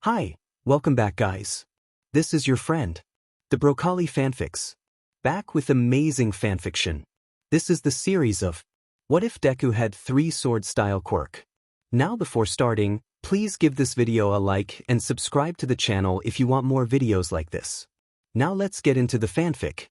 Hi, welcome back guys. This is your friend, the Broccoli Fanfics. Back with amazing fanfiction. This is the series of What If Deku Had 3 Swordstyle Quirk. Now before starting, please give this video a like and subscribe to the channel if you want more videos like this. Now let's get into the fanfic.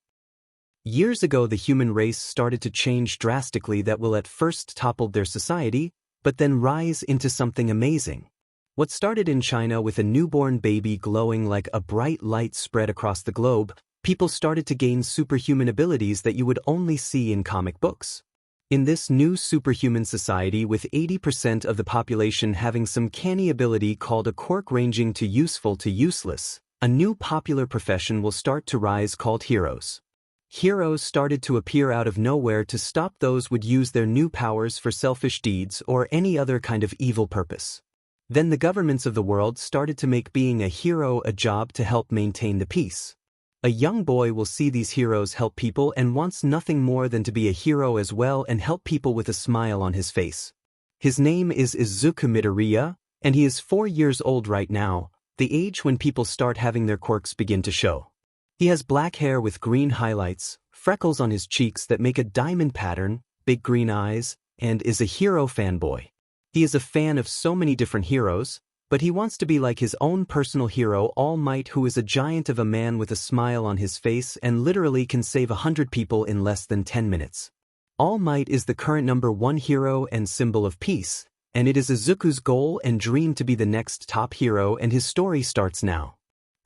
Years ago the human race started to change drastically that will at first topple their society, but then rise into something amazing. What started in China with a newborn baby glowing like a bright light spread across the globe, people started to gain superhuman abilities that you would only see in comic books. In this new superhuman society with 80% of the population having some canny ability called a quirk ranging to useful to useless, a new popular profession will start to rise called heroes. Heroes started to appear out of nowhere to stop those who would use their new powers for selfish deeds or any other kind of evil purpose. Then the governments of the world started to make being a hero a job to help maintain the peace. A young boy will see these heroes help people and wants nothing more than to be a hero as well and help people with a smile on his face. His name is Izuku Midoriya, and he is 4 years old right now, the age when people start having their quirks begin to show. He has black hair with green highlights, freckles on his cheeks that make a diamond pattern, big green eyes, and is a hero fanboy. He is a fan of so many different heroes, but he wants to be like his own personal hero All Might, who is a giant of a man with a smile on his face and literally can save 100 people in less than 10 minutes. All Might is the current #1 hero and symbol of peace, and it is Izuku's goal and dream to be the next top hero, and his story starts now.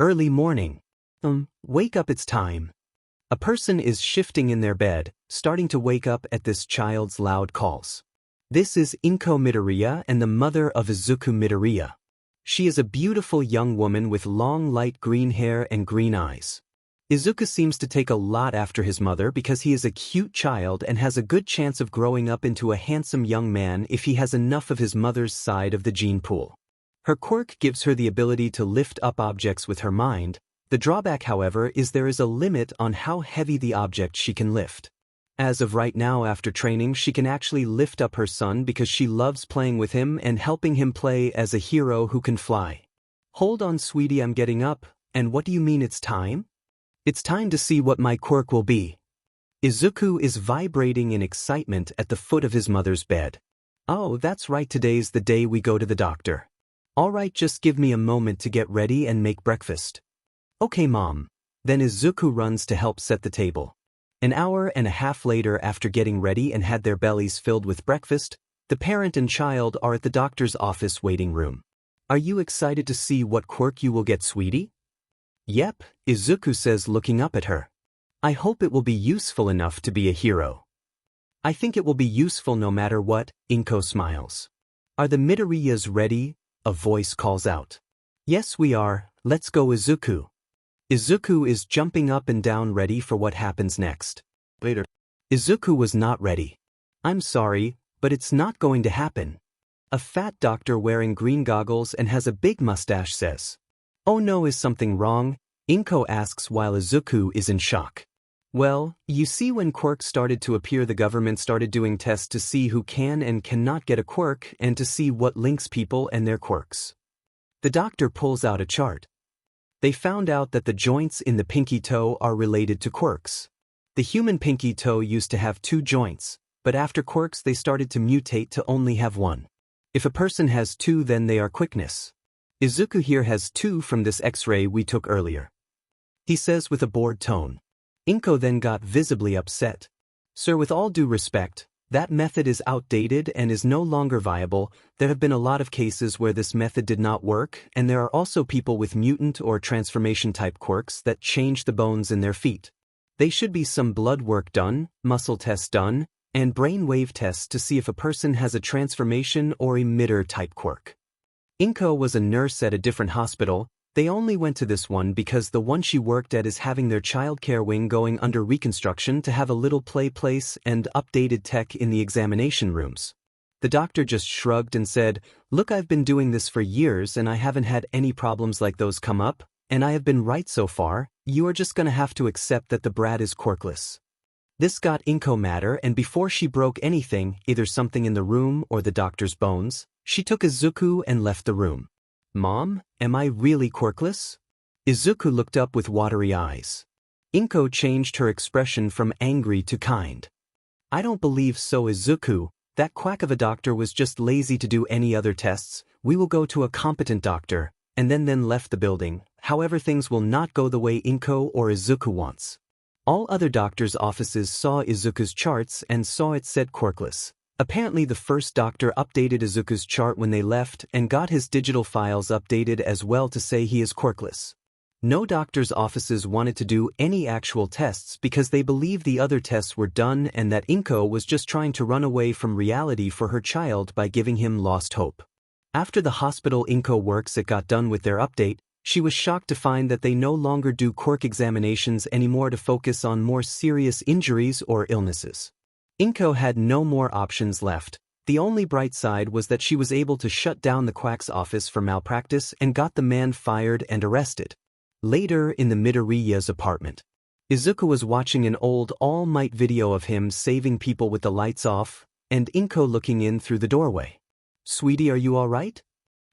Early morning. Wake up, it's time. A person is shifting in their bed, starting to wake up at this child's loud calls. This is Inko Midoriya and the mother of Izuku Midoriya. She is a beautiful young woman with long light green hair and green eyes. Izuku seems to take a lot after his mother because he is a cute child and has a good chance of growing up into a handsome young man if he has enough of his mother's side of the gene pool. Her quirk gives her the ability to lift up objects with her mind. The drawback, however, is there is a limit on how heavy the object she can lift. As of right now, after training, she can actually lift up her son because she loves playing with him and helping him play as a hero who can fly. Hold on, sweetie, I'm getting up. And what do you mean it's time? It's time to see what my quirk will be. Izuku is vibrating in excitement at the foot of his mother's bed. Oh, that's right, today's the day we go to the doctor. All right, just give me a moment to get ready and make breakfast. Okay, Mom. Then Izuku runs to help set the table. An hour and a half later, after getting ready and had their bellies filled with breakfast, the parent and child are at the doctor's office waiting room. Are you excited to see what quirk you will get, sweetie? Yep, Izuku says, looking up at her. I hope it will be useful enough to be a hero. I think it will be useful no matter what, Inko smiles. Are the Midoriyas ready? A voice calls out. Yes, we are, let's go, Izuku. Izuku is jumping up and down ready for what happens next. Later. Izuku was not ready. I'm sorry, but it's not going to happen. A fat doctor wearing green goggles and has a big mustache says. Oh no, is something wrong? Inko asks while Izuku is in shock. Well, you see, when quirks started to appear, the government started doing tests to see who can and cannot get a quirk and to see what links people and their quirks. The doctor pulls out a chart. They found out that the joints in the pinky toe are related to quirks. The human pinky toe used to have 2 joints, but after quirks they started to mutate to only have 1. If a person has 2, then they are quickness. Izuku here has 2 from this X-ray we took earlier. He says with a bored tone. Inko then got visibly upset. Sir, with all due respect, that method is outdated and is no longer viable. There have been a lot of cases where this method did not work, and there are also people with mutant or transformation type quirks that change the bones in their feet. They should be some blood work done, muscle tests done, and brain wave tests to see if a person has a transformation or emitter type quirk. Inko was a nurse at a different hospital. They only went to this one because the one she worked at is having their childcare wing going under reconstruction to have a little play place and updated tech in the examination rooms. The doctor just shrugged and said, look, I've been doing this for years and I haven't had any problems like those come up, and I have been right so far. You are just gonna have to accept that the brat is quirkless. This got Inko madder, and before she broke anything, either something in the room or the doctor's bones, she took Izuku and left the room. Mom, am I really quirkless? Izuku looked up with watery eyes. Inko changed her expression from angry to kind. I don't believe so, Izuku. That quack of a doctor was just lazy to do any other tests. We will go to a competent doctor, and then left the building. However, things will not go the way Inko or Izuku wants. All other doctors' offices saw Izuku's charts and saw it said quirkless. Apparently the first doctor updated Izuku's chart when they left and got his digital files updated as well to say he is quirkless. No doctor's offices wanted to do any actual tests because they believed the other tests were done and that Inko was just trying to run away from reality for her child by giving him lost hope. After the hospital Inko works it got done with their update, she was shocked to find that they no longer do quirk examinations anymore to focus on more serious injuries or illnesses. Inko had no more options left. The only bright side was that she was able to shut down the quack's office for malpractice and got the man fired and arrested. Later in the Midoriya's apartment, Izuku was watching an old All Might video of him saving people with the lights off, and Inko looking in through the doorway. Sweetie, are you all right?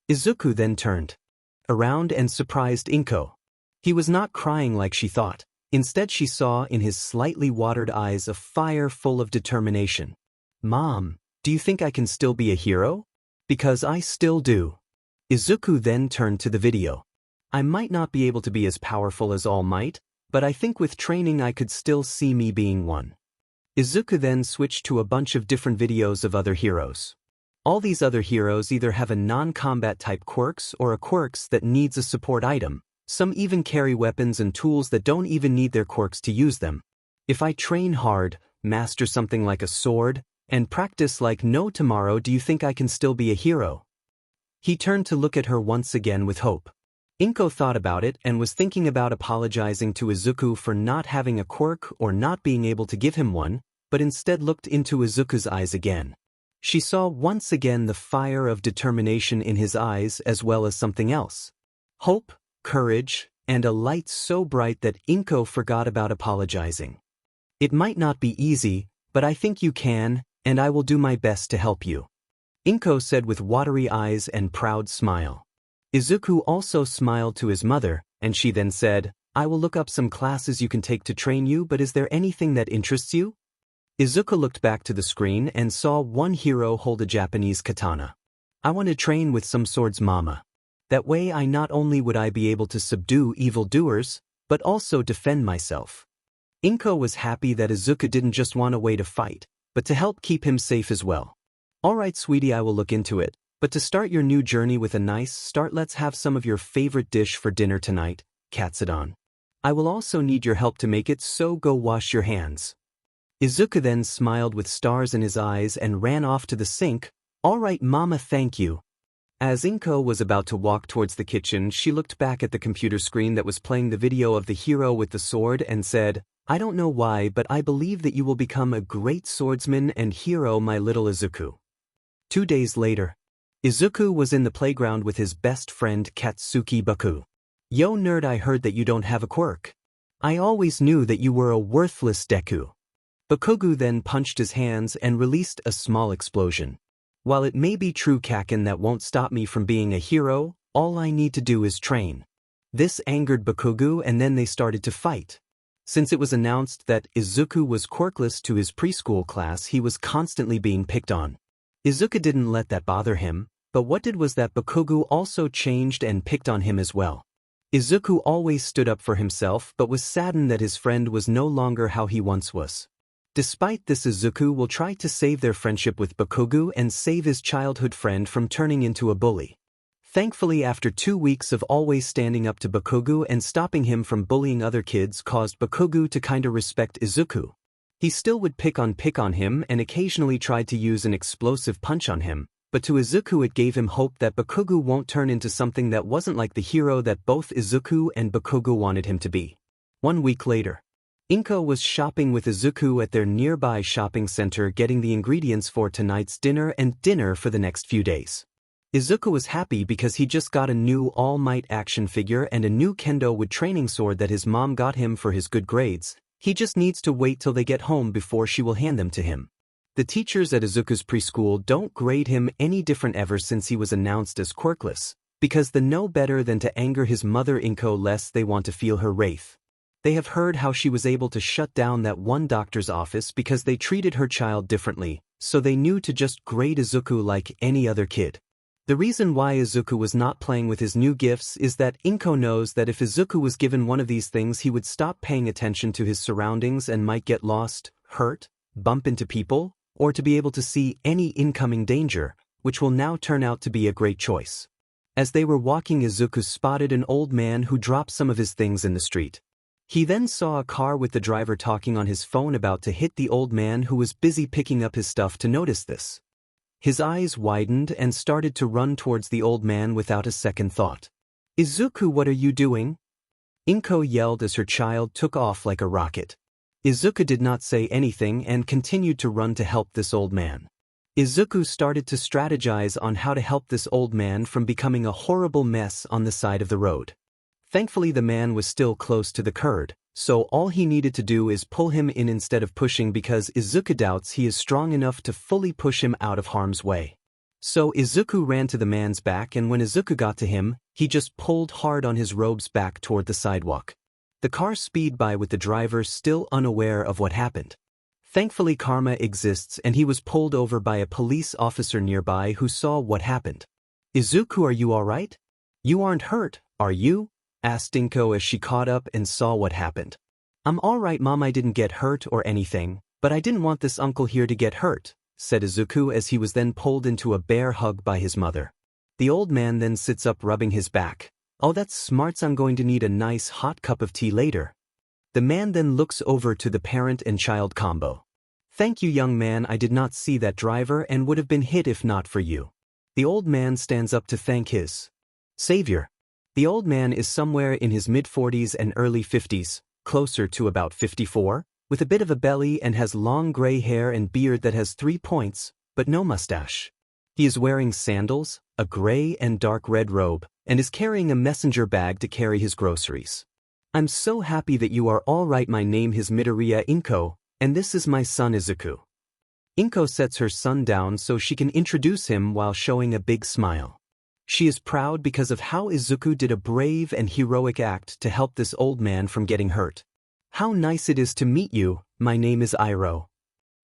Izuku then turned around and surprised Inko. He was not crying like she thought. Instead she saw in his slightly watered eyes a fire full of determination. Mom, do you think I can still be a hero? Because I still do. Izuku then turned to the video. I might not be able to be as powerful as All Might, but I think with training I could still see me being one. Izuku then switched to a bunch of different videos of other heroes. All these other heroes either have a non-combat type quirks or a quirks that needs a support item. Some even carry weapons and tools that don't even need their quirks to use them. If I train hard, master something like a sword, and practice like no tomorrow, do you think I can still be a hero? He turned to look at her once again with hope. Inko thought about it and was thinking about apologizing to Izuku for not having a quirk or not being able to give him one, but instead looked into Izuku's eyes again. She saw once again the fire of determination in his eyes as well as something else. Hope, courage, and a light so bright that Inko forgot about apologizing. It might not be easy, but I think you can, and I will do my best to help you. Inko said with watery eyes and proud smile. Izuku also smiled to his mother, and she then said, I will look up some classes you can take to train you, but is there anything that interests you? Izuku looked back to the screen and saw one hero hold a Japanese katana. I want to train with some swords, mama. That way I not only would I be able to subdue evildoers, but also defend myself. Inko was happy that Izuku didn't just want a way to fight, but to help keep him safe as well. Alright sweetie, I will look into it. But to start your new journey with a nice start, let's have some of your favorite dish for dinner tonight, Katsudon. I will also need your help to make it, so go wash your hands. Izuku then smiled with stars in his eyes and ran off to the sink. All right, mama, thank you. As Inko was about to walk towards the kitchen, she looked back at the computer screen that was playing the video of the hero with the sword and said, I don't know why, but I believe that you will become a great swordsman and hero, my little Izuku. 2 days later, Izuku was in the playground with his best friend Katsuki Baku. Yo nerd, I heard that you don't have a quirk. I always knew that you were a worthless Deku. Bakugo then punched his hands and released a small explosion. While it may be true, Kaken, that won't stop me from being a hero, all I need to do is train. This angered Bakugo and then they started to fight. Since it was announced that Izuku was quirkless to his preschool class, he was constantly being picked on. Izuku didn't let that bother him, but what did was that Bakugo also changed and picked on him as well. Izuku always stood up for himself but was saddened that his friend was no longer how he once was. Despite this, Izuku will try to save their friendship with Bakugo and save his childhood friend from turning into a bully. Thankfully, after 2 weeks of always standing up to Bakugo and stopping him from bullying other kids caused Bakugo to kinda respect Izuku. He still would pick on him and occasionally tried to use an explosive punch on him, but to Izuku it gave him hope that Bakugo won't turn into something that wasn't like the hero that both Izuku and Bakugo wanted him to be. 1 week later, Inko was shopping with Izuku at their nearby shopping center, getting the ingredients for tonight's dinner and dinner for the next few days. Izuku was happy because he just got a new All Might action figure and a new kendo wood training sword that his mom got him for his good grades. He just needs to wait till they get home before she will hand them to him. The teachers at Izuku's preschool don't grade him any different ever since he was announced as quirkless, because they know better than to anger his mother Inko lest they want to feel her wrath. They have heard how she was able to shut down that one doctor's office because they treated her child differently, so they knew to just grade Izuku like any other kid. The reason why Izuku was not playing with his new gifts is that Inko knows that if Izuku was given one of these things he would stop paying attention to his surroundings and might get lost, hurt, bump into people, or to be able to see any incoming danger, which will now turn out to be a great choice. As they were walking, Izuku spotted an old man who dropped some of his things in the street. He then saw a car with the driver talking on his phone about to hit the old man who was busy picking up his stuff to notice this. His eyes widened and started to run towards the old man without a second thought. "Izuku, what are you doing?" Inko yelled as her child took off like a rocket. Izuku did not say anything and continued to run to help this old man. Izuku started to strategize on how to help this old man from becoming a horrible mess on the side of the road. Thankfully the man was still close to the curb, so all he needed to do is pull him in instead of pushing because Izuku doubts he is strong enough to fully push him out of harm's way. So Izuku ran to the man's back, and when Izuku got to him, he just pulled hard on his robes back toward the sidewalk. The car speeded by with the driver still unaware of what happened. Thankfully karma exists and he was pulled over by a police officer nearby who saw what happened. "Izuku, are you alright? You aren't hurt, are you?" asked Inko as she caught up and saw what happened. "I'm alright, Mom, I didn't get hurt or anything, but I didn't want this uncle here to get hurt," said Izuku as he was then pulled into a bear hug by his mother. The old man then sits up rubbing his back. "Oh, that's smart, I'm going to need a nice hot cup of tea later." The man then looks over to the parent and child combo. "Thank you, young man, I did not see that driver and would have been hit if not for you." The old man stands up to thank his savior. The old man is somewhere in his mid-40s and early 50s, closer to about 54, with a bit of a belly and has long gray hair and beard that has 3 points, but no mustache. He is wearing sandals, a gray and dark red robe, and is carrying a messenger bag to carry his groceries. "I'm so happy that you are all right. My name is Midoriya Inko, and this is my son Izuku." Inko sets her son down so she can introduce him while showing a big smile. She is proud because of how Izuku did a brave and heroic act to help this old man from getting hurt. "How nice it is to meet you, my name is Iroh."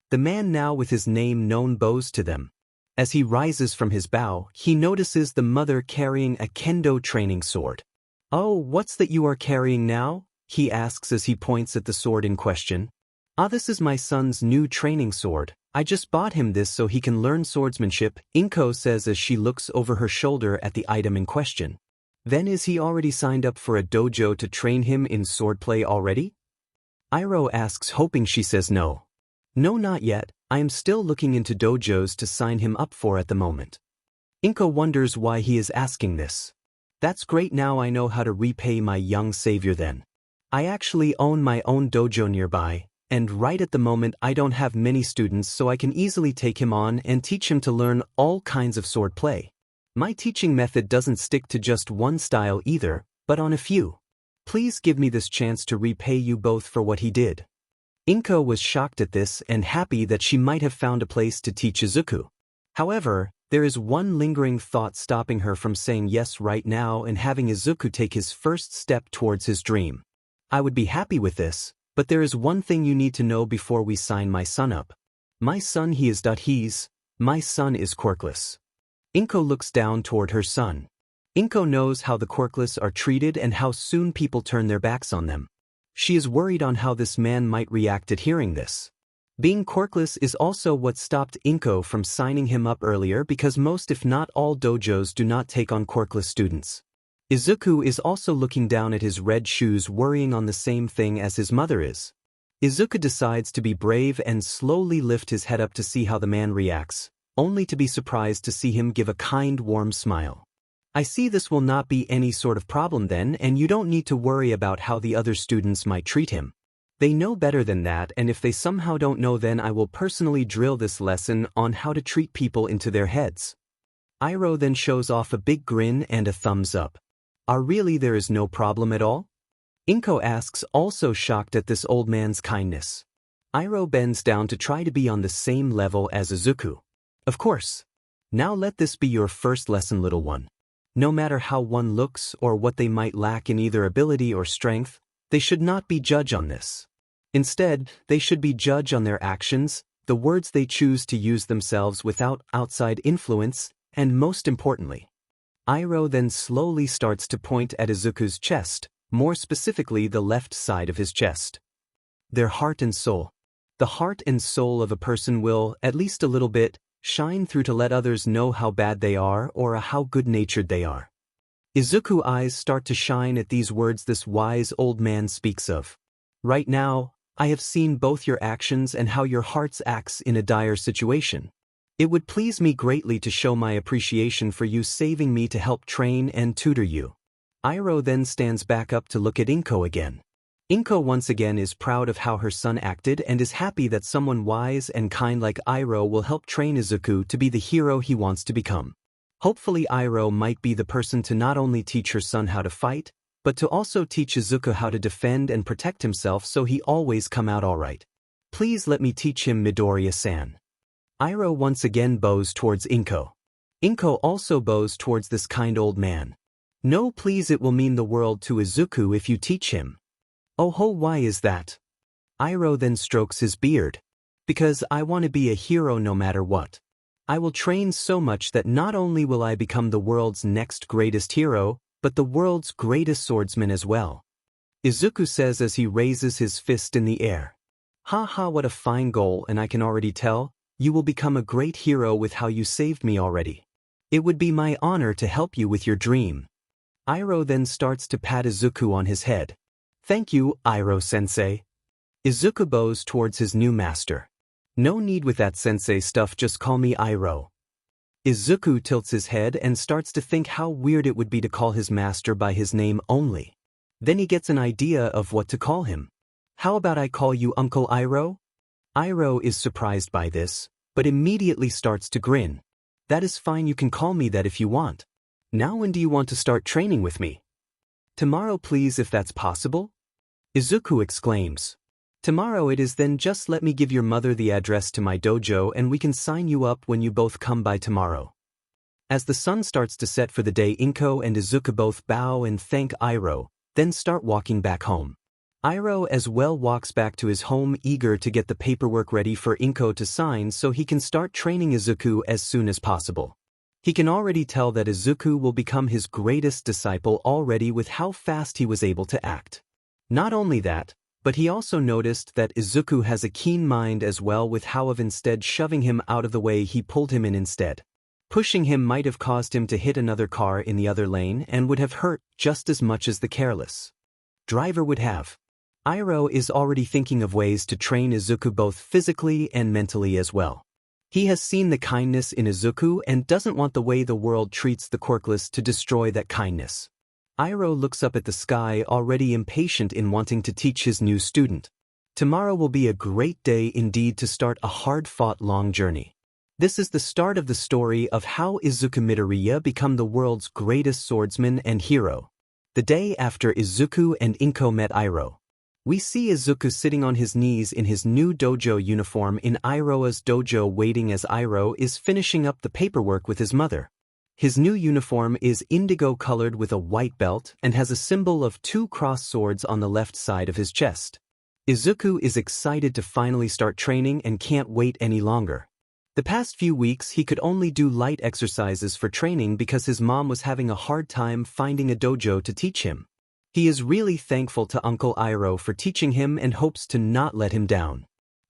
The man now with his name known bows to them. As he rises from his bow, he notices the mother carrying a kendo training sword. "Oh, what's that you are carrying now?" he asks as he points at the sword in question. "Ah, this is my son's new training sword. I just bought him this so he can learn swordsmanship," Inko says as she looks over her shoulder at the item in question. "Then is he already signed up for a dojo to train him in swordplay already?" Iroh asks, hoping she says no. "No, not yet. I am still looking into dojos to sign him up for at the moment." Inko wonders why he is asking this. "That's great, now I know how to repay my young savior then. I actually own my own dojo nearby, and right at the moment I don't have many students, so I can easily take him on and teach him to learn all kinds of swordplay. My teaching method doesn't stick to just one style either, but on a few. Please give me this chance to repay you both for what he did." Inko was shocked at this and happy that she might have found a place to teach Izuku. However, there is one lingering thought stopping her from saying yes right now and having Izuku take his first step towards his dream. "I would be happy with this, but there is one thing you need to know before we sign my son up. My son my son is quirkless." Inko looks down toward her son. Inko knows how the quirkless are treated and how soon people turn their backs on them. She is worried on how this man might react at hearing this. Being quirkless is also what stopped Inko from signing him up earlier, because most if not all dojos do not take on quirkless students. Izuku is also looking down at his red shoes, worrying on the same thing as his mother is. Izuku decides to be brave and slowly lift his head up to see how the man reacts, only to be surprised to see him give a kind, warm smile. "I see this will not be any sort of problem then, and you don't need to worry about how the other students might treat him. They know better than that, and if they somehow don't know, then I will personally drill this lesson on how to treat people into their heads." Iroh then shows off a big grin and a thumbs up. Really, there is no problem at all?" Inko asks, also shocked at this old man's kindness. Iroh bends down to try to be on the same level as Izuku. "Of course. Now let this be your first lesson, little one. No matter how one looks or what they might lack in either ability or strength, they should not be judged on this. Instead, they should be judged on their actions, the words they choose to use themselves without outside influence, and most importantly. Iroh then slowly starts to point at Izuku's chest, more specifically the left side of his chest. Their heart and soul. The heart and soul of a person will, at least a little bit, shine through to let others know how bad they are or how good-natured they are. Izuku's eyes start to shine at these words this wise old man speaks of. Right now, I have seen both your actions and how your hearts acts in a dire situation. It would please me greatly to show my appreciation for you saving me to help train and tutor you. Iroh then stands back up to look at Inko again. Inko once again is proud of how her son acted and is happy that someone wise and kind like Iroh will help train Izuku to be the hero he wants to become. Hopefully Iroh might be the person to not only teach her son how to fight, but to also teach Izuku how to defend and protect himself so he always come out alright. Please let me teach him, Midoriya-san. Iroh once again bows towards Inko. Inko also bows towards this kind old man. No, please, it will mean the world to Izuku if you teach him. Oh ho, why is that? Iroh then strokes his beard. Because I want to be a hero no matter what. I will train so much that not only will I become the world's next greatest hero, but the world's greatest swordsman as well. Izuku says as he raises his fist in the air. Ha ha, what a fine goal, and I can already tell, you will become a great hero with how you saved me already. It would be my honor to help you with your dream. Iroh then starts to pat Izuku on his head. Thank you, Iroh-sensei. Izuku bows towards his new master. No need with that sensei stuff, just call me Iroh. Izuku tilts his head and starts to think how weird it would be to call his master by his name only. Then he gets an idea of what to call him. How about I call you Uncle Iroh? Iroh is surprised by this, but immediately starts to grin. That is fine, you can call me that if you want. Now when do you want to start training with me? Tomorrow please, if that's possible? Izuku exclaims. Tomorrow it is, then just let me give your mother the address to my dojo and we can sign you up when you both come by tomorrow. As the sun starts to set for the day, Inko and Izuku both bow and thank Iroh, then start walking back home. Iroh as well walks back to his home, eager to get the paperwork ready for Inko to sign so he can start training Izuku as soon as possible. He can already tell that Izuku will become his greatest disciple already with how fast he was able to act. Not only that, but he also noticed that Izuku has a keen mind as well with how of instead shoving him out of the way he pulled him in instead. Pushing him might have caused him to hit another car in the other lane and would have hurt just as much as the careless driver would have. Iroh is already thinking of ways to train Izuku both physically and mentally as well. He has seen the kindness in Izuku and doesn't want the way the world treats the quirkless to destroy that kindness. Iroh looks up at the sky, already impatient in wanting to teach his new student. Tomorrow will be a great day indeed to start a hard-fought long journey. This is the start of the story of how Izuku Midoriya become the world's greatest swordsman and hero. The day after Izuku and Inko met Iroh. We see Izuku sitting on his knees in his new dojo uniform in Iroh's dojo waiting as Iroh is finishing up the paperwork with his mother. His new uniform is indigo-colored with a white belt and has a symbol of 2 crossed swords on the left side of his chest. Izuku is excited to finally start training and can't wait any longer. The past few weeks he could only do light exercises for training because his mom was having a hard time finding a dojo to teach him. He is really thankful to Uncle Iroh for teaching him and hopes to not let him down.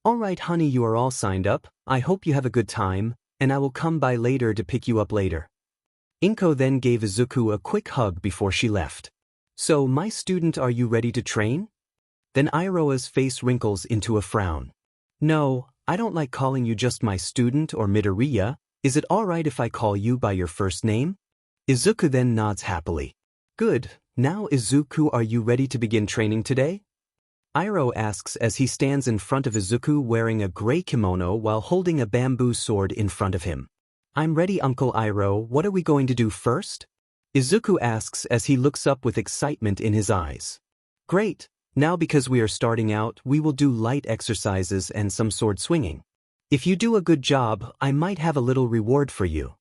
Alright honey, you are all signed up, I hope you have a good time, and I will come by later to pick you up later. Inko then gave Izuku a quick hug before she left. So, my student, are you ready to train? Then Iroh's face wrinkles into a frown. No, I don't like calling you just my student or Midoriya. Is it alright if I call you by your first name? Izuku then nods happily. Good, now Izuku, are you ready to begin training today? Iroh asks as he stands in front of Izuku wearing a gray kimono while holding a bamboo sword in front of him. I'm ready, Uncle Iroh, what are we going to do first? Izuku asks as he looks up with excitement in his eyes. Great, now because we are starting out, we will do light exercises and some sword swinging. If you do a good job, I might have a little reward for you.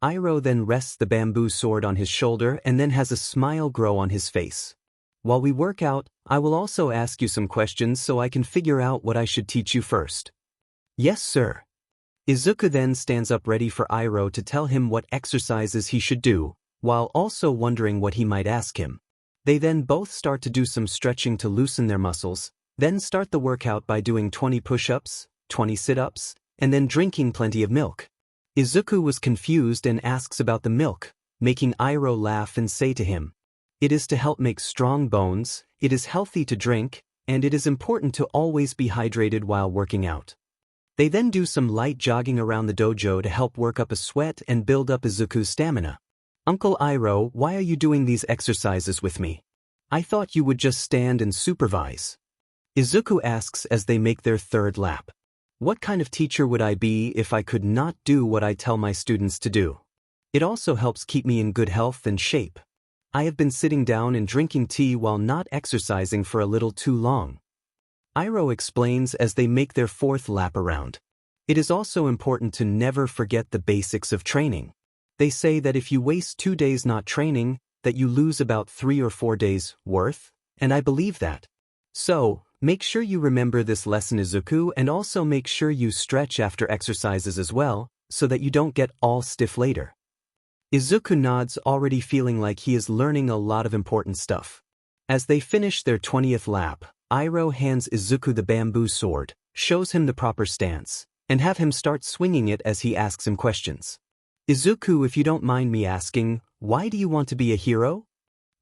Iroh then rests the bamboo sword on his shoulder and then has a smile grow on his face. While we work out, I will also ask you some questions so I can figure out what I should teach you first. Yes, sir. Izuku then stands up ready for Iroh to tell him what exercises he should do, while also wondering what he might ask him. They then both start to do some stretching to loosen their muscles, then start the workout by doing 20 push-ups, 20 sit-ups, and then drinking plenty of milk. Izuku was confused and asks about the milk, making Iroh laugh and say to him, "It is to help make strong bones, it is healthy to drink, and it is important to always be hydrated while working out." They then do some light jogging around the dojo to help work up a sweat and build up Izuku's stamina. "Uncle Iroh, why are you doing these exercises with me? I thought you would just stand and supervise." Izuku asks as they make their third lap. "What kind of teacher would I be if I could not do what I tell my students to do? It also helps keep me in good health and shape. I have been sitting down and drinking tea while not exercising for a little too long." Iroh explains as they make their fourth lap around. It is also important to never forget the basics of training. They say that if you waste 2 days not training, that you lose about 3 or 4 days' worth, and I believe that. So, make sure you remember this lesson, Izuku, and also make sure you stretch after exercises as well, so that you don't get all stiff later. Izuku nods, already feeling like he is learning a lot of important stuff. As they finish their 20th lap, Iroh hands Izuku the bamboo sword, shows him the proper stance, and have him start swinging it as he asks him questions. "Izuku, if you don't mind me asking, why do you want to be a hero?"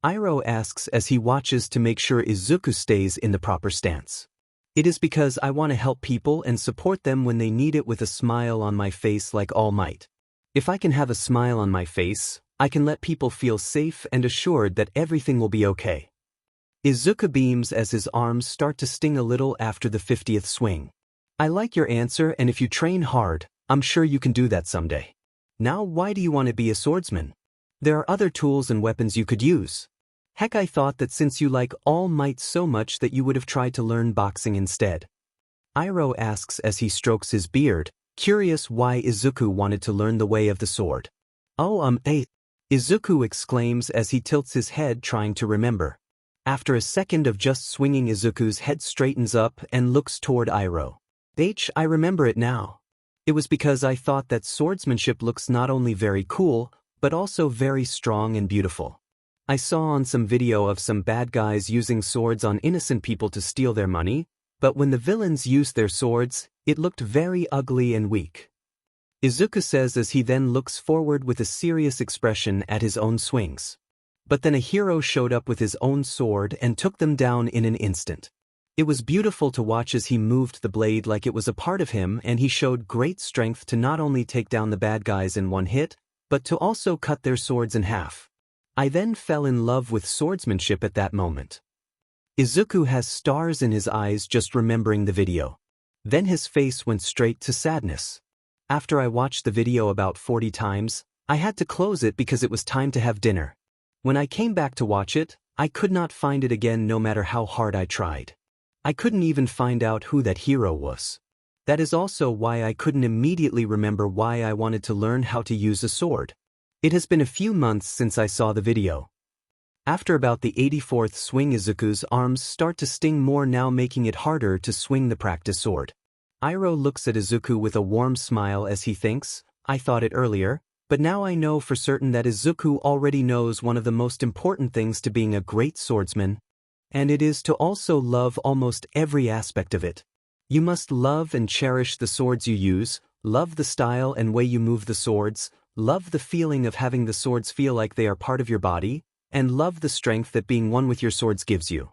Iroh asks as he watches to make sure Izuku stays in the proper stance. "It is because I want to help people and support them when they need it with a smile on my face like All Might. If I can have a smile on my face, I can let people feel safe and assured that everything will be okay." Izuku beams as his arms start to sting a little after the 50th swing. "I like your answer, and if you train hard, I'm sure you can do that someday. Now why do you want to be a swordsman? There are other tools and weapons you could use. Heck, I thought that since you like All Might so much that you would have tried to learn boxing instead." Iroh asks as he strokes his beard, curious why Izuku wanted to learn the way of the sword. Izuku exclaims as he tilts his head trying to remember. After a second of just swinging, Izuku's head straightens up and looks toward Iroh. I remember it now. It was because I thought that swordsmanship looks not only very cool, but also very strong and beautiful. I saw on some video of some bad guys using swords on innocent people to steal their money, but when the villains used their swords, it looked very ugly and weak." Izuku says as he then looks forward with a serious expression at his own swings. But then a hero showed up with his own sword and took them down in an instant. It was beautiful to watch as he moved the blade like it was a part of him, and he showed great strength to not only take down the bad guys in one hit, but to also cut their swords in half. I then fell in love with swordsmanship at that moment. Izuku has stars in his eyes just remembering the video. Then his face went straight to sadness. After I watched the video about 40 times, I had to close it because it was time to have dinner. When I came back to watch it, I could not find it again no matter how hard I tried. I couldn't even find out who that hero was. That is also why I couldn't immediately remember why I wanted to learn how to use a sword. It has been a few months since I saw the video. After about the 84th swing, Izuku's arms start to sting more, now making it harder to swing the practice sword. Iroh looks at Izuku with a warm smile as he thinks, "I thought it earlier, but now I know for certain that Izuku already knows one of the most important things to being a great swordsman, and it is to also love almost every aspect of it. You must love and cherish the swords you use, love the style and way you move the swords, love the feeling of having the swords feel like they are part of your body, and love the strength that being one with your swords gives you."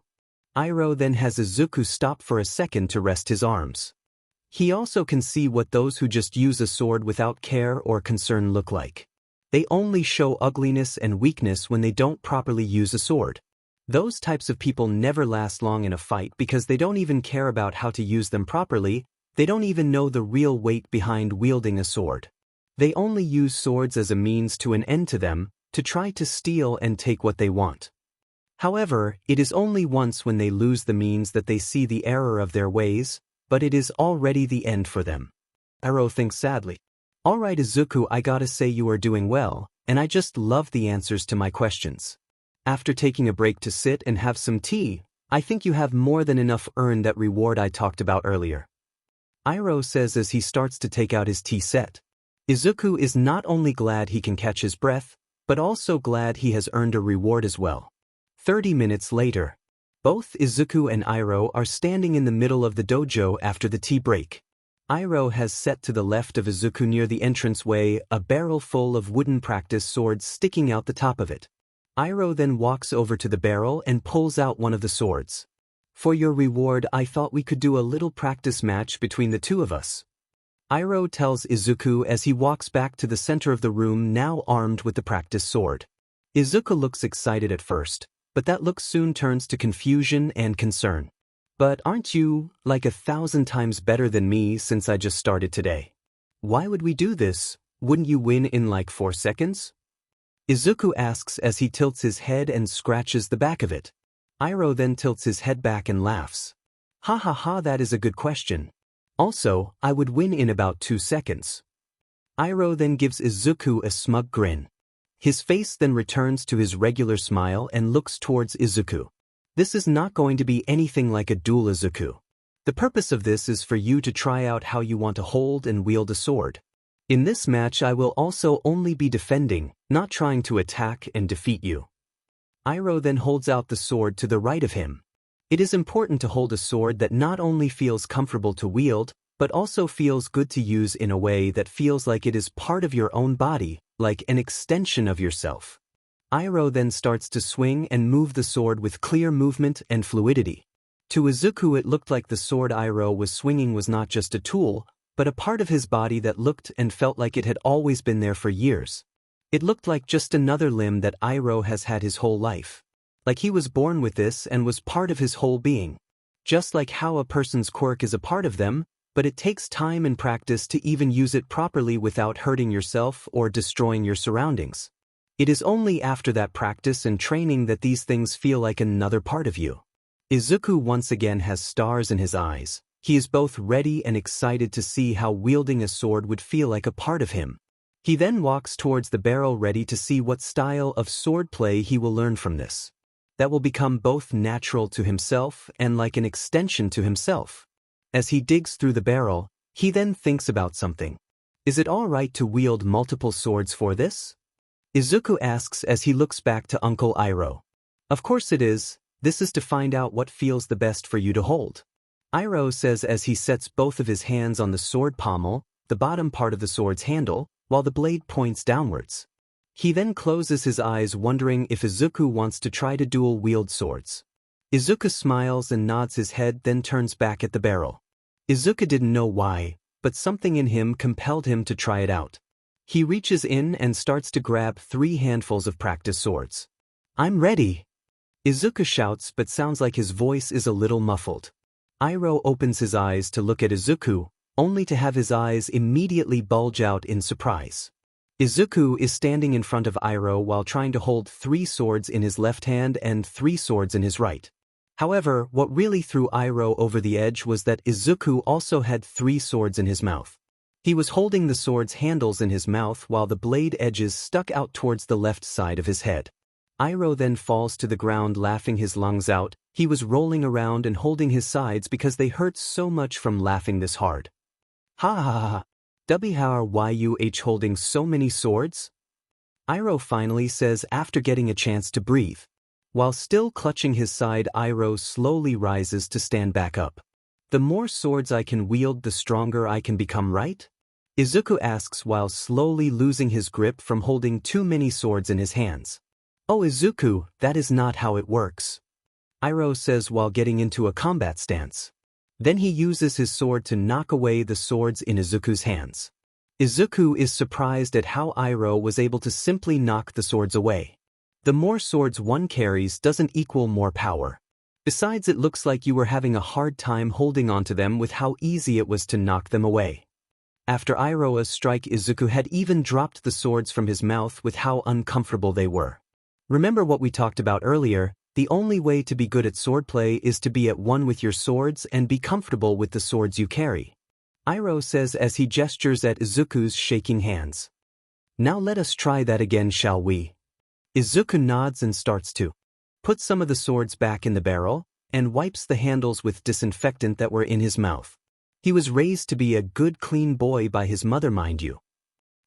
Iroh then has Izuku stop for a second to rest his arms. He also can see what those who just use a sword without care or concern look like. They only show ugliness and weakness when they don't properly use a sword. Those types of people never last long in a fight because they don't even care about how to use them properly, they don't even know the real weight behind wielding a sword. They only use swords as a means to an end to them, to try to steal and take what they want. However, it is only once when they lose the means that they see the error of their ways, but it is already the end for them. Iroh thinks sadly. Alright Izuku, I gotta say you are doing well, and I just love the answers to my questions. After taking a break to sit and have some tea, I think you have more than enough earned that reward I talked about earlier. Iroh says as he starts to take out his tea set. Izuku is not only glad he can catch his breath, but also glad he has earned a reward as well. 30 minutes later. Both Izuku and Iroh are standing in the middle of the dojo after the tea break. Iroh has set to the left of Izuku near the entranceway a barrel full of wooden practice swords sticking out the top of it. Iroh then walks over to the barrel and pulls out one of the swords. For your reward, I thought we could do a little practice match between the two of us. Iroh tells Izuku as he walks back to the center of the room now armed with the practice sword. Izuku looks excited at first, but that look soon turns to confusion and concern. But aren't you, like 1,000 times better than me since I just started today? Why would we do this? Wouldn't you win in like 4 seconds? Izuku asks as he tilts his head and scratches the back of it. Iroh then tilts his head back and laughs. Ha ha ha, that is a good question. Also, I would win in about 2 seconds. Iroh then gives Izuku a smug grin. His face then returns to his regular smile and looks towards Izuku. This is not going to be anything like a duel, Izuku. The purpose of this is for you to try out how you want to hold and wield a sword. In this match I will also only be defending, not trying to attack and defeat you. Iroh then holds out the sword to the right of him. It is important to hold a sword that not only feels comfortable to wield, but also feels good to use in a way that feels like it is part of your own body, like an extension of yourself. Iroh then starts to swing and move the sword with clear movement and fluidity. To Izuku it looked like the sword Iroh was swinging was not just a tool, but a part of his body that looked and felt like it had always been there for years. It looked like just another limb that Iroh has had his whole life. Like he was born with this and was part of his whole being. Just like how a person's quirk is a part of them, but it takes time and practice to even use it properly without hurting yourself or destroying your surroundings. It is only after that practice and training that these things feel like another part of you. Izuku once again has stars in his eyes. He is both ready and excited to see how wielding a sword would feel like a part of him. He then walks towards the barrel ready to see what style of swordplay he will learn from this. That will become both natural to himself and like an extension to himself. As he digs through the barrel, he then thinks about something. Is it all right to wield multiple swords for this? Izuku asks as he looks back to Uncle Iroh. Of course it is. This is to find out what feels the best for you to hold. Iroh says as he sets both of his hands on the sword pommel, the bottom part of the sword's handle, while the blade points downwards. He then closes his eyes wondering if Izuku wants to try to dual wield swords. Izuku smiles and nods his head, then turns back at the barrel. Izuku didn't know why, but something in him compelled him to try it out. He reaches in and starts to grab 3 handfuls of practice swords. I'm ready! Izuku shouts but sounds like his voice is a little muffled. Iroh opens his eyes to look at Izuku, only to have his eyes immediately bulge out in surprise. Izuku is standing in front of Iroh while trying to hold 3 swords in his left hand and 3 swords in his right. However, what really threw Iroh over the edge was that Izuku also had 3 swords in his mouth. He was holding the sword's handles in his mouth while the blade edges stuck out towards the left side of his head. Iroh then falls to the ground laughing his lungs out. He was rolling around and holding his sides because they hurt so much from laughing this hard. Ha ha ha ha. WHYUH holding so many swords? Iroh finally says after getting a chance to breathe. While still clutching his side, Iroh slowly rises to stand back up. The more swords I can wield, the stronger I can become, right? Izuku asks while slowly losing his grip from holding too many swords in his hands. Oh Izuku, that is not how it works. Iroh says while getting into a combat stance. Then he uses his sword to knock away the swords in Izuku's hands. Izuku is surprised at how Iroh was able to simply knock the swords away. The more swords one carries doesn't equal more power. Besides, it looks like you were having a hard time holding onto them with how easy it was to knock them away. After Iroh's strike, Izuku had even dropped the swords from his mouth with how uncomfortable they were. Remember what we talked about earlier, the only way to be good at swordplay is to be at one with your swords and be comfortable with the swords you carry. Iroh says as he gestures at Izuku's shaking hands. Now let us try that again, shall we? Izuku nods and starts to put some of the swords back in the barrel, and wipes the handles with disinfectant that were in his mouth. He was raised to be a good clean boy by his mother, mind you.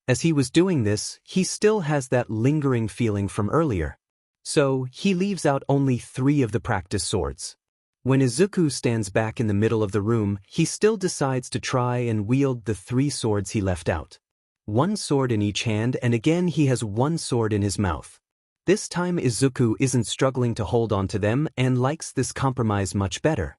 As he was doing this, he still has that lingering feeling from earlier. So, he leaves out only 3 of the practice swords. When Izuku stands back in the middle of the room, he still decides to try and wield the 3 swords he left out. 1 sword in each hand, and again he has 1 sword in his mouth. This time Izuku isn't struggling to hold on to them and likes this compromise much better.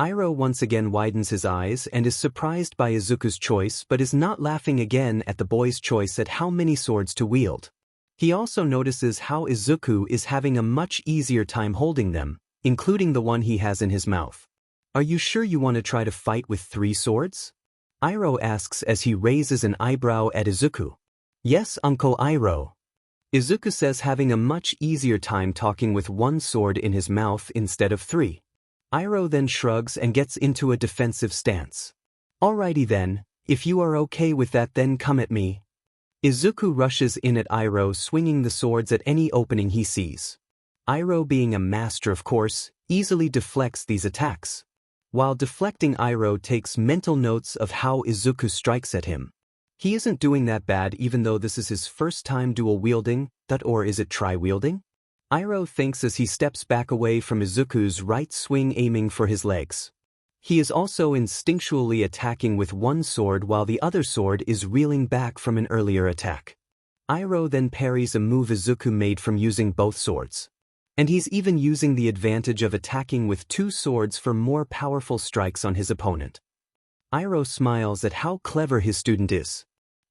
Iroh once again widens his eyes and is surprised by Izuku's choice, but is not laughing again at the boy's choice at how many swords to wield. He also notices how Izuku is having a much easier time holding them, including the one he has in his mouth. Are you sure you want to try to fight with 3 swords? Iroh asks as he raises an eyebrow at Izuku. Yes, Uncle Iroh. Izuku says, having a much easier time talking with 1 sword in his mouth instead of 3. Iroh then shrugs and gets into a defensive stance. Alrighty then, if you are okay with that, then come at me. Izuku rushes in at Iroh, swinging the swords at any opening he sees. Iroh, being a master of course, easily deflects these attacks. While deflecting, Iroh takes mental notes of how Izuku strikes at him. He isn't doing that bad, even though this is his first time dual wielding, or is it tri-wielding? Iroh thinks as he steps back away from Izuku's right swing, aiming for his legs. He is also instinctually attacking with 1 sword while the other sword is reeling back from an earlier attack. Iroh then parries a move Izuku made from using both swords. And he's even using the advantage of attacking with 2 swords for more powerful strikes on his opponent. Iroh smiles at how clever his student is.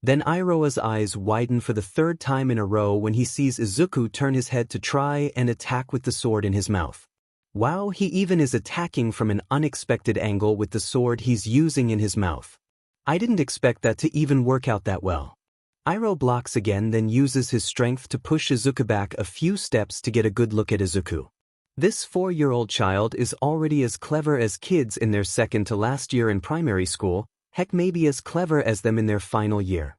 Then Iroh's eyes widen for the 3rd time in a row when he sees Izuku turn his head to try and attack with the sword in his mouth. Wow, he even is attacking from an unexpected angle with the sword he's using in his mouth. I didn't expect that to even work out that well. Iroh blocks again, then uses his strength to push Izuku back a few steps to get a good look at Izuku. This 4-year-old child is already as clever as kids in their second to last year in primary school, heck, maybe as clever as them in their final year.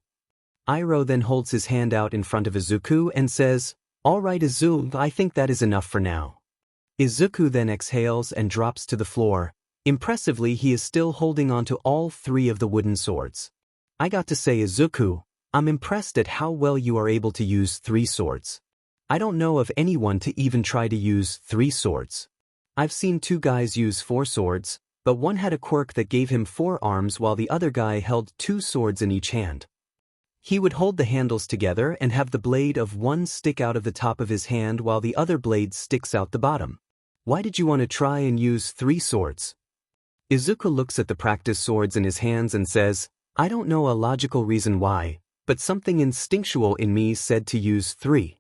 Iroh then holds his hand out in front of Izuku and says, "Alright Izuku, I think that is enough for now." Izuku then exhales and drops to the floor. Impressively, he is still holding on to all 3 of the wooden swords. I got to say, Izuku, I'm impressed at how well you are able to use 3 swords. I don't know of anyone to even try to use 3 swords. I've seen 2 guys use 4 swords, but one had a quirk that gave him 4 arms while the other guy held 2 swords in each hand. He would hold the handles together and have the blade of one stick out of the top of his hand while the other blade sticks out the bottom. Why did you want to try and use 3 swords? Izuku looks at the practice swords in his hands and says, I don't know a logical reason why, but something instinctual in me said to use 3.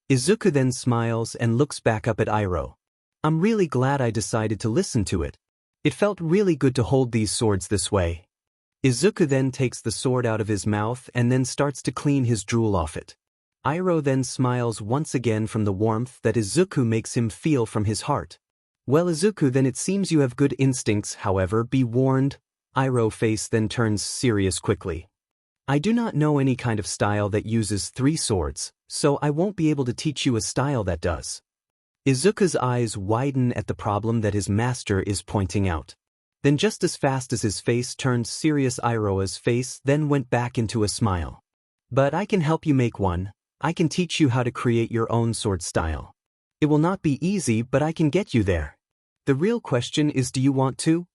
Izuku then smiles and looks back up at Iroh. I'm really glad I decided to listen to it. It felt really good to hold these swords this way. Izuku then takes the sword out of his mouth and then starts to clean his drool off it. Iroh then smiles once again from the warmth that Izuku makes him feel from his heart. Well, Izuku, then it seems you have good instincts, however, be warned. Iroh's face then turns serious quickly. I do not know any kind of style that uses 3 swords, so I won't be able to teach you a style that does. Izuku's eyes widen at the problem that his master is pointing out. Then just as fast as his face turned serious, Iroh's face then went back into a smile. But I can help you make one. I can teach you how to create your own sword style. It will not be easy, but I can get you there. The real question is, do you want to?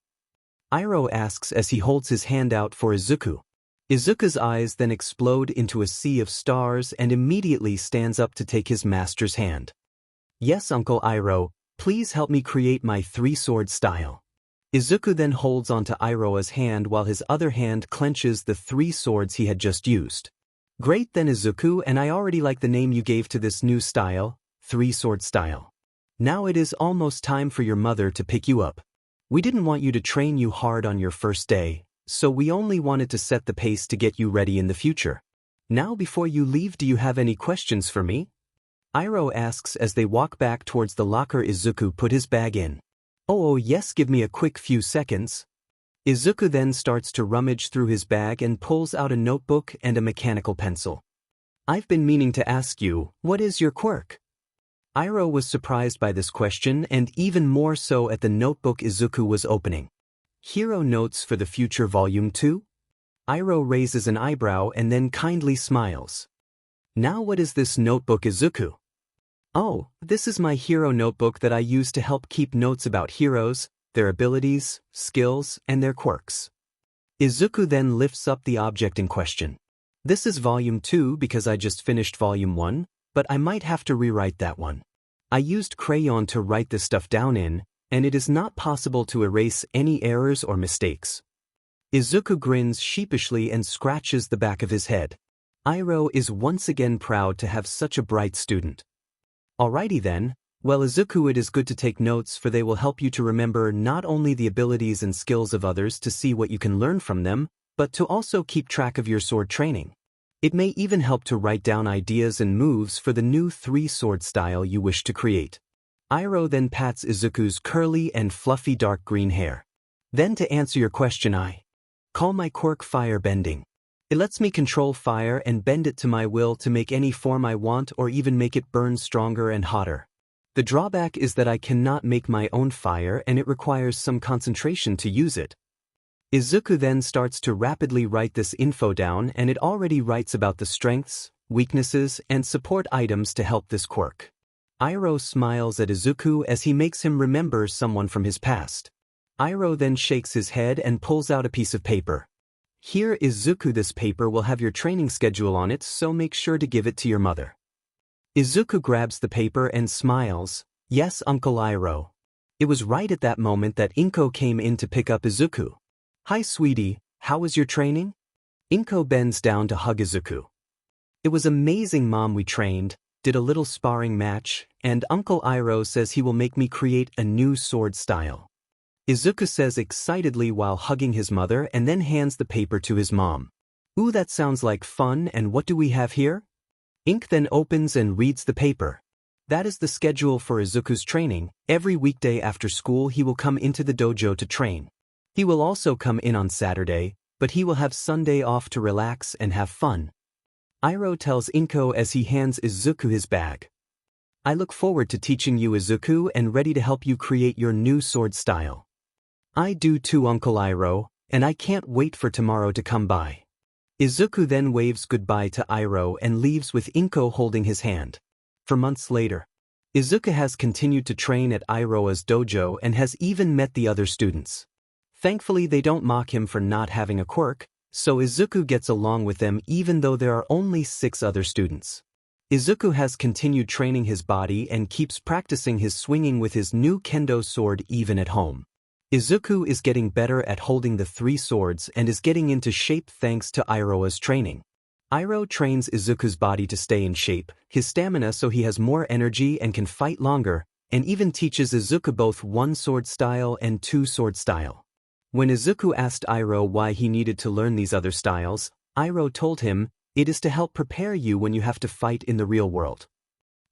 Iroh asks as he holds his hand out for Izuku. Izuku's eyes then explode into a sea of stars and immediately stands up to take his master's hand. Yes, Uncle Iroh, please help me create my 3-sword style. Izuku then holds onto Iroh's hand while his other hand clenches the 3 swords he had just used. Great then, Izuku, and I already like the name you gave to this new style, 3-sword style. Now it is almost time for your mother to pick you up. We didn't want you to train you hard on your first day, so we only wanted to set the pace to get you ready in the future. Now before you leave, do you have any questions for me? Iroh asks as they walk back towards the locker Izuku put his bag in. Oh yes, give me a quick few seconds. Izuku then starts to rummage through his bag and pulls out a notebook and a mechanical pencil. I've been meaning to ask you, what is your quirk? Iroh was surprised by this question and even more so at the notebook Izuku was opening. Hero Notes for the Future Volume 2? Iroh raises an eyebrow and then kindly smiles. Now what is this notebook Izuku? Oh, this is my hero notebook that I use to help keep notes about heroes, their abilities, skills, and their quirks. Izuku then lifts up the object in question. This is Volume 2 because I just finished Volume 1, but I might have to rewrite that one. I used crayon to write this stuff down in, and it is not possible to erase any errors or mistakes. Izuku grins sheepishly and scratches the back of his head. Iroh is once again proud to have such a bright student. Alrighty then, well Izuku, it is good to take notes for they will help you to remember not only the abilities and skills of others to see what you can learn from them, but to also keep track of your sword training. It may even help to write down ideas and moves for the new 3-sword style you wish to create. Iroh then pats Izuku's curly and fluffy dark green hair. Then to answer your question, I call my quirk Fire Bending. It lets me control fire and bend it to my will to make any form I want or even make it burn stronger and hotter. The drawback is that I cannot make my own fire and it requires some concentration to use it. Izuku then starts to rapidly write this info down and it already writes about the strengths, weaknesses, and support items to help this quirk. Iroh smiles at Izuku as he makes him remember someone from his past. Iroh then shakes his head and pulls out a piece of paper. Here Izuku, this paper will have your training schedule on it, so make sure to give it to your mother. Izuku grabs the paper and smiles. Yes, Uncle Iroh. It was right at that moment that Inko came in to pick up Izuku. Hi sweetie, how was your training? Inko bends down to hug Izuku. It was amazing mom, we trained, did a little sparring match, and Uncle Iroh says he will make me create a new sword style. Izuku says excitedly while hugging his mother and then hands the paper to his mom. Ooh, that sounds like fun, and what do we have here? Ink then opens and reads the paper. That is the schedule for Izuku's training. Every weekday after school he will come into the dojo to train. He will also come in on Saturday, but he will have Sunday off to relax and have fun. Iroh tells Inko as he hands Izuku his bag. I look forward to teaching you Izuku and ready to help you create your new sword style. I do too, Uncle Iroh, and I can't wait for tomorrow to come by. Izuku then waves goodbye to Iroh and leaves with Inko holding his hand. For months later, Izuku has continued to train at Iroh's dojo and has even met the other students. Thankfully they don't mock him for not having a quirk, so Izuku gets along with them even though there are only 6 other students. Izuku has continued training his body and keeps practicing his swinging with his new kendo sword even at home. Izuku is getting better at holding the 3 swords and is getting into shape thanks to Iroh's training. Iroh trains Izuku's body to stay in shape, his stamina so he has more energy and can fight longer, and even teaches Izuku both 1-sword style and 2-sword style. When Izuku asked Iroh why he needed to learn these other styles, Iroh told him, it is to help prepare you when you have to fight in the real world.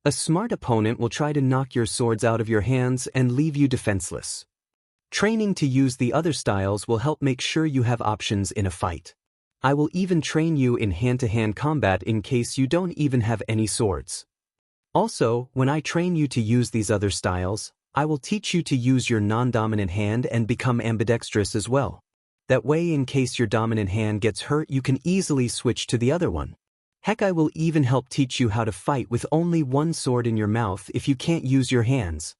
A smart opponent will try to knock your swords out of your hands and leave you defenseless. Training to use the other styles will help make sure you have options in a fight. I will even train you in hand-to-hand combat in case you don't even have any swords. Also, when I train you to use these other styles, I will teach you to use your non-dominant hand and become ambidextrous as well. That way, in case your dominant hand gets hurt, you can easily switch to the other one. Heck, I will even help teach you how to fight with only 1 sword in your mouth if you can't use your hands.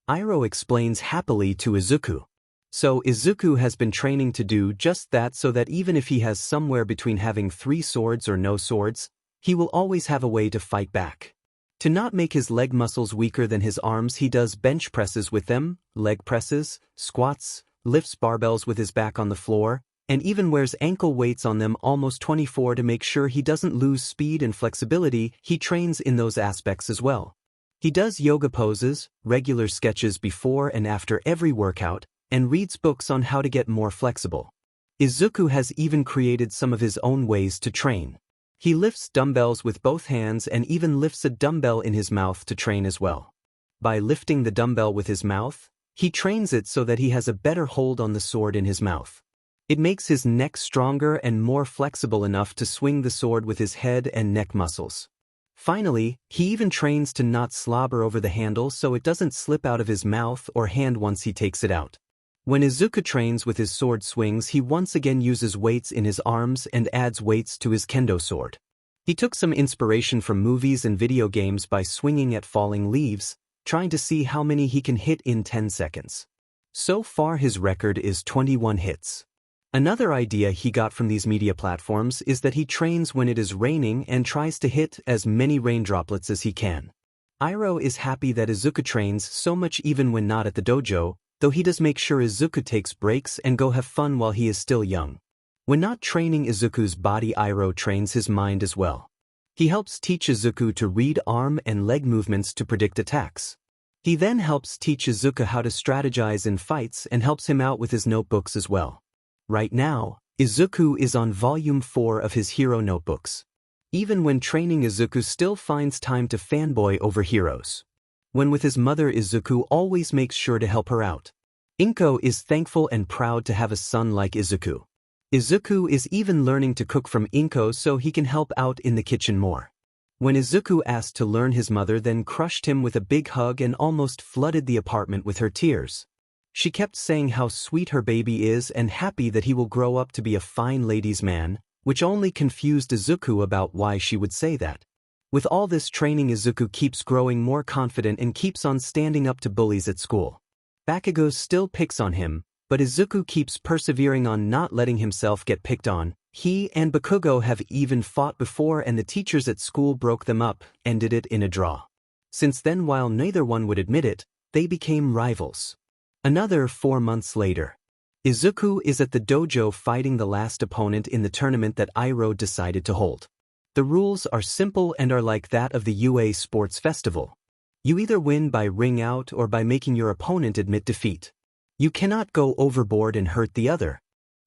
Iroh explains happily to Izuku. So Izuku has been training to do just that so that even if he has somewhere between having 3 swords or no swords, he will always have a way to fight back. To not make his leg muscles weaker than his arms, he does bench presses with them, leg presses, squats, lifts barbells with his back on the floor, and even wears ankle weights on them almost 24 to make sure he doesn't lose speed and flexibility. He trains in those aspects as well. He does yoga poses, regular sketches before and after every workout, and reads books on how to get more flexible. Izuku has even created some of his own ways to train. He lifts dumbbells with both hands and even lifts a dumbbell in his mouth to train as well. By lifting the dumbbell with his mouth, he trains it so that he has a better hold on the sword in his mouth. It makes his neck stronger and more flexible enough to swing the sword with his head and neck muscles. Finally, he even trains to not slobber over the handle so it doesn't slip out of his mouth or hand once he takes it out. When Izuku trains with his sword swings, he once again uses weights in his arms and adds weights to his kendo sword. He took some inspiration from movies and video games by swinging at falling leaves, trying to see how many he can hit in 10 seconds. So far his record is 21 hits. Another idea he got from these media platforms is that he trains when it is raining and tries to hit as many rain droplets as he can. Iroh is happy that Izuku trains so much even when not at the dojo, though he does make sure Izuku takes breaks and go have fun while he is still young. When not training Izuku's body, Iroh trains his mind as well. He helps teach Izuku to read arm and leg movements to predict attacks. He then helps teach Izuku how to strategize in fights and helps him out with his notebooks as well. Right now, Izuku is on volume 4 of his hero notebooks. Even when training, Izuku still finds time to fanboy over heroes. When with his mother, Izuku always makes sure to help her out. Inko is thankful and proud to have a son like Izuku. Izuku is even learning to cook from Inko so he can help out in the kitchen more. When Izuku asked to learn, his mother then crushed him with a big hug and almost flooded the apartment with her tears. She kept saying how sweet her baby is and happy that he will grow up to be a fine ladies' man, which only confused Izuku about why she would say that. With all this training, Izuku keeps growing more confident and keeps on standing up to bullies at school. Bakugo still picks on him, but Izuku keeps persevering on not letting himself get picked on. He and Bakugo have even fought before and the teachers at school broke them up, ended it in a draw. Since then, while neither one would admit it, they became rivals. Another 4 months later, Izuku is at the dojo fighting the last opponent in the tournament that Iroh decided to hold. The rules are simple and are like that of the UA Sports Festival. You either win by ring out or by making your opponent admit defeat. You cannot go overboard and hurt the other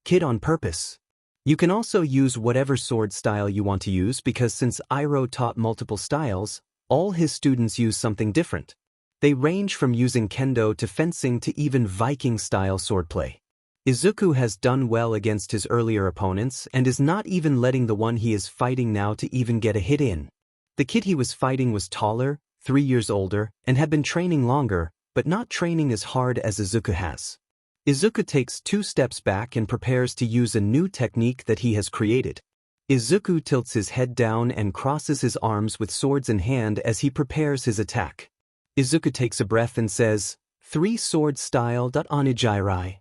kid on purpose. You can also use whatever sword style you want to use because since Iroh taught multiple styles, all his students use something different. They range from using kendo to fencing to even Viking-style swordplay. Izuku has done well against his earlier opponents and is not even letting the one he is fighting now to even get a hit in. The kid he was fighting was taller, 3 years older, and had been training longer, but not training as hard as Izuku has. Izuku takes 2 steps back and prepares to use a new technique that he has created. Izuku tilts his head down and crosses his arms with swords in hand as he prepares his attack. Izuku takes a breath and says, 3 sword style onijirai.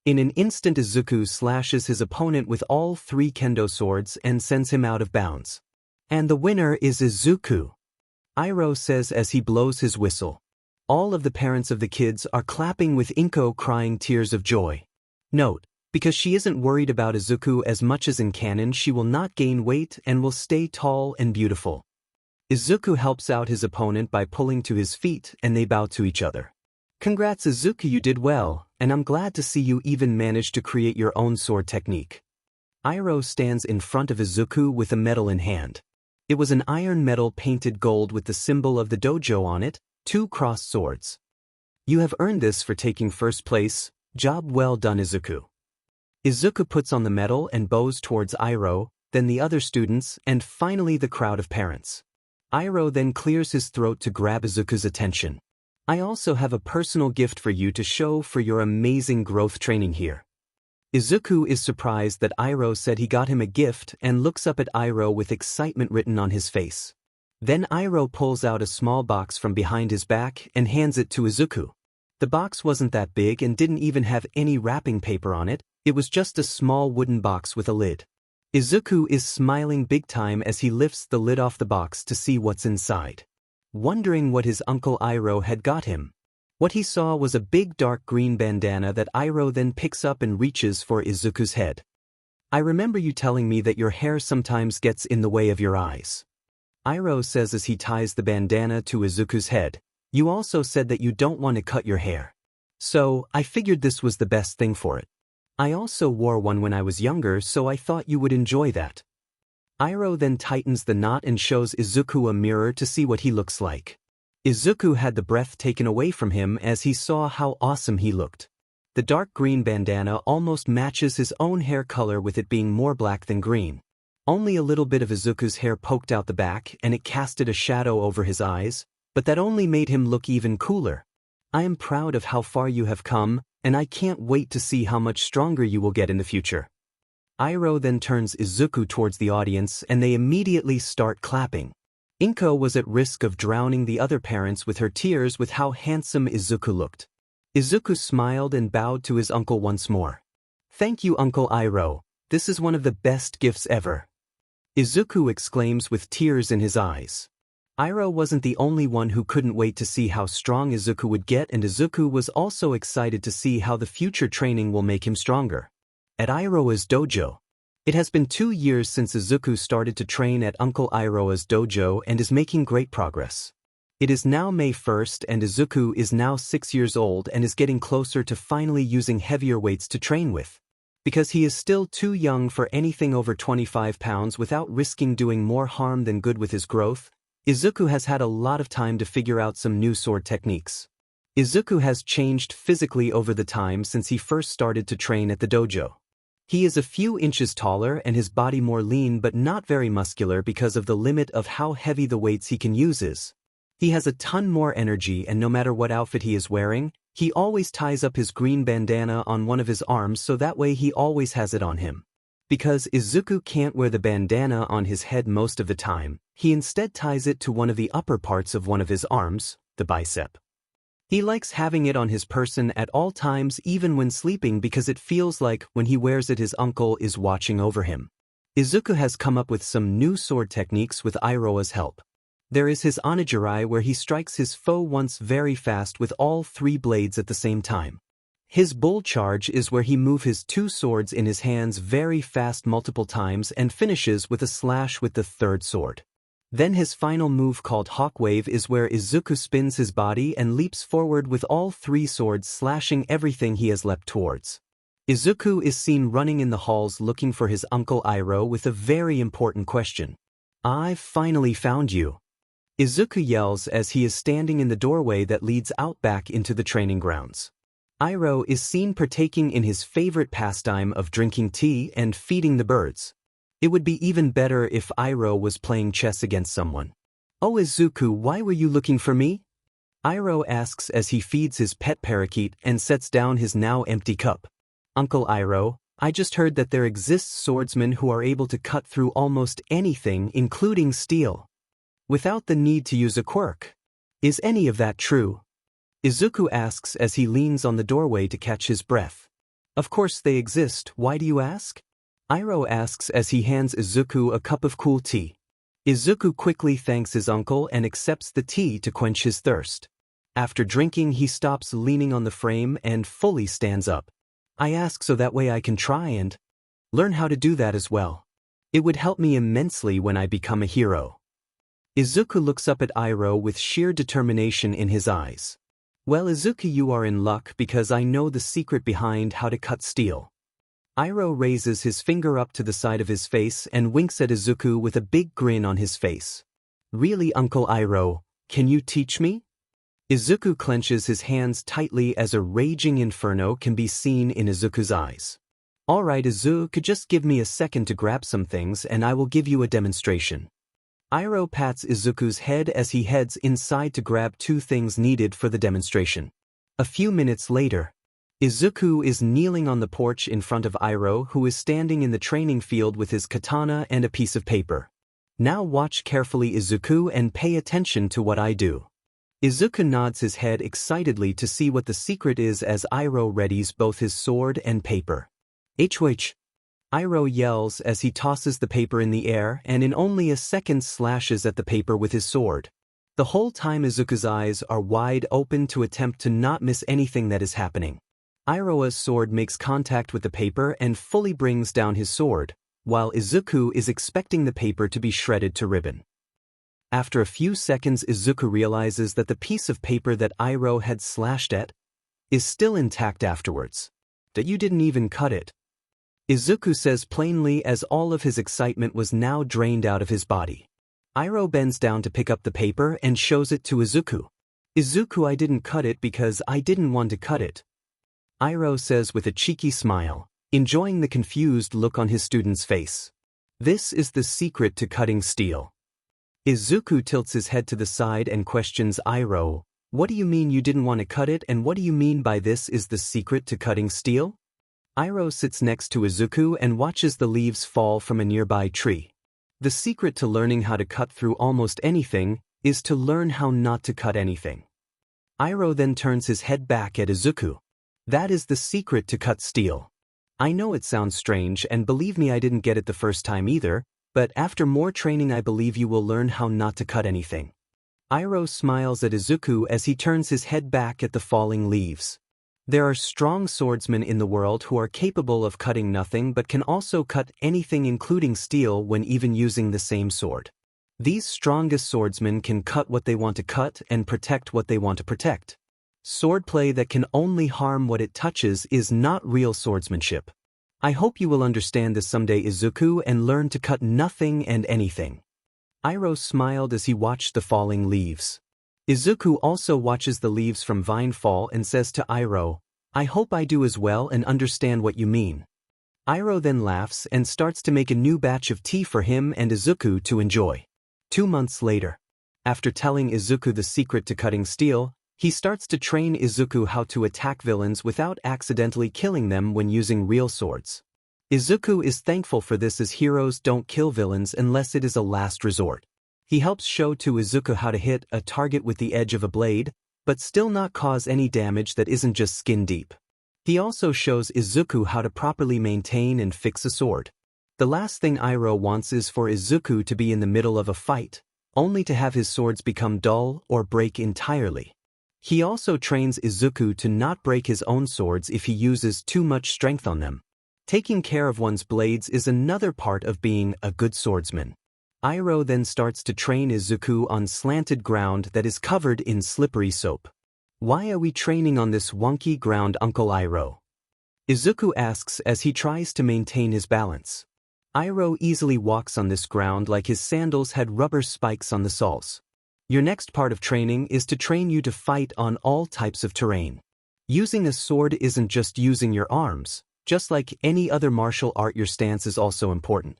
In an instant, Izuku slashes his opponent with all 3 kendo swords and sends him out of bounds. And the winner is Izuku, Iroh says as he blows his whistle. All of the parents of the kids are clapping with Inko crying tears of joy. Note, because she isn't worried about Izuku as much as in canon, she will not gain weight and will stay tall and beautiful. Izuku helps out his opponent by pulling to his feet and they bow to each other. Congrats Izuku, you did well, and I'm glad to see you even managed to create your own sword technique. Iroh stands in front of Izuku with a medal in hand. It was an iron medal painted gold with the symbol of the dojo on it, 2 crossed swords. You have earned this for taking first place, job well done Izuku. Izuku puts on the medal and bows towards Iroh, then the other students, and finally the crowd of parents. Iroh then clears his throat to grab Izuku's attention. I also have a personal gift for you to show for your amazing growth training here. Izuku is surprised that Iroh said he got him a gift and looks up at Iroh with excitement written on his face. Then Iroh pulls out a small box from behind his back and hands it to Izuku. The box wasn't that big and didn't even have any wrapping paper on it, it was just a small wooden box with a lid. Izuku is smiling big time as he lifts the lid off the box to see what's inside. Wondering what his uncle Iroh had got him. What he saw was a big dark green bandana that Iroh then picks up and reaches for Izuku's head. I remember you telling me that your hair sometimes gets in the way of your eyes. Iroh says as he ties the bandana to Izuku's head. You also said that you don't want to cut your hair. So, I figured this was the best thing for it. I also wore one when I was younger, so I thought you would enjoy that. Iroh then tightens the knot and shows Izuku a mirror to see what he looks like. Izuku had the breath taken away from him as he saw how awesome he looked. The dark green bandana almost matches his own hair color with it being more black than green. Only a little bit of Izuku's hair poked out the back and it casted a shadow over his eyes, but that only made him look even cooler. I am proud of how far you have come, and I can't wait to see how much stronger you will get in the future. Iroh then turns Izuku towards the audience and they immediately start clapping. Inko was at risk of drowning the other parents with her tears with how handsome Izuku looked. Izuku smiled and bowed to his uncle once more. "Thank you, Uncle Iroh. This is one of the best gifts ever." Izuku exclaims with tears in his eyes. Iroh wasn't the only one who couldn't wait to see how strong Izuku would get, and Izuku was also excited to see how the future training will make him stronger. At Iroh's dojo. It has been 2 years since Izuku started to train at Uncle Iroh's dojo and is making great progress. It is now May 1st and Izuku is now 6 years old and is getting closer to finally using heavier weights to train with. Because he is still too young for anything over 25 pounds without risking doing more harm than good with his growth, Izuku has had a lot of time to figure out some new sword techniques. Izuku has changed physically over the time since he first started to train at the dojo. He is a few inches taller and his body more lean but not very muscular because of the limit of how heavy the weights he can use is. He has a ton more energy, and no matter what outfit he is wearing, he always ties up his green bandana on one of his arms so that way he always has it on him. Because Izuku can't wear the bandana on his head most of the time, he instead ties it to one of the upper parts of one of his arms, the bicep. He likes having it on his person at all times even when sleeping because it feels like when he wears it his uncle is watching over him. Izuku has come up with some new sword techniques with Iroha's help. There is his Onigiri where he strikes his foe once very fast with all 3 blades at the same time. His bull charge is where he moves his 2 swords in his hands very fast multiple times and finishes with a slash with the 3rd sword. Then his final move called Hawk Wave is where Izuku spins his body and leaps forward with all 3 swords slashing everything he has leapt towards. Izuku is seen running in the halls looking for his uncle Iroh with a very important question. "I've finally found you." Izuku yells as he is standing in the doorway that leads out back into the training grounds. Iroh is seen partaking in his favorite pastime of drinking tea and feeding the birds. It would be even better if Iroh was playing chess against someone. "Oh Izuku, why were you looking for me?" Iroh asks as he feeds his pet parakeet and sets down his now empty cup. "Uncle Iroh, I just heard that there exists swordsmen who are able to cut through almost anything including steel, without the need to use a quirk. Is any of that true?" Izuku asks as he leans on the doorway to catch his breath. "Of course they exist, why do you ask?" Iroh asks as he hands Izuku a cup of cool tea. Izuku quickly thanks his uncle and accepts the tea to quench his thirst. After drinking he stops leaning on the frame and fully stands up. "I ask so that way I can try and learn how to do that as well. It would help me immensely when I become a hero." Izuku looks up at Iroh with sheer determination in his eyes. "Well Izuku, you are in luck because I know the secret behind how to cut steel." Iroh raises his finger up to the side of his face and winks at Izuku with a big grin on his face. "Really Uncle Iroh, can you teach me?" Izuku clenches his hands tightly as a raging inferno can be seen in Izuku's eyes. "Alright Izuku, just give me a second to grab some things and I will give you a demonstration." Iroh pats Izuku's head as he heads inside to grab 2 things needed for the demonstration. A few minutes later, Izuku is kneeling on the porch in front of Iroh, who is standing in the training field with his katana and a piece of paper. "Now watch carefully Izuku and pay attention to what I do." Izuku nods his head excitedly to see what the secret is as Iroh readies both his sword and paper. "H-H!" Iroh yells as he tosses the paper in the air and in only a second slashes at the paper with his sword. The whole time Izuku's eyes are wide open to attempt to not miss anything that is happening. Iroh's sword makes contact with the paper and fully brings down his sword, while Izuku is expecting the paper to be shredded to ribbon. After a few seconds Izuku realizes that the piece of paper that Iroh had slashed at is still intact afterwards. "That you didn't even cut it," Izuku says plainly as all of his excitement was now drained out of his body. Iroh bends down to pick up the paper and shows it to Izuku. "Izuku, I didn't cut it because I didn't want to cut it." Iroh says with a cheeky smile, enjoying the confused look on his student's face. This is the secret to cutting steel. Izuku tilts his head to the side and questions Iroh, what do you mean you didn't want to cut it, and what do you mean by this is the secret to cutting steel? Iroh sits next to Izuku and watches the leaves fall from a nearby tree. The secret to learning how to cut through almost anything is to learn how not to cut anything. Iroh then turns his head back at Izuku. That is the secret to cut steel. I know it sounds strange, and believe me, I didn't get it the first time either, but after more training I believe you will learn how not to cut anything. Iroh smiles at Izuku as he turns his head back at the falling leaves. There are strong swordsmen in the world who are capable of cutting nothing but can also cut anything including steel when even using the same sword. These strongest swordsmen can cut what they want to cut and protect what they want to protect. Swordplay that can only harm what it touches is not real swordsmanship. I hope you will understand this someday, Izuku, and learn to cut nothing and anything. Iroh smiled as he watched the falling leaves. Izuku also watches the leaves from vine fall and says to Iroh, I hope I do as well and understand what you mean. Iroh then laughs and starts to make a new batch of tea for him and Izuku to enjoy. 2 months later, after telling Izuku the secret to cutting steel, he starts to train Izuku how to attack villains without accidentally killing them when using real swords. Izuku is thankful for this as heroes don't kill villains unless it is a last resort. He helps show to Izuku how to hit a target with the edge of a blade, but still not cause any damage that isn't just skin deep. He also shows Izuku how to properly maintain and fix a sword. The last thing Iroh wants is for Izuku to be in the middle of a fight, only to have his swords become dull or break entirely. He also trains Izuku to not break his own swords if he uses too much strength on them. Taking care of one's blades is another part of being a good swordsman. Iroh then starts to train Izuku on slanted ground that is covered in slippery soap. Why are we training on this wonky ground, Uncle Iroh? Izuku asks as he tries to maintain his balance. Iroh easily walks on this ground like his sandals had rubber spikes on the soles. Your next part of training is to train you to fight on all types of terrain. Using a sword isn't just using your arms. Just like any other martial art, your stance is also important.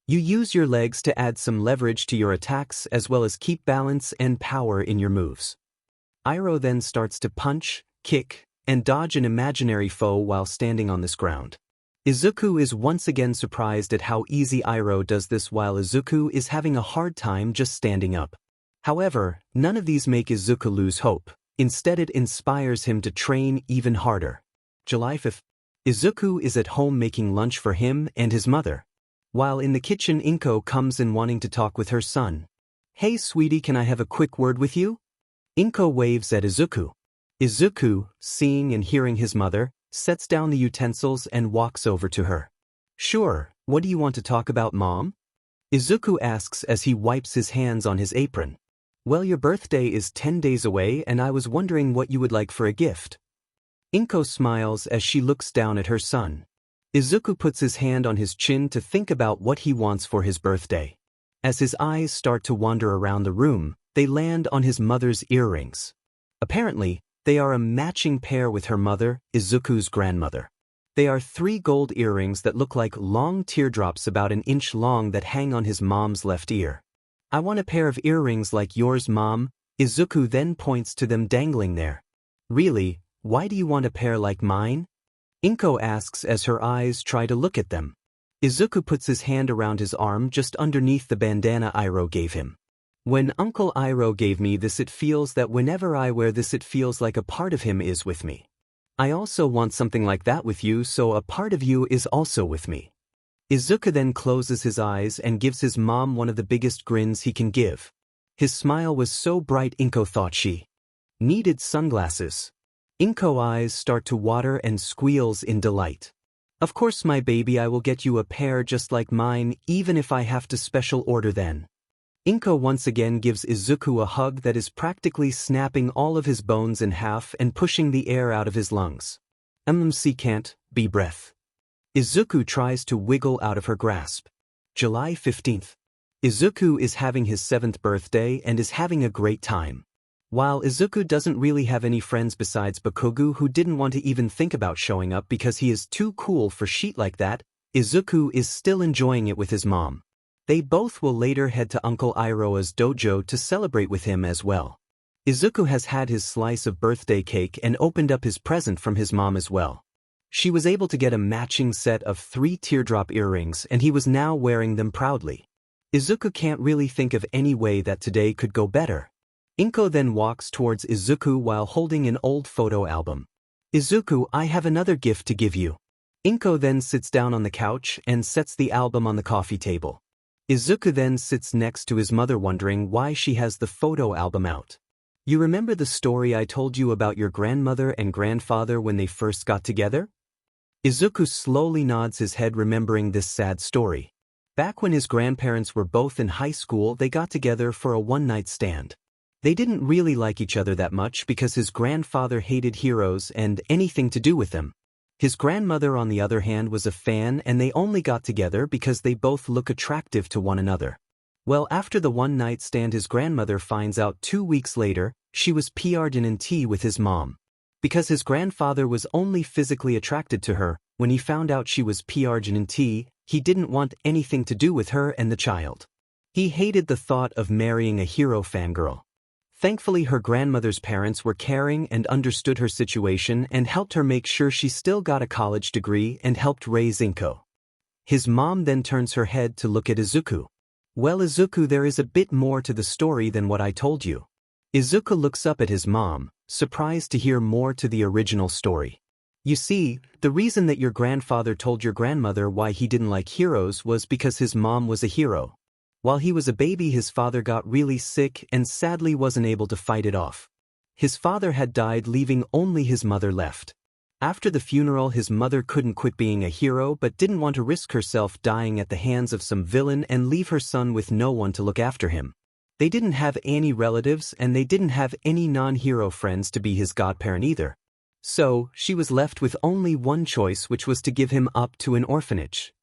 You use your legs to add some leverage to your attacks as well as keep balance and power in your moves. Iroh then starts to punch, kick, and dodge an imaginary foe while standing on this ground. Izuku is once again surprised at how easy Iroh does this while Izuku is having a hard time just standing up. However, none of these make Izuku lose hope. Instead, it inspires him to train even harder. July 5th. Izuku is at home making lunch for him and his mother. While in the kitchen, Inko comes in wanting to talk with her son. Hey sweetie, can I have a quick word with you? Inko waves at Izuku. Izuku, seeing and hearing his mother, sets down the utensils and walks over to her. Sure, what do you want to talk about, Mom? Izuku asks as he wipes his hands on his apron. Well, your birthday is 10 days away and I was wondering what you would like for a gift. Inko smiles as she looks down at her son. Izuku puts his hand on his chin to think about what he wants for his birthday. As his eyes start to wander around the room, they land on his mother's earrings. Apparently, they are a matching pair with her mother, Izuku's grandmother. They are 3 gold earrings that look like long teardrops about an inch long that hang on his mom's left ear. I want a pair of earrings like yours, Mom. Izuku then points to them dangling there. Really? Why do you want a pair like mine? Inko asks as her eyes try to look at them. Izuku puts his hand around his arm just underneath the bandana Iroh gave him. When Uncle Iroh gave me this, it feels that whenever I wear this, it feels like a part of him is with me. I also want something like that with you, so a part of you is also with me. Izuku then closes his eyes and gives his mom one of the biggest grins he can give. His smile was so bright Inko thought she needed sunglasses. Inko's eyes start to water and squeals in delight. Of course, my baby, I will get you a pair just like mine, even if I have to special order then. Inko once again gives Izuku a hug that is practically snapping all of his bones in half and pushing the air out of his lungs. She can't be breath. Izuku tries to wiggle out of her grasp. July 15th. Izuku is having his 7th birthday and is having a great time. While Izuku doesn't really have any friends besides Bakugo, who didn't want to even think about showing up because he is too cool for shit like that, Izuku is still enjoying it with his mom. They both will later head to Uncle Iroha's dojo to celebrate with him as well. Izuku has had his slice of birthday cake and opened up his present from his mom as well. She was able to get a matching set of 3 teardrop earrings, and he was now wearing them proudly. Izuku can't really think of any way that today could go better. Inko then walks towards Izuku while holding an old photo album. "Izuku, I have another gift to give you." Inko then sits down on the couch and sets the album on the coffee table. Izuku then sits next to his mother, wondering why she has the photo album out. "You remember the story I told you about your grandmother and grandfather when they first got together?" Izuku slowly nods his head, remembering this sad story. Back when his grandparents were both in high school, they got together for a one-night stand. They didn't really like each other that much because his grandfather hated heroes and anything to do with them. His grandmother, on the other hand, was a fan, and they only got together because they both look attractive to one another. Well, after the one-night stand, his grandmother finds out 2 weeks later she was pregnant with his mom. Because his grandfather was only physically attracted to her, when he found out she was pregnant, he didn't want anything to do with her and the child. He hated the thought of marrying a hero fangirl. Thankfully, her grandmother's parents were caring and understood her situation and helped her make sure she still got a college degree and helped raise Inko. His mom then turns her head to look at Izuku. "Well, Izuku, there is a bit more to the story than what I told you." Izuku looks up at his mom, surprised to hear more to the original story. "You see, the reason that your grandfather told your grandmother why he didn't like heroes was because his mom was a hero. While he was a baby, his father got really sick and sadly wasn't able to fight it off. His father had died, leaving only his mother left. After the funeral, his mother couldn't quit being a hero but didn't want to risk herself dying at the hands of some villain and leave her son with no one to look after him. They didn't have any relatives, and they didn't have any non-hero friends to be his godparent either. So, she was left with only one choice, which was to give him up to an orphanage.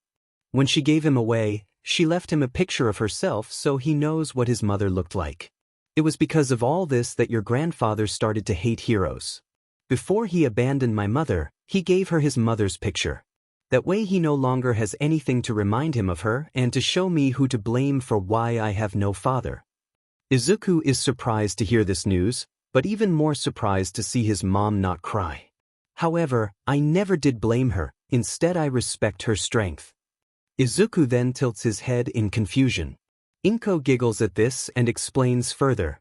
When she gave him away, she left him a picture of herself so he knows what his mother looked like. It was because of all this that your grandfather started to hate heroes. Before he abandoned my mother, he gave her his mother's picture. That way he no longer has anything to remind him of her and to show me who to blame for why I have no father." Izuku is surprised to hear this news, but even more surprised to see his mom not cry. "However, I never did blame her, instead I respect her strength." Izuku then tilts his head in confusion. Inko giggles at this and explains further.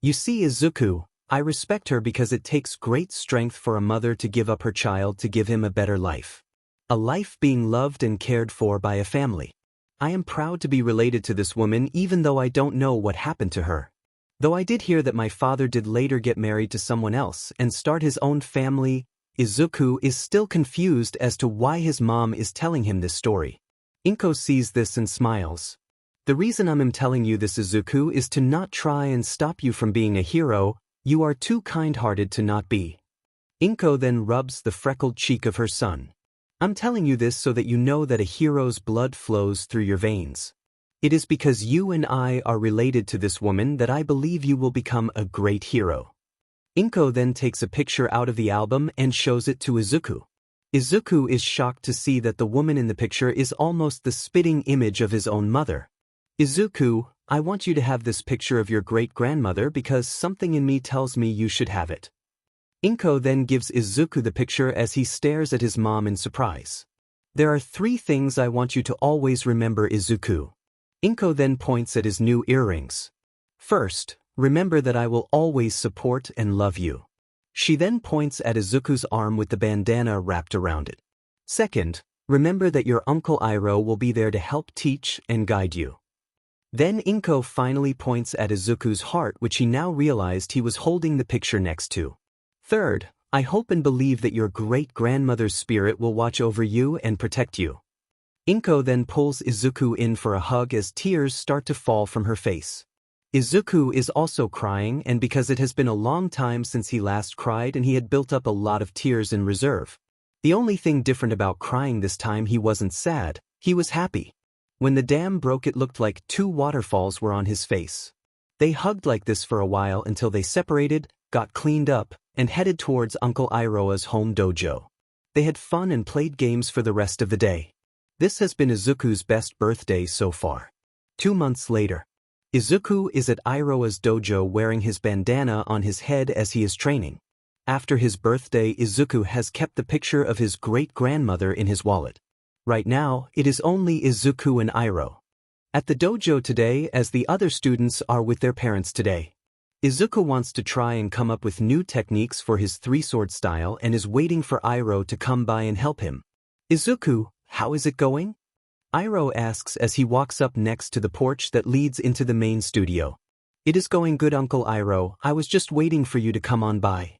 "You see, Izuku, I respect her because it takes great strength for a mother to give up her child to give him a better life. A life being loved and cared for by a family. I am proud to be related to this woman even though I don't know what happened to her. Though I did hear that my father did later get married to someone else and start his own family." Izuku is still confused as to why his mom is telling him this story. Inko sees this and smiles. "The reason I'm telling you this, Izuku, is to not try and stop you from being a hero. You are too kind-hearted to not be." Inko then rubs the freckled cheek of her son. "I'm telling you this so that you know that a hero's blood flows through your veins. It is because you and I are related to this woman that I believe you will become a great hero." Inko then takes a picture out of the album and shows it to Izuku. Izuku is shocked to see that the woman in the picture is almost the spitting image of his own mother. "Izuku, I want you to have this picture of your great-grandmother because something in me tells me you should have it." Inko then gives Izuku the picture as he stares at his mom in surprise. "There are 3 things I want you to always remember, Izuku." Inko then points at his new earrings. "First, remember that I will always support and love you." She then points at Izuku's arm with the bandana wrapped around it. "Second, remember that your Uncle Iroha will be there to help teach and guide you." Then Inko finally points at Izuku's heart, which he now realized he was holding the picture next to. "Third, I hope and believe that your great-grandmother's spirit will watch over you and protect you." Inko then pulls Izuku in for a hug as tears start to fall from her face. Izuku is also crying, and because it has been a long time since he last cried and he had built up a lot of tears in reserve. The only thing different about crying this time, he wasn't sad, he was happy. When the dam broke, it looked like 2 waterfalls were on his face. They hugged like this for a while until they separated, got cleaned up, and headed towards Uncle Iroha's home dojo. They had fun and played games for the rest of the day. This has been Izuku's best birthday so far. 2 months later. Izuku is at Iroha's dojo wearing his bandana on his head as he is training. After his birthday, Izuku has kept the picture of his great-grandmother in his wallet. Right now, it is only Izuku and Iroha at the dojo today, as the other students are with their parents today. Izuku wants to try and come up with new techniques for his three-sword style and is waiting for Iroha to come by and help him. Izuku, how is it going? Iroha asks as he walks up next to the porch that leads into the main studio. It is going good, Uncle Iroha. I was just waiting for you to come on by.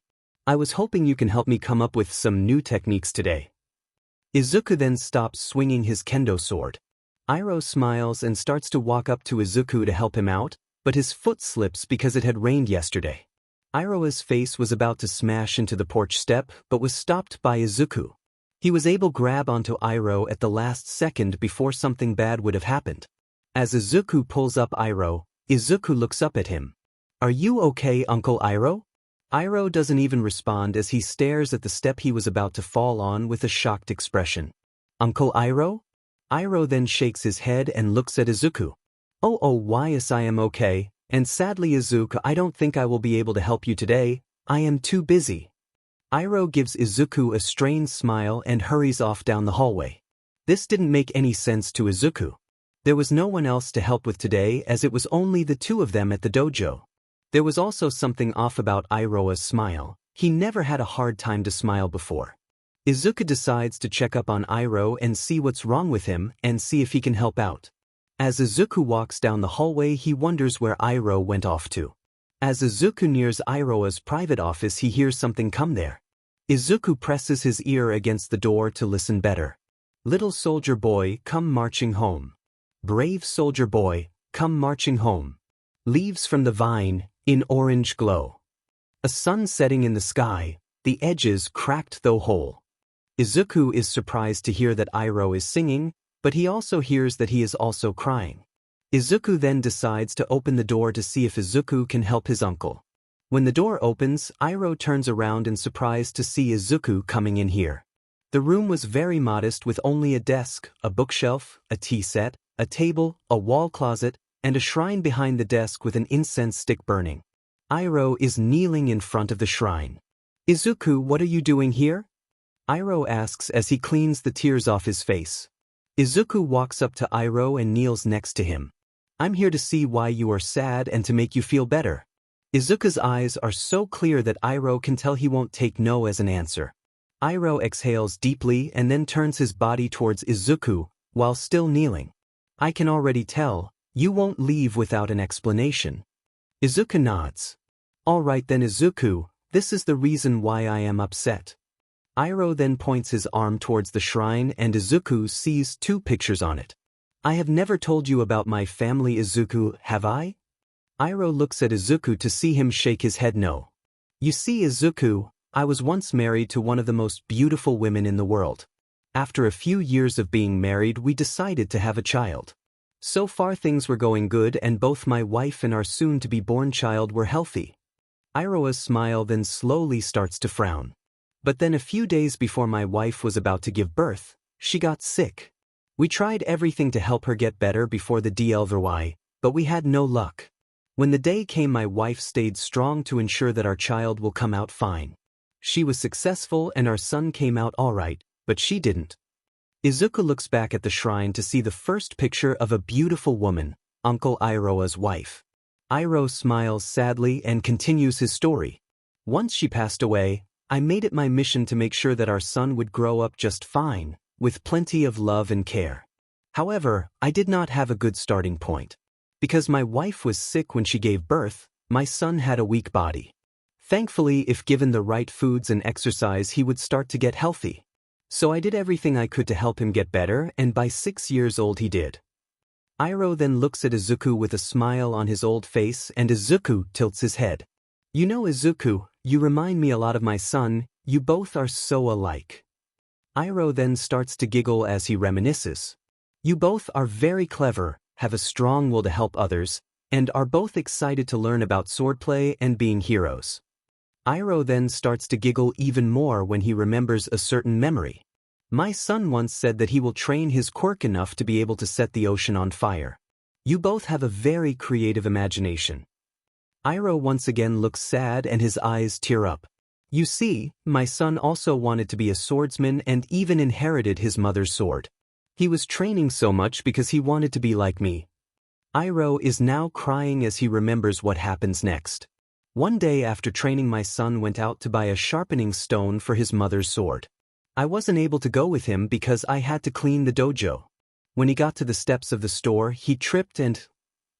I was hoping you can help me come up with some new techniques today. Izuku then stops swinging his kendo sword. Iroha smiles and starts to walk up to Izuku to help him out, but his foot slips because it had rained yesterday. Iroha's face was about to smash into the porch step but was stopped by Izuku. He was able to grab onto Iroha at the last second before something bad would have happened. As Izuku pulls up Iroha, Izuku looks up at him. Are you okay, Uncle Iroha? Iroha doesn't even respond as he stares at the step he was about to fall on with a shocked expression. Uncle Iroha? Iroha then shakes his head and looks at Izuku. Why yes, I am okay, and sadly Izuku, I don't think I will be able to help you today, I am too busy. Iroha gives Izuku a strained smile and hurries off down the hallway. This didn't make any sense to Izuku. There was no one else to help with today as it was only the two of them at the dojo. There was also something off about Iroha's smile. He never had a hard time to smile before. Izuku decides to check up on Iroha and see what's wrong with him and see if he can help out. As Izuku walks down the hallway, he wonders where Iroha went off to. As Izuku nears Iroha's private office, he hears something come there. Izuku presses his ear against the door to listen better. Little soldier boy, come marching home. Brave soldier boy, come marching home. Leaves from the vine, in orange glow. A sun setting in the sky, the edges cracked though whole. Izuku is surprised to hear that Iroha is singing, but he also hears that he is also crying. Izuku then decides to open the door to see if Izuku can help his uncle. When the door opens, Iroha turns around in surprise to see Izuku coming in here. The room was very modest with only a desk, a bookshelf, a tea set, a table, a wall closet, and a shrine behind the desk with an incense stick burning. Iroha is kneeling in front of the shrine. Izuku, what are you doing here? Iroha asks as he cleans the tears off his face. Izuku walks up to Iroha and kneels next to him. I'm here to see why you are sad and to make you feel better. Izuku's eyes are so clear that Iroha can tell he won't take no as an answer. Iroha exhales deeply and then turns his body towards Izuku while still kneeling. I can already tell, you won't leave without an explanation. Izuku nods. All right then Izuku, this is the reason why I am upset. Iroha then points his arm towards the shrine and Izuku sees 2 pictures on it. I have never told you about my family Izuku, have I? Iroha looks at Izuku to see him shake his head no. You see Izuku, I was once married to one of the most beautiful women in the world. After a few years of being married, we decided to have a child. So far things were going good and both my wife and our soon-to-be-born child were healthy. Iroha's smile then slowly starts to frown. But then a few days before my wife was about to give birth, she got sick. We tried everything to help her get better before the DLVY, but we had no luck. When the day came, my wife stayed strong to ensure that our child will come out fine. She was successful and our son came out alright, but she didn't. Izuku looks back at the shrine to see the first picture of a beautiful woman, Uncle Iroha's wife. Iroha smiles sadly and continues his story. Once she passed away, I made it my mission to make sure that our son would grow up just fine, with plenty of love and care. However, I did not have a good starting point. Because my wife was sick when she gave birth, my son had a weak body. Thankfully, if given the right foods and exercise, he would start to get healthy. So I did everything I could to help him get better, and by 6 years old he did. Iroha then looks at Izuku with a smile on his old face and Izuku tilts his head. You know Izuku, you remind me a lot of my son, you both are so alike. Iroha then starts to giggle as he reminisces. You both are very clever, have a strong will to help others, and are both excited to learn about swordplay and being heroes. Iroh then starts to giggle even more when he remembers a certain memory. My son once said that he will train his quirk enough to be able to set the ocean on fire. You both have a very creative imagination. Iroh once again looks sad and his eyes tear up. You see, my son also wanted to be a swordsman and even inherited his mother's sword. He was training so much because he wanted to be like me. Iroh is now crying as he remembers what happens next. One day after training, my son went out to buy a sharpening stone for his mother's sword. I wasn't able to go with him because I had to clean the dojo. When he got to the steps of the store, he tripped and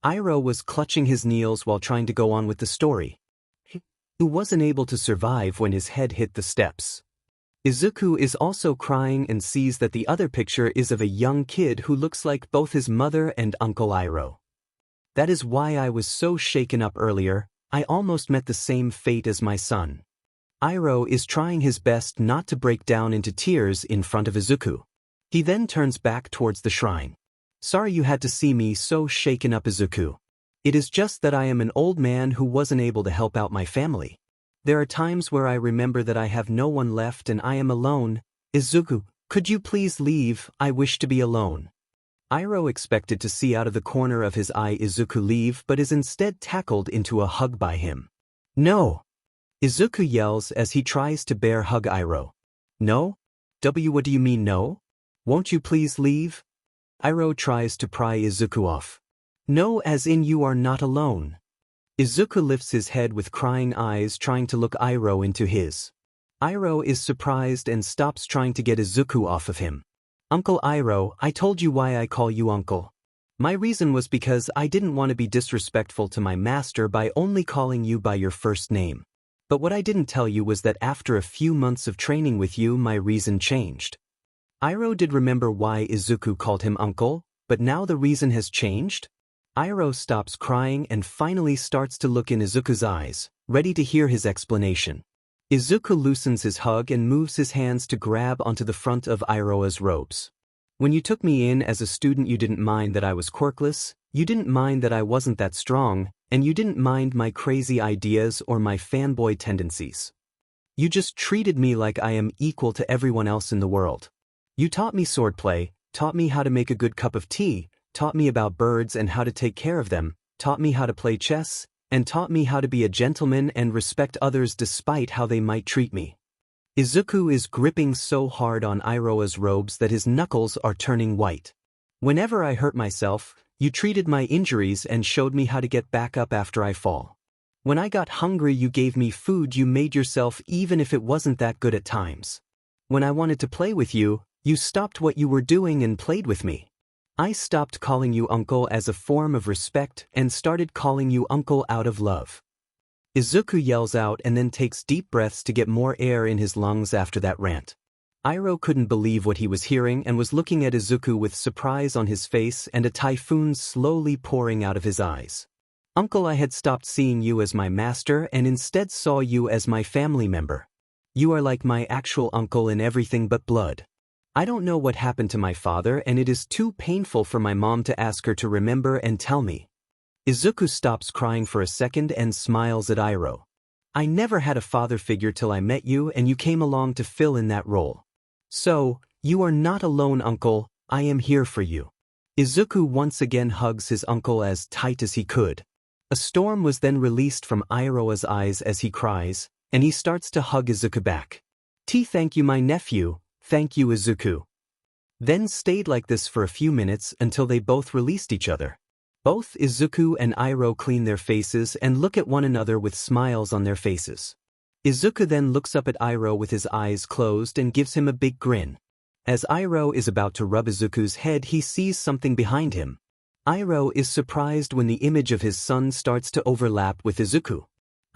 Iroh was clutching his knees while trying to go on with the story. He wasn't able to survive when his head hit the steps. Izuku is also crying and sees that the other picture is of a young kid who looks like both his mother and Uncle Iroh. That is why I was so shaken up earlier. I almost met the same fate as my son. Iroh is trying his best not to break down into tears in front of Izuku. He then turns back towards the shrine. Sorry you had to see me so shaken up, Izuku. It is just that I am an old man who wasn't able to help out my family. There are times where I remember that I have no one left and I am alone. Izuku, could you please leave? I wish to be alone. Iroh expected to see out of the corner of his eye Izuku leave but is instead tackled into a hug by him. No! Izuku yells as he tries to bear hug Iroh. No? What do you mean no? Won't you please leave? Iroh tries to pry Izuku off. No, as in you are not alone. Izuku lifts his head with crying eyes trying to look Iroh into his. Iroh is surprised and stops trying to get Izuku off of him. Uncle Iroh, I told you why I call you uncle. My reason was because I didn't want to be disrespectful to my master by only calling you by your first name. But what I didn't tell you was that after a few months of training with you, my reason changed. Iroh did remember why Izuku called him uncle, but now the reason has changed? Iroh stops crying and finally starts to look in Izuku's eyes, ready to hear his explanation. Izuku loosens his hug and moves his hands to grab onto the front of Iroh's robes. When you took me in as a student, you didn't mind that I was quirkless, you didn't mind that I wasn't that strong, and you didn't mind my crazy ideas or my fanboy tendencies. You just treated me like I am equal to everyone else in the world. You taught me swordplay, taught me how to make a good cup of tea, taught me about birds and how to take care of them, taught me how to play chess, and taught me how to be a gentleman and respect others despite how they might treat me. Izuku is gripping so hard on Iroh's robes that his knuckles are turning white. Whenever I hurt myself, you treated my injuries and showed me how to get back up after I fall. When I got hungry, you gave me food you made yourself even if it wasn't that good at times. When I wanted to play with you, you stopped what you were doing and played with me. I stopped calling you uncle as a form of respect and started calling you uncle out of love. Izuku yells out and then takes deep breaths to get more air in his lungs after that rant. Iroh couldn't believe what he was hearing and was looking at Izuku with surprise on his face and a typhoon slowly pouring out of his eyes. Uncle, I had stopped seeing you as my master and instead saw you as my family member. You are like my actual uncle in everything but blood. I don't know what happened to my father and it is too painful for my mom to ask her to remember and tell me. Izuku stops crying for a second and smiles at Iroh. I never had a father figure till I met you and you came along to fill in that role. So, you are not alone, uncle, I am here for you. Izuku once again hugs his uncle as tight as he could. A storm was then released from Iroh's eyes as he cries, and he starts to hug Izuku back. Thank you, my nephew. Thank you, Izuku. Then stayed like this for a few minutes until they both released each other. Both Izuku and Iroh clean their faces and look at one another with smiles on their faces. Izuku then looks up at Iroh with his eyes closed and gives him a big grin. As Iroh is about to rub Izuku's head, he sees something behind him. Iroh is surprised when the image of his son starts to overlap with Izuku.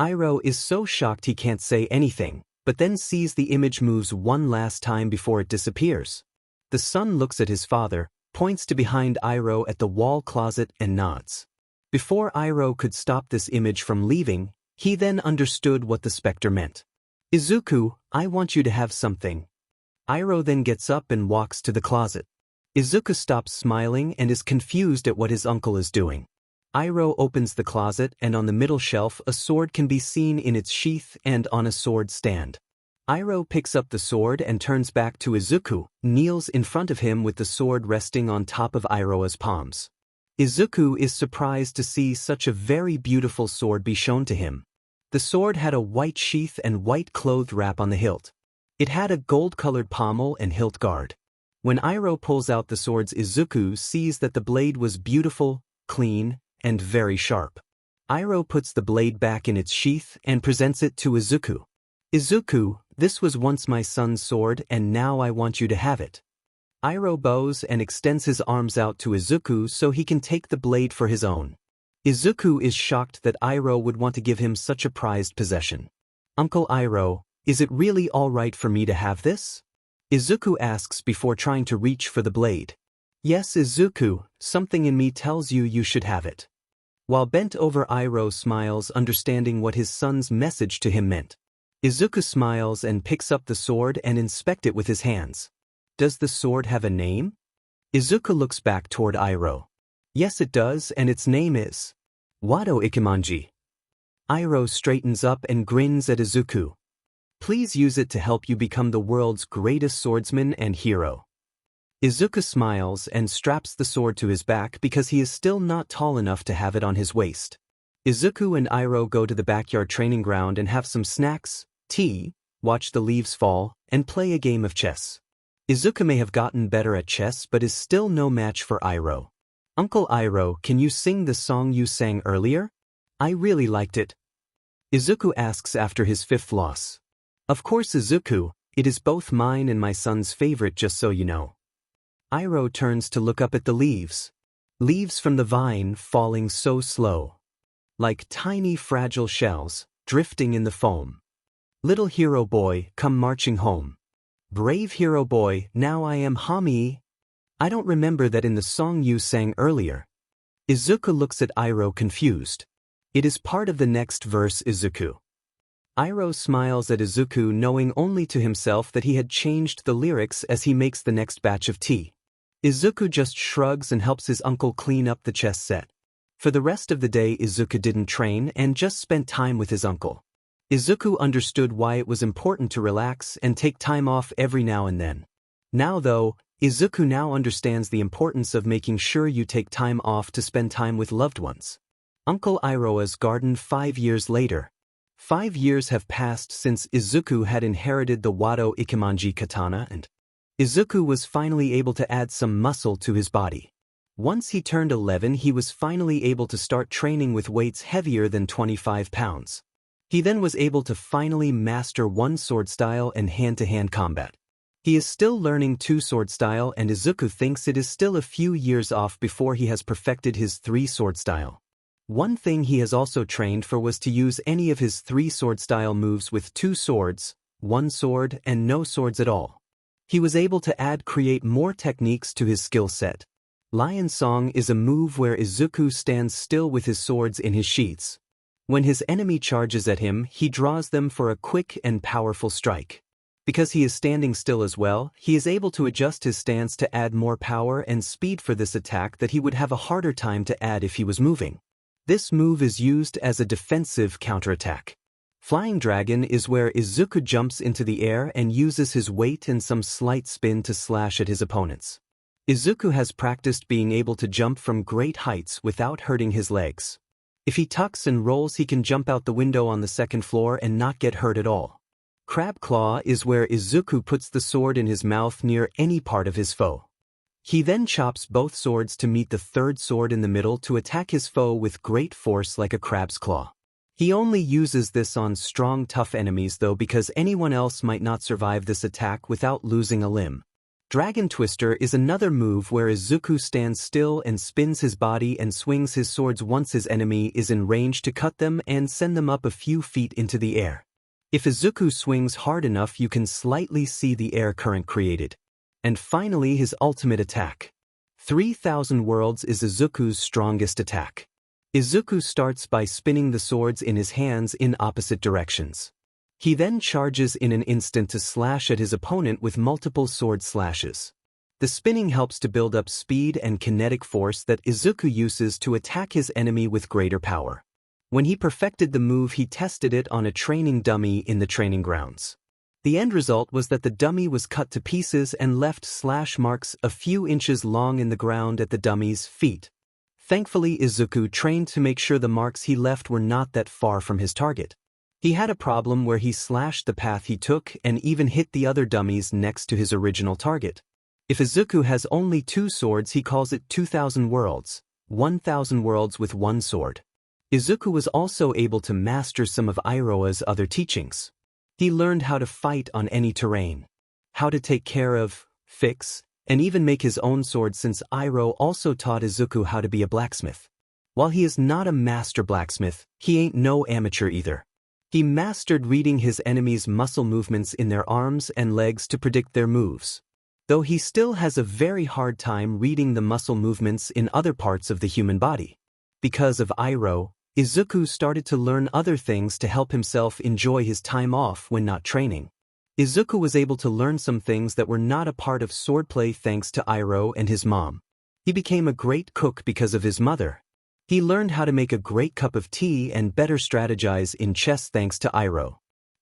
Iroh is so shocked he can't say anything, but then sees the image moves one last time before it disappears. The son looks at his father, points to behind Iroh at the wall closet and nods. Before Iroh could stop this image from leaving, he then understood what the specter meant. Izuku, I want you to have something. Iroh then gets up and walks to the closet. Izuku stops smiling and is confused at what his uncle is doing. Iroh opens the closet and on the middle shelf a sword can be seen in its sheath and on a sword stand. Iroh picks up the sword and turns back to Izuku, kneels in front of him with the sword resting on top of Iroh's palms. Izuku is surprised to see such a very beautiful sword be shown to him. The sword had a white sheath and white cloth wrap on the hilt. It had a gold-colored pommel and hilt guard. When Iroh pulls out the swords, Izuku sees that the blade was beautiful, clean, and very sharp. Iroh puts the blade back in its sheath and presents it to Izuku. Izuku, this was once my son's sword and now I want you to have it. Iroh bows and extends his arms out to Izuku so he can take the blade for his own. Izuku is shocked that Iroh would want to give him such a prized possession. Uncle Iroh, is it really all right for me to have this? Izuku asks before trying to reach for the blade. Yes, Izuku, something in me tells you should have it. While bent over, Iroh smiles, understanding what his son's message to him meant. Izuku smiles and picks up the sword and inspects it with his hands. Does the sword have a name? Izuku looks back toward Iroh. Yes, it does, and its name is Wado Ikimanji. Iroh straightens up and grins at Izuku. Please use it to help you become the world's greatest swordsman and hero. Izuku smiles and straps the sword to his back because he is still not tall enough to have it on his waist. Izuku and Iroh go to the backyard training ground and have some snacks, tea, watch the leaves fall, and play a game of chess. Izuku may have gotten better at chess but is still no match for Iroh. Uncle Iroh, can you sing the song you sang earlier? I really liked it. Izuku asks after his fifth loss. Of course, Izuku, it is both mine and my son's favorite, just so you know. Iroh turns to look up at the leaves. Leaves from the vine falling so slow. Like tiny fragile shells, drifting in the foam. Little hero boy, come marching home. Brave hero boy, now I am Hami. I don't remember that in the song you sang earlier. Izuku looks at Iroh confused. It is part of the next verse, Izuku. Iroh smiles at Izuku, knowing only to himself that he had changed the lyrics as he makes the next batch of tea. Izuku just shrugs and helps his uncle clean up the chess set. For the rest of the day, Izuku didn't train and just spent time with his uncle. Izuku understood why it was important to relax and take time off every now and then. Now though, Izuku now understands the importance of making sure you take time off to spend time with loved ones. Uncle Iroh's garden 5 years later. 5 years have passed since Izuku had inherited the Wado Ikimanji katana and Izuku was finally able to add some muscle to his body. Once he turned 11, he was finally able to start training with weights heavier than 25 pounds. He then was able to finally master one sword style and hand-to-hand combat. He is still learning two sword style and Izuku thinks it is still a few years off before he has perfected his 3 sword style. One thing he has also trained for was to use any of his 3 sword style moves with 2 swords, 1 sword, and no swords at all. He was able to create more techniques to his skill set. Lion Song is a move where Izuku stands still with his swords in his sheaths. When his enemy charges at him, he draws them for a quick and powerful strike. Because he is standing still as well, he is able to adjust his stance to add more power and speed for this attack that he would have a harder time to add if he was moving. This move is used as a defensive counterattack. Flying Dragon is where Izuku jumps into the air and uses his weight and some slight spin to slash at his opponents. Izuku has practiced being able to jump from great heights without hurting his legs. If he tucks and rolls, he can jump out the window on the 2nd floor and not get hurt at all. Crab Claw is where Izuku puts the sword in his mouth near any part of his foe. He then chops both swords to meet the 3rd sword in the middle to attack his foe with great force like a crab's claw. He only uses this on strong, tough enemies though, because anyone else might not survive this attack without losing a limb. Dragon Twister is another move where Izuku stands still and spins his body and swings his swords once his enemy is in range to cut them and send them up a few feet into the air. If Izuku swings hard enough, you can slightly see the air current created. And finally, his ultimate attack. 3000 Worlds is Izuku's strongest attack. Izuku starts by spinning the swords in his hands in opposite directions. He then charges in an instant to slash at his opponent with multiple sword slashes. The spinning helps to build up speed and kinetic force that Izuku uses to attack his enemy with greater power. When he perfected the move, he tested it on a training dummy in the training grounds. The end result was that the dummy was cut to pieces and left slash marks a few inches long in the ground at the dummy's feet. Thankfully, Izuku trained to make sure the marks he left were not that far from his target. He had a problem where he slashed the path he took and even hit the other dummies next to his original target. If Izuku has only 2 swords, he calls it 2,000 worlds, 1,000 worlds with 1 sword. Izuku was also able to master some of Iroha's other teachings. He learned how to fight on any terrain, how to take care of, fix, and even make his own sword, since Iroha also taught Izuku how to be a blacksmith. While he is not a master blacksmith, he ain't no amateur either. He mastered reading his enemies' muscle movements in their arms and legs to predict their moves. Though he still has a very hard time reading the muscle movements in other parts of the human body. Because of Iroha, Izuku started to learn other things to help himself enjoy his time off when not training. Izuku was able to learn some things that were not a part of swordplay thanks to Iroha and his mom. He became a great cook because of his mother. He learned how to make a great cup of tea and better strategize in chess thanks to Iroha.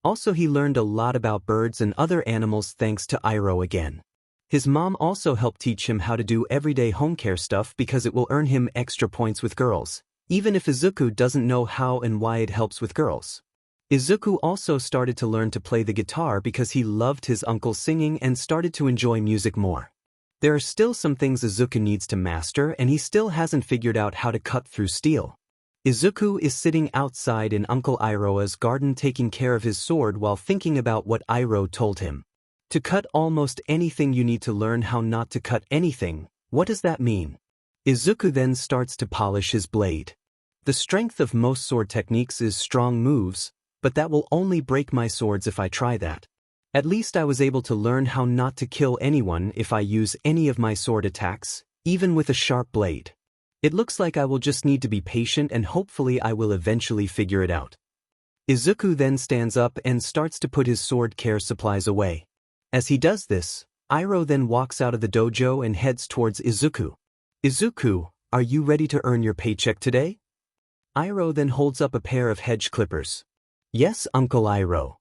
Also, he learned a lot about birds and other animals thanks to Iroha again. His mom also helped teach him how to do everyday home care stuff because it will earn him extra points with girls, even if Izuku doesn't know how and why it helps with girls. Izuku also started to learn to play the guitar because he loved his uncle singing and started to enjoy music more. There are still some things Izuku needs to master, and he still hasn't figured out how to cut through steel. Izuku is sitting outside in Uncle Iroha's garden taking care of his sword while thinking about what Iroha told him. To cut almost anything you need to learn how not to cut anything. What does that mean? Izuku then starts to polish his blade. The strength of most sword techniques is strong moves, but that will only break my swords if I try that. At least I was able to learn how not to kill anyone if I use any of my sword attacks, even with a sharp blade. It looks like I will just need to be patient, and hopefully I will eventually figure it out. Izuku then stands up and starts to put his sword care supplies away. As he does this, Iroha then walks out of the dojo and heads towards Izuku. Izuku, are you ready to earn your paycheck today? Iroha then holds up a pair of hedge clippers. Yes, Uncle Iroha.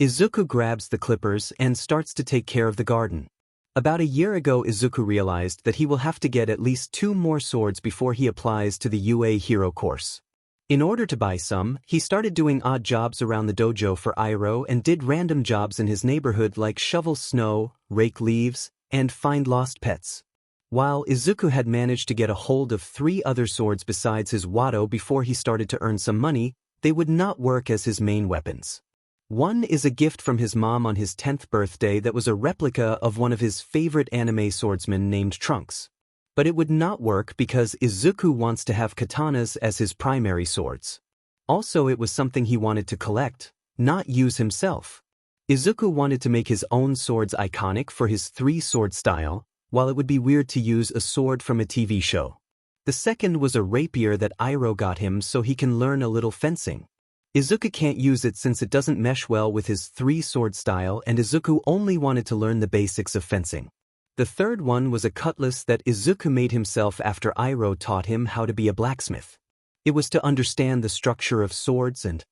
Izuku grabs the clippers and starts to take care of the garden. About a year ago, Izuku realized that he will have to get at least 2 more swords before he applies to the UA Hero course. In order to buy some, he started doing odd jobs around the dojo for Iroha and did random jobs in his neighborhood like shovel snow, rake leaves, and find lost pets. While Izuku had managed to get a hold of 3 other swords besides his Watto before he started to earn some money, they would not work as his main weapons. One is a gift from his mom on his 10th birthday that was a replica of one of his favorite anime swordsmen named Trunks. But it would not work because Izuku wants to have katanas as his primary swords. Also, it was something he wanted to collect, not use himself. Izuku wanted to make his own swords iconic for his 3-sword style, while it would be weird to use a sword from a TV show. The second was a rapier that Iroha got him so he can learn a little fencing. Izuku can't use it since it doesn't mesh well with his 3-sword style, and Izuku only wanted to learn the basics of fencing. The third one was a cutlass that Izuku made himself after Iroha taught him how to be a blacksmith. It was to understand the structure of swords and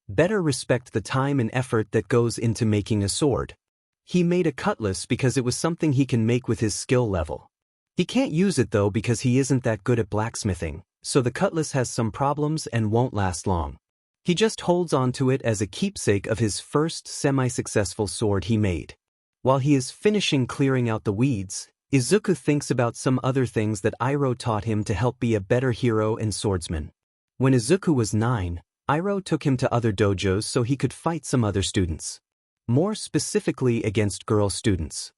better respect the time and effort that goes into making a sword. He made a cutlass because it was something he can make with his skill level. He can't use it though because he isn't that good at blacksmithing, so the cutlass has some problems and won't last long. He just holds on to it as a keepsake of his first semi-successful sword he made. While he is finishing clearing out the weeds, Izuku thinks about some other things that Iroha taught him to help be a better hero and swordsman. When Izuku was 9, Iroha took him to other dojos so he could fight some other students. More specifically against girl students.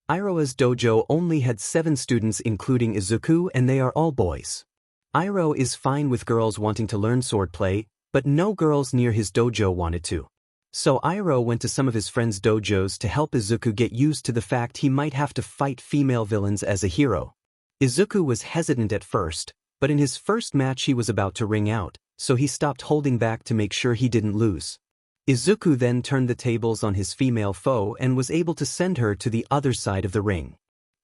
Iroha's dojo only had 7 students including Izuku, and they are all boys. Iroha is fine with girls wanting to learn swordplay, but no girls near his dojo wanted to. So Iroha went to some of his friends' dojos to help Izuku get used to the fact he might have to fight female villains as a hero. Izuku was hesitant at first, but in his first match he was about to ring out, so he stopped holding back to make sure he didn't lose. Izuku then turned the tables on his female foe and was able to send her to the other side of the ring.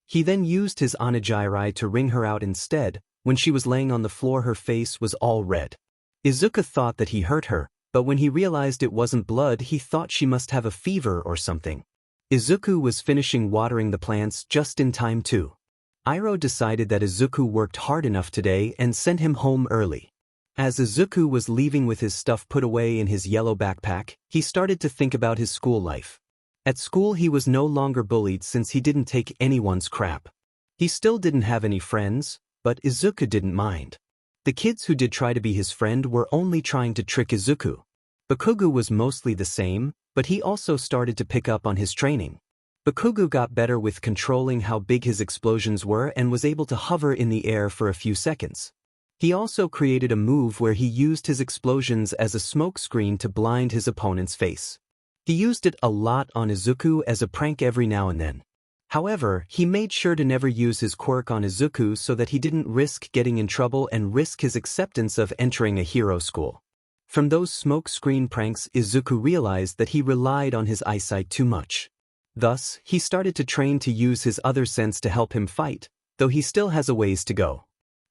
He then used his onigiri to wring her out instead. When she was laying on the floor, her face was all red. Izuku thought that he hurt her, but when he realized it wasn't blood, he thought she must have a fever or something. Izuku was finishing watering the plants just in time too. Iroh decided that Izuku worked hard enough today and sent him home early. As Izuku was leaving with his stuff put away in his yellow backpack, he started to think about his school life. At school he was no longer bullied since he didn't take anyone's crap. He still didn't have any friends, but Izuku didn't mind. The kids who did try to be his friend were only trying to trick Izuku. Bakugo was mostly the same, but he also started to pick up on his training. Bakugo got better with controlling how big his explosions were and was able to hover in the air for a few seconds. He also created a move where he used his explosions as a smoke screen to blind his opponent's face. He used it a lot on Izuku as a prank every now and then. However, he made sure to never use his quirk on Izuku so that he didn't risk getting in trouble and risk his acceptance of entering a hero school. From those smoke screen pranks, Izuku realized that he relied on his eyesight too much. Thus, he started to train to use his other sense to help him fight, though he still has a ways to go.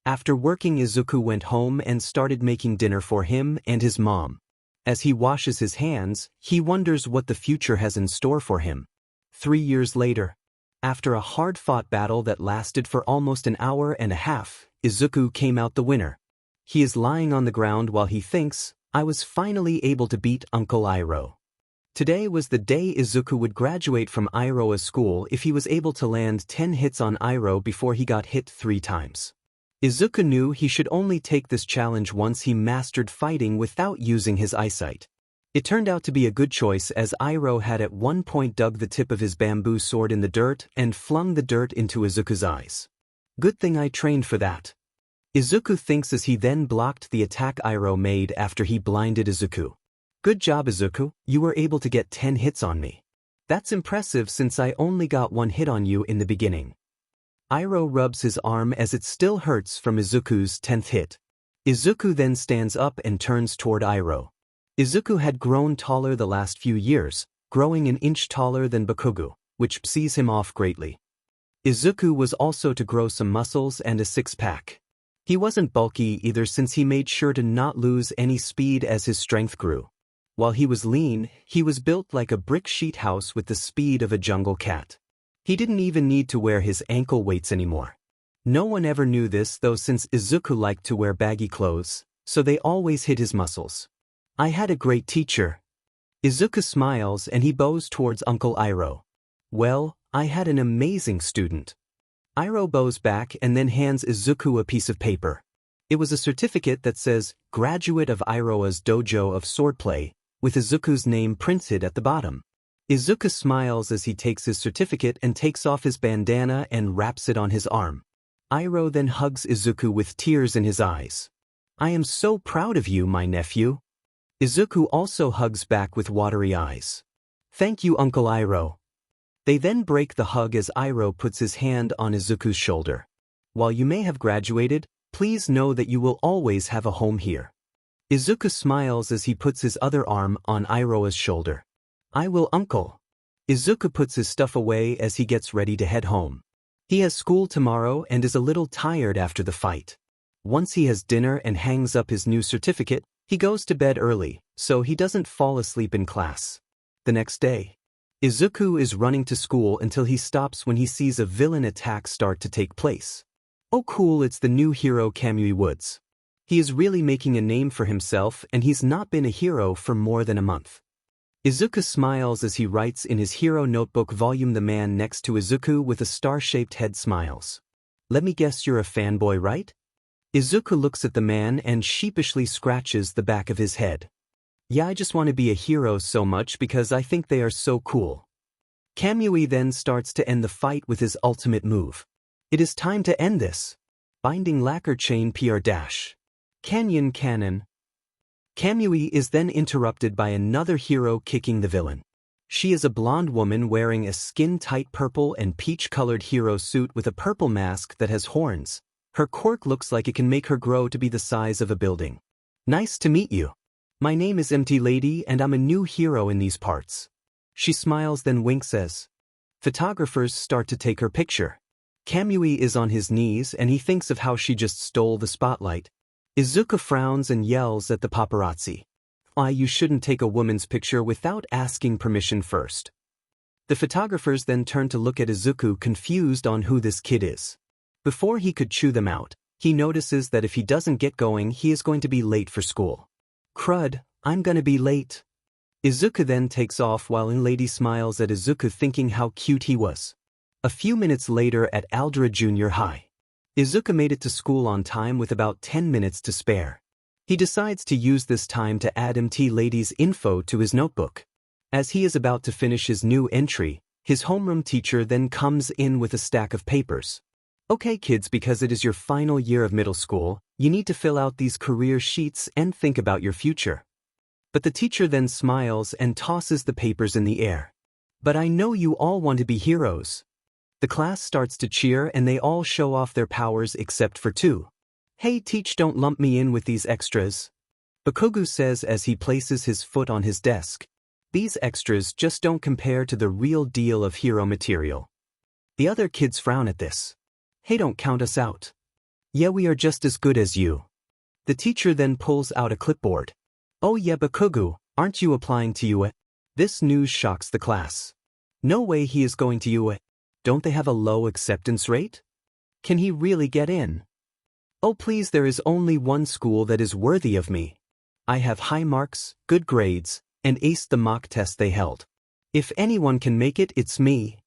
After working, Izuku went home and started making dinner for him and his mom. As he washes his hands, he wonders what the future has in store for him. 3 years later, after a hard-fought battle that lasted for almost an hour and a half, Izuku came out the winner. He is lying on the ground while he thinks, "I was finally able to beat Uncle Iroh." Today was the day Izuku would graduate from Iroh's school if he was able to land 10 hits on Iroh before he got hit 3 times. Izuku knew he should only take this challenge once he mastered fighting without using his eyesight. It turned out to be a good choice as Iroh had at one point dug the tip of his bamboo sword in the dirt and flung the dirt into Izuku's eyes. Good thing I trained for that. Izuku thinks as he then blocked the attack Iroh made after he blinded Izuku. Good job, Izuku, you were able to get 10 hits on me. That's impressive since I only got 1 hit on you in the beginning. Iroh rubs his arm as it still hurts from Izuku's 10th hit. Izuku then stands up and turns toward Iroh. Izuku had grown taller the last few years, growing an inch taller than Bakugo, which sees him off greatly. Izuku was also to grow some muscles and a 6-pack. He wasn't bulky either since he made sure to not lose any speed as his strength grew. While he was lean, he was built like a brick sheet house with the speed of a jungle cat. He didn't even need to wear his ankle weights anymore. No one ever knew this though since Izuku liked to wear baggy clothes, so they always hid his muscles. I had a great teacher. Izuku smiles and he bows towards Uncle Iroh. Well, I had an amazing student. Iroh bows back and then hands Izuku a piece of paper. It was a certificate that says, "Graduate of Iroh's Dojo of Swordplay," with Izuku's name printed at the bottom. Izuku smiles as he takes his certificate and takes off his bandana and wraps it on his arm. Iroh then hugs Izuku with tears in his eyes. "I am so proud of you, my nephew." Izuku also hugs back with watery eyes. "Thank you, Uncle Iroh." They then break the hug as Iroh puts his hand on Izuku's shoulder. "While you may have graduated, please know that you will always have a home here." Izuku smiles as he puts his other arm on Iroh's shoulder. "I will, Uncle." Izuku puts his stuff away as he gets ready to head home. He has school tomorrow and is a little tired after the fight. Once he has dinner and hangs up his new certificate, he goes to bed early, so he doesn't fall asleep in class. The next day, Izuku is running to school until he stops when he sees a villain attack start to take place. Oh cool, it's the new hero Kamui Woods. He is really making a name for himself and he's not been a hero for more than a month. Izuku smiles as he writes in his hero notebook volume. The man next to Izuku with a star-shaped head smiles. "Let me guess, you're a fanboy, right?" Izuku looks at the man and sheepishly scratches the back of his head. "Yeah, I just want to be a hero so much because I think they are so cool." Kamui then starts to end the fight with his ultimate move. It is time to end this. Binding lacquer chain PR dash. Canyon cannon. Kamui is then interrupted by another hero kicking the villain. She is a blonde woman wearing a skin-tight purple and peach-colored hero suit with a purple mask that has horns. Her quirk looks like it can make her grow to be the size of a building. "Nice to meet you. My name is Empty Lady and I'm a new hero in these parts." She smiles then winks as photographers start to take her picture. Kamui is on his knees and he thinks of how she just stole the spotlight. Izuku frowns and yells at the paparazzi. Why you shouldn't take a woman's picture without asking permission first. The photographers then turn to look at Izuku, confused on who this kid is. Before he could chew them out, he notices that if he doesn't get going, he is going to be late for school. Crud, I'm gonna be late. Izuku then takes off while Lady smiles at Izuku, thinking how cute he was. A few minutes later at Aldera Junior High. Izuku made it to school on time with about 10 minutes to spare. He decides to use this time to add Lady's info to his notebook. As he is about to finish his new entry, his homeroom teacher then comes in with a stack of papers. Okay kids, because it is your final year of middle school, you need to fill out these career sheets and think about your future. But the teacher then smiles and tosses the papers in the air. But I know you all want to be heroes. The class starts to cheer and they all show off their powers except for two. Hey teach, don't lump me in with these extras. Bakugo says as he places his foot on his desk. These extras just don't compare to the real deal of hero material. The other kids frown at this. Hey, don't count us out. Yeah, we are just as good as you. The teacher then pulls out a clipboard. Oh yeah, Bakugo, aren't you applying to UA? This news shocks the class. No way he is going to UA. Don't they have a low acceptance rate? Can he really get in? Oh please, there is only one school that is worthy of me. I have high marks, good grades, and aced the mock test they held. If anyone can make it, it's me.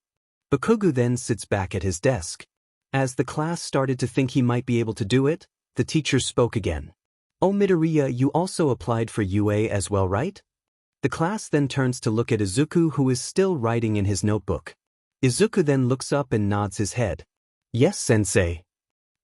Bakugo then sits back at his desk. As the class started to think he might be able to do it, the teacher spoke again. Oh Midoriya, you also applied for UA as well, right? The class then turns to look at Izuku, who is still writing in his notebook. Izuku then looks up and nods his head. Yes, sensei.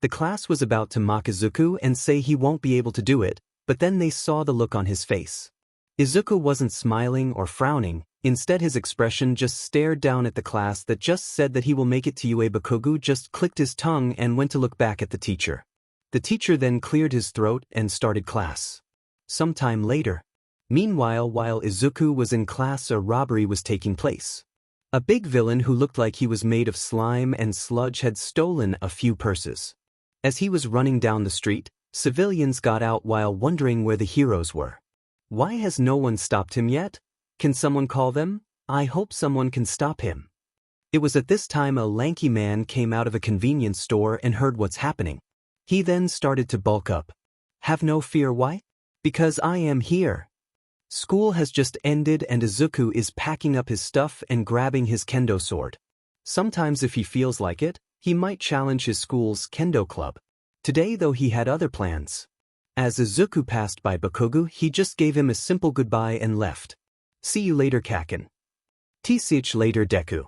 The class was about to mock Izuku and say he won't be able to do it, but then they saw the look on his face. Izuku wasn't smiling or frowning, instead his expression just stared down at the class that just said that he will make it to UA. Bakugo just clicked his tongue and went to look back at the teacher. The teacher then cleared his throat and started class. Sometime later. Meanwhile, while Izuku was in class, a robbery was taking place. A big villain who looked like he was made of slime and sludge had stolen a few purses. As he was running down the street, civilians got out while wondering where the heroes were. Why has no one stopped him yet? Can someone call them? I hope someone can stop him. It was at this time a lanky man came out of a convenience store and heard what's happening. He then started to bulk up. Have no fear, why? Because I am here. School has just ended and Izuku is packing up his stuff and grabbing his kendo sword. Sometimes if he feels like it, he might challenge his school's kendo club. Today though he had other plans. As Izuku passed by Bakugo, he just gave him a simple goodbye and left. See you later, Kaken. TCH later, Deku.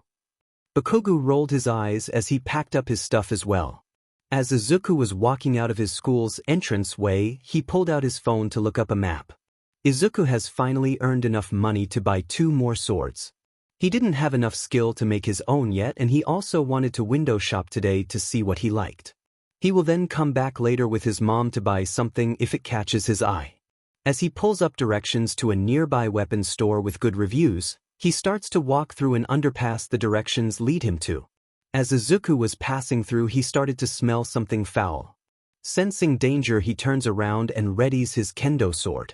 Bakugo rolled his eyes as he packed up his stuff as well. As Izuku was walking out of his school's entranceway, he pulled out his phone to look up a map. Izuku has finally earned enough money to buy 2 more swords. He didn't have enough skill to make his own yet, and he also wanted to window shop today to see what he liked. He will then come back later with his mom to buy something if it catches his eye. As he pulls up directions to a nearby weapons store with good reviews, he starts to walk through an underpass the directions lead him to. As Izuku was passing through, he started to smell something foul. Sensing danger, he turns around and readies his kendo sword.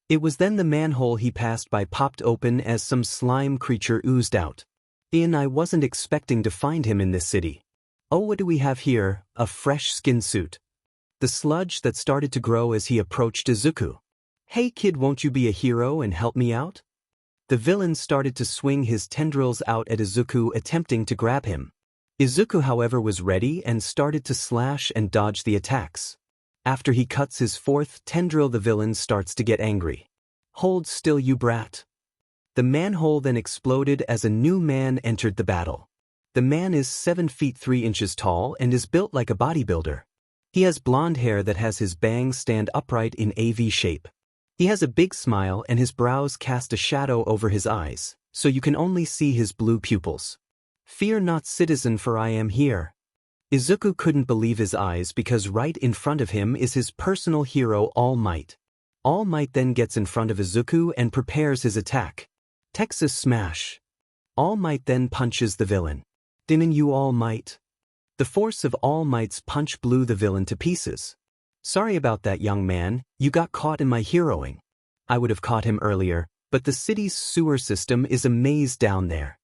It was then the manhole he passed by popped open as some slime creature oozed out. I wasn't expecting to find him in this city. Oh, what do we have here? A fresh skin suit. The sludge that started to grow as he approached Izuku. Hey kid, won't you be a hero and help me out? The villain started to swing his tendrils out at Izuku, attempting to grab him. Izuku, however, was ready and started to slash and dodge the attacks. After he cuts his 4th tendril, the villain starts to get angry. Hold still, you brat. The manhole then exploded as a new man entered the battle. The man is 7 feet 3 inches tall and is built like a bodybuilder. He has blonde hair that has his bangs stand upright in a V shape. He has a big smile and his brows cast a shadow over his eyes, so you can only see his blue pupils. Fear not, citizen, for I am here. Izuku couldn't believe his eyes because right in front of him is his personal hero, All Might. All Might then gets in front of Izuku and prepares his attack. Texas Smash. All Might then punches the villain. Didn't you, All Might? The force of All Might's punch blew the villain to pieces. Sorry about that, young man, you got caught in my heroing. I would have caught him earlier, but the city's sewer system is a maze down there.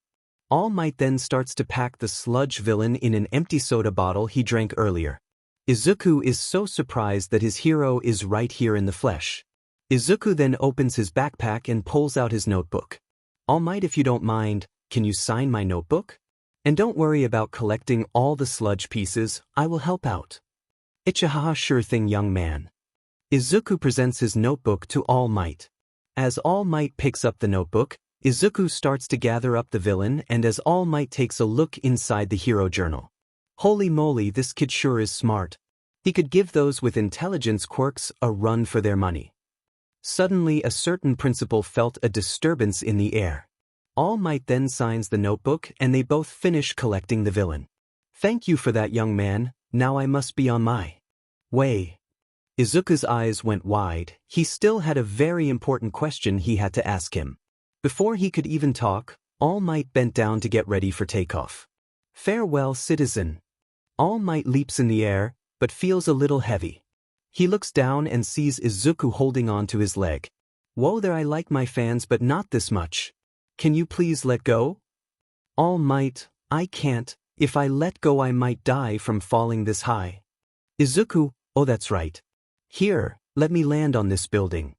All Might then starts to pack the sludge villain in an empty soda bottle he drank earlier. Izuku is so surprised that his hero is right here in the flesh. Izuku then opens his backpack and pulls out his notebook. All Might, if you don't mind, can you sign my notebook? And don't worry about collecting all the sludge pieces, I will help out. Ichihaha, sure thing, young man. Izuku presents his notebook to All Might. As All Might picks up the notebook, Izuku starts to gather up the villain, and as All Might takes a look inside the hero journal. Holy moly, this kid sure is smart. He could give those with intelligence quirks a run for their money. Suddenly a certain principal felt a disturbance in the air. All Might then signs the notebook and they both finish collecting the villain. Thank you for that, young man, now I must be on my way. Izuku's eyes went wide, he still had a very important question he had to ask him. Before he could even talk, All Might bent down to get ready for takeoff. Farewell, citizen. All Might leaps in the air, but feels a little heavy. He looks down and sees Izuku holding on to his leg. Whoa there, I like my fans but not this much. Can you please let go? All Might, I can't, if I let go I might die from falling this high. Izuku, oh that's right. Here, let me land on this building.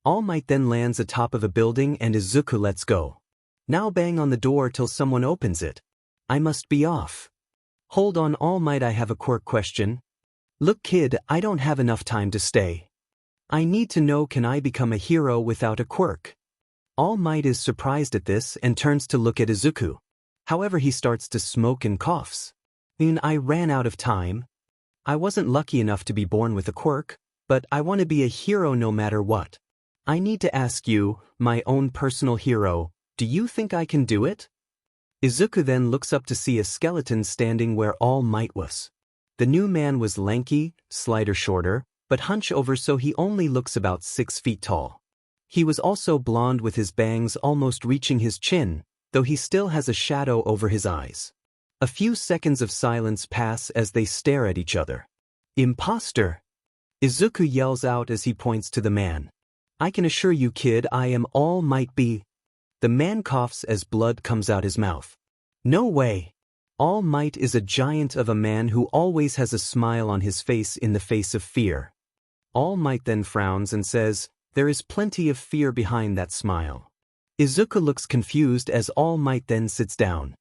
All Might then lands atop of a building and Izuku lets go. Now bang on the door till someone opens it. I must be off. Hold on, All Might, I have a quirk question. Look kid, I don't have enough time to stay. I need to know, can I become a hero without a quirk? All Might is surprised at this and turns to look at Izuku. However, he starts to smoke and coughs. I ran out of time. I wasn't lucky enough to be born with a quirk, but I want to be a hero no matter what. I need to ask you, my own personal hero, do you think I can do it? Izuku then looks up to see a skeleton standing where All Might was. The new man was lanky, slighter shorter, but hunch over so he only looks about 6 feet tall. He was also blonde with his bangs almost reaching his chin, though he still has a shadow over his eyes. A few seconds of silence pass as they stare at each other. Imposter! Izuku yells out as he points to the man. I can assure you kid, I am All Might be. The man coughs as blood comes out his mouth. No way! All Might is a giant of a man who always has a smile on his face in the face of fear. All Might then frowns and says, there is plenty of fear behind that smile. Izuku looks confused as All Might then sits down.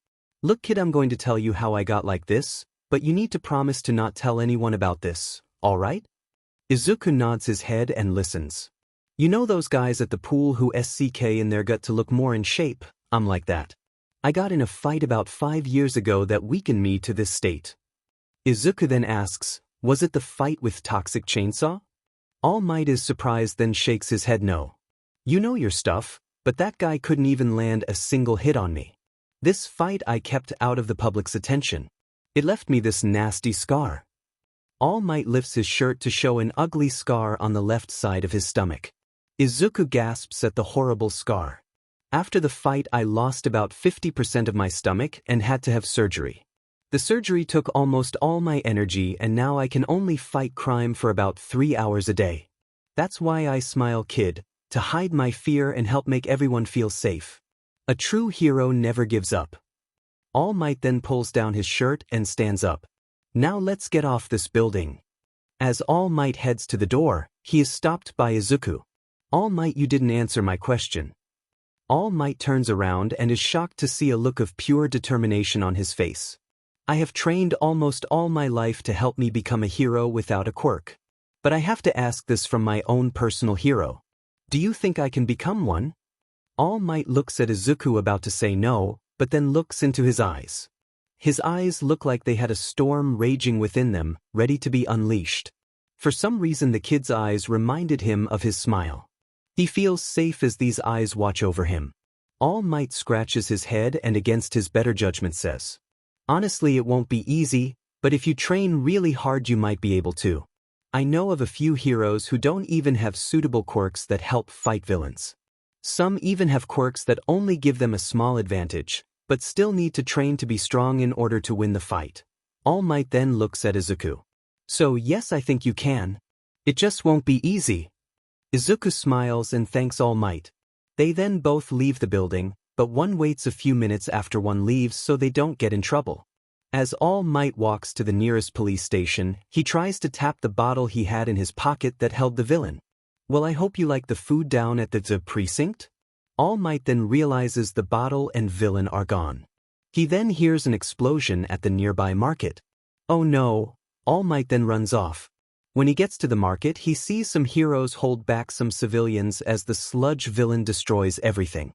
Look kid, I'm going to tell you how I got like this, but you need to promise to not tell anyone about this, alright? Izuku nods his head and listens. You know those guys at the pool who SCK in their gut to look more in shape? I'm like that. I got in a fight about 5 years ago that weakened me to this state. Izuku then asks, was it the fight with Toxic Chainsaw? All Might is surprised then shakes his head no. You know your stuff, but that guy couldn't even land a single hit on me. This fight I kept out of the public's attention. It left me this nasty scar. All Might lifts his shirt to show an ugly scar on the left side of his stomach. Izuku gasps at the horrible scar. After the fight I lost about 50% of my stomach and had to have surgery. The surgery took almost all my energy and now I can only fight crime for about 3 hours a day. That's why I smile kid, to hide my fear and help make everyone feel safe. A true hero never gives up. All Might then pulls down his shirt and stands up. Now let's get off this building. As All Might heads to the door, he is stopped by Izuku. All Might, you didn't answer my question. All Might turns around and is shocked to see a look of pure determination on his face. I have trained almost all my life to help me become a hero without a quirk. But I have to ask this from my own personal hero. Do you think I can become one? All Might looks at Izuku about to say no, but then looks into his eyes. His eyes look like they had a storm raging within them, ready to be unleashed. For some reason the kid's eyes reminded him of his smile. He feels safe as these eyes watch over him. All Might scratches his head and against his better judgment says, honestly it won't be easy, but if you train really hard you might be able to. I know of a few heroes who don't even have suitable quirks that help fight villains. Some even have quirks that only give them a small advantage, but still need to train to be strong in order to win the fight. All Might then looks at Izuku. So yes, I think you can. It just won't be easy. Izuku smiles and thanks All Might. They then both leave the building, but one waits a few minutes after one leaves so they don't get in trouble. As All Might walks to the nearest police station, he tries to tap the bottle he had in his pocket that held the villain. Well, I hope you like the food down at the precinct? All Might then realizes the bottle and villain are gone. He then hears an explosion at the nearby market. Oh no, All Might then runs off. When he gets to the market, he sees some heroes hold back some civilians as the sludge villain destroys everything.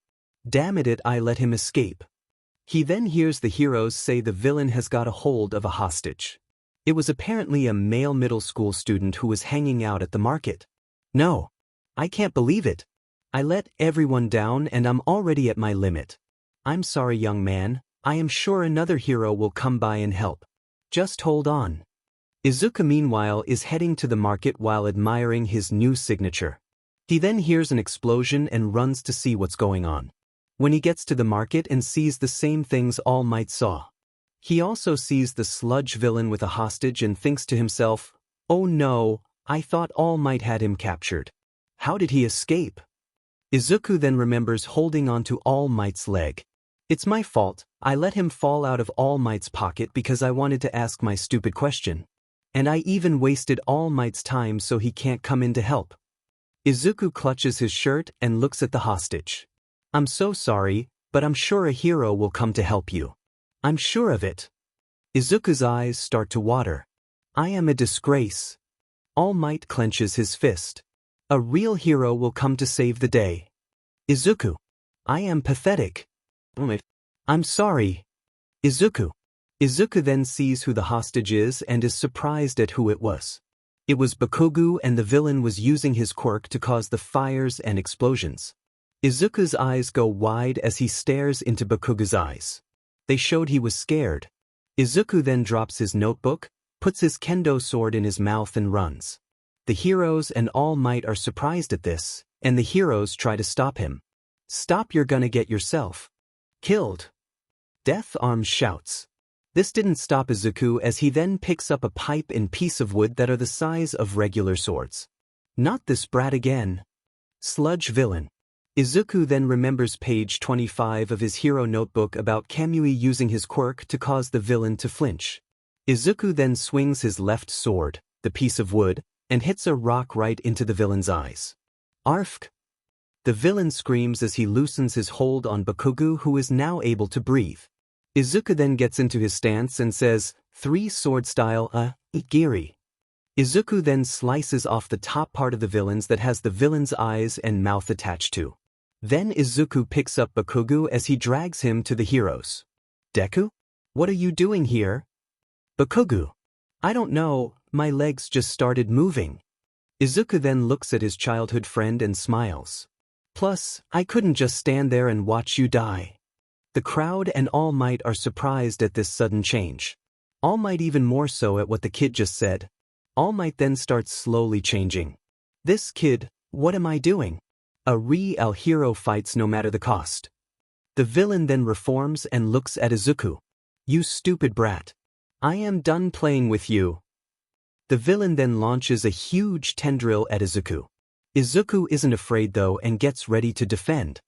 Damn it, I let him escape. He then hears the heroes say the villain has got a hold of a hostage. It was apparently a male middle school student who was hanging out at the market. No, I can't believe it. I let everyone down and I'm already at my limit. I'm sorry, young man. I am sure another hero will come by and help. Just hold on. Izuku meanwhile is heading to the market while admiring his new signature. He then hears an explosion and runs to see what's going on. When he gets to the market and sees the same things All Might saw. He also sees the sludge villain with a hostage and thinks to himself, oh no, I thought All Might had him captured. How did he escape? Izuku then remembers holding onto All Might's leg. It's my fault, I let him fall out of All Might's pocket because I wanted to ask my stupid question. And I even wasted All Might's time so he can't come in to help. Izuku clutches his shirt and looks at the hostage. I'm so sorry, but I'm sure a hero will come to help you. I'm sure of it. Izuku's eyes start to water. I am a disgrace. All Might clenches his fist. A real hero will come to save the day. Izuku. I am pathetic. I'm sorry. Izuku. Izuku then sees who the hostage is and is surprised at who it was. It was Bakugo, and the villain was using his quirk to cause the fires and explosions. Izuku's eyes go wide as he stares into Bakugo's eyes. They showed he was scared. Izuku then drops his notebook, puts his kendo sword in his mouth and runs. The heroes and All Might are surprised at this, and the heroes try to stop him. Stop, you're gonna get yourself killed. Death Arms shouts. This didn't stop Izuku as he then picks up a pipe and piece of wood that are the size of regular swords. Not this brat again. Sludge villain. Izuku then remembers page 25 of his hero notebook about Kamui using his quirk to cause the villain to flinch. Izuku then swings his left sword, the piece of wood, and hits a rock right into the villain's eyes. Arfk! The villain screams as he loosens his hold on Bakugo, who is now able to breathe. Izuku then gets into his stance and says, 3 swordstyle, Igiri. Izuku then slices off the top part of the villain's that has the villain's eyes and mouth attached to. Then Izuku picks up Bakugo as he drags him to the heroes. Deku? What are you doing here? Bakugo. I don't know, my legs just started moving. Izuku then looks at his childhood friend and smiles. Plus, I couldn't just stand there and watch you die. The crowd and All Might are surprised at this sudden change. All Might even more so at what the kid just said. All Might then starts slowly changing. This kid, what am I doing? A real hero fights no matter the cost. The villain then reforms and looks at Izuku. You stupid brat. I am done playing with you. The villain then launches a huge tendril at Izuku. Izuku isn't afraid though and gets ready to defend.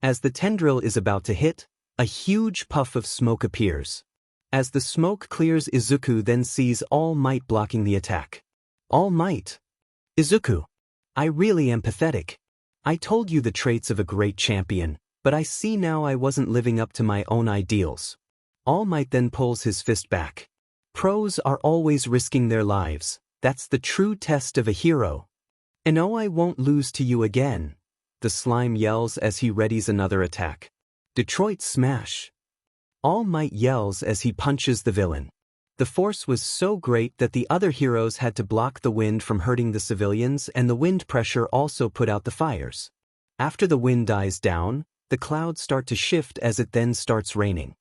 As the tendril is about to hit, a huge puff of smoke appears. As the smoke clears, Izuku then sees All Might blocking the attack. All Might. Izuku. I really am pathetic. I told you the traits of a great champion, but I see now I wasn't living up to my own ideals. All Might then pulls his fist back. Pros are always risking their lives. That's the true test of a hero. And oh, I won't lose to you again. The slime yells as he readies another attack. Detroit Smash. All Might yells as he punches the villain. The force was so great that the other heroes had to block the wind from hurting the civilians, and the wind pressure also put out the fires. After the wind dies down, the clouds start to shift as it then starts raining.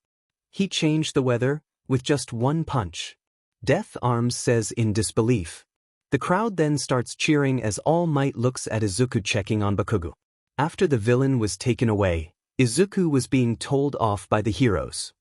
He changed the weather with just one punch. Death Arms says in disbelief. The crowd then starts cheering as All Might looks at Izuku checking on Bakugo. After the villain was taken away, Izuku was being told off by the heroes.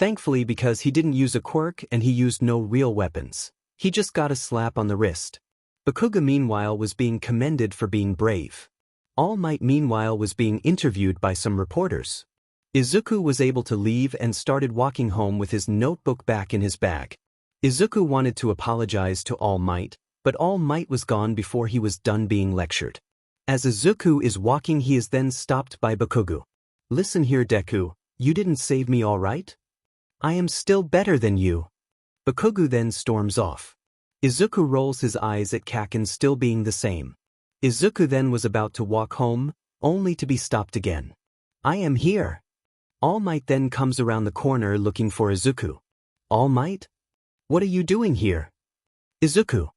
Thankfully, because he didn't use a quirk and he used no real weapons. He just got a slap on the wrist. Bakugo meanwhile was being commended for being brave. All Might meanwhile was being interviewed by some reporters. Izuku was able to leave and started walking home with his notebook back in his bag. Izuku wanted to apologize to All Might, but All Might was gone before he was done being lectured. As Izuku is walking, he is then stopped by Bakugo. "Listen here, Deku, you didn't save me, all right? I am still better than you." Bakugo then storms off. Izuku rolls his eyes at Kaken still being the same. Izuku then was about to walk home, only to be stopped again. "I am here." All Might then comes around the corner looking for Izuku. "All Might? What are you doing here?" Izuku: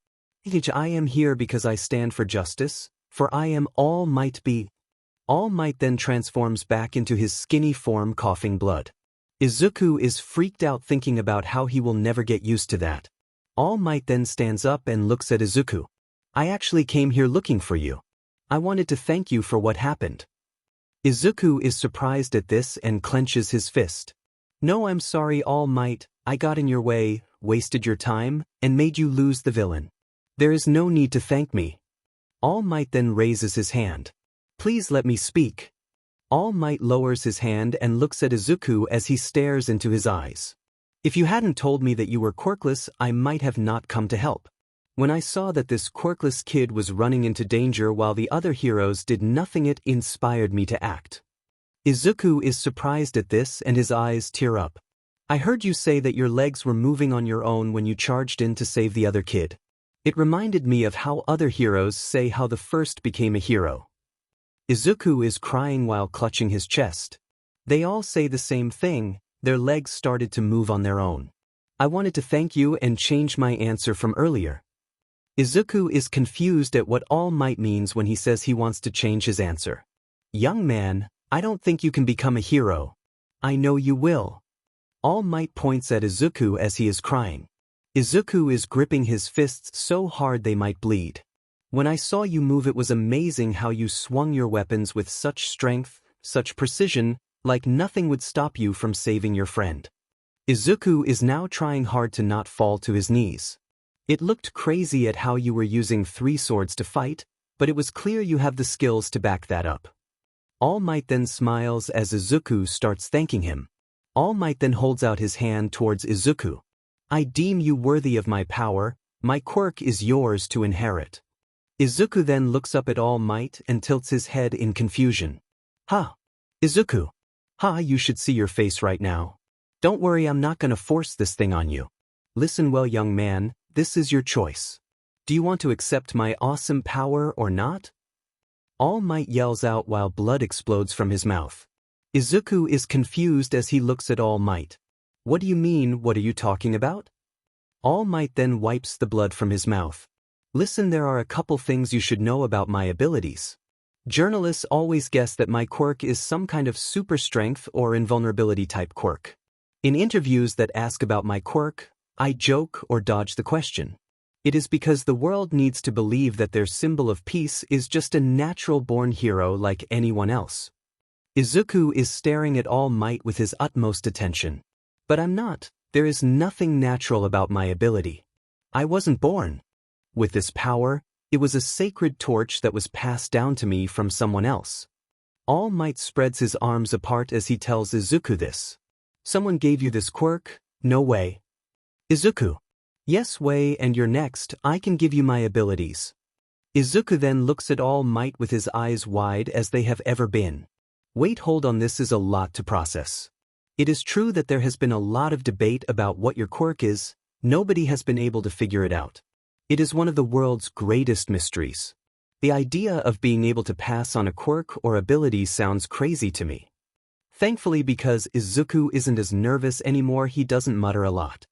"I am here because I stand for justice, for I am All Might be." All Might then transforms back into his skinny form, coughing blood. Izuku is freaked out, thinking about how he will never get used to that. All Might then stands up and looks at Izuku. "I actually came here looking for you. I wanted to thank you for what happened." Izuku is surprised at this and clenches his fist. "No, I'm sorry, All Might, I got in your way, wasted your time, and made you lose the villain. There is no need to thank me." All Might then raises his hand. "Please let me speak." All Might lowers his hand and looks at Izuku as he stares into his eyes. "If you hadn't told me that you were quirkless, I might have not come to help. When I saw that this quirkless kid was running into danger while the other heroes did nothing, it inspired me to act." Izuku is surprised at this and his eyes tear up. "I heard you say that your legs were moving on your own when you charged in to save the other kid. It reminded me of how other heroes say how the first became a hero." Izuku is crying while clutching his chest. "They all say the same thing, their legs started to move on their own. I wanted to thank you and change my answer from earlier." Izuku is confused at what All Might means when he says he wants to change his answer. "Young man, I don't think you can become a hero. I know you will." All Might points at Izuku as he is crying. Izuku is gripping his fists so hard they might bleed. "When I saw you move, it was amazing how you swung your weapons with such strength, such precision, like nothing would stop you from saving your friend." Izuku is now trying hard to not fall to his knees. "It looked crazy at how you were using 3 swords to fight, but it was clear you have the skills to back that up." All Might then smiles as Izuku starts thanking him. All Might then holds out his hand towards Izuku. "I deem you worthy of my power, my quirk is yours to inherit." Izuku then looks up at All Might and tilts his head in confusion. "Ha! Izuku! Ha, you should see your face right now. Don't worry, I'm not gonna force this thing on you. Listen well, young man, this is your choice. Do you want to accept my awesome power or not?" All Might yells out while blood explodes from his mouth. Izuku is confused as he looks at All Might. "What do you mean, what are you talking about?" All Might then wipes the blood from his mouth. "Listen, there are a couple things you should know about my abilities. Journalists always guess that my quirk is some kind of super strength or invulnerability type quirk. In interviews that ask about my quirk, I joke or dodge the question. It is because the world needs to believe that their symbol of peace is just a natural-born hero like anyone else." Izuku is staring at All Might with his utmost attention. "But I'm not. There is nothing natural about my ability. I wasn't born with this power. It was a sacred torch that was passed down to me from someone else." All Might spreads his arms apart as he tells Izuku this. "Someone gave you this quirk? No way." Izuku: "Yes way, and you're next. I can give you my abilities." Izuku then looks at All Might with his eyes wide as they have ever been. "Wait, hold on, this is a lot to process. It is true that there has been a lot of debate about what your quirk is. Nobody has been able to figure it out. It is one of the world's greatest mysteries. The idea of being able to pass on a quirk or ability sounds crazy to me." Thankfully, because Izuku isn't as nervous anymore, he doesn't mutter a lot.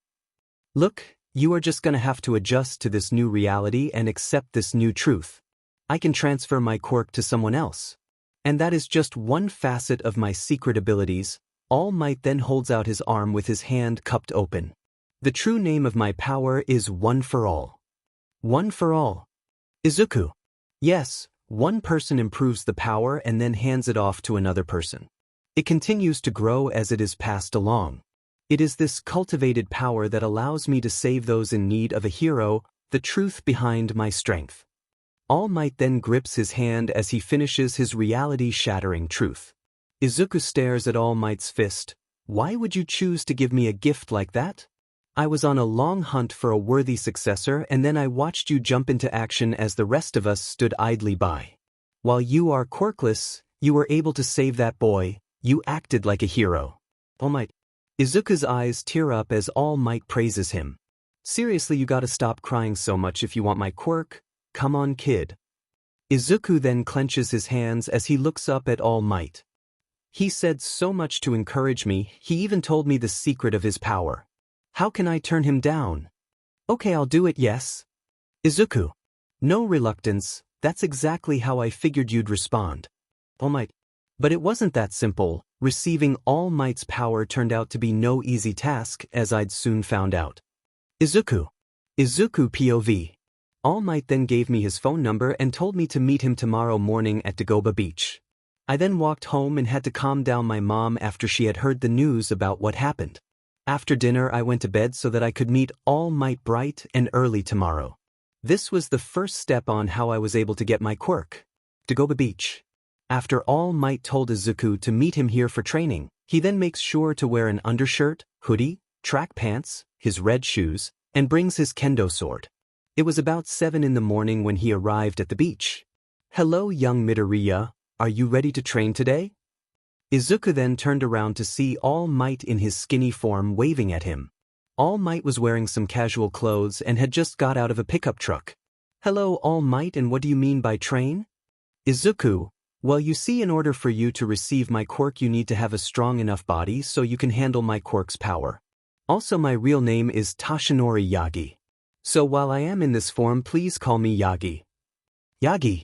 "Look, you are just gonna have to adjust to this new reality and accept this new truth. I can transfer my quirk to someone else. And that is just one facet of my secret abilities." All Might then holds out his arm with his hand cupped open. "The true name of my power is One for All." "One for All?" Izuku: "Yes, one person improves the power and then hands it off to another person. It continues to grow as it is passed along. It is this cultivated power that allows me to save those in need of a hero, the truth behind my strength. All Might then grips his hand as he finishes his reality-shattering truth. Izuku stares at All Might's fist. Why would you choose to give me a gift like that? I was on a long hunt for a worthy successor, and then I watched you jump into action as the rest of us stood idly by. While you are quirkless, you were able to save that boy. You acted like a hero. All Might. Izuku's eyes tear up as All Might praises him. Seriously, you gotta stop crying so much if you want my quirk. Come on, kid. Izuku then clenches his hands as he looks up at All Might. He said so much to encourage me, he even told me the secret of his power. How can I turn him down? Okay, I'll do it, yes. Izuku. No reluctance, that's exactly how I figured you'd respond. All Might. But it wasn't that simple. Receiving All Might's power turned out to be no easy task, as I'd soon found out. Izuku. Izuku POV. All Might then gave me his phone number and told me to meet him tomorrow morning at Dagoba Beach. I then walked home and had to calm down my mom after she had heard the news about what happened. After dinner I went to bed so that I could meet All Might bright and early tomorrow. This was the first step on how I was able to get my quirk. Dagoba Beach. After All Might told Izuku to meet him here for training, he then makes sure to wear an undershirt, hoodie, track pants, his red shoes, and brings his kendo sword. It was about 7 in the morning when he arrived at the beach. Hello, young Midoriya, are you ready to train today? Izuku then turned around to see All Might in his skinny form waving at him. All Might was wearing some casual clothes and had just got out of a pickup truck. Hello, All Might, and what do you mean by train? Izuku. Well, you see, in order for you to receive my quirk you need to have a strong enough body so you can handle my quirk's power. Also, my real name is Toshinori Yagi. So while I am in this form, please call me Yagi. Yagi.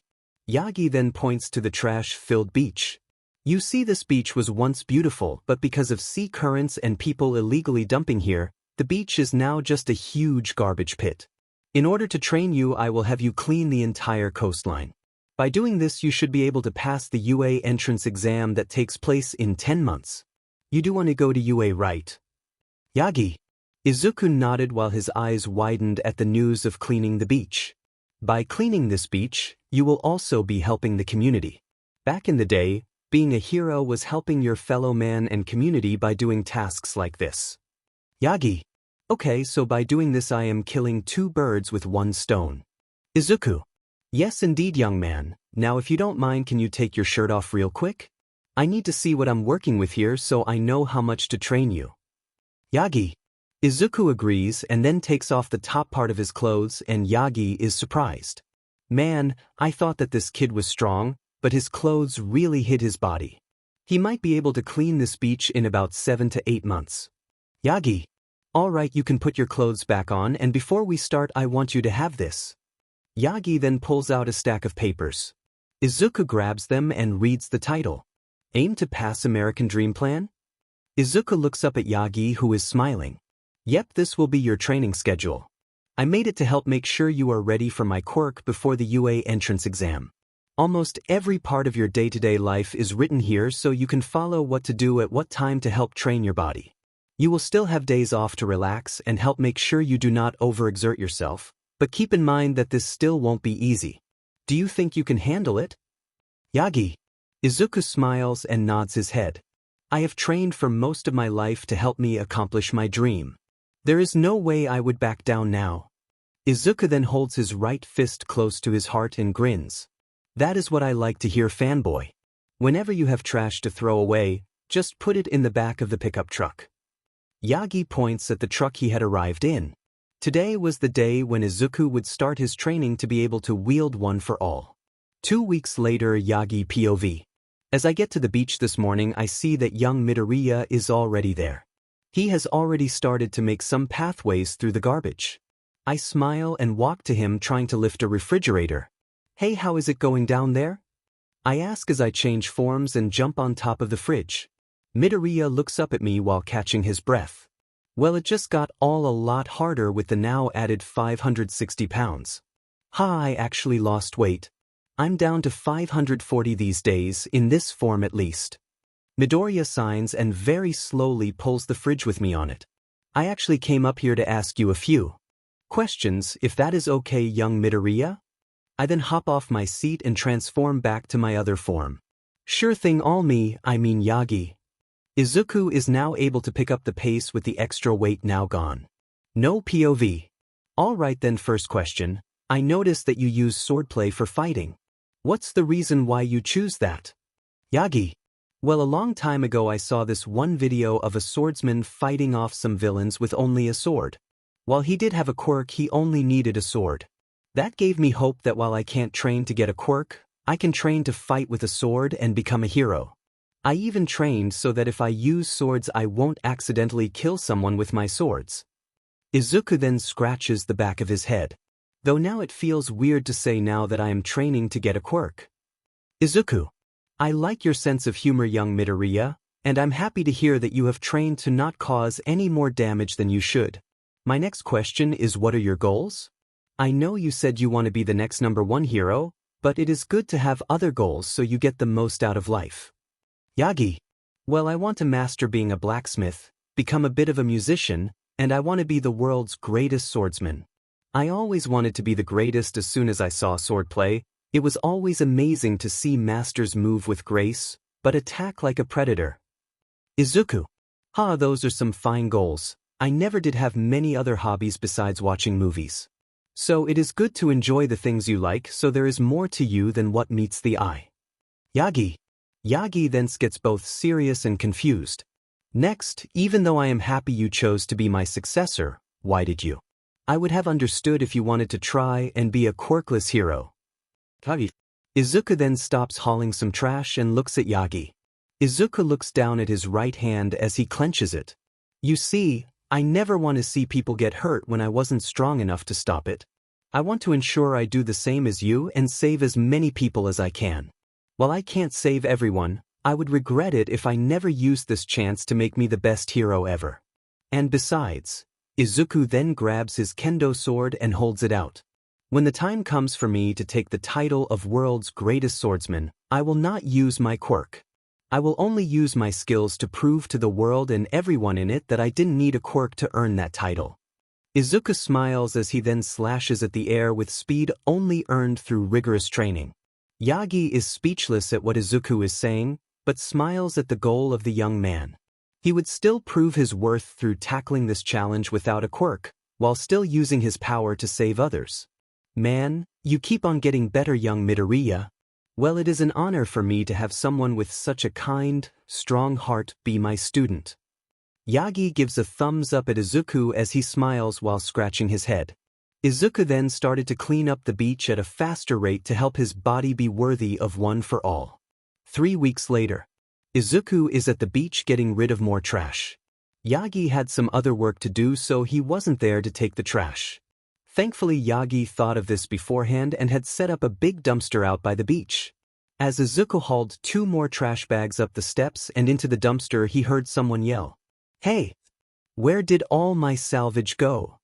Yagi then points to the trash-filled beach. You see, this beach was once beautiful, but because of sea currents and people illegally dumping here, the beach is now just a huge garbage pit. In order to train you, I will have you clean the entire coastline. By doing this, you should be able to pass the UA entrance exam that takes place in 10 months. You do want to go to UA, right? Yagi. Izuku nodded while his eyes widened at the news of cleaning the beach. By cleaning this beach, you will also be helping the community. Back in the day, being a hero was helping your fellow man and community by doing tasks like this. Yagi. Okay, so by doing this I am killing 2 birds with 1 stone. Izuku. Yes indeed, young man. Now if you don't mind, can you take your shirt off real quick? I need to see what I'm working with here so I know how much to train you. Yagi. Izuku agrees and then takes off the top part of his clothes, and Yagi is surprised. Man, I thought that this kid was strong, but his clothes really hid his body. He might be able to clean this beach in about 7 to 8 months. Yagi. Alright, you can put your clothes back on, and before we start I want you to have this. Yagi then pulls out a stack of papers. Izuku grabs them and reads the title. Aim to pass American Dream Plan? Izuku looks up at Yagi, who is smiling. Yep, this will be your training schedule. I made it to help make sure you are ready for my quirk before the UA entrance exam. Almost every part of your day-to-day life is written here so you can follow what to do at what time to help train your body. You will still have days off to relax and help make sure you do not overexert yourself, but keep in mind that this still won't be easy. Do you think you can handle it? Yagi. Izuku smiles and nods his head. I have trained for most of my life to help me accomplish my dream. There is no way I would back down now. Izuku then holds his right fist close to his heart and grins. That is what I like to hear, fanboy. Whenever you have trash to throw away, just put it in the back of the pickup truck. Yagi points at the truck he had arrived in. Today was the day when Izuku would start his training to be able to wield one for all. 2 weeks later, Yagi POV. As I get to the beach this morning, I see that young Midoriya is already there. He has already started to make some pathways through the garbage. I smile and walk to him, trying to lift a refrigerator. Hey, how is it going down there? I ask as I change forms and jump on top of the fridge. Midoriya looks up at me while catching his breath. Well, it just got all a lot harder with the now added 560 pounds. I actually lost weight. I'm down to 540 these days, in this form at least. Midoriya signs and very slowly pulls the fridge with me on it. I actually came up here to ask you a few questions, if that is okay, young Midoriya? I then hop off my seat and transform back to my other form. Sure thing, I mean Yagi. Izuku is now able to pick up the pace with the extra weight now gone. No POV. Alright then, first question. I noticed that you use swordplay for fighting. What's the reason why you choose that? Yagi. Well, a long time ago I saw this one video of a swordsman fighting off some villains with only a sword. While he did have a quirk, he only needed a sword. That gave me hope that while I can't train to get a quirk, I can train to fight with a sword and become a hero. I even trained so that if I use swords I won't accidentally kill someone with my swords. Izuku then scratches the back of his head. Though now it feels weird to say now that I am training to get a quirk. Izuku. I like your sense of humor, young Midoriya, and I'm happy to hear that you have trained to not cause any more damage than you should. My next question is, what are your goals? I know you said you want to be the next #1 hero, but it is good to have other goals so you get the most out of life. Yagi. Well, I want to master being a blacksmith, become a bit of a musician, and I want to be the world's greatest swordsman. I always wanted to be the greatest as soon as I saw swordplay. It was always amazing to see masters move with grace, but attack like a predator. Izuku. Those are some fine goals. I never did have many other hobbies besides watching movies. So it is good to enjoy the things you like, so there is more to you than what meets the eye. Yagi. Yagi thence gets both serious and confused. Next, even though I am happy you chose to be my successor, why did you? I would have understood if you wanted to try and be a quirkless hero. Kagi. Izuku then stops hauling some trash and looks at Yagi. Izuku looks down at his right hand as he clenches it. You see, I never want to see people get hurt when I wasn't strong enough to stop it. I want to ensure I do the same as you and save as many people as I can. While I can't save everyone, I would regret it if I never used this chance to make me the best hero ever. And besides, Izuku then grabs his kendo sword and holds it out. When the time comes for me to take the title of world's greatest swordsman, I will not use my quirk. I will only use my skills to prove to the world and everyone in it that I didn't need a quirk to earn that title. Izuku smiles as he then slashes at the air with speed only earned through rigorous training. Yagi is speechless at what Izuku is saying, but smiles at the goal of the young man. He would still prove his worth through tackling this challenge without a quirk, while still using his power to save others. Man, you keep on getting better, young Midoriya. Well, it is an honor for me to have someone with such a kind, strong heart be my student. Yagi gives a thumbs up at Izuku as he smiles while scratching his head. Izuku then started to clean up the beach at a faster rate to help his body be worthy of one for all. 3 weeks later, Izuku is at the beach getting rid of more trash. Yagi had some other work to do, so he wasn't there to take the trash. Thankfully, Yagi thought of this beforehand and had set up a big dumpster out by the beach. As Izuku hauled 2 more trash bags up the steps and into the dumpster, he heard someone yell, "Hey! Where did all my salvage go?"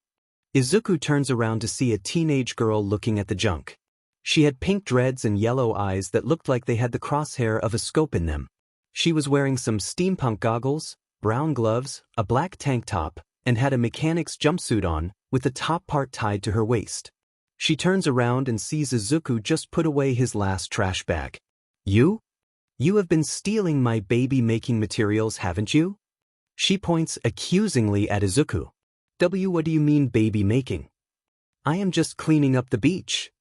Izuku turns around to see a teenage girl looking at the junk. She had pink dreads and yellow eyes that looked like they had the crosshair of a scope in them. She was wearing some steampunk goggles, brown gloves, a black tank top, and had a mechanic's jumpsuit on, with the top part tied to her waist. She turns around and sees Izuku just put away his last trash bag. You? You have been stealing my baby-making materials, haven't you? She points accusingly at Izuku. What do you mean baby-making? I am just cleaning up the beach.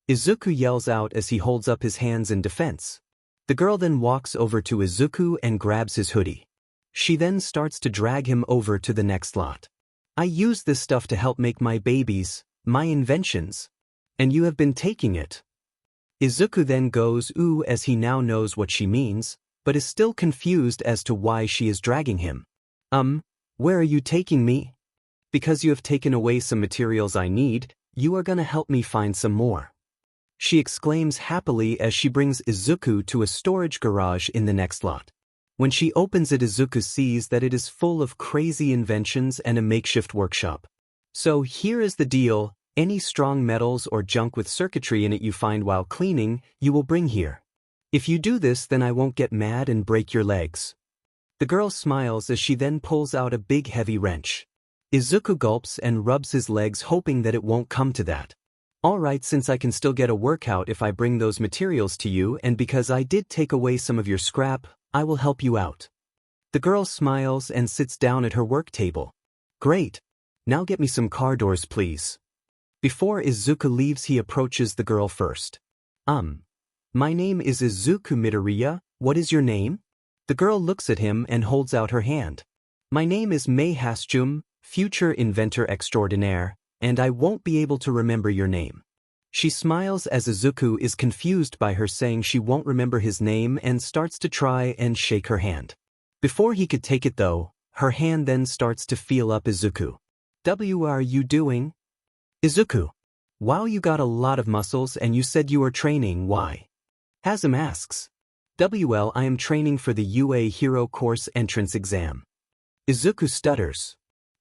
Izuku yells out as he holds up his hands in defense. The girl then walks over to Izuku and grabs his hoodie. She then starts to drag him over to the next lot. I use this stuff to help make my babies, my inventions. And you have been taking it. Izuku then goes ooh as he now knows what she means, but is still confused as to why she is dragging him. Where are you taking me? Because you have taken away some materials I need, you are gonna help me find some more. She exclaims happily as she brings Izuku to a storage garage in the next lot. When she opens it, Izuku sees that it is full of crazy inventions and a makeshift workshop. So here is the deal, any strong metals or junk with circuitry in it you find while cleaning, you will bring here. If you do this, then I won't get mad and break your legs. The girl smiles as she then pulls out a big heavy wrench. Izuku gulps and rubs his legs hoping that it won't come to that. Alright, since I can still get a workout if I bring those materials to you, and because I did take away some of your scrap, I will help you out. The girl smiles and sits down at her work table. Great. Now get me some car doors, please. Before Izuku leaves, he approaches the girl first. My name is Izuku Midoriya, what is your name? The girl looks at him and holds out her hand. My name is Mei Hasjum, future inventor extraordinaire, and I won't be able to remember your name. She smiles as Izuku is confused by her saying she won't remember his name and starts to try and shake her hand. Before he could take it though, her hand then starts to feel up Izuku. What are you doing? Izuku. Wow, you got a lot of muscles and you said you were training, why? Hazem asks. Well, I am training for the UA Hero Course entrance exam. Izuku stutters.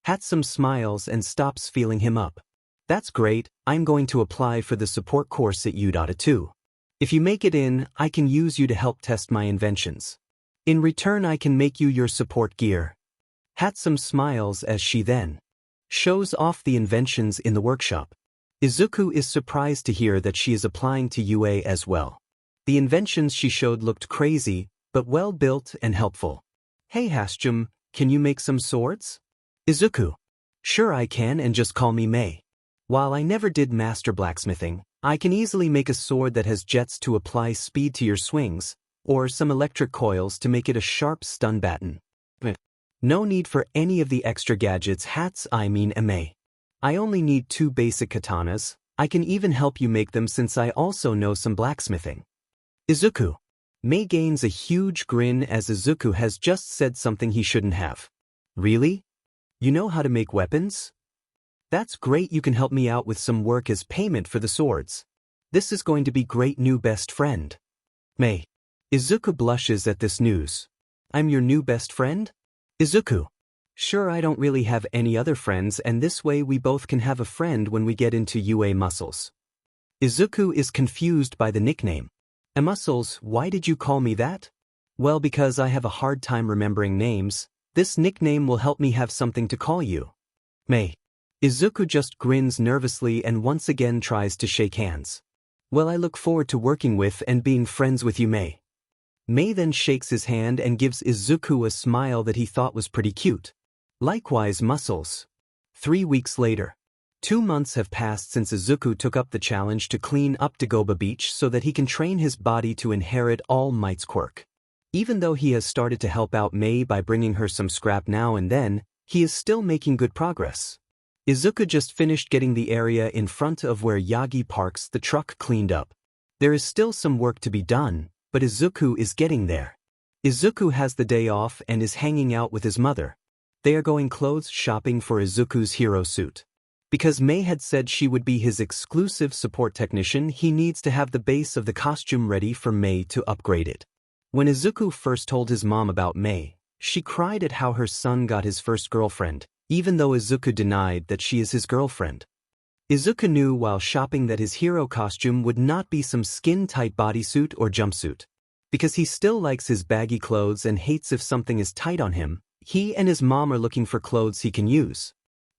Hatsum smiles and stops feeling him up. That's great, I'm going to apply for the support course at UDOTA too. If you make it in, I can use you to help test my inventions. In return, I can make you your support gear. Hatsum smiles as she then shows off the inventions in the workshop. Izuku is surprised to hear that she is applying to UA as well. The inventions she showed looked crazy, but well built and helpful. Hey Hasjum, can you make some swords? Izuku. Sure I can, and just call me Mei. While I never did master blacksmithing, I can easily make a sword that has jets to apply speed to your swings, or some electric coils to make it a sharp stun baton. No need for any of the extra gadgets Mei. I only need 2 basic katanas. I can even help you make them since I also know some blacksmithing. Izuku. Mei gains a huge grin as Izuku has just said something he shouldn't have. Really? You know how to make weapons? That's great, you can help me out with some work as payment for the swords. This is going to be great, new best friend. Mei. Izuku blushes at this news. I'm your new best friend? Izuku. Sure, I don't really have any other friends, and this way we both can have a friend when we get into UA Muscles. Izuku is confused by the nickname. Muscles, why did you call me that? Well, because I have a hard time remembering names. This nickname will help me have something to call you. Mei. Izuku just grins nervously and once again tries to shake hands. Well, I look forward to working with and being friends with you, Mei. Mei then shakes his hand and gives Izuku a smile that he thought was pretty cute. Likewise, Muscles. 3 weeks later. 2 months have passed since Izuku took up the challenge to clean up Dagoba Beach so that he can train his body to inherit All Might's quirk. Even though he has started to help out Mei by bringing her some scrap now and then, he is still making good progress. Izuku just finished getting the area in front of where Yagi parks the truck cleaned up. There is still some work to be done, but Izuku is getting there. Izuku has the day off and is hanging out with his mother. They are going clothes shopping for Izuku's hero suit. Because Mei had said she would be his exclusive support technician, he needs to have the base of the costume ready for Mei to upgrade it. When Izuku first told his mom about Mei, she cried at how her son got his first girlfriend, even though Izuku denied that she is his girlfriend. Izuku knew while shopping that his hero costume would not be some skin-tight bodysuit or jumpsuit. Because he still likes his baggy clothes and hates if something is tight on him, he and his mom are looking for clothes he can use.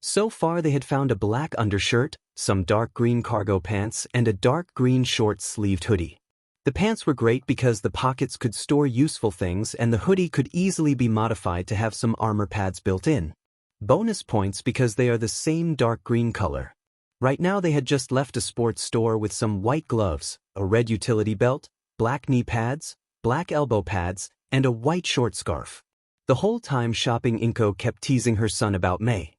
So far they had found a black undershirt, some dark green cargo pants, and a dark green short-sleeved hoodie. The pants were great because the pockets could store useful things and the hoodie could easily be modified to have some armor pads built in. Bonus points because they are the same dark green color. Right now they had just left a sports store with some white gloves, a red utility belt, black knee pads, black elbow pads, and a white short scarf. The whole time shopping, Inko kept teasing her son about Mei.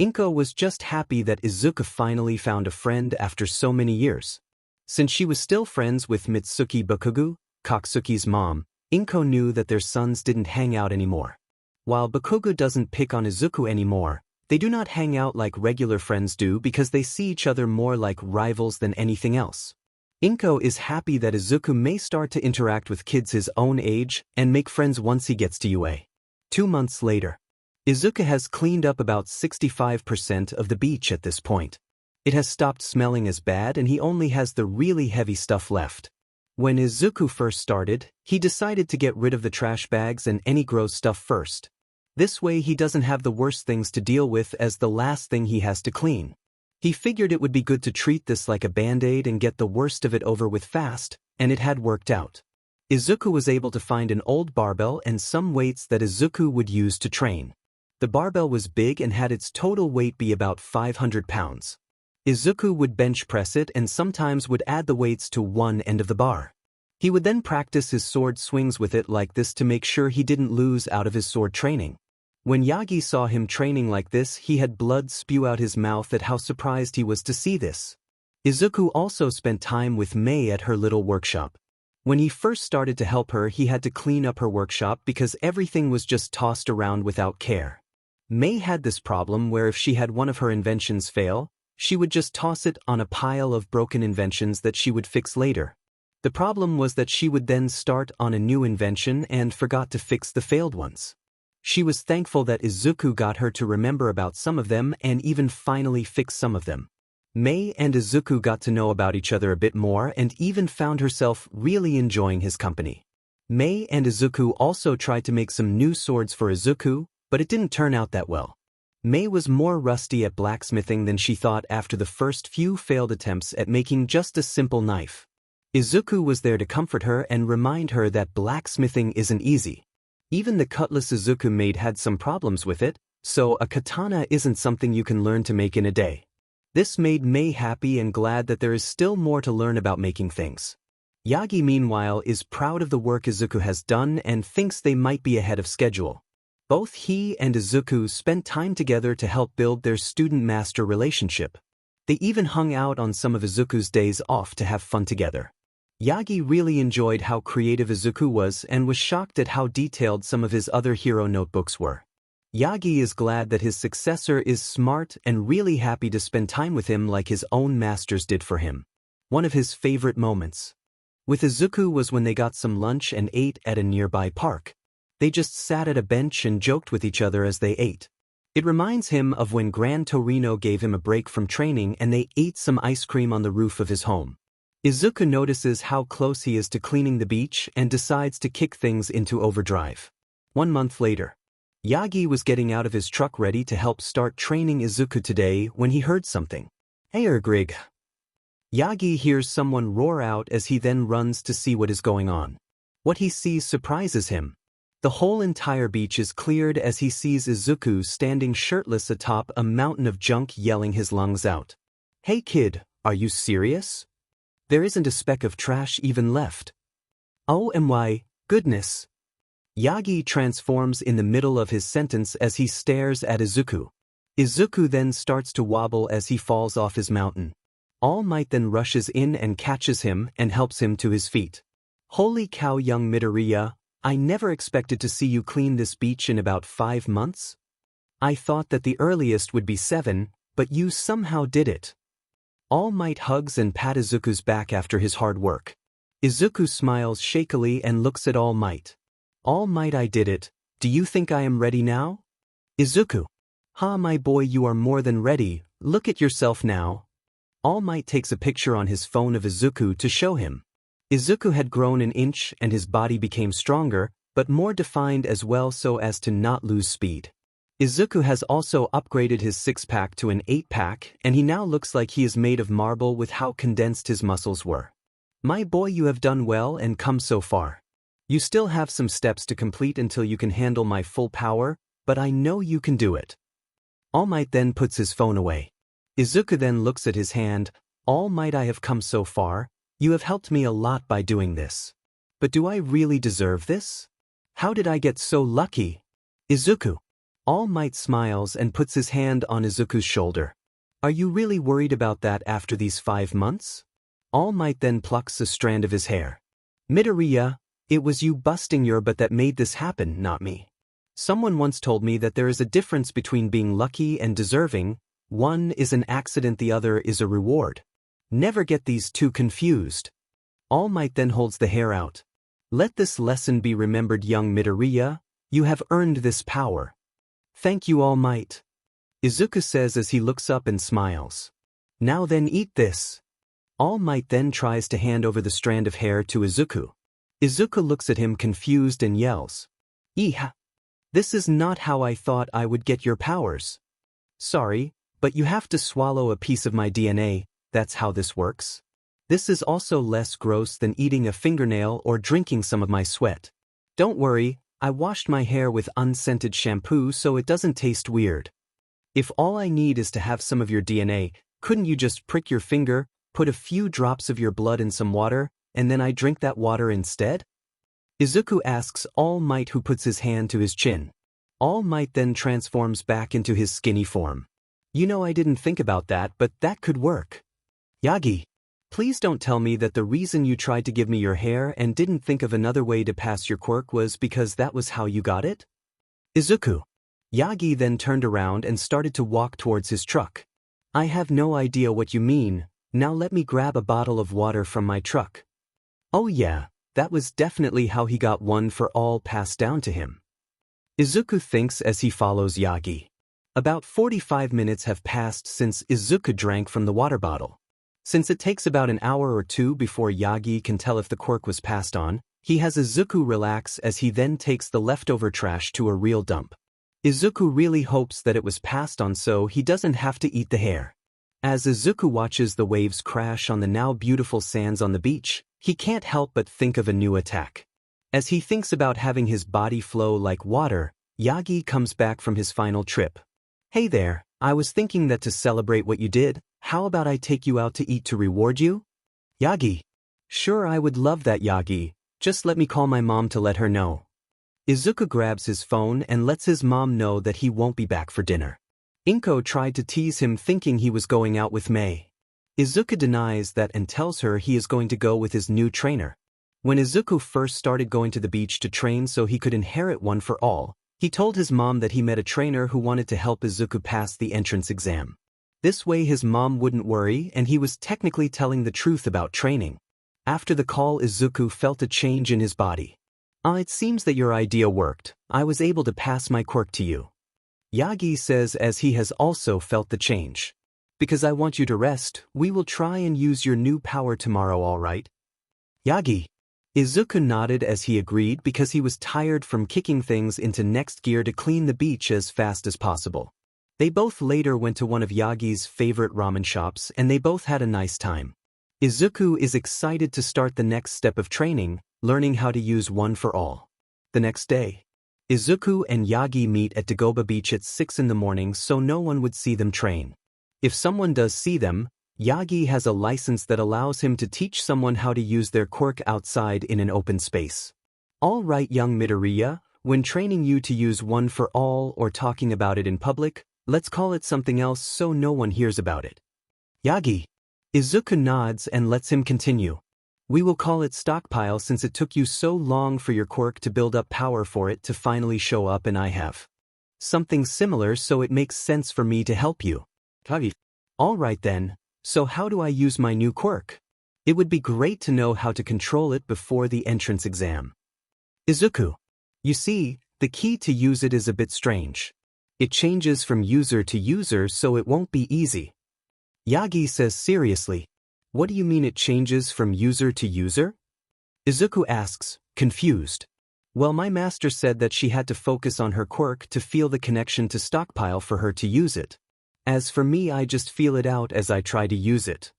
Inko was just happy that Izuku finally found a friend after so many years. Since she was still friends with Mitsuki Bakugu, Koksuki's mom, Inko knew that their sons didn't hang out anymore. While Bakugu doesn't pick on Izuku anymore, they do not hang out like regular friends do because they see each other more like rivals than anything else. Inko is happy that Izuku may start to interact with kids his own age and make friends once he gets to UA. 2 months later. Izuku has cleaned up about 65% of the beach at this point. It has stopped smelling as bad and he only has the really heavy stuff left. When Izuku first started, he decided to get rid of the trash bags and any gross stuff first. This way he doesn't have the worst things to deal with as the last thing he has to clean. He figured it would be good to treat this like a band-aid and get the worst of it over with fast, and it had worked out. Izuku was able to find an old barbell and some weights that Izuku would use to train. The barbell was big and had its total weight be about 500 pounds. Izuku would bench press it and sometimes would add the weights to one end of the bar. He would then practice his sword swings with it like this to make sure he didn't lose out of his sword training. When Yagi saw him training like this, he had blood spew out his mouth at how surprised he was to see this. Izuku also spent time with Mei at her little workshop. When he first started to help her, he had to clean up her workshop because everything was just tossed around without care. Mei had this problem where if she had one of her inventions fail, she would just toss it on a pile of broken inventions that she would fix later. The problem was that she would then start on a new invention and forgot to fix the failed ones. She was thankful that Izuku got her to remember about some of them and even finally fix some of them. Mei and Izuku got to know about each other a bit more and even found herself really enjoying his company. Mei and Izuku also tried to make some new swords for Izuku, but it didn't turn out that well. Mei was more rusty at blacksmithing than she thought after the first few failed attempts at making just a simple knife. Izuku was there to comfort her and remind her that blacksmithing isn't easy. Even the cutlass Izuku made had some problems with it, so a katana isn't something you can learn to make in a day. This made Mei happy and glad that there is still more to learn about making things. Yagi, meanwhile, is proud of the work Izuku has done and thinks they might be ahead of schedule. Both he and Izuku spent time together to help build their student-master relationship. They even hung out on some of Izuku's days off to have fun together. Yagi really enjoyed how creative Izuku was and was shocked at how detailed some of his other hero notebooks were. Yagi is glad that his successor is smart and really happy to spend time with him like his own masters did for him. One of his favorite moments with Izuku was when they got some lunch and ate at a nearby park. They just sat at a bench and joked with each other as they ate. It reminds him of when Gran Torino gave him a break from training and they ate some ice cream on the roof of his home. Izuku notices how close he is to cleaning the beach and decides to kick things into overdrive. 1 month later, Yagi was getting out of his truck ready to help start training Izuku today when he heard something. "Hey Grig." Yagi hears someone roar out as he then runs to see what is going on. What he sees surprises him. The whole entire beach is cleared as he sees Izuku standing shirtless atop a mountain of junk yelling his lungs out. "Hey kid, are you serious? There isn't a speck of trash even left." "Oh my goodness." Yagi transforms in the middle of his sentence as he stares at Izuku. Izuku then starts to wobble as he falls off his mountain. All Might then rushes in and catches him and helps him to his feet. "Holy cow, young Midoriya, I never expected to see you clean this beach in about 5 months. I thought that the earliest would be 7, but you somehow did it." All Might hugs and pats Izuku's back after his hard work. Izuku smiles shakily and looks at All Might. "All Might, I did it. Do you think I am ready now?" Izuku: "Ha, my boy, you are more than ready. Look at yourself now." All Might takes a picture on his phone of Izuku to show him. Izuku had grown an inch and his body became stronger, but more defined as well so as to not lose speed. Izuku has also upgraded his 6-pack to an 8-pack and he now looks like he is made of marble with how condensed his muscles were. "My boy, you have done well and come so far. You still have some steps to complete until you can handle my full power, but I know you can do it." All Might then puts his phone away. Izuku then looks at his hand. "All Might, I have come so far. You have helped me a lot by doing this. But do I really deserve this? How did I get so lucky?" Izuku: All Might smiles and puts his hand on Izuku's shoulder. "Are you really worried about that after these 5 months?" All Might then plucks a strand of his hair. "Midoriya, it was you busting your butt that made this happen, not me. Someone once told me that there is a difference between being lucky and deserving. One is an accident, the other is a reward. Never get these two confused." All Might then holds the hair out. "Let this lesson be remembered, young Midoriya. You have earned this power." "Thank you, All Might," Izuku says as he looks up and smiles. "Now then, eat this." All Might then tries to hand over the strand of hair to Izuku. Izuku looks at him confused and yells, "Eha! This is not how I thought I would get your powers. Sorry, but you have to swallow a piece of my DNA, that's how this works. This is also less gross than eating a fingernail or drinking some of my sweat. Don't worry, I washed my hair with unscented shampoo so it doesn't taste weird. If all I need is to have some of your DNA, couldn't you just prick your finger, put a few drops of your blood in some water, and then I drink that water instead?" Izuku asks All Might, who puts his hand to his chin. All Might then transforms back into his skinny form. "You know, I didn't think about that, but that could work. Yagi, please don't tell me that the reason you tried to give me your hair and didn't think of another way to pass your quirk was because that was how you got it?" Izuku. Yagi then turned around and started to walk towards his truck. "I have no idea what you mean, now let me grab a bottle of water from my truck." Oh yeah, that was definitely how he got one for all passed down to him. Izuku thinks as he follows Yagi. About 45 minutes have passed since Izuku drank from the water bottle. Since it takes about an hour or two before Yagi can tell if the quirk was passed on, he has Izuku relax as he then takes the leftover trash to a real dump. Izuku really hopes that it was passed on so he doesn't have to eat the hair. As Izuku watches the waves crash on the now beautiful sands on the beach, he can't help but think of a new attack. As he thinks about having his body flow like water, Yagi comes back from his final trip. "Hey there, I was thinking that to celebrate what you did, how about I take you out to eat to reward you?" Yagi. "Sure, I would love that, Yagi, just let me call my mom to let her know." Izuku grabs his phone and lets his mom know that he won't be back for dinner. Inko tried to tease him thinking he was going out with Mei. Izuku denies that and tells her he is going to go with his new trainer. When Izuku first started going to the beach to train so he could inherit one for all, he told his mom that he met a trainer who wanted to help Izuku pass the entrance exam. This way his mom wouldn't worry and he was technically telling the truth about training. After the call, Izuku felt a change in his body. It seems that your idea worked. I was able to pass my quirk to you." Yagi says as he has also felt the change. "Because I want you to rest, we will try and use your new power tomorrow, all right?" Yagi. Izuku nodded as he agreed because he was tired from kicking things into next gear to clean the beach as fast as possible. They both later went to one of Yagi's favorite ramen shops and they both had a nice time. Izuku is excited to start the next step of training, learning how to use one for all. The next day, Izuku and Yagi meet at Dagoba Beach at 6 in the morning so no one would see them train. If someone does see them, Yagi has a license that allows him to teach someone how to use their quirk outside in an open space. "All right, young Midoriya, when training you to use one for all or talking about it in public, let's call it something else so no one hears about it." Yagi. Izuku nods and lets him continue. "We will call it stockpile since it took you so long for your quirk to build up power for it to finally show up and I have something similar so it makes sense for me to help you." Kagi. "All right then, so how do I use my new quirk? It would be great to know how to control it before the entrance exam." Izuku. "You see, the key to use it is a bit strange. It changes from user to user so it won't be easy." Yagi says seriously, "What do you mean it changes from user to user?" Izuku asks, confused. "Well, my master said that she had to focus on her quirk to feel the connection to stockpile for her to use it. As for me, I just feel it out as I try to use it."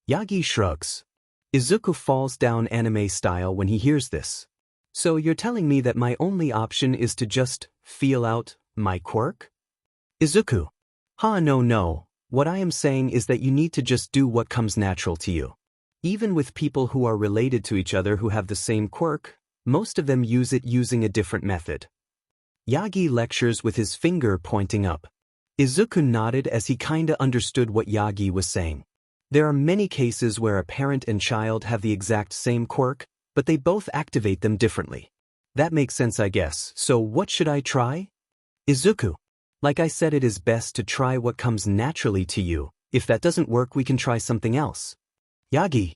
Yagi shrugs. Izuku falls down anime style when he hears this. "So you're telling me that my only option is to just feel out my quirk?" Izuku. No. What I am saying is that you need to just do what comes natural to you. Even with people who are related to each other who have the same quirk, most of them use it using a different method." Yagi lectures with his finger pointing up. Izuku nodded as he kinda understood what Yagi was saying. There are many cases where a parent and child have the exact same quirk, but they both activate them differently. That makes sense, I guess. So what should I try? Izuku. Like I said, it is best to try what comes naturally to you. If that doesn't work, we can try something else. Yagi.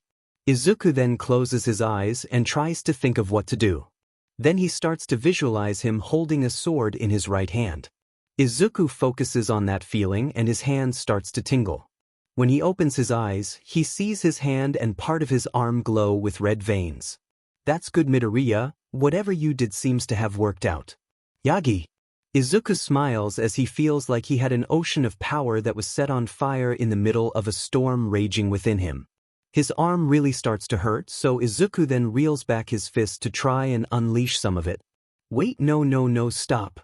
Izuku then closes his eyes and tries to think of what to do. Then he starts to visualize him holding a sword in his right hand. Izuku focuses on that feeling and his hand starts to tingle. When he opens his eyes, he sees his hand and part of his arm glow with red veins. That's good, Midoriya, whatever you did seems to have worked out. Yagi. Izuku smiles as he feels like he had an ocean of power that was set on fire in the middle of a storm raging within him. His arm really starts to hurt, so Izuku then reels back his fist to try and unleash some of it. Wait, no, stop.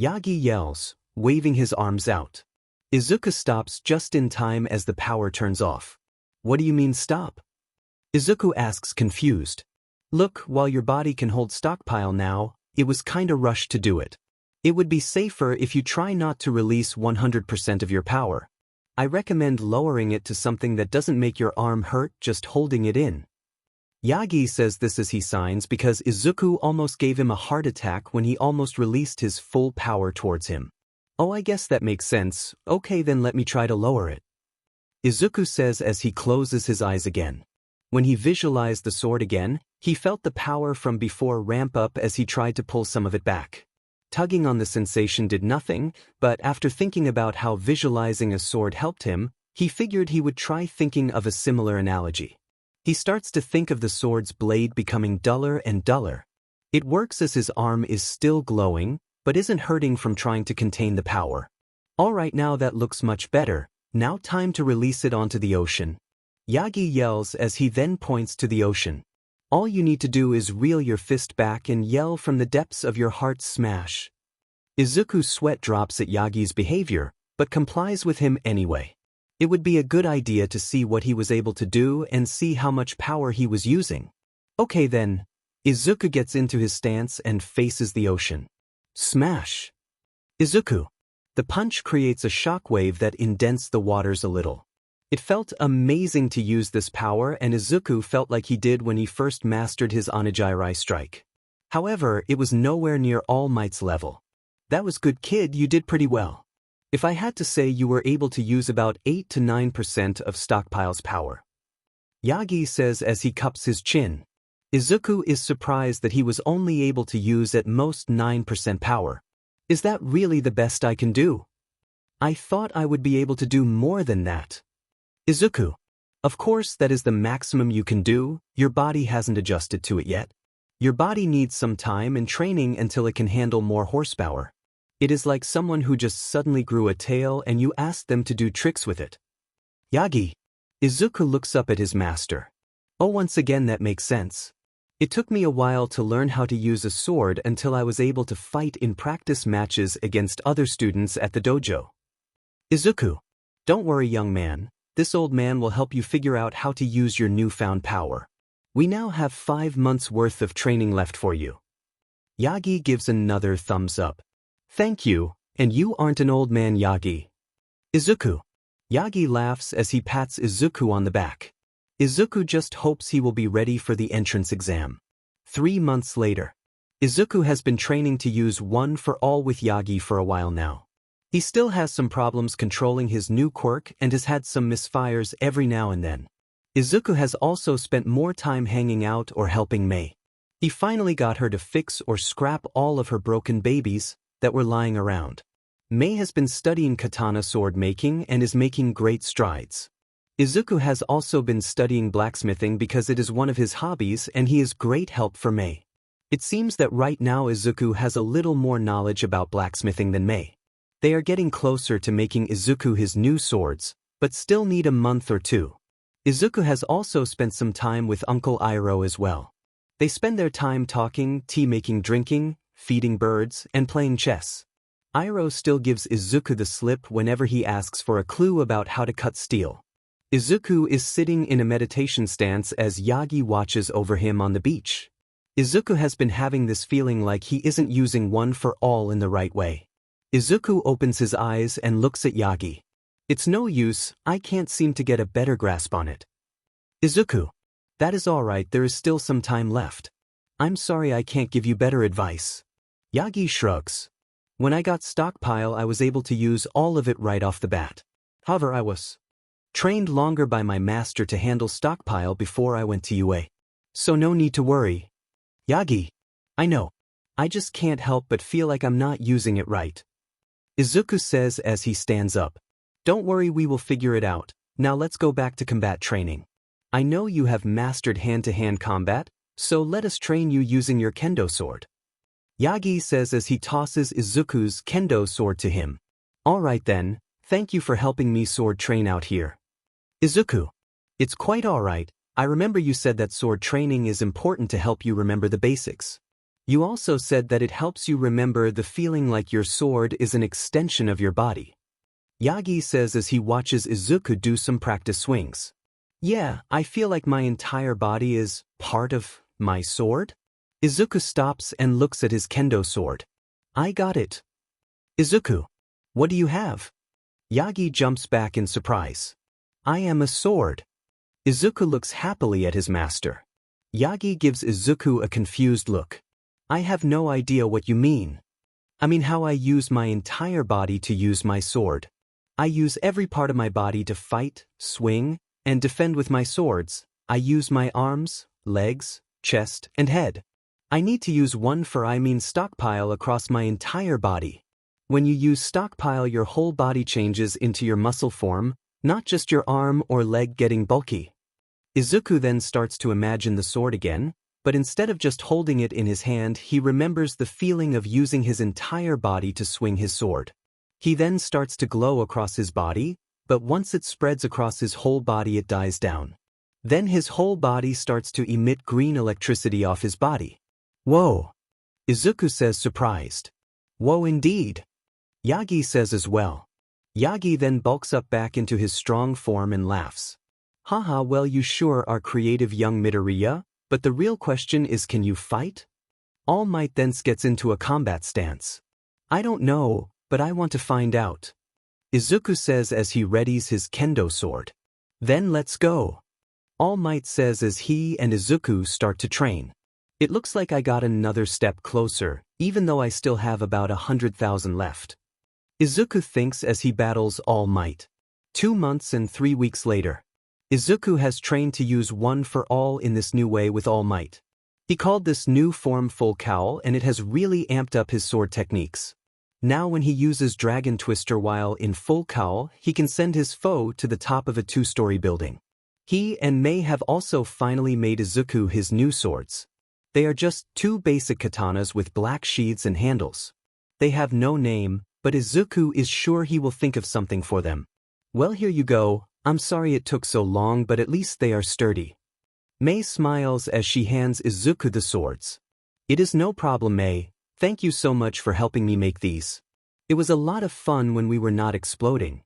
Yagi yells, waving his arms out. Izuku stops just in time as the power turns off. What do you mean stop? Izuku asks, confused. Look, while your body can hold stockpile now, it was kinda rushed to do it. It would be safer if you try not to release 100% of your power. I recommend lowering it to something that doesn't make your arm hurt just holding it in. Yagi says this as he signs because Izuku almost gave him a heart attack when he almost released his full power towards him. Oh, I guess that makes sense. Okay, then let me try to lower it. Izuku says as he closes his eyes again. When he visualized the sword again, he felt the power from before ramp up as he tried to pull some of it back. Tugging on the sensation did nothing, but after thinking about how visualizing a sword helped him, he figured he would try thinking of a similar analogy. He starts to think of the sword's blade becoming duller and duller. It works as his arm is still glowing, but isn't hurting from trying to contain the power. Alright, now that looks much better, now time to release it onto the ocean. Yagi yells as he then points to the ocean. All you need to do is reel your fist back and yell from the depths of your heart, smash. Izuku's sweat drops at Yagi's behavior, but complies with him anyway. It would be a good idea to see what he was able to do and see how much power he was using. Okay then. Izuku gets into his stance and faces the ocean. Smash! Izuku. The punch creates a shockwave that indents the waters a little. It felt amazing to use this power, and Izuku felt like he did when he first mastered his Onigiri strike. However, it was nowhere near All Might's level. That was good, kid, you did pretty well. If I had to say, you were able to use about 8 to 9% of Stockpile's power. Yagi says as he cups his chin. Izuku is surprised that he was only able to use at most 9% power. Is that really the best I can do? I thought I would be able to do more than that. Izuku. Of course that is the maximum you can do, your body hasn't adjusted to it yet. Your body needs some time and training until it can handle more horsepower. It is like someone who just suddenly grew a tail and you asked them to do tricks with it. Yagi. Izuku looks up at his master. Oh, once again that makes sense. It took me a while to learn how to use a sword until I was able to fight in practice matches against other students at the dojo. Izuku. Don't worry, young man. This old man will help you figure out how to use your newfound power. We now have 5 months worth of training left for you. Yagi gives another thumbs up. Thank you, and you aren't an old man, Yagi. Izuku. Yagi laughs as he pats Izuku on the back. Izuku just hopes he will be ready for the entrance exam. 3 months later. Izuku has been training to use One for All with Yagi for a while now. He still has some problems controlling his new quirk and has had some misfires every now and then. Izuku has also spent more time hanging out or helping Mei. He finally got her to fix or scrap all of her broken babies that were lying around. Mei has been studying katana sword making and is making great strides. Izuku has also been studying blacksmithing because it is one of his hobbies and he is great help for Mei. It seems that right now Izuku has a little more knowledge about blacksmithing than Mei. They are getting closer to making Izuku his new swords, but still need a month or two. Izuku has also spent some time with Uncle Iroh as well. They spend their time talking, tea making, drinking, feeding birds, and playing chess. Iroh still gives Izuku the slip whenever he asks for a clue about how to cut steel. Izuku is sitting in a meditation stance as Yagi watches over him on the beach. Izuku has been having this feeling like he isn't using One for All in the right way. Izuku opens his eyes and looks at Yagi. It's no use, I can't seem to get a better grasp on it. Izuku. That is alright, there is still some time left. I'm sorry I can't give you better advice. Yagi shrugs. When I got stockpile I was able to use all of it right off the bat. However, I was trained longer by my master to handle stockpile before I went to UA. So no need to worry. Yagi. I know. I just can't help but feel like I'm not using it right. Izuku says as he stands up. Don't worry, we will figure it out. Now let's go back to combat training. I know you have mastered hand-to-hand combat, so let us train you using your kendo sword. Yagi says as he tosses Izuku's kendo sword to him. Alright then, thank you for helping me sword train out here. Izuku. It's quite alright, I remember you said that sword training is important to help you remember the basics. You also said that it helps you remember the feeling like your sword is an extension of your body. Yagi says as he watches Izuku do some practice swings. Yeah, I feel like my entire body is part of my sword? Izuku stops and looks at his kendo sword. I got it. Izuku. What do you have? Yagi jumps back in surprise. I am a sword. Izuku looks happily at his master. Yagi gives Izuku a confused look. I have no idea what you mean. I mean how I use my entire body to use my sword. I use every part of my body to fight, swing, and defend with my swords. I use my arms, legs, chest, and head. I need to use one for stockpile across my entire body. When you use stockpile, your whole body changes into your muscle form, not just your arm or leg getting bulky. Izuku then starts to imagine the sword again, but instead of just holding it in his hand, he remembers the feeling of using his entire body to swing his sword. He then starts to glow across his body, but once it spreads across his whole body it dies down. Then his whole body starts to emit green electricity off his body. Whoa! Izuku says surprised. Whoa indeed! Yagi says as well. Yagi then bulks up back into his strong form and laughs. Haha, well you sure are creative young Midoriya, but the real question is, can you fight? All Might then gets into a combat stance. I don't know, but I want to find out. Izuku says as he readies his kendo sword. Then let's go. All Might says as he and Izuku start to train. It looks like I got another step closer, even though I still have about 100,000 left. Izuku thinks as he battles All Might. 2 months and 3 weeks later. Izuku has trained to use one for all in this new way with All Might. He called this new form Full Cowl and it has really amped up his sword techniques. Now when he uses Dragon Twister while in Full Cowl, he can send his foe to the top of a 2-story building. He and Mei have also finally made Izuku his new swords. They are just 2 basic katanas with black sheaths and handles. They have no name, but Izuku is sure he will think of something for them. Well, here you go. I'm sorry it took so long, but at least they are sturdy. Mei smiles as she hands Izuku the swords. It is no problem, Mei. Thank you so much for helping me make these. It was a lot of fun when we were not exploding.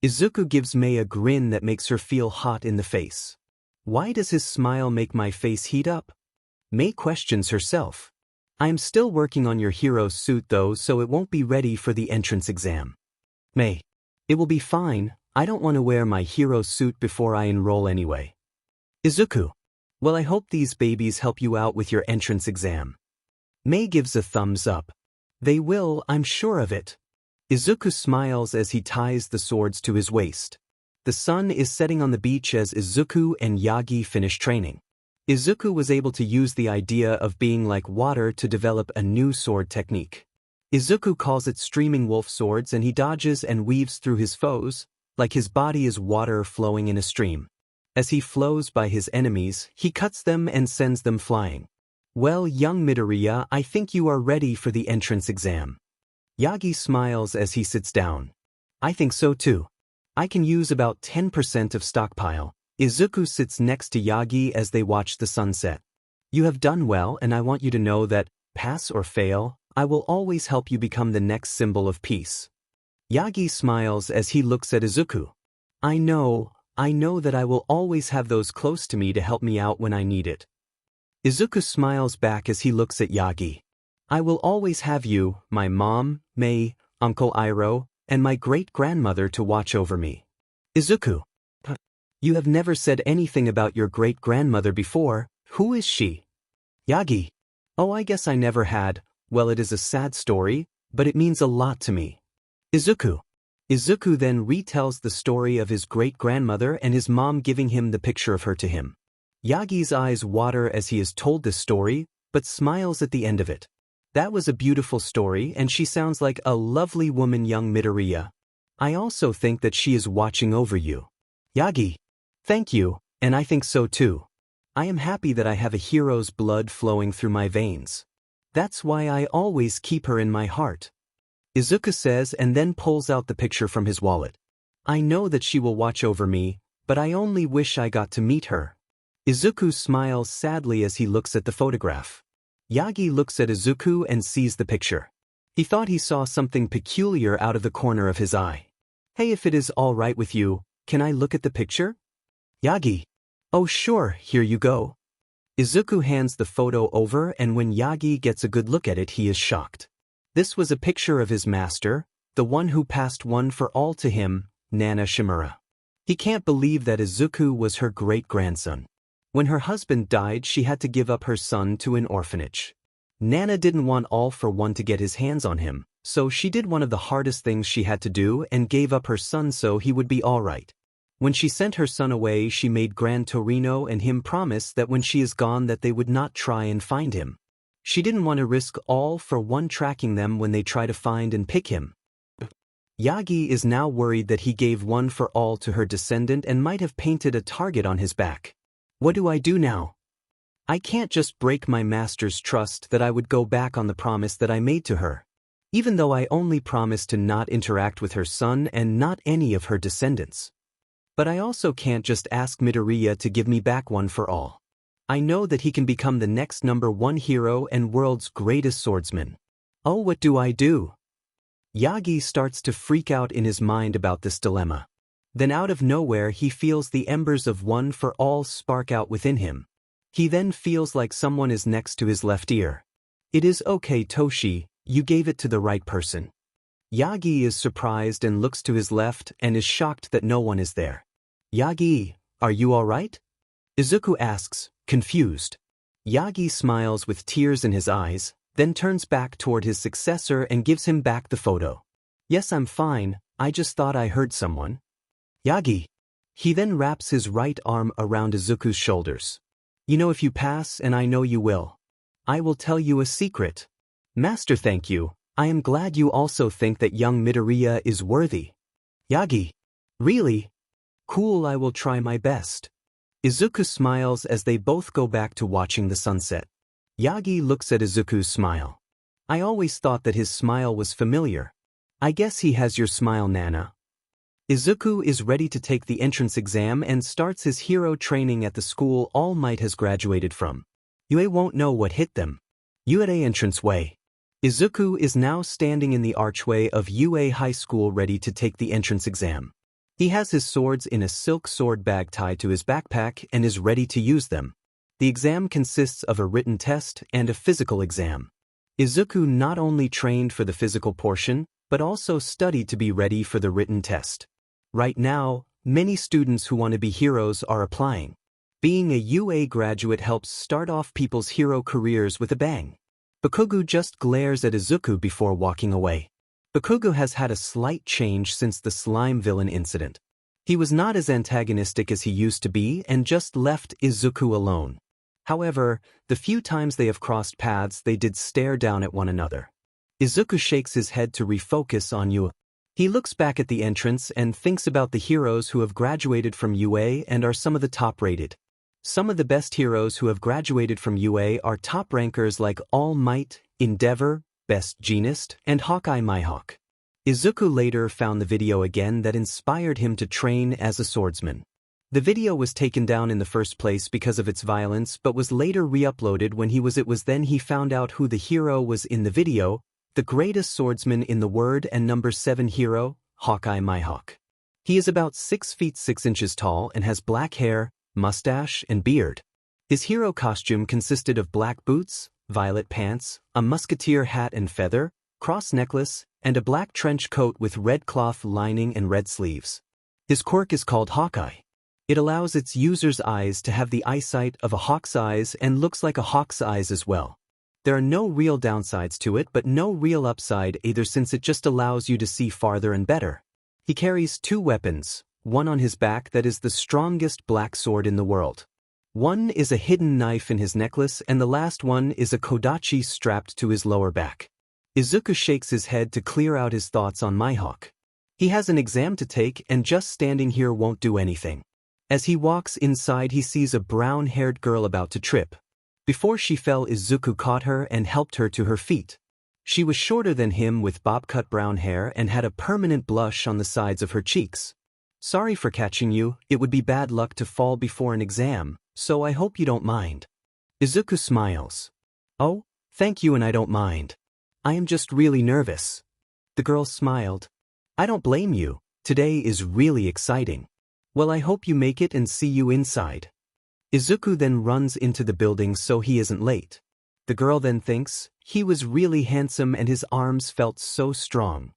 Izuku gives Mei a grin that makes her feel hot in the face. Why does his smile make my face heat up? Mei questions herself. I am still working on your hero suit though, so it won't be ready for the entrance exam. Mei. It will be fine. I don't want to wear my hero suit before I enroll anyway. Izuku. Well, I hope these babies help you out with your entrance exam. Mei gives a thumbs up. They will, I'm sure of it. Izuku smiles as he ties the swords to his waist. The sun is setting on the beach as Izuku and Yagi finish training. Izuku was able to use the idea of being like water to develop a new sword technique. Izuku calls it streaming wolf swords and he dodges and weaves through his foes, like his body is water flowing in a stream. As he flows by his enemies, he cuts them and sends them flying. Well, young Midoriya, I think you are ready for the entrance exam. Yagi smiles as he sits down. I think so too. I can use about 10% of stockpile. Izuku sits next to Yagi as they watch the sunset. You have done well, and I want you to know that, pass or fail, I will always help you become the next symbol of peace. Yagi smiles as he looks at Izuku. I know that I will always have those close to me to help me out when I need it. Izuku smiles back as he looks at Yagi. I will always have you, my mom, Mei, Uncle Iroh, and my great-grandmother to watch over me. Izuku. You have never said anything about your great-grandmother before. Who is she? Yagi. Oh, I guess I never had. Well, it is a sad story, but it means a lot to me. Izuku. Izuku then retells the story of his great-grandmother and his mom giving him the picture of her to him. Yagi's eyes water as he is told this story, but smiles at the end of it. That was a beautiful story and she sounds like a lovely woman, young Midoriya. I also think that she is watching over you. Yagi. Thank you, and I think so too. I am happy that I have a hero's blood flowing through my veins. That's why I always keep her in my heart. Izuku says and then pulls out the picture from his wallet. I know that she will watch over me, but I only wish I got to meet her. Izuku smiles sadly as he looks at the photograph. Yagi looks at Izuku and sees the picture. He thought he saw something peculiar out of the corner of his eye. Hey, if it is all right with you, can I look at the picture? Yagi. Oh sure, here you go. Izuku hands the photo over, and when Yagi gets a good look at it he is shocked. This was a picture of his master, the one who passed one for all to him, Nana Shimura. He can't believe that Izuku was her great-grandson. When her husband died she had to give up her son to an orphanage. Nana didn't want All for One to get his hands on him, so she did one of the hardest things she had to do and gave up her son so he would be alright. When she sent her son away she made Gran Torino and him promise that when she is gone that they would not try and find him. She didn't want to risk All for One tracking them when they try to find and pick him. Yagi is now worried that he gave One for All to her descendant and might have painted a target on his back. What do I do now? I can't just break my master's trust that I would go back on the promise that I made to her. Even though I only promised to not interact with her son and not any of her descendants. But I also can't just ask Midoriya to give me back One for All. I know that he can become the next #1 hero and world's greatest swordsman. Oh, what do I do? Yagi starts to freak out in his mind about this dilemma. Then out of nowhere he feels the embers of One for All spark out within him. He then feels like someone is next to his left ear. It is okay, Toshi, you gave it to the right person. Yagi is surprised and looks to his left and is shocked that no one is there. Yagi, are you alright? Izuku asks, confused. Yagi smiles with tears in his eyes, then turns back toward his successor and gives him back the photo. Yes, I'm fine, I just thought I heard someone. Yagi. He then wraps his right arm around Izuku's shoulders. You know, if you pass, and I know you will, I will tell you a secret. Master, thank you. I am glad you also think that young Midoriya is worthy. Yagi. Really? Cool, I will try my best. Izuku smiles as they both go back to watching the sunset. Yagi looks at Izuku's smile. I always thought that his smile was familiar. I guess he has your smile, Nana. Izuku is ready to take the entrance exam and starts his hero training at the school All Might has graduated from. Yue won't know what hit them. Yue entrance way. Izuku is now standing in the archway of Yue High School ready to take the entrance exam. He has his swords in a silk sword bag tied to his backpack and is ready to use them. The exam consists of a written test and a physical exam. Izuku not only trained for the physical portion, but also studied to be ready for the written test. Right now, many students who want to be heroes are applying. Being a UA graduate helps start off people's hero careers with a bang. Bakugo just glares at Izuku before walking away. Bakugo has had a slight change since the slime villain incident. He was not as antagonistic as he used to be and just left Izuku alone. However, the few times they have crossed paths they did stare down at one another. Izuku shakes his head to refocus on Yue. He looks back at the entrance and thinks about the heroes who have graduated from UA and are some of the top-rated. Some of the best heroes who have graduated from UA are top rankers like All Might, Endeavor, Best Jeanist, and Hawkeye Mihawk. Izuku later found the video again that inspired him to train as a swordsman. The video was taken down in the first place because of its violence but was later re-uploaded when it was then he found out who the hero was in the video, the greatest swordsman in the world and #7 hero, Hawkeye Mihawk. He is about 6 feet 6 inches tall and has black hair, mustache, and beard. His hero costume consisted of black boots, violet pants, a musketeer hat and feather, cross necklace, and a black trench coat with red cloth lining and red sleeves. His quirk is called Hawkeye. It allows its user's eyes to have the eyesight of a hawk's eyes and looks like a hawk's eyes as well. There are no real downsides to it but no real upside either since it just allows you to see farther and better. He carries 2 weapons, one on his back that is the strongest black sword in the world. One is a hidden knife in his necklace and the last one is a kodachi strapped to his lower back. Izuku shakes his head to clear out his thoughts on Mihawk. He has an exam to take and just standing here won't do anything. As he walks inside he sees a brown-haired girl about to trip. Before she fell, Izuku caught her and helped her to her feet. She was shorter than him with bob-cut brown hair and had a permanent blush on the sides of her cheeks. Sorry for catching you, it would be bad luck to fall before an exam, so I hope you don't mind. Izuku smiles. Oh, thank you and I don't mind. I am just really nervous. The girl smiled. I don't blame you, today is really exciting. Well, I hope you make it and see you inside. Izuku then runs into the building so he isn't late. The girl then thinks, he was really handsome and his arms felt so strong.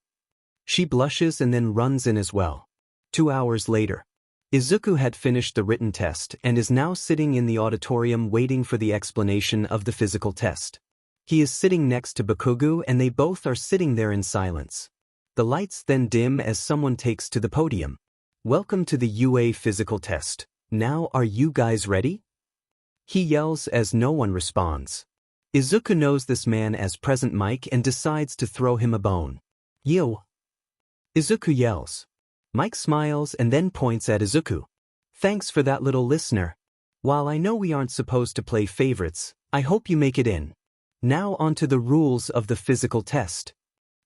She blushes and then runs in as well. 2 hours later. Izuku had finished the written test and is now sitting in the auditorium waiting for the explanation of the physical test. He is sitting next to Bakugo and they both are sitting there in silence. The lights then dim as someone takes to the podium. Welcome to the UA physical test. Now are you guys ready? He yells as no one responds. Izuku knows this man as Present Mike and decides to throw him a bone. Yo! Izuku yells. Mike smiles and then points at Izuku. Thanks for that, little listener. While I know we aren't supposed to play favorites, I hope you make it in. Now onto the rules of the physical test.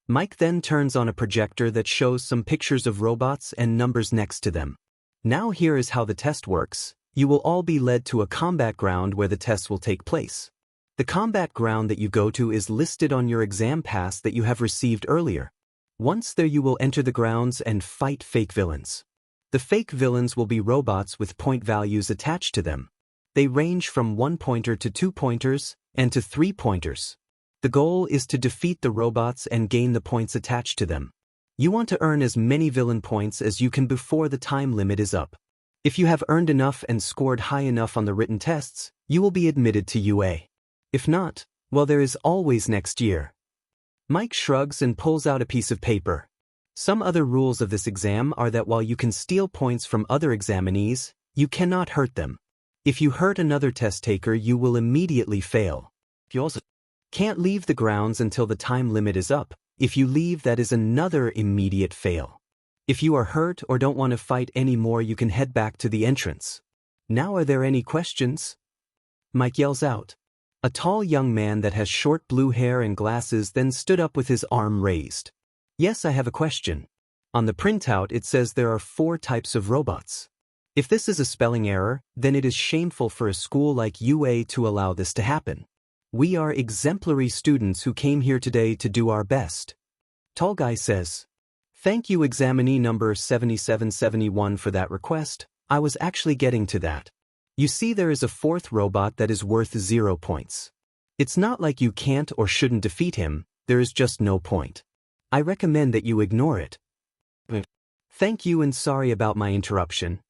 Mike then turns on a projector that shows some pictures of robots and numbers next to them. Now here is how the test works. You will all be led to a combat ground where the test will take place. The combat ground that you go to is listed on your exam pass that you have received earlier. Once there you will enter the grounds and fight fake villains. The fake villains will be robots with point values attached to them. They range from 1 pointer to 2 pointers, and to 3 pointers. The goal is to defeat the robots and gain the points attached to them. You want to earn as many villain points as you can before the time limit is up. If you have earned enough and scored high enough on the written tests, you will be admitted to UA. If not, well, there is always next year. Mike shrugs and pulls out a piece of paper. Some other rules of this exam are that while you can steal points from other examinees, you cannot hurt them. If you hurt another test taker, you will immediately fail. You also can't leave the grounds until the time limit is up. If you leave, that is another immediate fail. If you are hurt or don't want to fight anymore, you can head back to the entrance. Now, are there any questions? Mike yells out. A tall young man that has short blue hair and glasses then stood up with his arm raised. Yes, I have a question. On the printout it says there are 4 types of robots. If this is a spelling error, then it is shameful for a school like UA to allow this to happen. We are exemplary students who came here today to do our best. Tall guy says. Thank you, examinee number 7771, for that request. I was actually getting to that. You see, there is a 4th robot that is worth 0 points. It's not like you can't or shouldn't defeat him, there is just no point. I recommend that you ignore it. Thank you and sorry about my interruption.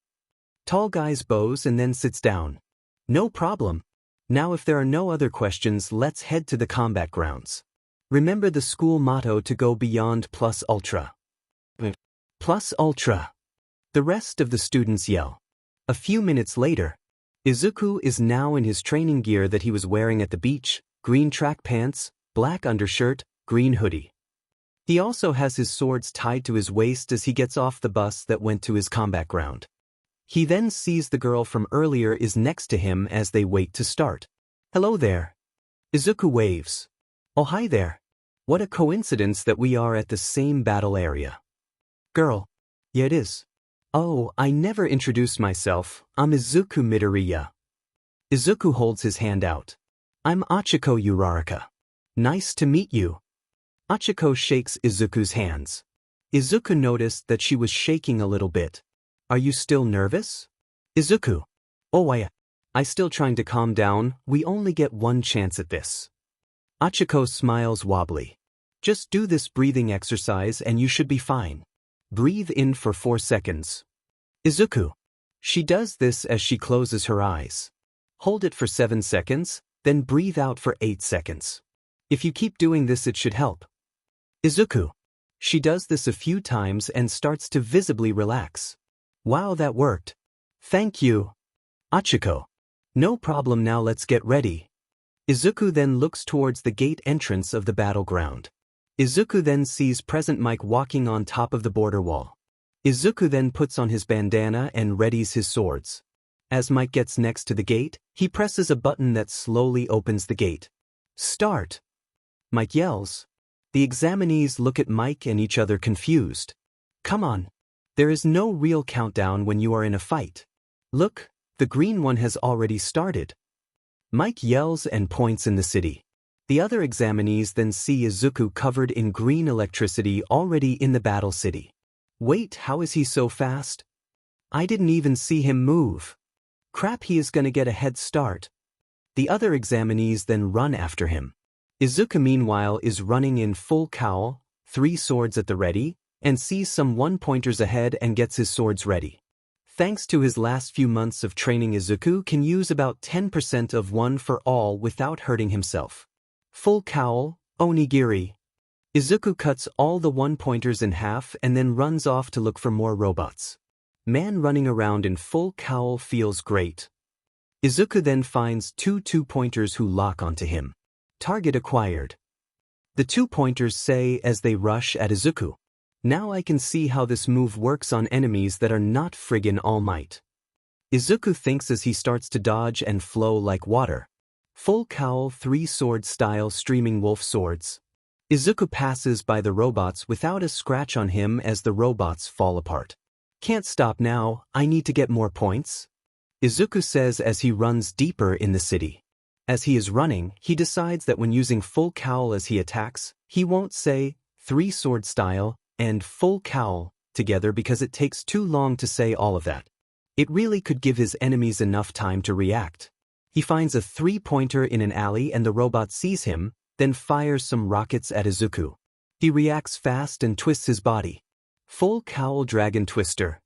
Tall guy bows and then sits down. No problem. Now if there are no other questions, let's head to the combat grounds. Remember the school motto to go beyond plus ultra. Plus ultra. The rest of the students yell. A few minutes later, Izuku is now in his training gear that he was wearing at the beach, green track pants, black undershirt, green hoodie. He also has his swords tied to his waist as he gets off the bus that went to his combat ground. He then sees the girl from earlier is next to him as they wait to start. Hello there. Izuku waves. Oh, hi there. What a coincidence that we are at the same battle area. Girl. Yeah, it is. Oh, I never introduced myself. I'm Izuku Midoriya. Izuku holds his hand out. I'm Achiko Uraraka. Nice to meet you. Achiko shakes Izuku's hands. Izuku noticed that she was shaking a little bit. Are you still nervous? Izuku. Oh, I still trying to calm down. We only get one chance at this. Achiko smiles wobbly. Just do this breathing exercise and you should be fine. Breathe in for 4 seconds. Izuku. She does this as she closes her eyes. Hold it for 7 seconds, then breathe out for 8 seconds. If you keep doing this, it should help. Izuku. She does this a few times and starts to visibly relax. Wow, that worked. Thank you. Achiko. No problem, now let's get ready. Izuku then looks towards the gate entrance of the battleground. Izuku then sees present Mike walking on top of the border wall. Izuku then puts on his bandana and readies his swords. As Mike gets next to the gate, he presses a button that slowly opens the gate. Start! Mike yells. The examinees look at Mike and each other confused. Come on. There is no real countdown when you are in a fight. Look, the green one has already started. Mike yells and points in the city. The other examinees then see Izuku covered in green electricity already in the battle city. Wait, how is he so fast? I didn't even see him move. Crap, he is gonna get a head start. The other examinees then run after him. Izuku meanwhile is running in full cowl, 3 swords at the ready, and sees some one-pointers ahead and gets his swords ready. Thanks to his last few months of training, Izuku can use about 10% of one for all without hurting himself. Full cowl, onigiri. Izuku cuts all the one-pointers in half and then runs off to look for more robots. Man running around in full cowl feels great. Izuku then finds 2 two-pointers who lock onto him. Target acquired. The 2 pointers say as they rush at Izuku. Now I can see how this move works on enemies that are not friggin' All Might. Izuku thinks as he starts to dodge and flow like water. Full cowl 3 sword style streaming wolf swords. Izuku passes by the robots without a scratch on him as the robots fall apart. Can't stop now, I need to get more points. Izuku says as he runs deeper in the city. As he is running, he decides that when using full cowl as he attacks, he won't say 3 sword style and full cowl together because it takes too long to say all of that. It really could give his enemies enough time to react. He finds a 3-pointer in an alley and the robot sees him, then fires some rockets at Izuku. He reacts fast and twists his body. Full cowl dragon twister.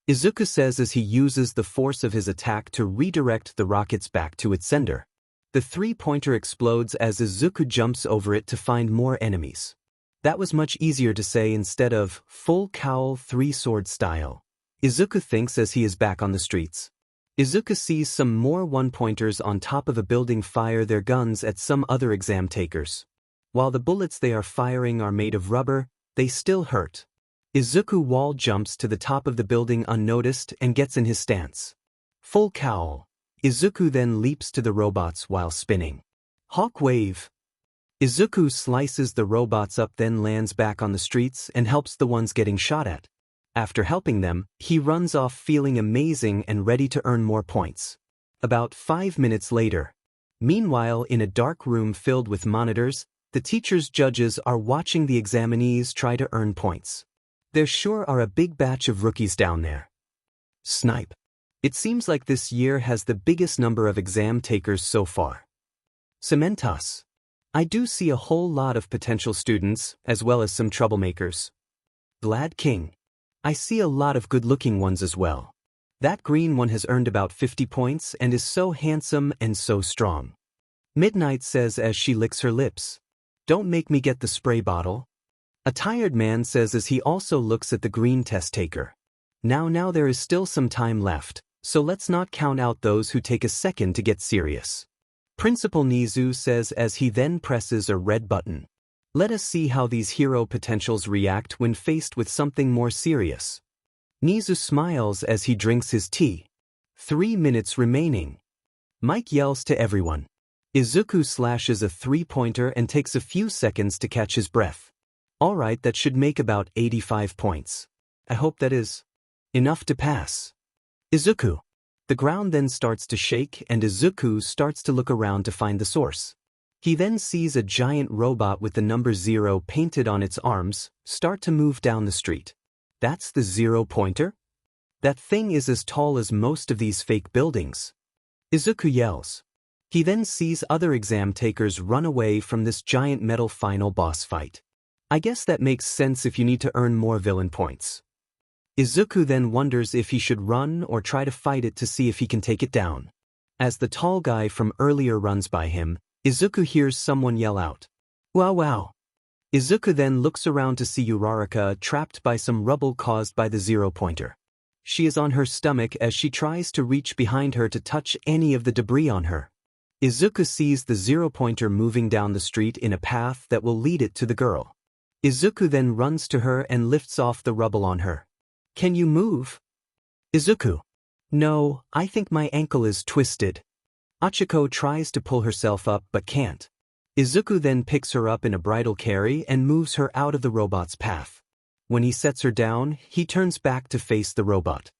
Izuku says as he uses the force of his attack to redirect the rockets back to its sender. The 3-pointer explodes as Izuku jumps over it to find more enemies. That was much easier to say instead of full cowl 3 sword style. Izuku thinks as he is back on the streets. Izuku sees some more one-pointers on top of a building fire their guns at some other exam takers. While the bullets they are firing are made of rubber, they still hurt. Izuku wall jumps to the top of the building unnoticed and gets in his stance. Full cowl. Izuku then leaps to the robots while spinning. Hawk wave. Izuku slices the robots up then lands back on the streets and helps the ones getting shot at. After helping them, he runs off feeling amazing and ready to earn more points. About 5 minutes later. Meanwhile, in a dark room filled with monitors, the teacher's judges are watching the examinees try to earn points. There sure are a big batch of rookies down there. Snipe. It seems like this year has the biggest number of exam takers so far. Cementos. I do see a whole lot of potential students, as well as some troublemakers. Glad King. I see a lot of good-looking ones as well. That green one has earned about 50 points and is so handsome and so strong. Midnight says as she licks her lips. Don't make me get the spray bottle. A tired man says as he also looks at the green test taker. Now there is still some time left, so let's not count out those who take a second to get serious. Principal Nizu says as he then presses a red button. Let us see how these hero potentials react when faced with something more serious. Nizu smiles as he drinks his tea. 3 minutes remaining. Mike yells to everyone. Izuku slashes a 3-pointer and takes a few seconds to catch his breath. Alright, that should make about 85 points. I hope that is enough to pass. Izuku. The ground then starts to shake and Izuku starts to look around to find the source. He then sees a giant robot with the number 0 painted on its arms start to move down the street. That's the 0-pointer? That thing is as tall as most of these fake buildings. Izuku yells. He then sees other exam takers run away from this giant metal final boss fight. I guess that makes sense if you need to earn more villain points. Izuku then wonders if he should run or try to fight it to see if he can take it down. As the tall guy from earlier runs by him, Izuku hears someone yell out, "Wow wow." Izuku then looks around to see Uraraka trapped by some rubble caused by the 0-pointer. She is on her stomach as she tries to reach behind her to touch any of the debris on her. Izuku sees the 0-pointer moving down the street in a path that will lead it to the girl. Izuku then runs to her and lifts off the rubble on her. Can you move? Izuku. No, I think my ankle is twisted. Achiko tries to pull herself up but can't. Izuku then picks her up in a bridal carry and moves her out of the robot's path. When he sets her down, he turns back to face the robot.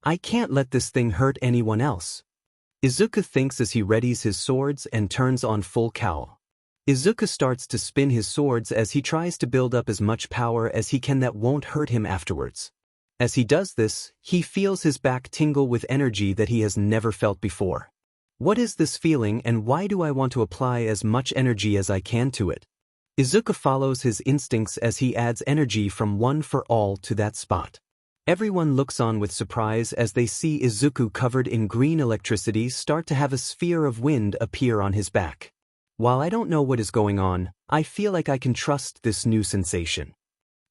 I can't let this thing hurt anyone else. Izuku thinks as he readies his swords and turns on full cowl. Izuku starts to spin his swords as he tries to build up as much power as he can that won't hurt him afterwards. As he does this, he feels his back tingle with energy that he has never felt before. What is this feeling and why do I want to apply as much energy as I can to it? Izuku follows his instincts as he adds energy from one for all to that spot. Everyone looks on with surprise as they see Izuku covered in green electricity start to have a sphere of wind appear on his back. While I don't know what is going on, I feel like I can trust this new sensation.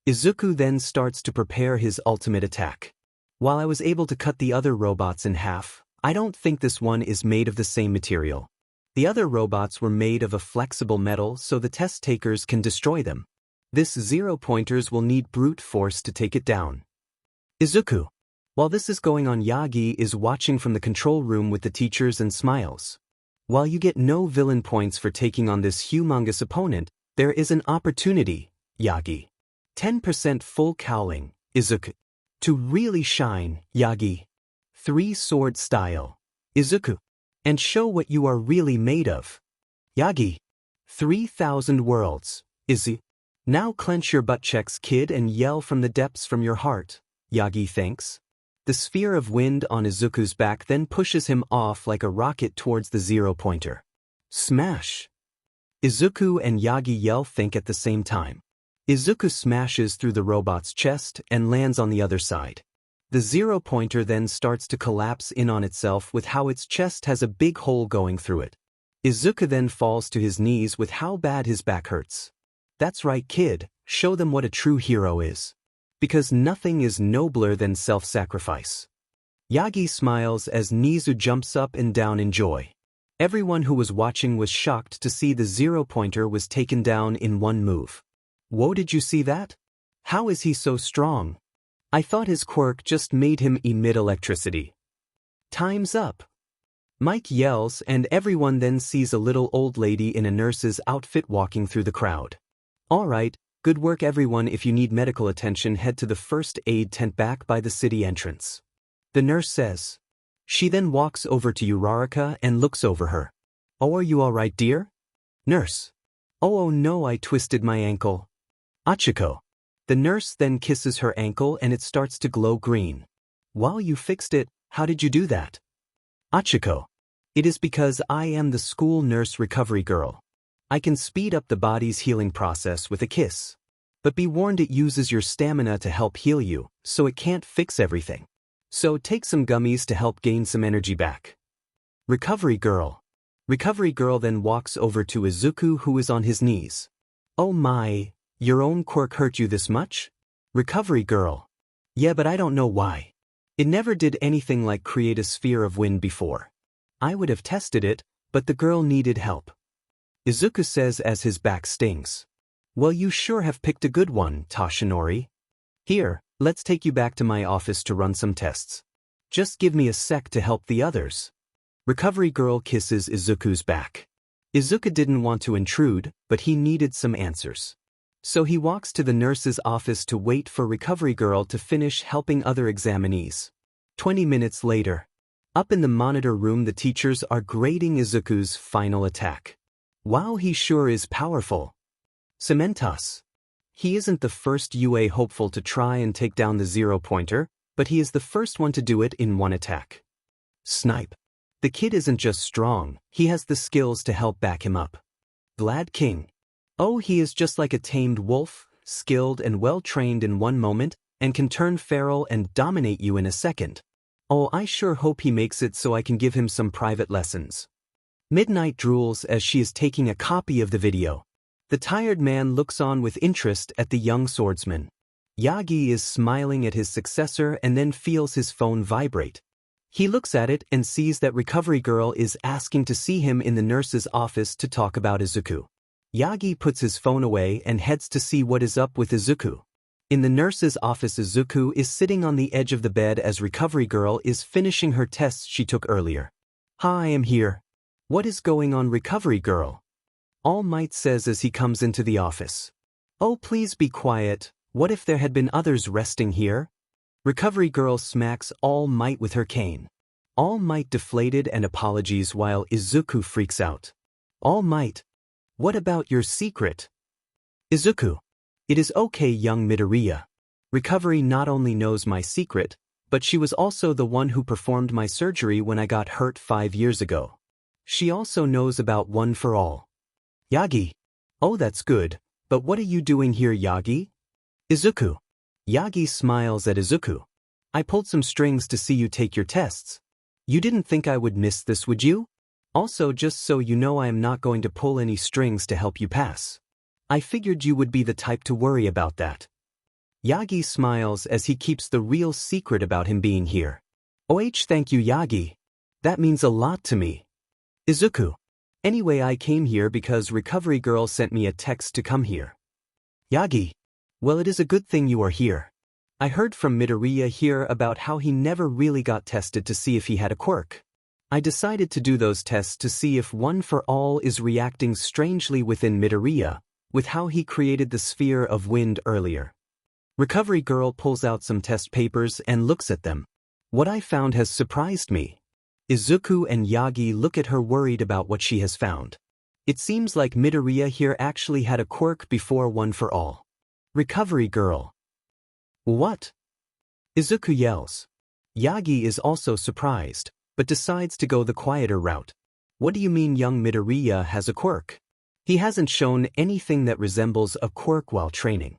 Izuku then starts to prepare his ultimate attack. While I was able to cut the other robots in half, I don't think this one is made of the same material. The other robots were made of a flexible metal so the test takers can destroy them. This zero-pointers will need brute force to take it down. Izuku. While this is going on, Yagi is watching from the control room with the teachers and smiles. While you get no villain points for taking on this humongous opponent, there is an opportunity, Yagi. 10% full cowling, Izuku. To really shine, Yagi. 3 sword style, Izuku. And show what you are really made of. Yagi. 3,000 worlds, Izu. Now clench your butt checks, kid, and yell from the depths from your heart. Yagi thanks. The sphere of wind on Izuku's back then pushes him off like a rocket towards the zero-pointer. Smash! Izuku and Yagi yell think at the same time. Izuku smashes through the robot's chest and lands on the other side. The zero-pointer then starts to collapse in on itself with how its chest has a big hole going through it. Izuku then falls to his knees with how bad his back hurts. That's right, kid, show them what a true hero is. Because nothing is nobler than self-sacrifice. Yagi smiles as Nizu jumps up and down in joy. Everyone who was watching was shocked to see the zero-pointer was taken down in one move. Whoa, did you see that? How is he so strong? I thought his quirk just made him emit electricity. Time's up. Mike yells and everyone then sees a little old lady in a nurse's outfit walking through the crowd. All right. Good work everyone. If you need medical attention, head to the first aid tent back by the city entrance. The nurse says. She then walks over to Uraraka and looks over her. Oh, are you all right, dear? Nurse. Oh no, I twisted my ankle. Achiko. The nurse then kisses her ankle and it starts to glow green. Wow, you fixed it. How did you do that? Achiko. It is because I am the school nurse recovery girl. I can speed up the body's healing process with a kiss. But be warned, it uses your stamina to help heal you, so it can't fix everything. So take some gummies to help gain some energy back. Recovery girl. Recovery girl then walks over to Izuku, who is on his knees. Oh my, your own quirk hurt you this much? Recovery girl. Yeah, but I don't know why. It never did anything like create a sphere of wind before. I would have tested it, but the girl needed help. Izuku says as his back stings. Well, you sure have picked a good one, Toshinori. Here, let's take you back to my office to run some tests. Just give me a sec to help the others. Recovery girl kisses Izuku's back. Izuku didn't want to intrude, but he needed some answers. So he walks to the nurse's office to wait for recovery girl to finish helping other examinees. 20 minutes later. Up in the monitor room, the teachers are grading Izuku's final attack. Wow, he sure is powerful. Cementos. He isn't the first UA hopeful to try and take down the zero-pointer, but he is the first one to do it in one attack. Snipe. The kid isn't just strong, he has the skills to help back him up. Glad King. Oh, he is just like a tamed wolf, skilled and well-trained in one moment, and can turn feral and dominate you in a second. Oh, I sure hope he makes it so I can give him some private lessons. Midnight drools as she is taking a copy of the video. The tired man looks on with interest at the young swordsman. Yagi is smiling at his successor and then feels his phone vibrate. He looks at it and sees that recovery girl is asking to see him in the nurse's office to talk about Izuku. Yagi puts his phone away and heads to see what is up with Izuku. In the nurse's office, Izuku is sitting on the edge of the bed as Recovery Girl is finishing her tests she took earlier. "Hi, I am here. What is going on, Recovery Girl?" All Might says as he comes into the office. "Oh, please be quiet. What if there had been others resting here?" Recovery Girl smacks All Might with her cane. All Might deflated and apologies while Izuku freaks out. "All Might, what about your secret?" Izuku, "It is okay, young Midoriya. Recovery not only knows my secret, but she was also the one who performed my surgery when I got hurt 5 years ago. She also knows about One for All." Yagi, "Oh, that's good, but what are you doing here, Yagi?" Izuku. Yagi smiles at Izuku. "I pulled some strings to see you take your tests. You didn't think I would miss this, would you? Also, just so you know, I am not going to pull any strings to help you pass. I figured you would be the type to worry about that." Yagi smiles as he keeps the real secret about him being here. Thank you, Yagi. That means a lot to me." Izuku, "Anyway, I came here because Recovery Girl sent me a text to come here." Yagi, "Well, it is a good thing you are here. I heard from Midoriya here about how he never really got tested to see if he had a quirk. I decided to do those tests to see if One for All is reacting strangely within Midoriya, with how he created the sphere of wind earlier." Recovery Girl pulls out some test papers and looks at them. "What I found has surprised me." Izuku and Yagi look at her worried about what she has found. It seems like Midoriya here actually had a quirk before One for All. Recovery Girl. "What?" Izuku yells. Yagi is also surprised, but decides to go the quieter route. "What do you mean young Midoriya has a quirk? He hasn't shown anything that resembles a quirk while training."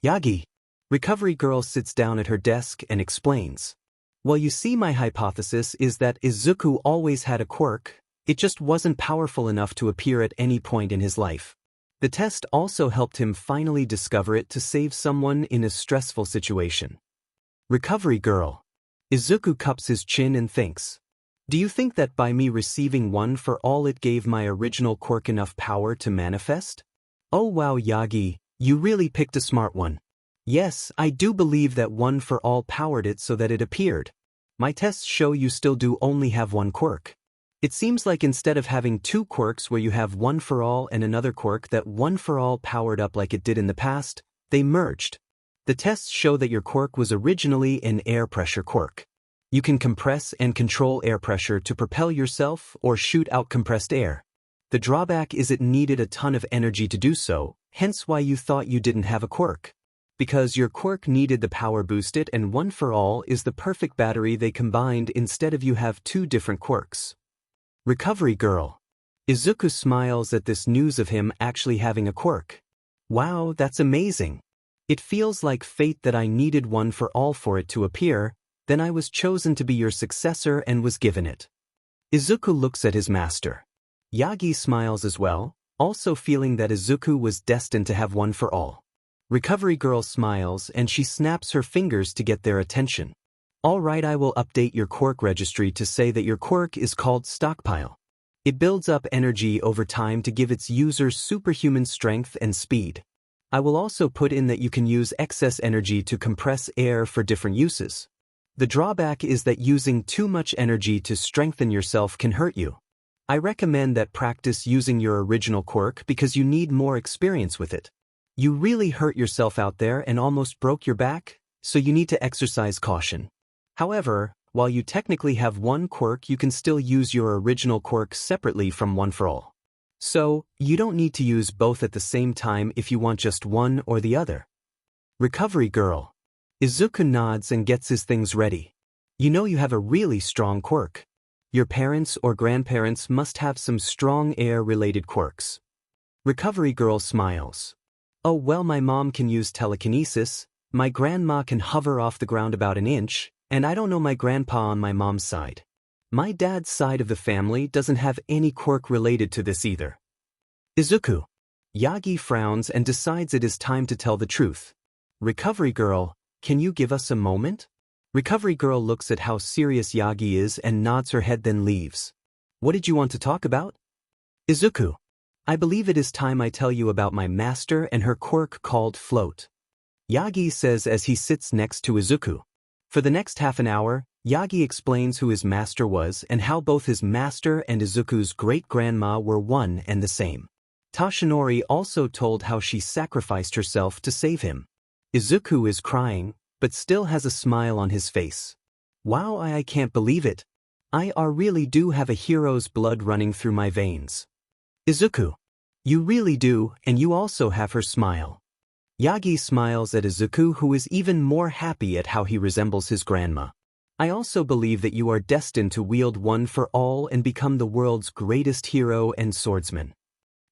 Yagi. Recovery Girl sits down at her desk and explains. "Well, you see, my hypothesis is that Izuku always had a quirk, it just wasn't powerful enough to appear at any point in his life. The test also helped him finally discover it to save someone in a stressful situation." Recovery Girl. Izuku cups his chin and thinks. "Do you think that by me receiving One for All it gave my original quirk enough power to manifest?" "Oh wow, Yagi, you really picked a smart one. Yes, I do believe that One for All powered it so that it appeared. My tests show you still do only have one quirk. It seems like instead of having 2 quirks where you have One for All and another quirk that One for All powered up like it did in the past, they merged. The tests show that your quirk was originally an air pressure quirk. You can compress and control air pressure to propel yourself or shoot out compressed air. The drawback is it needed a ton of energy to do so, hence why you thought you didn't have a quirk. Because your quirk needed the power boosted and One for All is the perfect battery they combined instead of you have 2 different quirks." Recovery Girl. Izuku smiles at this news of him actually having a quirk. "Wow, that's amazing. It feels like fate that I needed One for All for it to appear, then I was chosen to be your successor and was given it." Izuku looks at his master. Yagi smiles as well, also feeling that Izuku was destined to have One for All. Recovery Girl smiles and she snaps her fingers to get their attention. "All right, I will update your quirk registry to say that your quirk is called Stockpile. It builds up energy over time to give its users superhuman strength and speed. I will also put in that you can use excess energy to compress air for different uses. The drawback is that using too much energy to strengthen yourself can hurt you. I recommend that practice using your original quirk because you need more experience with it. You really hurt yourself out there and almost broke your back, so you need to exercise caution. However, while you technically have one quirk, you can still use your original quirk separately from One for All. So, you don't need to use both at the same time if you want just one or the other." Recovery Girl. Izuku nods and gets his things ready. "You know you have a really strong quirk. Your parents or grandparents must have some strong air-related quirks." Recovery Girl smiles. "Oh well, my mom can use telekinesis, my grandma can hover off the ground about an inch, and I don't know my grandpa on my mom's side. My dad's side of the family doesn't have any quirk related to this either." Izuku. Yagi frowns and decides it is time to tell the truth. "Recovery Girl, can you give us a moment?" Recovery Girl looks at how serious Yagi is and nods her head then leaves. "What did you want to talk about?" Izuku. I believe it is time I tell you about my master and her quirk called Float. Yagi says as he sits next to Izuku. For the next half an hour, Yagi explains who his master was and how both his master and Izuku's great-grandma were one and the same. Toshinori also told how she sacrificed herself to save him. Izuku is crying, but still has a smile on his face. Wow, I can't believe it. I really do have a hero's blood running through my veins. Izuku. You really do, and you also have her smile. Yagi smiles at Izuku, who is even more happy at how he resembles his grandma. I also believe that you are destined to wield one for all and become the world's greatest hero and swordsman.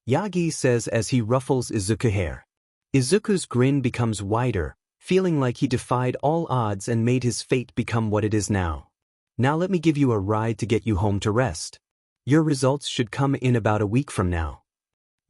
Yagi says as he ruffles Izuku's hair. Izuku's grin becomes wider, feeling like he defied all odds and made his fate become what it is now. Now let me give you a ride to get you home to rest. Your results should come in about a week from now.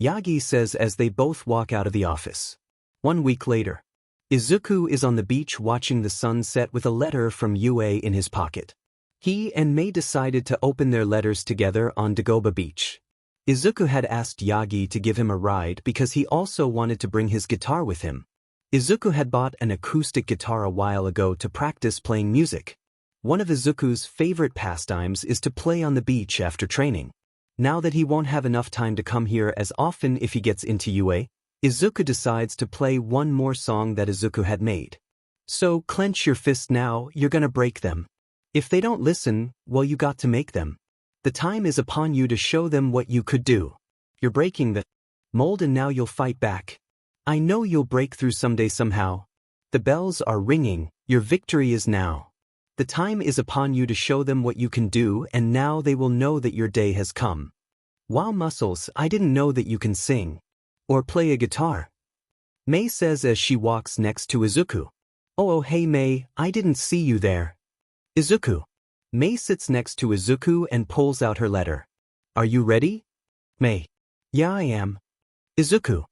Yagi says as they both walk out of the office. 1 week later. Izuku is on the beach watching the sun set with a letter from Yue in his pocket. He and Mei decided to open their letters together on Dagoba Beach. Izuku had asked Yagi to give him a ride because he also wanted to bring his guitar with him. Izuku had bought an acoustic guitar a while ago to practice playing music. One of Izuku's favorite pastimes is to play on the beach after training. Now that he won't have enough time to come here as often if he gets into Yue, Izuku decides to play one more song that Izuku had made. So clench your fist now, you're gonna break them. If they don't listen, well, you got to make them. The time is upon you to show them what you could do. You're breaking the mold and now you'll fight back. I know you'll break through someday somehow. The bells are ringing, your victory is now. The time is upon you to show them what you can do, and now they will know that your day has come. Wow, Muscles, I didn't know that you can sing. Or play a guitar. Mei says as she walks next to Izuku. Oh hey Mei, I didn't see you there. Izuku. Mei sits next to Izuku and pulls out her letter. Are you ready? Mei. Yeah, I am. Izuku.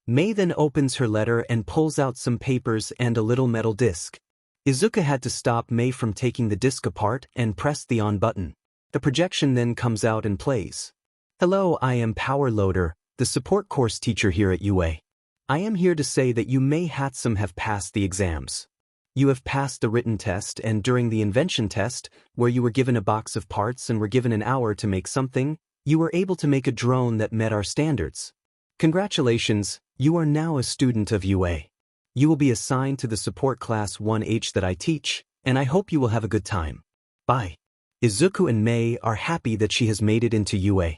Mei then opens her letter and pulls out some papers and a little metal disc. Izuku had to stop Mei from taking the disc apart and press the on button. The projection then comes out and plays. Hello, I am Power Loader, the support course teacher here at UA. I am here to say that you Mei Hatsum have passed the exams. You have passed the written test, and during the invention test, where you were given a box of parts and were given an hour to make something, you were able to make a drone that met our standards. Congratulations, you are now a student of UA. You will be assigned to the support class 1H that I teach, and I hope you will have a good time. Bye. Izuku and Mei are happy that she has made it into UA.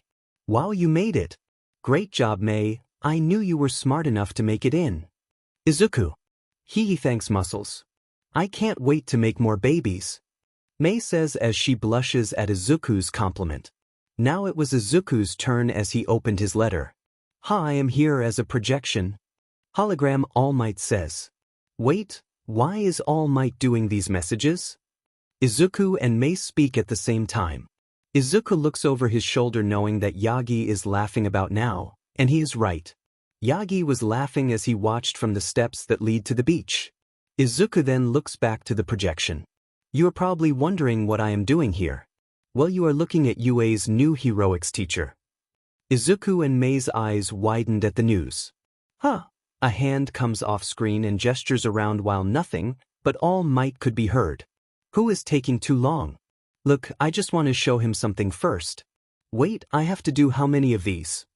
Wow, you made it. Great job, Mei. I knew you were smart enough to make it in. Izuku. He thanks Muscles. I can't wait to make more babies. Mei says as she blushes at Izuku's compliment. Now it was Izuku's turn as he opened his letter. I am here as a projection. Hologram All Might says. Wait, why is All Might doing these messages? Izuku and Mei speak at the same time. Izuku looks over his shoulder knowing that Yagi is laughing about now, and he is right. Yagi was laughing as he watched from the steps that lead to the beach. Izuku then looks back to the projection. You are probably wondering what I am doing here. Well, you are looking at UA's new heroics teacher. Izuku and Mei's eyes widened at the news. Huh. A hand comes off screen and gestures around while nothing, but All Might could be heard. Who is taking too long? Look, I just want to show him something first. Wait, I have to do how many of these?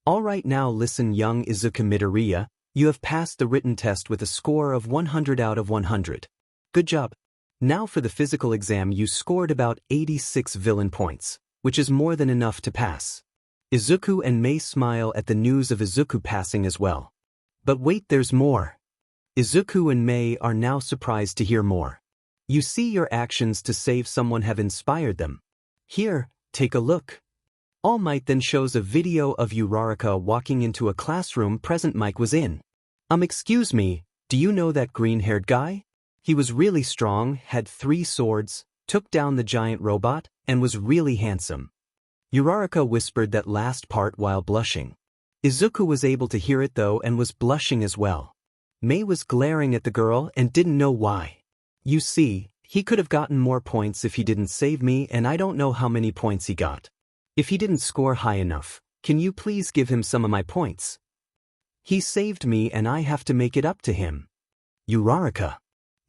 Alright, now listen, young Izuku Midoriya, you have passed the written test with a score of 100 out of 100. Good job. Now for the physical exam you scored about 86 villain points, which is more than enough to pass. Izuku and Mei smile at the news of Izuku passing as well. But wait, there's more. Izuku and Mei are now surprised to hear more. You see, your actions to save someone have inspired them. Here, take a look. All Might then shows a video of Uraraka walking into a classroom present Mike was in. Excuse me, do you know that green-haired guy? He was really strong, had 3 swords, took down the giant robot, and was really handsome. Uraraka whispered that last part while blushing. Izuku was able to hear it though and was blushing as well. Mei was glaring at the girl and didn't know why. You see, he could have gotten more points if he didn't save me, and I don't know how many points he got. If he didn't score high enough, Can you please give him some of my points? He saved me and I have to make it up to him. Uraraka.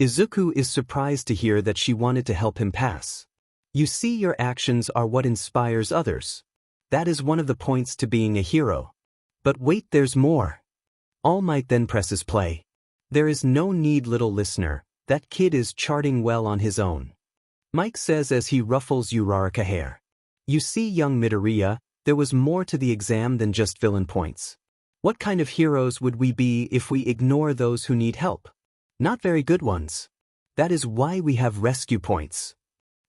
Izuku is surprised to hear that she wanted to help him pass. You see, your actions are what inspires others. That is one of the points to being a hero. But wait, there's more. All Might then presses play. There is no need, little listener, that kid is charting well on his own. Mike says as he ruffles Uraraka hair. You see, young Midoriya, there was more to the exam than just villain points. What kind of heroes would we be if we ignore those who need help? Not very good ones. That is why we have rescue points.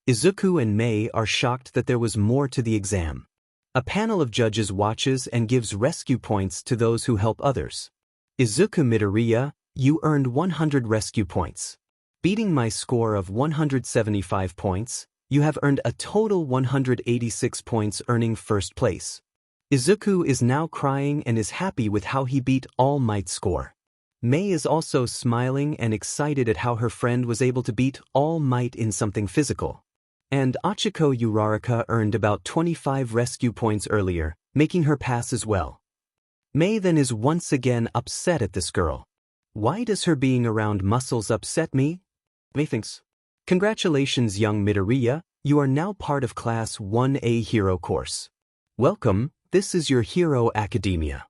Izuku and Mei are shocked that there was more to the exam. A panel of judges watches and gives rescue points to those who help others. Izuku, Midoriya, you earned 100 rescue points. Beating my score of 175 points, you have earned a total 186 points, earning first place. Izuku is now crying and is happy with how he beat All Might's score. Mei is also smiling and excited at how her friend was able to beat All Might in something physical. And Ochiko Uraraka earned about 25 rescue points earlier, making her pass as well. Mei then is once again upset at this girl. Why does her being around muscles upset me? Mei thinks. Congratulations, young Midoriya, you are now part of Class 1A Hero course. Welcome, this is your Hero Academia.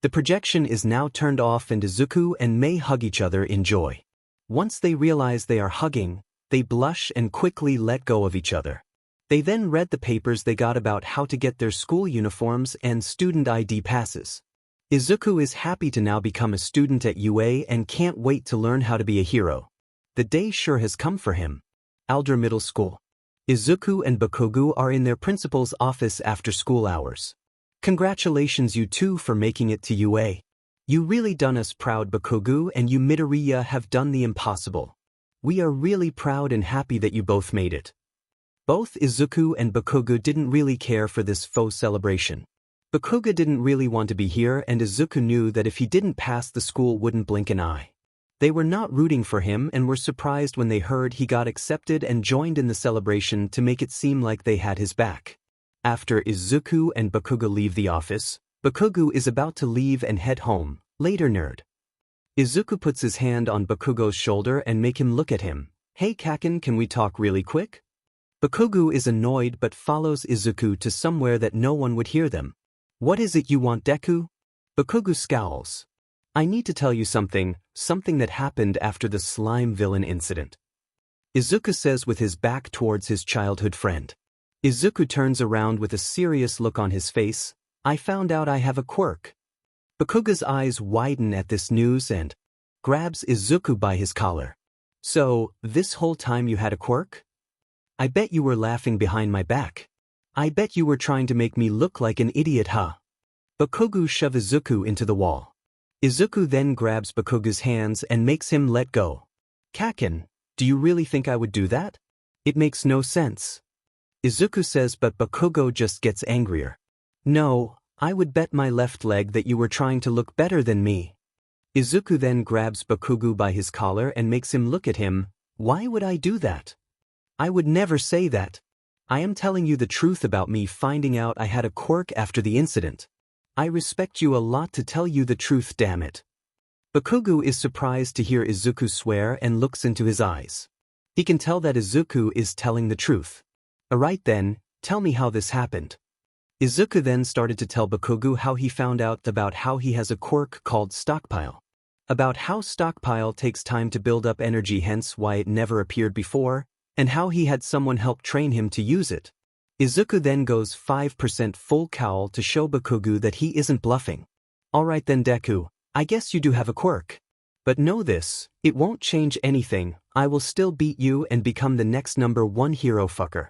The projection is now turned off and Izuku and Mei hug each other in joy. Once they realize they are hugging, they blush and quickly let go of each other. They then read the papers they got about how to get their school uniforms and student ID passes. Izuku is happy to now become a student at UA and can't wait to learn how to be a hero. The day sure has come for him. Aldra Middle School. Izuku and Bakugo are in their principal's office after school hours. Congratulations you two for making it to UA. You really done us proud, Bakugo, and you Midoriya have done the impossible. We are really proud and happy that you both made it. Both Izuku and Bakugo didn't really care for this faux celebration. Bakugo didn't really want to be here and Izuku knew that if he didn't pass the school wouldn't blink an eye. They were not rooting for him and were surprised when they heard he got accepted and joined in the celebration to make it seem like they had his back. After Izuku and Bakugo leave the office, Bakugo is about to leave and head home. Later, nerd. Izuku puts his hand on Bakugo's shoulder and make him look at him. Hey Kaken, can we talk really quick? Bakugo is annoyed but follows Izuku to somewhere that no one would hear them. What is it you want, Deku? Bakugo scowls. I need to tell you something that happened after the slime villain incident. Izuku says with his back towards his childhood friend. Izuku turns around with a serious look on his face. I found out I have a quirk. Bakugo's eyes widen at this news and grabs Izuku by his collar. So, this whole time you had a quirk? I bet you were laughing behind my back. I bet you were trying to make me look like an idiot, huh? Bakugo shoves Izuku into the wall. Izuku then grabs Bakugo's hands and makes him let go. Kaken, do you really think I would do that? It makes no sense. Izuku says, but Bakugo just gets angrier. No, I would bet my left leg that you were trying to look better than me. Izuku then grabs Bakugo by his collar and makes him look at him. Why would I do that? I would never say that. I am telling you the truth about me finding out I had a quirk after the incident. I respect you a lot to tell you the truth, damn it. Bakugo is surprised to hear Izuku swear and looks into his eyes. He can tell that Izuku is telling the truth. Alright then, tell me how this happened. Izuku then started to tell Bakugo how he found out about how he has a quirk called Stockpile. About how Stockpile takes time to build up energy, hence why it never appeared before, and how he had someone help train him to use it. Izuku then goes 5% full cowl to show Bakugo that he isn't bluffing. Alright then Deku, I guess you do have a quirk. But know this, it won't change anything, I will still beat you and become the next #1 hero fucker.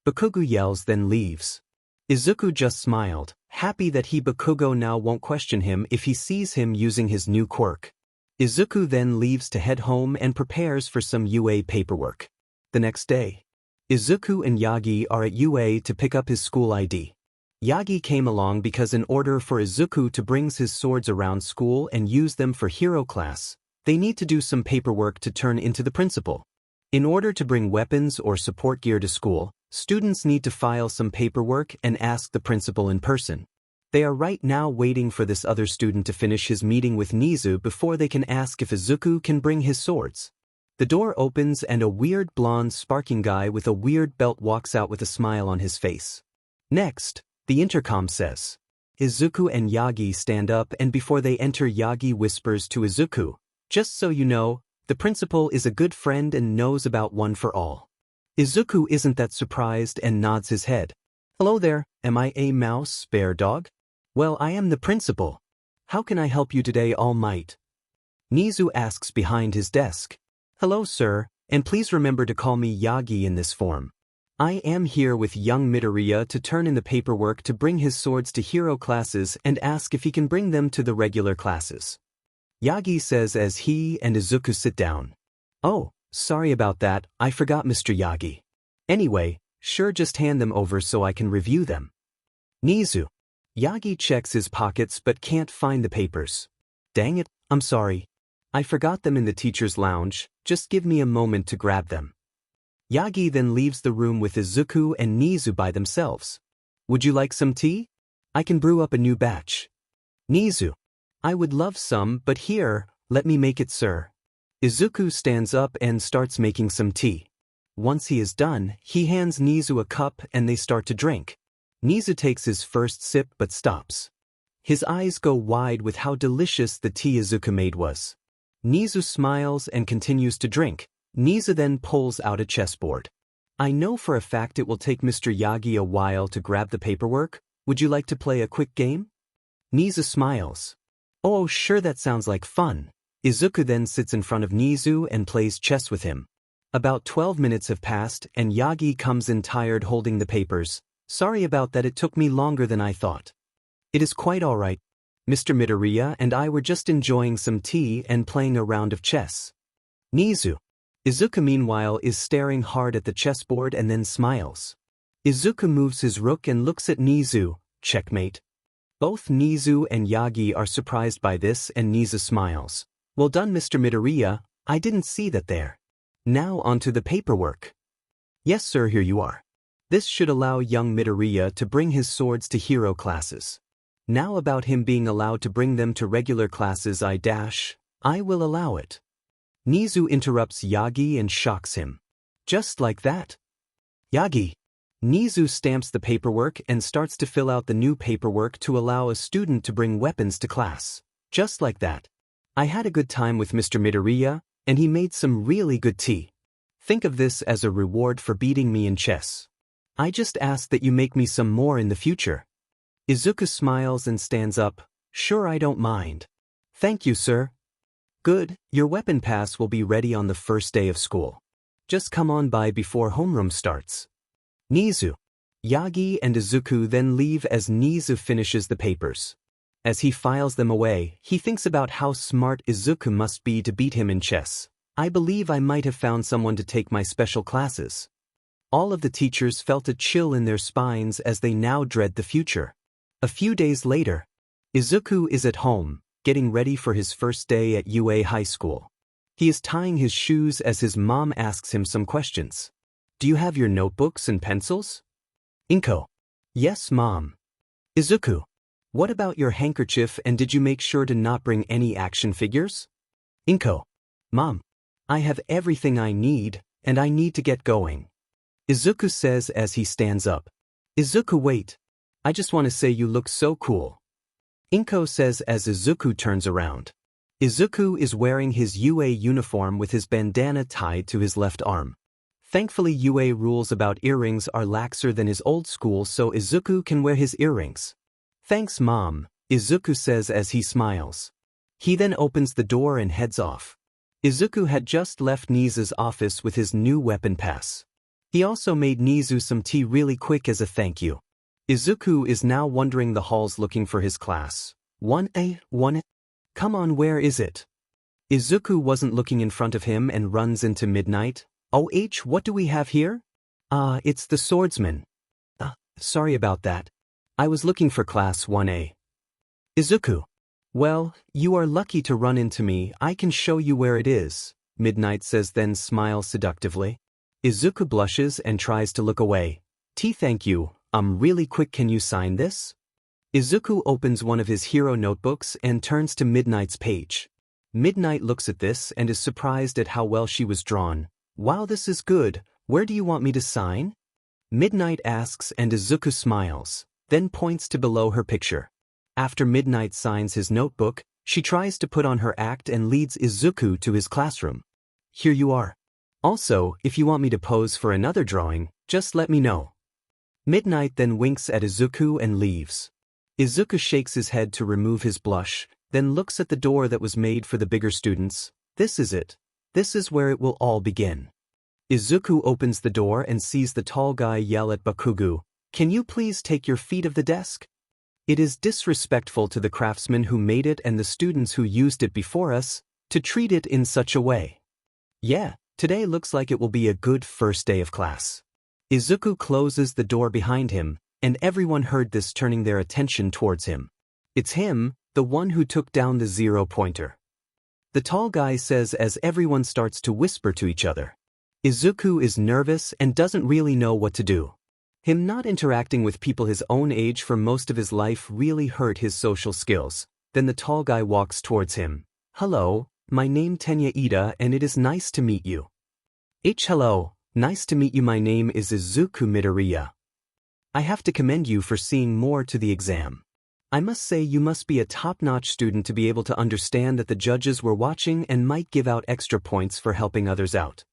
Bakugo yells then leaves. Izuku just smiled, happy that Bakugo now won't question him if he sees him using his new quirk. Izuku then leaves to head home and prepares for some UA paperwork. The next day, Izuku and Yagi are at UA to pick up his school ID. Yagi came along because in order for Izuku to bring his swords around school and use them for hero class, they need to do some paperwork to turn into the principal. In order to bring weapons or support gear to school, Students need to file some paperwork and ask the principal in person. They are right now waiting for this other student to finish his meeting with Nizu before they can ask if Izuku can bring his swords. The door opens and a weird blonde sparking guy with a weird belt walks out with a smile on his face. Next, the intercom says. Izuku and Yagi stand up, and before they enter, Yagi whispers to Izuku, "Just so you know, the principal is a good friend and knows about one for all." Izuku isn't that surprised and nods his head. "Hello there, am I a mouse, bear dog?" "Well, I am the principal. How can I help you today, All Might?" Nizu asks behind his desk. "Hello, sir, and please remember to call me Yagi in this form. I am here with young Midoriya to turn in the paperwork to bring his swords to hero classes and ask if he can bring them to the regular classes." Yagi says as he and Izuku sit down. "Oh, sorry about that, I forgot, Mr. Yagi. Anyway, sure, just hand them over so I can review them." Nizu. Yagi checks his pockets but can't find the papers. "Dang it, I'm sorry. I forgot them in the teacher's lounge, just give me a moment to grab them." Yagi then leaves the room with Izuku and Nizu by themselves. "Would you like some tea? I can brew up a new batch." Nizu. "I would love some, but here, let me make it, sir." Izuku stands up and starts making some tea. Once he is done, he hands Nizu a cup and they start to drink. Nizu takes his first sip but stops. His eyes go wide with how delicious the tea Izuku made was. Nizu smiles and continues to drink. Nizu then pulls out a chessboard. "I know for a fact it will take Mr. Yagi a while to grab the paperwork. Would you like to play a quick game?" Nizu smiles. "Oh, sure, that sounds like fun." Izuku then sits in front of Nizu and plays chess with him. About 12 minutes have passed and Yagi comes in tired holding the papers. "Sorry about that, it took me longer than I thought." "It is quite all right. Mr. Midoriya and I were just enjoying some tea and playing a round of chess." Nizu. Izuku meanwhile is staring hard at the chessboard and then smiles. Izuku moves his rook and looks at Nizu. "Checkmate." Both Nizu and Yagi are surprised by this and Nizu smiles. "Well done, Mr. Midoriya, I didn't see that there." Now onto the paperwork. "Yes, sir, here you are. This should allow young Midoriya to bring his swords to hero classes. Now about him being allowed to bring them to regular classes, I will allow it." Nizu interrupts Yagi and shocks him. "Just like that?" "Yagi." Nizu stamps the paperwork and starts to fill out the new paperwork to allow a student to bring weapons to class. "Just like that. I had a good time with Mr. Midoriya, and he made some really good tea. Think of this as a reward for beating me in chess. I just ask that you make me some more in the future." Izuku smiles and stands up. "Sure, I don't mind." "Thank you, sir." "Good, your weapon pass will be ready on the first day of school. Just come on by before homeroom starts." Nizu. Yagi and Izuku then leave as Nizu finishes the papers. As he files them away, he thinks about how smart Izuku must be to beat him in chess. "I believe I might have found someone to take my special classes." All of the teachers felt a chill in their spines as they now dread the future. A few days later, Izuku is at home, getting ready for his first day at UA High School. He is tying his shoes as his mom asks him some questions. "Do you have your notebooks and pencils?" Inko. "Yes, Mom." Izuku. "What about your handkerchief, and did you make sure to not bring any action figures?" Inko. "Mom, I have everything I need, and I need to get going." Izuku says as he stands up. "Izuku, wait. I just want to say you look so cool." Inko says as Izuku turns around. Izuku is wearing his UA uniform with his bandana tied to his left arm. Thankfully, UA rules about earrings are laxer than his old school, so Izuku can wear his earrings. "Thanks, Mom," Izuku says as he smiles. He then opens the door and heads off. Izuku had just left Nizu's office with his new weapon pass. He also made Nizu some tea really quick as a thank you. Izuku is now wandering the halls looking for his class. 1A, 1A. Come on, where is it? Izuku wasn't looking in front of him and runs into Midnight. "Oh, what do we have here?" It's the swordsman." Sorry about that. I was looking for class 1A. Izuku. "Well, you are lucky to run into me. I can show you where it is," Midnight says then smiles seductively. Izuku blushes and tries to look away. Thank you, really quick, can you sign this? Izuku opens one of his hero notebooks and turns to Midnight's page. Midnight looks at this and is surprised at how well she was drawn. Wow, this is good, where do you want me to sign? Midnight asks and Izuku smiles, then points to below her picture. After Midnight signs his notebook, she tries to put on her act and leads Izuku to his classroom. Here you are. Also, if you want me to pose for another drawing, just let me know. Midnight then winks at Izuku and leaves. Izuku shakes his head to remove his blush, then looks at the door that was made for the bigger students. This is it. This is where it will all begin. Izuku opens the door and sees the tall guy yell at Bakugo, "Can you please take your feet off the desk? It is disrespectful to the craftsmen who made it and the students who used it before us, to treat it in such a way." Yeah, today looks like it will be a good first day of class. Izuku closes the door behind him, and everyone heard this, turning their attention towards him. It's him, the one who took down the 0-pointer. The tall guy says as everyone starts to whisper to each other. Izuku is nervous and doesn't really know what to do. Him not interacting with people his own age for most of his life really hurt his social skills. Then the tall guy walks towards him. "Hello, my name Tenya Ida and it is nice to meet you." Hello, nice to meet you, my name is Izuku Midoriya. I have to commend you for seeing more to the exam. I must say you must be a top-notch student to be able to understand that the judges were watching and might give out extra points for helping others out.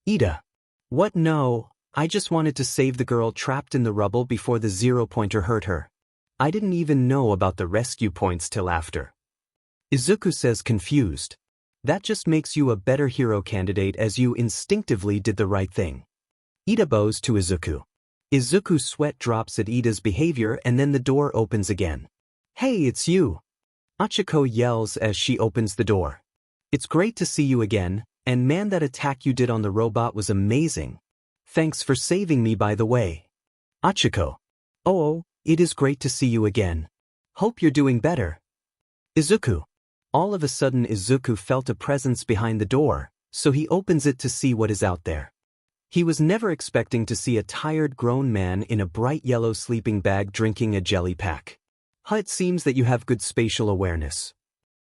Ida. What? No, I just wanted to save the girl trapped in the rubble before the 0-pointer hurt her. I didn't even know about the rescue points till after. Izuku says, confused. That just makes you a better hero candidate as you instinctively did the right thing. Ida bows to Izuku. Izuku's sweat drops at Ida's behavior and then the door opens again. Hey, it's you. Achiko yells as she opens the door. It's great to see you again, and man, that attack you did on the robot was amazing. Thanks for saving me, by the way. Achiko. Oh, it is great to see you again. Hope you're doing better. Izuku. All of a sudden Izuku felt a presence behind the door, so he opens it to see what is out there. He was never expecting to see a tired grown man in a bright yellow sleeping bag drinking a jelly pack. It seems that you have good spatial awareness.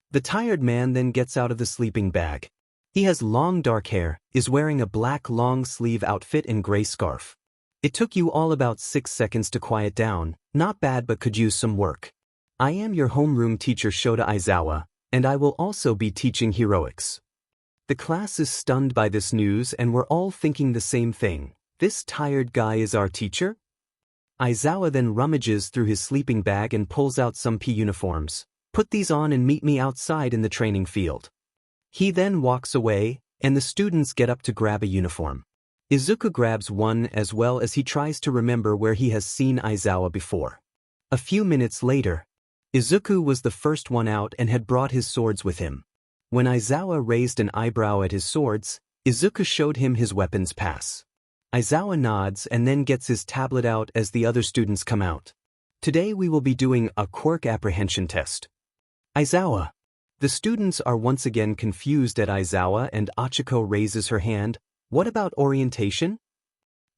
The tired man then gets out of the sleeping bag. He has long dark hair, is wearing a black long sleeve outfit and gray scarf. It took you all about 6 seconds to quiet down, not bad but could use some work. I am your homeroom teacher Shota Aizawa, and I will also be teaching heroics. The class is stunned by this news and we're all thinking the same thing. This tired guy is our teacher? Aizawa then rummages through his sleeping bag and pulls out some P uniforms. Put these on and meet me outside in the training field. He then walks away, and the students get up to grab a uniform. Izuku grabs one as well as he tries to remember where he has seen Aizawa before. A few minutes later, Izuku was the first one out and had brought his swords with him. When Aizawa raised an eyebrow at his swords, Izuku showed him his weapons pass. Aizawa nods and then gets his tablet out as the other students come out. Today we will be doing a quirk apprehension test. Aizawa. The students are once again confused at Aizawa and Achiko raises her hand. What about orientation?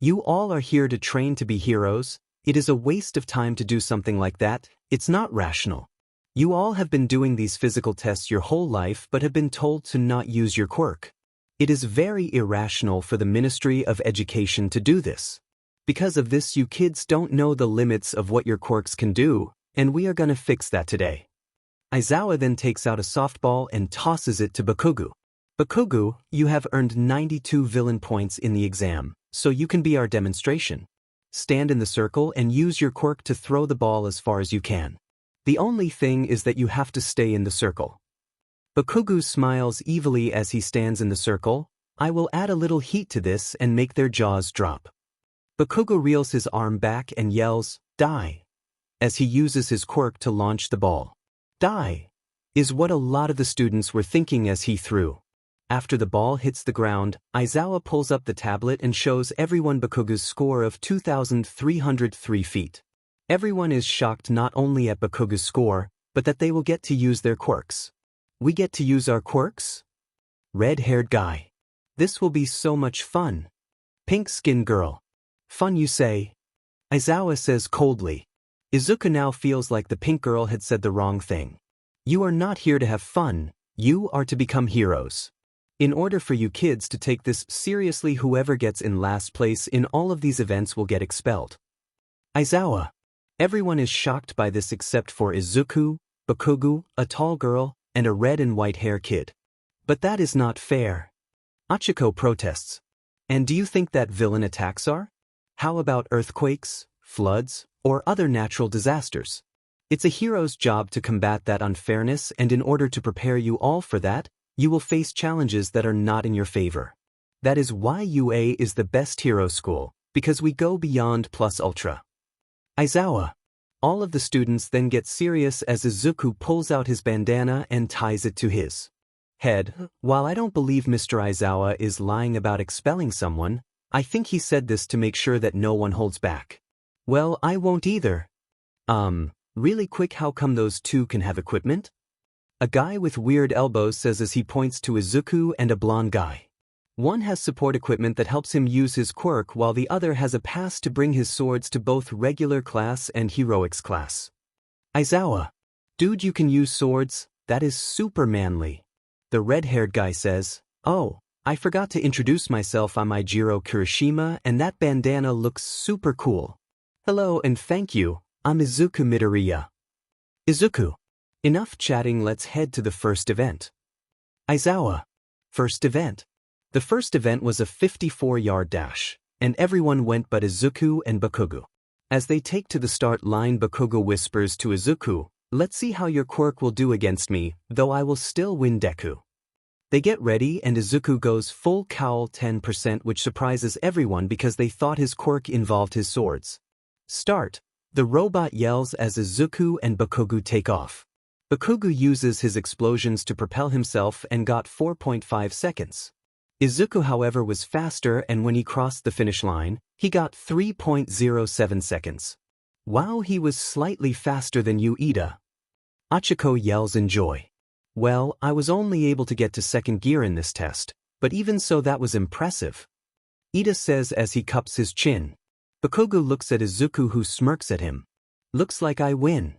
You all are here to train to be heroes. It is a waste of time to do something like that. It's not rational. You all have been doing these physical tests your whole life but have been told to not use your quirk. It is very irrational for the Ministry of Education to do this. Because of this, you kids don't know the limits of what your quirks can do, and we are gonna fix that today. Aizawa then takes out a softball and tosses it to Bakugo. Bakugo, you have earned 92 villain points in the exam, so you can be our demonstration. Stand in the circle and use your quirk to throw the ball as far as you can. The only thing is that you have to stay in the circle. Bakugo smiles evilly as he stands in the circle. I will add a little heat to this and make their jaws drop. Bakugo reels his arm back and yells, "Die!" as he uses his quirk to launch the ball. Die! Is what a lot of the students were thinking as he threw. After the ball hits the ground, Aizawa pulls up the tablet and shows everyone Bakugo's score of 2,303 feet. Everyone is shocked not only at Bakugo's score, but that they will get to use their quirks. We get to use our quirks? Red-haired guy. This will be so much fun. Pink Skin Girl. Fun you say. Aizawa says coldly. Izuku now feels like the pink girl had said the wrong thing. You are not here to have fun, you are to become heroes. In order for you kids to take this seriously, whoever gets in last place in all of these events will get expelled. Aizawa. Everyone is shocked by this except for Izuku, Bakugo, a tall girl, and a red and white hair kid. But that is not fair. Achiko protests. And do you think that villain attacks are? How about earthquakes, floods, or other natural disasters? It's a hero's job to combat that unfairness, and in order to prepare you all for that, you will face challenges that are not in your favor. That is why UA is the best hero school, because we go beyond plus ultra. Aizawa. All of the students then get serious as Izuku pulls out his bandana and ties it to his head. While I don't believe Mr. Aizawa is lying about expelling someone, I think he said this to make sure that no one holds back. Well, I won't either. Really quick, how come those two can have equipment? A guy with weird elbows says as he points to Izuku and a blonde guy. One has support equipment that helps him use his quirk, while the other has a pass to bring his swords to both regular class and heroics class. Aizawa. Dude, you can use swords, that is super manly. The red-haired guy says, oh, I forgot to introduce myself, I'm Ijiro Kirishima, and that bandana looks super cool. Hello and thank you, I'm Izuku Midoriya. Izuku. Enough chatting, let's head to the first event. Aizawa. First event. The first event was a 54-yard dash, and everyone went but Izuku and Bakugo. As they take to the start line, Bakugo whispers to Izuku, let's see how your quirk will do against me, though I will still win Deku. They get ready and Izuku goes full cowl 10%, which surprises everyone because they thought his quirk involved his swords. Start. The robot yells as Izuku and Bakugo take off. Bakugo uses his explosions to propel himself and got 4.5 seconds. Izuku, however, was faster, and when he crossed the finish line, he got 3.07 seconds. Wow, he was slightly faster than you, Ida. Achiko yells in joy. Well, I was only able to get to second gear in this test, but even so that was impressive. Ida says as he cups his chin. Bakugo looks at Izuku, who smirks at him. Looks like I win.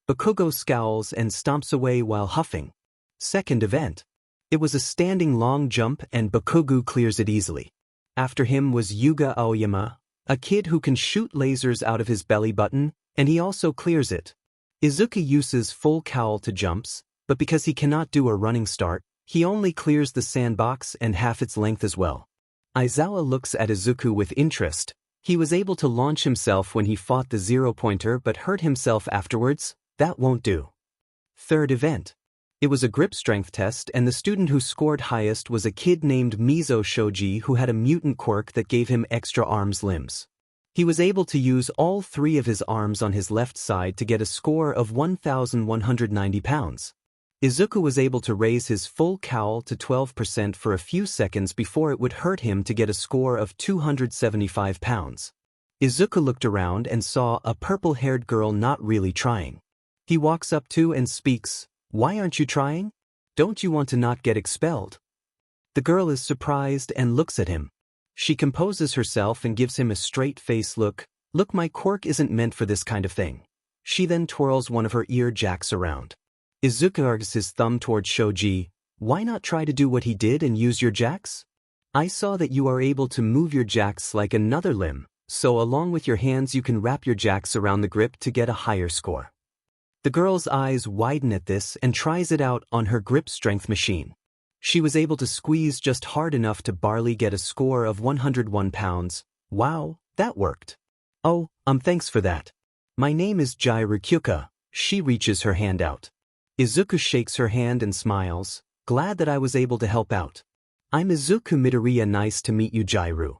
Bakugo scowls and stomps away while huffing. Second event. It was a standing long jump and Bakugo clears it easily. After him was Yuga Aoyama, a kid who can shoot lasers out of his belly button, and he also clears it. Izuku uses full cowl to jumps, but because he cannot do a running start, he only clears the sandbox and half its length as well. Aizawa looks at Izuku with interest. He was able to launch himself when he fought the zero-pointer but hurt himself afterwards. That won't do. Third event. It was a grip strength test, and the student who scored highest was a kid named Mizo Shoji, who had a mutant quirk that gave him extra arms limbs. He was able to use all three of his arms on his left side to get a score of 1,190 pounds. Izuku was able to raise his full cowl to 12% for a few seconds before it would hurt him to get a score of 275 pounds. Izuku looked around and saw a purple-haired girl not really trying. He walks up to and speaks, "Why aren't you trying? Don't you want to not get expelled?" The girl is surprised and looks at him. She composes herself and gives him a straight-face look. "Look, my quirk isn't meant for this kind of thing." She then twirls one of her ear jacks around. Izuku argues his thumb towards Shoji. "Why not try to do what he did and use your jacks? I saw that you are able to move your jacks like another limb, so along with your hands you can wrap your jacks around the grip to get a higher score." The girl's eyes widen at this and tries it out on her grip strength machine. She was able to squeeze just hard enough to barely get a score of 101 pounds. Wow, that worked. "Oh, thanks for that. My name is Jairu Kyuka." She reaches her hand out. Izuku shakes her hand and smiles, "Glad that I was able to help out." "I'm Izuku Midoriya, nice to meet you, Jairu."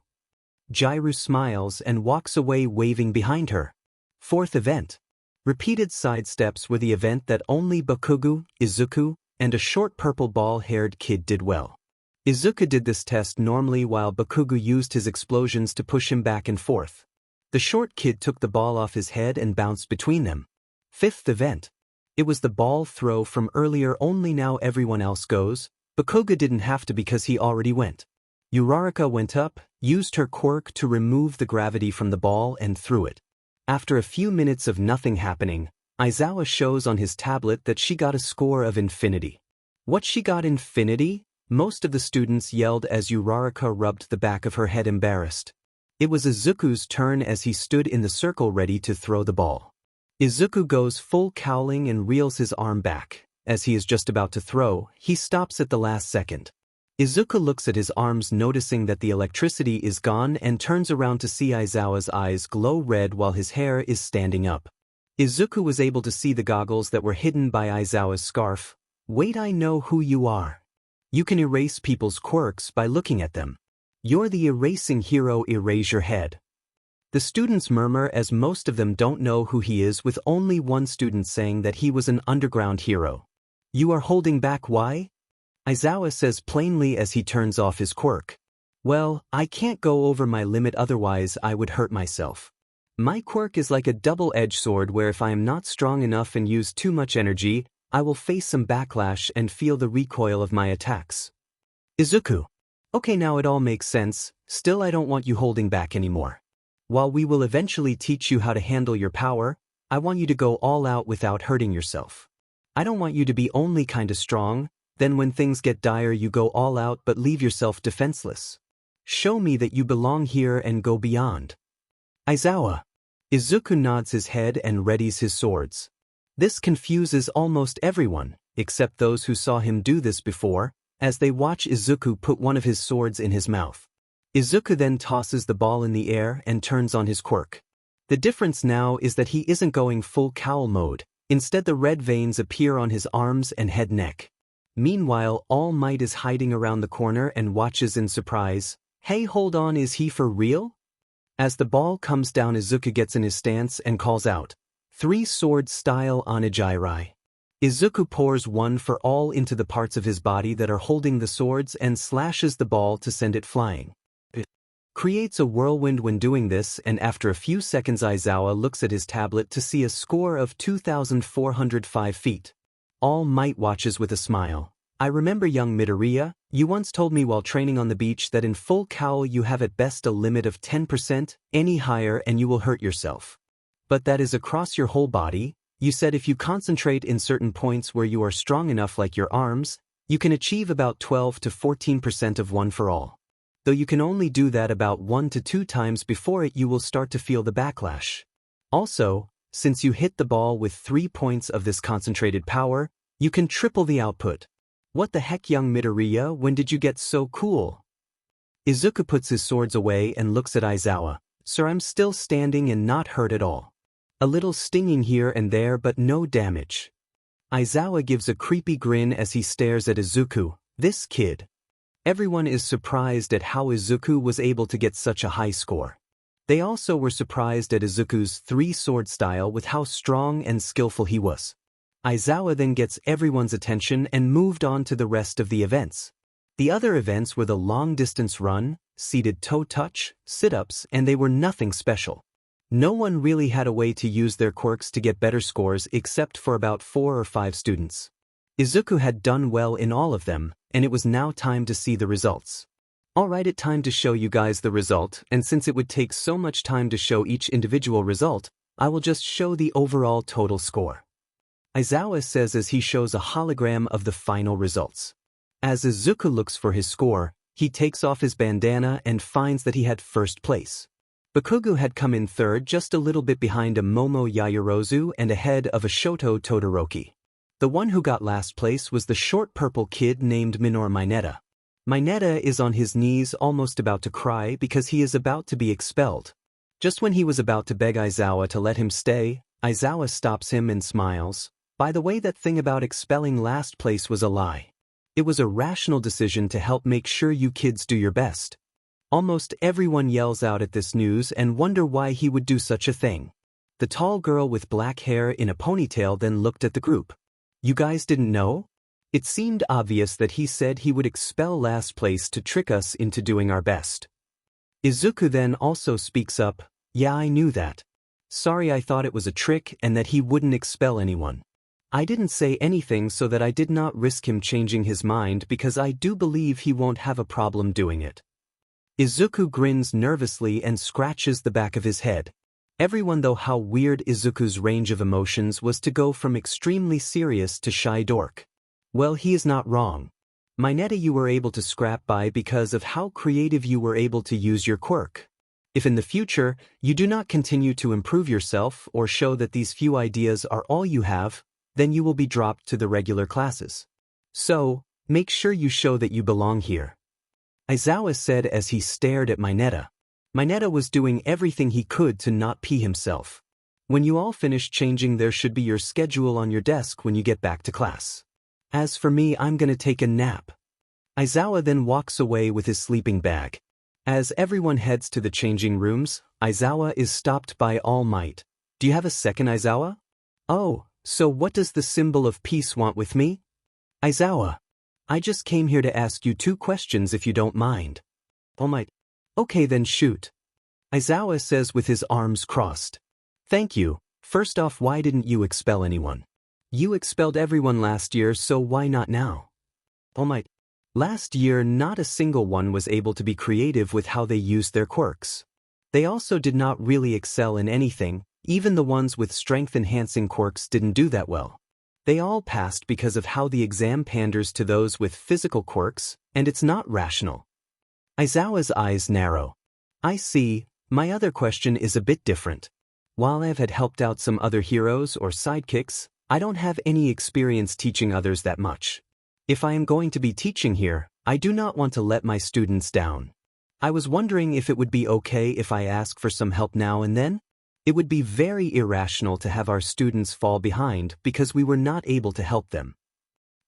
Jairu smiles and walks away waving behind her. Fourth event. Repeated sidesteps were the event that only Bakugo, Izuku, and a short purple ball-haired kid did well. Izuku did this test normally while Bakugo used his explosions to push him back and forth. The short kid took the ball off his head and bounced between them. Fifth event. It was the ball throw from earlier, only now everyone else goes. Bakugo didn't have to because he already went. Uraraka went up, used her quirk to remove the gravity from the ball and threw it. After a few minutes of nothing happening, Aizawa shows on his tablet that she got a score of infinity. What, she got infinity? Most of the students yelled as Uraraka rubbed the back of her head embarrassed. It was Izuku's turn as he stood in the circle ready to throw the ball. Izuku goes full cowling and reels his arm back. As he is just about to throw, he stops at the last second. Izuku looks at his arms, noticing that the electricity is gone, and turns around to see Aizawa's eyes glow red while his hair is standing up. Izuku was able to see the goggles that were hidden by Aizawa's scarf. Wait, I know who you are. You can erase people's quirks by looking at them. You're the erasing hero, erase your head. The students murmur as most of them don't know who he is, with only one student saying that he was an underground hero. You are holding back, why? Aizawa says plainly as he turns off his quirk. Well, I can't go over my limit, otherwise I would hurt myself. My quirk is like a double-edged sword where if I am not strong enough and use too much energy, I will face some backlash and feel the recoil of my attacks. Izuku. Okay, now it all makes sense, still I don't want you holding back anymore. While we will eventually teach you how to handle your power, I want you to go all out without hurting yourself. I don't want you to be only kinda strong, then when things get dire you go all out but leave yourself defenseless. Show me that you belong here and go beyond. Aizawa. Izuku nods his head and readies his swords. This confuses almost everyone, except those who saw him do this before, as they watch Izuku put one of his swords in his mouth. Izuku then tosses the ball in the air and turns on his quirk. The difference now is that he isn't going full cowl mode, instead the red veins appear on his arms and head-neck. Meanwhile, All Might is hiding around the corner and watches in surprise. Hey, hold on, is he for real? As the ball comes down, Izuku gets in his stance and calls out, 3 Swordstyle Onigiri. Izuku pours one for all into the parts of his body that are holding the swords and slashes the ball to send it flying. It creates a whirlwind when doing this, and after a few seconds Aizawa looks at his tablet to see a score of 2,405 feet. All Might watches with a smile. I remember, young Midoriya, you once told me while training on the beach that in full cowl you have at best a limit of 10%, any higher and you will hurt yourself. But that is across your whole body. You said if you concentrate in certain points where you are strong enough, like your arms, you can achieve about 12 to 14% of one for all. Though you can only do that about 1 to 2 times before you will start to feel the backlash. Also, since you hit the ball with 3 points of this concentrated power, you can triple the output. What the heck, young Midoriya, when did you get so cool? Izuku puts his swords away and looks at Aizawa. Sir, I'm still standing and not hurt at all. A little stinging here and there but no damage. Aizawa gives a creepy grin as he stares at Izuku. This kid. Everyone is surprised at how Izuku was able to get such a high score. They also were surprised at Izuku's 3 sword style with how strong and skillful he was. Aizawa then gets everyone's attention and moved on to the rest of the events. The other events were the long-distance run, seated toe touch, sit-ups, and they were nothing special. No one really had a way to use their quirks to get better scores except for about 4 or 5 students. Izuku had done well in all of them, and it was now time to see the results. Alright, it's time to show you guys the result, and since it would take so much time to show each individual result, I will just show the overall total score. Aizawa says as he shows a hologram of the final results. As Izuku looks for his score, he takes off his bandana and finds that he had first place. Bakugo had come in third, just a little bit behind a Momo Yaoyorozu and ahead of a Shoto Todoroki. The one who got last place was the short purple kid named Minor Mineta. Mineta is on his knees almost about to cry because he is about to be expelled. Just when he was about to beg Aizawa to let him stay, Aizawa stops him and smiles. By the way, that thing about expelling last place was a lie. It was a rational decision to help make sure you kids do your best. Almost everyone yells out at this news and wonder why he would do such a thing. The tall girl with black hair in a ponytail then looked at the group. You guys didn't know? It seemed obvious that he said he would expel last place to trick us into doing our best. Izuku then also speaks up. Yeah, I knew that. Sorry, I thought it was a trick and that he wouldn't expel anyone. I didn't say anything so that I did not risk him changing his mind because I do believe he won't have a problem doing it. Izuku grins nervously and scratches the back of his head. Everyone knows how weird Izuku's range of emotions was to go from extremely serious to shy dork. Well, he is not wrong. Mineta, you were able to scrap by because of how creative you were able to use your quirk. If in the future, you do not continue to improve yourself or show that these few ideas are all you have, then you will be dropped to the regular classes. So, make sure you show that you belong here. Aizawa said as he stared at Mineta. Mineta was doing everything he could to not pee himself. When you all finish changing, there should be your schedule on your desk when you get back to class. As for me, I'm gonna take a nap. Aizawa then walks away with his sleeping bag. As everyone heads to the changing rooms, Aizawa is stopped by All Might. Do you have a second, Aizawa? Oh, so what does the symbol of peace want with me? Aizawa, I just came here to ask you 2 questions if you don't mind. All Might, okay then shoot. Aizawa says with his arms crossed. Thank you. First off, why didn't you expel anyone? You expelled everyone last year, so why not now? All Might, last year not a single one was able to be creative with how they used their quirks. They also did not really excel in anything, even the ones with strength-enhancing quirks didn't do that well. They all passed because of how the exam panders to those with physical quirks, and it's not rational. Aizawa's eyes narrow. I see. My other question is a bit different. While I've had helped out some other heroes or sidekicks, I don't have any experience teaching others that much. If I am going to be teaching here, I do not want to let my students down. I was wondering if it would be okay if I ask for some help now and then? It would be very irrational to have our students fall behind because we were not able to help them.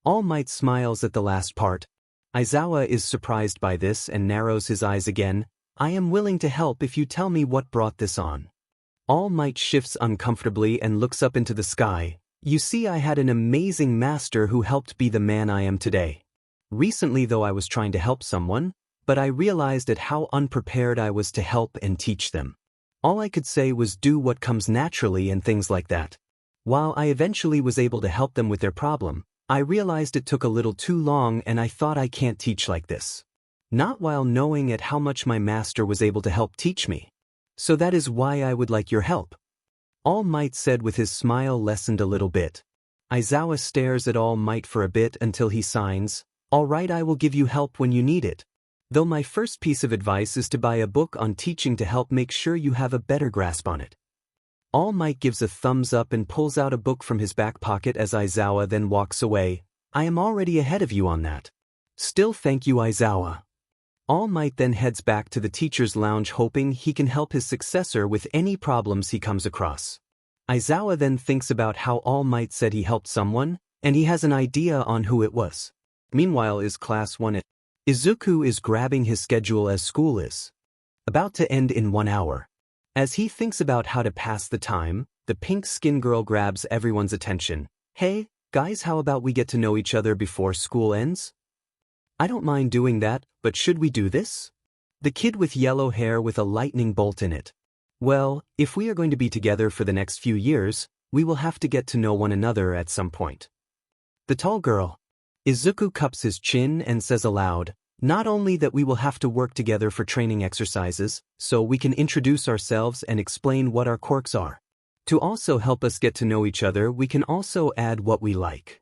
All Might smiles at the last part. Aizawa is surprised by this and narrows his eyes again. I am willing to help if you tell me what brought this on. All Might shifts uncomfortably and looks up into the sky. You see, I had an amazing master who helped be the man I am today. Recently, though, I was trying to help someone, but I realized at how unprepared I was to help and teach them. All I could say was do what comes naturally and things like that. While I eventually was able to help them with their problem, I realized it took a little too long and I thought I can't teach like this. Not while knowing at how much my master was able to help teach me. So that is why I would like your help. All Might said with his smile lessened a little bit. Aizawa stares at All Might for a bit until he signs, all right, I will give you help when you need it. Though my first piece of advice is to buy a book on teaching to help make sure you have a better grasp on it. All Might gives a thumbs up and pulls out a book from his back pocket as Aizawa then walks away. I am already ahead of you on that. Still thank you, Aizawa. All Might then heads back to the teacher's lounge hoping he can help his successor with any problems he comes across. Aizawa then thinks about how All Might said he helped someone, and he has an idea on who it was. Meanwhile, is class 1 at Izuku is grabbing his schedule as school is about to end in 1 hour. As he thinks about how to pass the time, the pink skin girl grabs everyone's attention. Hey, guys, how about we get to know each other before school ends? I don't mind doing that, but should we do this? The kid with yellow hair with a lightning bolt in it. Well, if we are going to be together for the next few years, we will have to get to know one another at some point. The tall girl. Izuku cups his chin and says aloud, not only that we will have to work together for training exercises, so we can introduce ourselves and explain what our quirks are. To also help us get to know each other, we can also add what we like.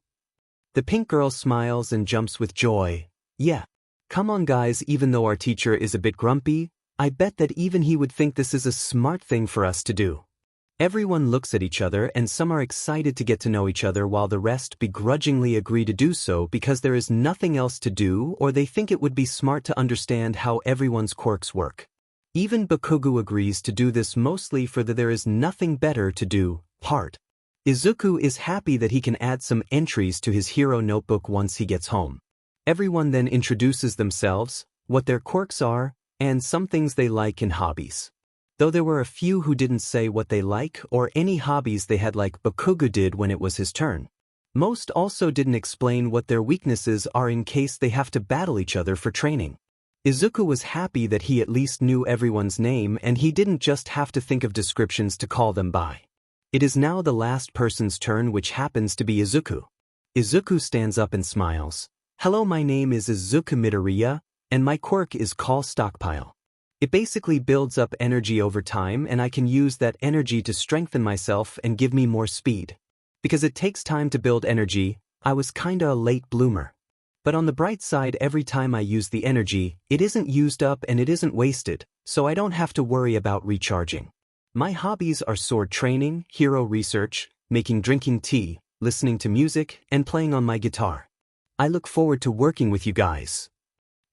The pink girl smiles and jumps with joy. Yeah. Come on guys, even though our teacher is a bit grumpy, I bet that even he would think this is a smart thing for us to do. Everyone looks at each other and some are excited to get to know each other while the rest begrudgingly agree to do so because there is nothing else to do or they think it would be smart to understand how everyone's quirks work. Even Bakugo agrees to do this mostly for the there is nothing better to do part. Izuku is happy that he can add some entries to his hero notebook once he gets home. Everyone then introduces themselves, what their quirks are, and some things they like and hobbies. Though there were a few who didn't say what they like or any hobbies they had like Bakugo did when it was his turn. Most also didn't explain what their weaknesses are in case they have to battle each other for training. Izuku was happy that he at least knew everyone's name and he didn't just have to think of descriptions to call them by. It is now the last person's turn, which happens to be Izuku. Izuku stands up and smiles. Hello, my name is Izuku Midoriya, and my quirk is Call Stockpile. It basically builds up energy over time and I can use that energy to strengthen myself and give me more speed. Because it takes time to build energy, I was kinda a late bloomer. But on the bright side, every time I use the energy, it isn't used up and it isn't wasted, so I don't have to worry about recharging. My hobbies are sword training, hero research, making drinking tea, listening to music, and playing on my guitar. I look forward to working with you guys.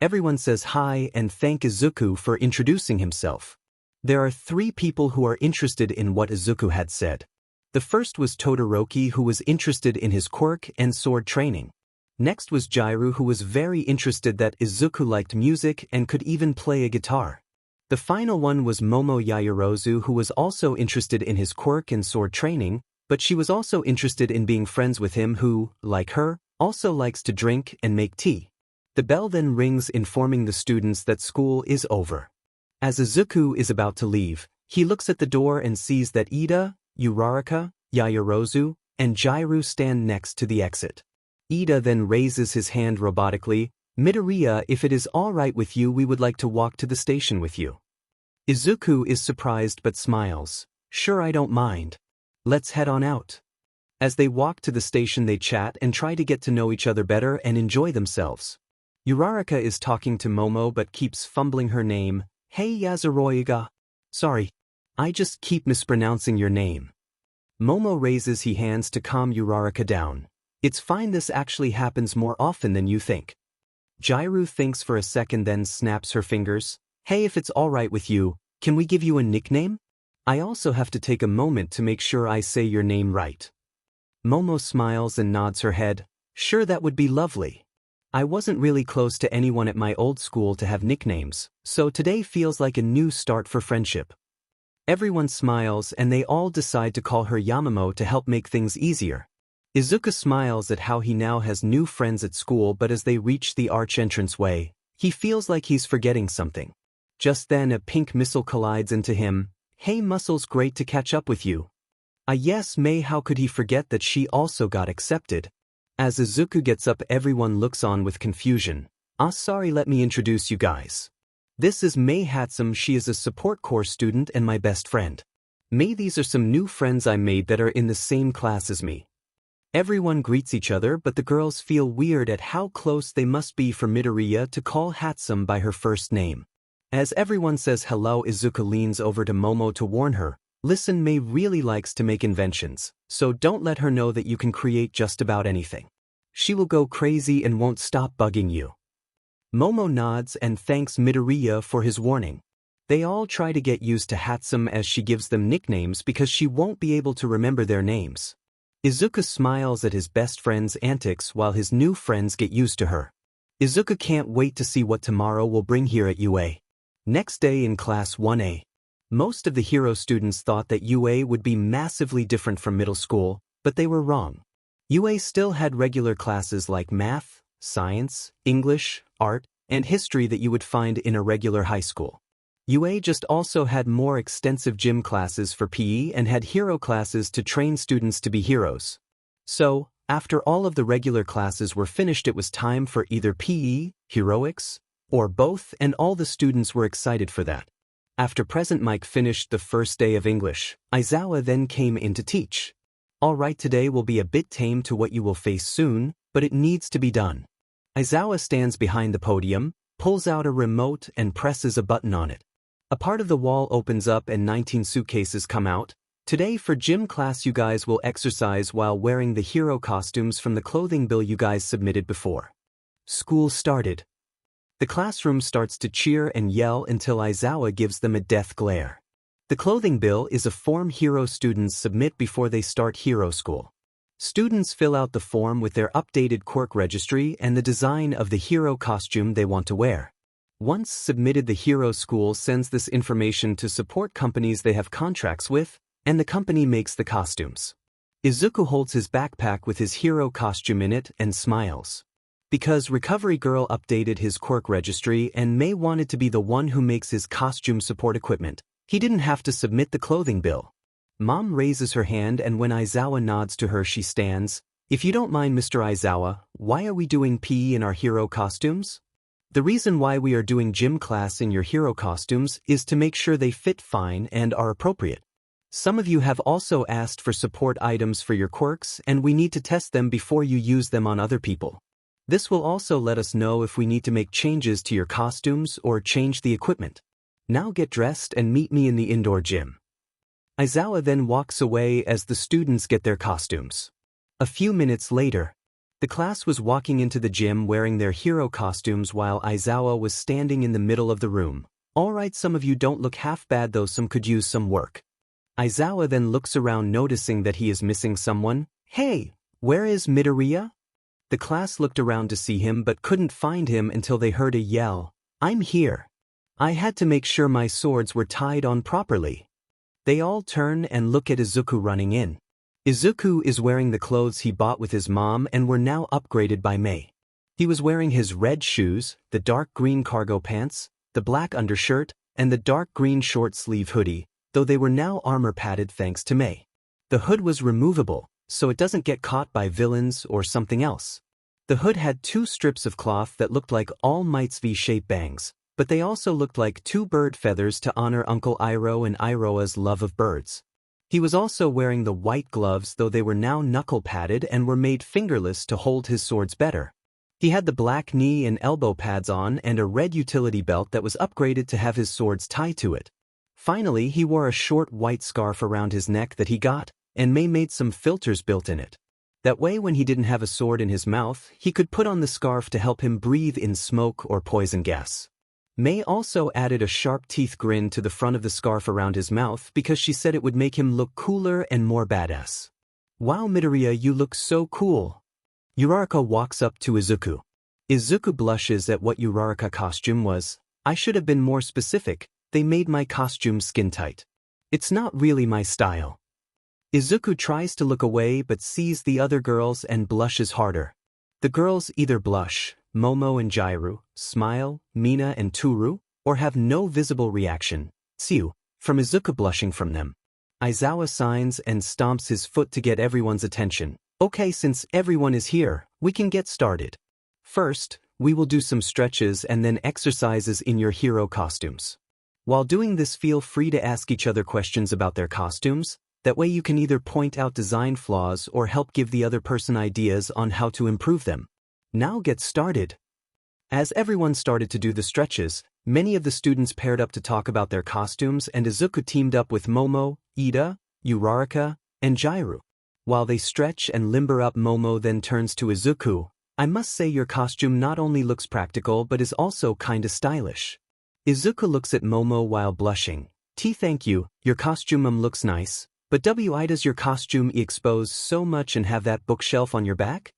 Everyone says hi and thank Izuku for introducing himself. There are 3 people who are interested in what Izuku had said. The first was Todoroki, who was interested in his quirk and sword training. Next was Jiru, who was very interested that Izuku liked music and could even play a guitar. The final one was Momo Yaoyorozu, who was also interested in his quirk and sword training, but she was also interested in being friends with him who, like her, also likes to drink and make tea. The bell then rings informing the students that school is over. As Izuku is about to leave, he looks at the door and sees that Ida, Uraraka, Yaoyorozu, and Jiru stand next to the exit. Ida then raises his hand robotically. Midoriya, if it is all right with you, we would like to walk to the station with you. Izuku is surprised but smiles. Sure, I don't mind. Let's head on out. As they walk to the station, they chat and try to get to know each other better and enjoy themselves. Uraraka is talking to Momo but keeps fumbling her name. Hey Yazuroiga. Sorry. I just keep mispronouncing your name. Momo raises his hands to calm Uraraka down. It's fine, this actually happens more often than you think. Jiru thinks for a second then snaps her fingers. Hey, if it's alright with you, can we give you a nickname? I also have to take a moment to make sure I say your name right. Momo smiles and nods her head. Sure, that would be lovely. I wasn't really close to anyone at my old school to have nicknames, so today feels like a new start for friendship. Everyone smiles and they all decide to call her Yamamo to help make things easier. Izuku smiles at how he now has new friends at school, but as they reach the arch entranceway, he feels like he's forgetting something. Just then a pink missile collides into him. Hey Muscles, great to catch up with you. Yes, May, how could he forget that she also got accepted? As Izuku gets up, everyone looks on with confusion. Sorry, let me introduce you guys. This is May Hatsum, she is a support course student and my best friend. May, these are some new friends I made that are in the same class as me. Everyone greets each other, but the girls feel weird at how close they must be for Midoriya to call Hatsum by her first name. As everyone says hello, Izuku leans over to Momo to warn her. Listen, May really likes to make inventions, so don't let her know that you can create just about anything. She will go crazy and won't stop bugging you. Momo nods and thanks Midoriya for his warning. They all try to get used to Hatsum as she gives them nicknames because she won't be able to remember their names. Izuku smiles at his best friend's antics while his new friends get used to her. Izuku can't wait to see what tomorrow will bring here at UA. Next day in Class 1A. Most of the hero students thought that UA would be massively different from middle school, but they were wrong. UA still had regular classes like math, science, English, art, and history that you would find in a regular high school. UA just also had more extensive gym classes for PE and had hero classes to train students to be heroes. So, after all of the regular classes were finished, it was time for either PE, heroics, or both, and all the students were excited for that. After Present Mike finished the first day of English, Aizawa then came in to teach. Alright, today will be a bit tame to what you will face soon, but it needs to be done. Aizawa stands behind the podium, pulls out a remote and presses a button on it. A part of the wall opens up and 19 suitcases come out. Today for gym class you guys will exercise while wearing the hero costumes from the clothing bill you guys submitted before. School started. The classroom starts to cheer and yell until Aizawa gives them a death glare. The clothing bill is a form hero students submit before they start hero school. Students fill out the form with their updated quirk registry and the design of the hero costume they want to wear. Once submitted, the hero school sends this information to support companies they have contracts with, and the company makes the costumes. Izuku holds his backpack with his hero costume in it and smiles. Because Recovery Girl updated his quirk registry and May wanted to be the one who makes his costume support equipment, he didn't have to submit the clothing bill. Mom raises her hand and when Aizawa nods to her she stands. If you don't mind Mr. Aizawa, why are we doing PE in our hero costumes? The reason why we are doing gym class in your hero costumes is to make sure they fit fine and are appropriate. Some of you have also asked for support items for your quirks, and we need to test them before you use them on other people. This will also let us know if we need to make changes to your costumes or change the equipment. Now get dressed and meet me in the indoor gym. Aizawa then walks away as the students get their costumes. A few minutes later, the class was walking into the gym wearing their hero costumes while Aizawa was standing in the middle of the room. Alright, some of you don't look half bad though, some could use some work. Aizawa then looks around noticing that he is missing someone. Hey, where is Midoriya? The class looked around to see him but couldn't find him until they heard a yell. I'm here. I had to make sure my swords were tied on properly. They all turn and look at Izuku running in. Izuku is wearing the clothes he bought with his mom and were now upgraded by Mei. He was wearing his red shoes, the dark green cargo pants, the black undershirt, and the dark green short sleeve hoodie, though they were now armor padded thanks to Mei. The hood was removable, so it doesn't get caught by villains or something else. The hood had 2 strips of cloth that looked like All Might's V-shaped bangs, but they also looked like 2 bird feathers to honor Uncle Iroh and Iroha's love of birds. He was also wearing the white gloves, though they were now knuckle-padded and were made fingerless to hold his swords better. He had the black knee and elbow pads on and a red utility belt that was upgraded to have his swords tied to it. Finally, he wore a short white scarf around his neck that he got, and Mei made some filters built in it. That way when he didn't have a sword in his mouth, he could put on the scarf to help him breathe in smoke or poison gas. Mei also added a sharp teeth grin to the front of the scarf around his mouth because she said it would make him look cooler and more badass. Wow, Midoriya, you look so cool. Uraraka walks up to Izuku. Izuku blushes at what Uraraka's costume was. I should have been more specific. They made my costume skin tight. It's not really my style. Izuku tries to look away but sees the other girls and blushes harder. The girls either blush, Momo and Jairu, smile, Mina and Toru, or have no visible reaction, Tsu, from Izuku blushing from them. Aizawa signs and stomps his foot to get everyone's attention. Okay, since everyone is here, we can get started. First, we will do some stretches and then exercises in your hero costumes. While doing this, feel free to ask each other questions about their costumes. That way you can either point out design flaws or help give the other person ideas on how to improve them. Now get started. As everyone started to do the stretches, many of the students paired up to talk about their costumes, and Izuku teamed up with Momo, Ida, Uraraka, and Jairu. While they stretch and limber up, Momo then turns to Izuku. I must say your costume not only looks practical but is also kinda stylish. Izuku looks at Momo while blushing. Thank you, your costume looks nice, but why does your costume expose so much and have that bookshelf on your back?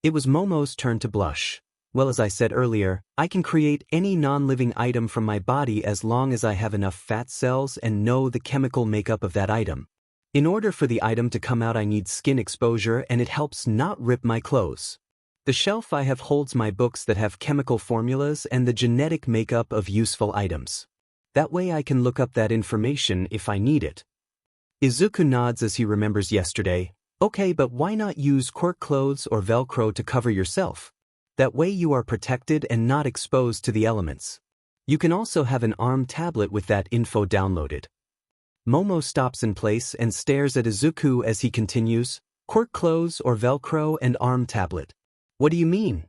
It was Momo's turn to blush. Well, as I said earlier, I can create any non-living item from my body as long as I have enough fat cells and know the chemical makeup of that item. In order for the item to come out, I need skin exposure, and it helps not rip my clothes. The shelf I have holds my books that have chemical formulas and the genetic makeup of useful items. That way I can look up that information if I need it. Izuku nods as he remembers yesterday. Okay, but why not use quirk clothes or Velcro to cover yourself? That way you are protected and not exposed to the elements. You can also have an ARM tablet with that info downloaded. Momo stops in place and stares at Izuku as he continues, quirk clothes or Velcro and ARM tablet. What do you mean?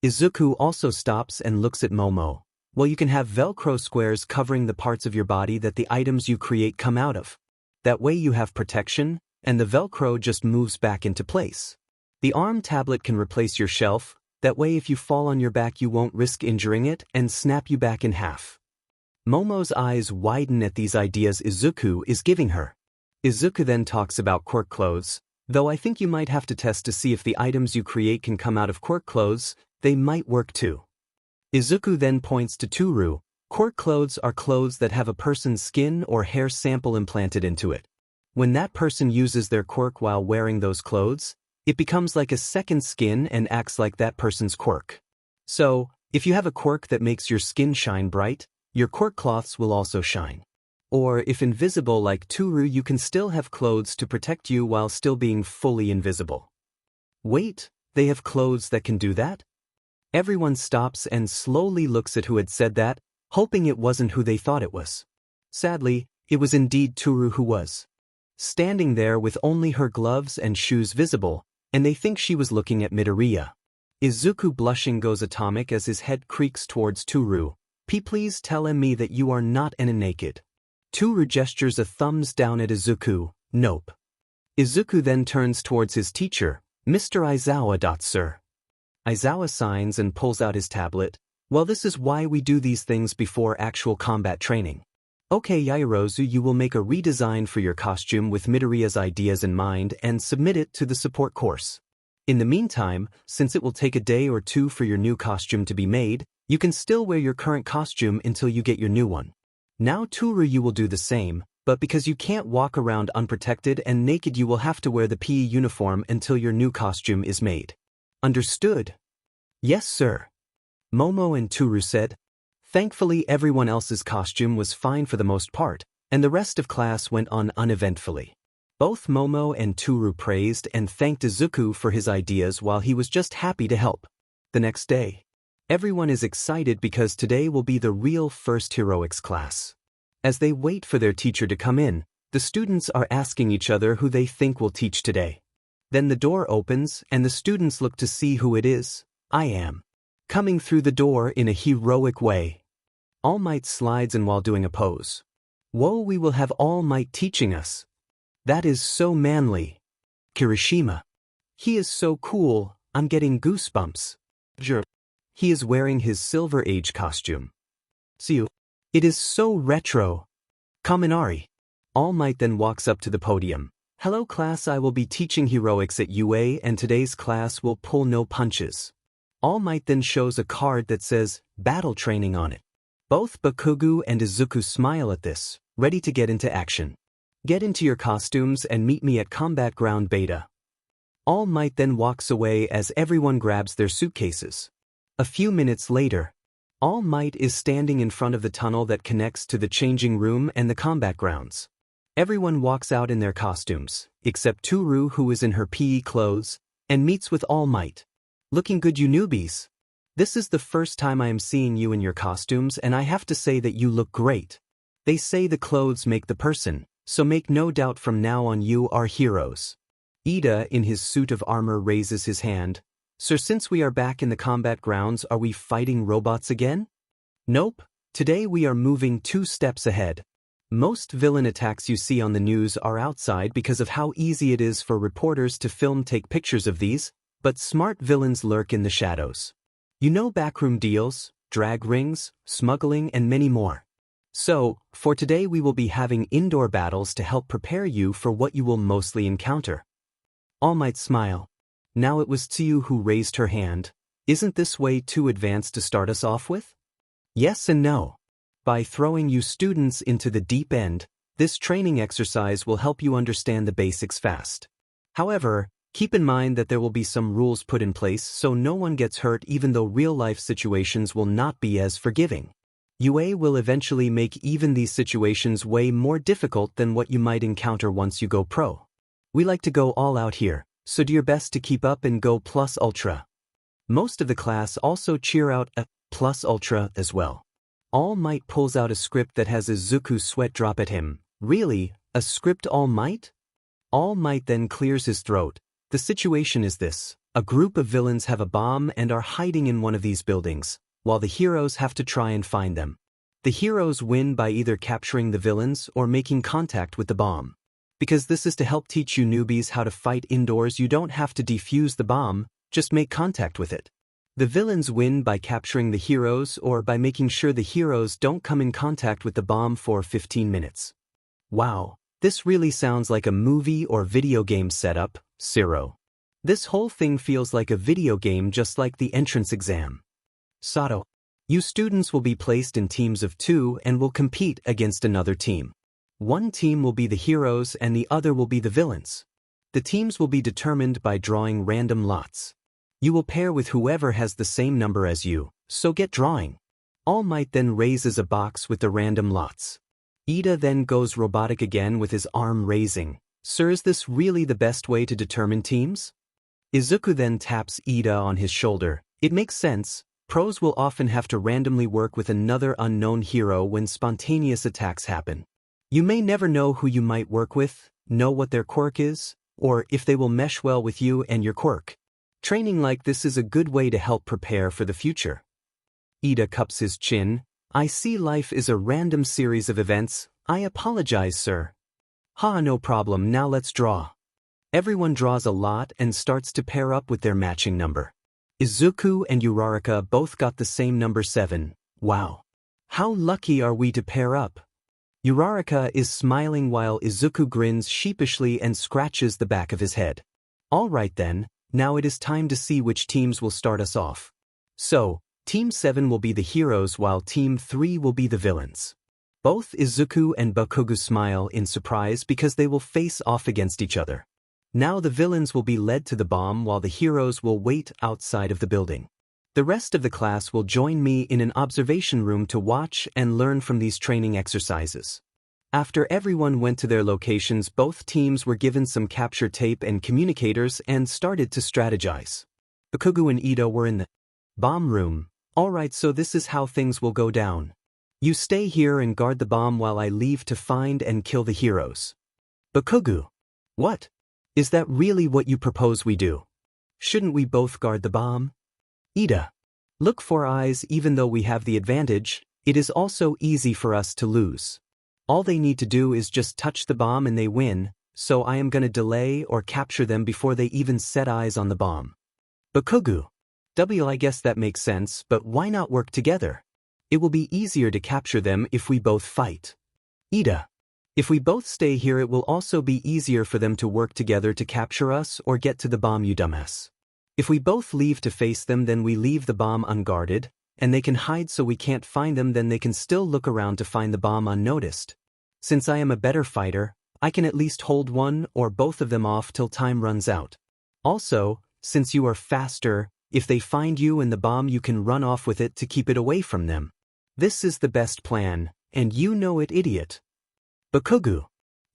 Izuku also stops and looks at Momo. Well, you can have Velcro squares covering the parts of your body that the items you create come out of. That way you have protection, and the Velcro just moves back into place. The ARM tablet can replace your shelf. That way if you fall on your back you won't risk injuring it and snap you back in half. Momo's eyes widen at these ideas Izuku is giving her. Izuku then talks about quirk clothes. Though I think you might have to test to see if the items you create can come out of quirk clothes, they might work too. Izuku then points to Toru. Quirk clothes are clothes that have a person's skin or hair sample implanted into it. When that person uses their quirk while wearing those clothes, it becomes like a second skin and acts like that person's quirk. So, if you have a quirk that makes your skin shine bright, your quirk cloths will also shine. Or if invisible like Toru, you can still have clothes to protect you while still being fully invisible. Wait, they have clothes that can do that? Everyone stops and slowly looks at who had said that, hoping it wasn't who they thought it was. Sadly, it was indeed Toru who was standing there with only her gloves and shoes visible, and they think she was looking at Midoriya. Izuku blushing goes atomic as his head creaks towards Toru. Please tell me that you are not naked. Toru gestures a thumbs down at Izuku. Nope. Izuku then turns towards his teacher, Mr. Aizawa. Sir. Aizawa signs and pulls out his tablet. Well, this is why we do these things before actual combat training. Okay, Yaoyorozu, you will make a redesign for your costume with Midoriya's ideas in mind and submit it to the support course. In the meantime, since it will take a day or two for your new costume to be made, you can still wear your current costume until you get your new one. Now Toru, you will do the same, but because you can't walk around unprotected and naked, you will have to wear the PE uniform until your new costume is made. Understood? Yes, sir. Momo and Toru said. Thankfully, everyone else's costume was fine for the most part, and the rest of class went on uneventfully. Both Momo and Toru praised and thanked Izuku for his ideas while he was just happy to help. The next day, everyone is excited because today will be the real first heroics class. As they wait for their teacher to come in, the students are asking each other who they think will teach today. Then the door opens and the students look to see who it is. I am coming through the door in a heroic way. All Might slides in while doing a pose. Whoa, we will have All Might teaching us. That is so manly. Kirishima. He is so cool, I'm getting goosebumps. He is wearing his Silver Age costume. Tsuyu. It is so retro. Kaminari. All Might then walks up to the podium. Hello class, I will be teaching heroics at UA and today's class will pull no punches. All Might then shows a card that says, Battle Training on it. Both Bakugo and Izuku smile at this, ready to get into action. Get into your costumes and meet me at Combat Ground Beta. All Might then walks away as everyone grabs their suitcases. A few minutes later, All Might is standing in front of the tunnel that connects to the changing room and the combat grounds. Everyone walks out in their costumes, except Toru, who is in her PE clothes, and meets with All Might. Looking good, you newbies. This is the first time I am seeing you in your costumes and I have to say that you look great. They say the clothes make the person, so make no doubt from now on you are heroes. Ida in his suit of armor raises his hand. Sir, since we are back in the combat grounds, are we fighting robots again? Nope, today we are moving 2 steps ahead. Most villain attacks you see on the news are outside because of how easy it is for reporters to take pictures of these, but smart villains lurk in the shadows. You know, backroom deals, drag rings, smuggling, and many more. So, for today we will be having indoor battles to help prepare you for what you will mostly encounter. All Might smile. Now it was Tsuyu who raised her hand. Isn't this way too advanced to start us off with? Yes and no. By throwing you students into the deep end, this training exercise will help you understand the basics fast. However, keep in mind that there will be some rules put in place so no one gets hurt, even though real-life situations will not be as forgiving. UA will eventually make even these situations way more difficult than what you might encounter once you go pro. We like to go all out here, so do your best to keep up and go plus ultra. Most of the class also cheer out a plus ultra as well. All Might pulls out a script that has Izuku's sweat drop at him. Really? A script, All Might? All Might then clears his throat. The situation is this. A group of villains have a bomb and are hiding in one of these buildings, while the heroes have to try and find them. The heroes win by either capturing the villains or making contact with the bomb. Because this is to help teach you newbies how to fight indoors, you don't have to defuse the bomb, just make contact with it. The villains win by capturing the heroes or by making sure the heroes don't come in contact with the bomb for 15 minutes. Wow, this really sounds like a movie or video game setup. Zero. This whole thing feels like a video game, just like the entrance exam. Sato. You students will be placed in teams of 2 and will compete against another team. One team will be the heroes and the other will be the villains. The teams will be determined by drawing random lots. You will pair with whoever has the same number as you, so get drawing. All Might then raises a box with the random lots. Ida then goes robotic again with his arm raising. Sir, is this really the best way to determine teams? Izuku then taps Ida on his shoulder. It makes sense. Pros will often have to randomly work with another unknown hero when spontaneous attacks happen. You may never know who you might work with, know what their quirk is, or if they will mesh well with you and your quirk. Training like this is a good way to help prepare for the future. Ida cups his chin. I see life is a random series of events. I apologize, sir. Ha, no problem, now let's draw. Everyone draws a lot and starts to pair up with their matching number. Izuku and Uraraka both got the same number 7. Wow. How lucky are we to pair up? Uraraka is smiling while Izuku grins sheepishly and scratches the back of his head. All right then, now it is time to see which teams will start us off. So, Team 7 will be the heroes while Team 3 will be the villains. Both Izuku and Bakugo smile in surprise because they will face off against each other. Now the villains will be led to the bomb while the heroes will wait outside of the building. The rest of the class will join me in an observation room to watch and learn from these training exercises. After everyone went to their locations, both teams were given some capture tape and communicators and started to strategize. Bakugo and Ida were in the bomb room. Alright, so this is how things will go down. You stay here and guard the bomb while I leave to find and kill the heroes. Bakugo. What? Is that really what you propose we do? Shouldn't we both guard the bomb? Ida. Look, for eyes, even though we have the advantage, it is also easy for us to lose. All they need to do is just touch the bomb and they win, so I am gonna delay or capture them before they even set eyes on the bomb. Bakugo. I guess that makes sense, but why not work together? It will be easier to capture them if we both fight. Ida. If we both stay here, it will also be easier for them to work together to capture us or get to the bomb, you dumbass. If we both leave to face them, then we leave the bomb unguarded, and they can hide so we can't find them, then they can still look around to find the bomb unnoticed. Since I am a better fighter, I can at least hold one or both of them off till time runs out. Also, since you are faster, if they find you and the bomb, you can run off with it to keep it away from them. This is the best plan, and you know it, idiot. Bakugo.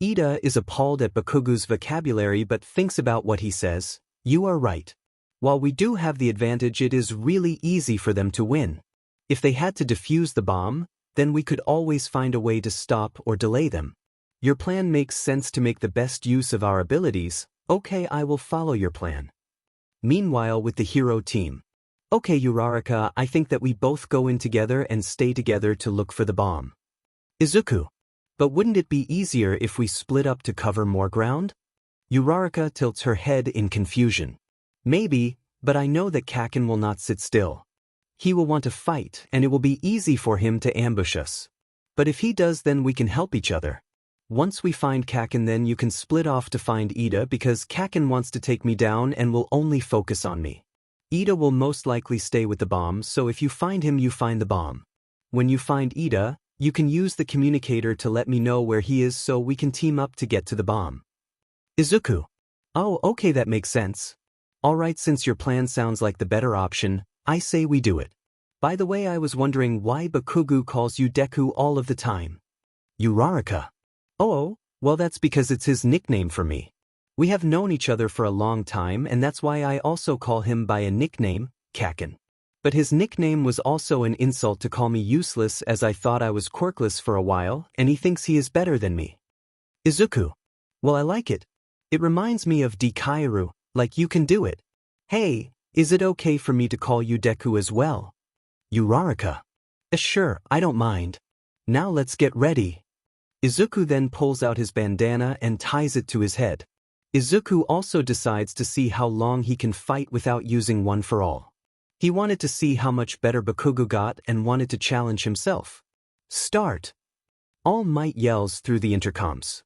Ida is appalled at Bakugo's vocabulary but thinks about what he says. You are right. While we do have the advantage, it is really easy for them to win. If they had to defuse the bomb, then we could always find a way to stop or delay them. Your plan makes sense to make the best use of our abilities. Okay, I will follow your plan. Meanwhile, with the hero team. Okay, Uraraka, I think that we both go in together and stay together to look for the bomb. Izuku. But wouldn't it be easier if we split up to cover more ground? Uraraka tilts her head in confusion. Maybe, but I know that Kaken will not sit still. He will want to fight, and it will be easy for him to ambush us. But if he does, then we can help each other. Once we find Kaken, then you can split off to find Ida, because Kaken wants to take me down and will only focus on me. Ida will most likely stay with the bomb, so if you find him, you find the bomb. When you find Ida, you can use the communicator to let me know where he is so we can team up to get to the bomb. Izuku. Oh, okay, that makes sense. Alright, since your plan sounds like the better option, I say we do it. By the way, I was wondering why Bakugo calls you Deku all of the time. Uraraka. Oh, well, that's because it's his nickname for me. We have known each other for a long time, and that's why I also call him by a nickname, Kaken. But his nickname was also an insult to call me useless, as I thought I was quirkless for a while, and he thinks he is better than me. Izuku. Well, I like it. It reminds me of Dekairu, like you can do it. Hey, is it okay for me to call you Deku as well? Uraraka. Sure, I don't mind. Now let's get ready. Izuku then pulls out his bandana and ties it to his head. Izuku also decides to see how long he can fight without using one for all. He wanted to see how much better Bakugo got and wanted to challenge himself. Start! All Might yells through the intercoms.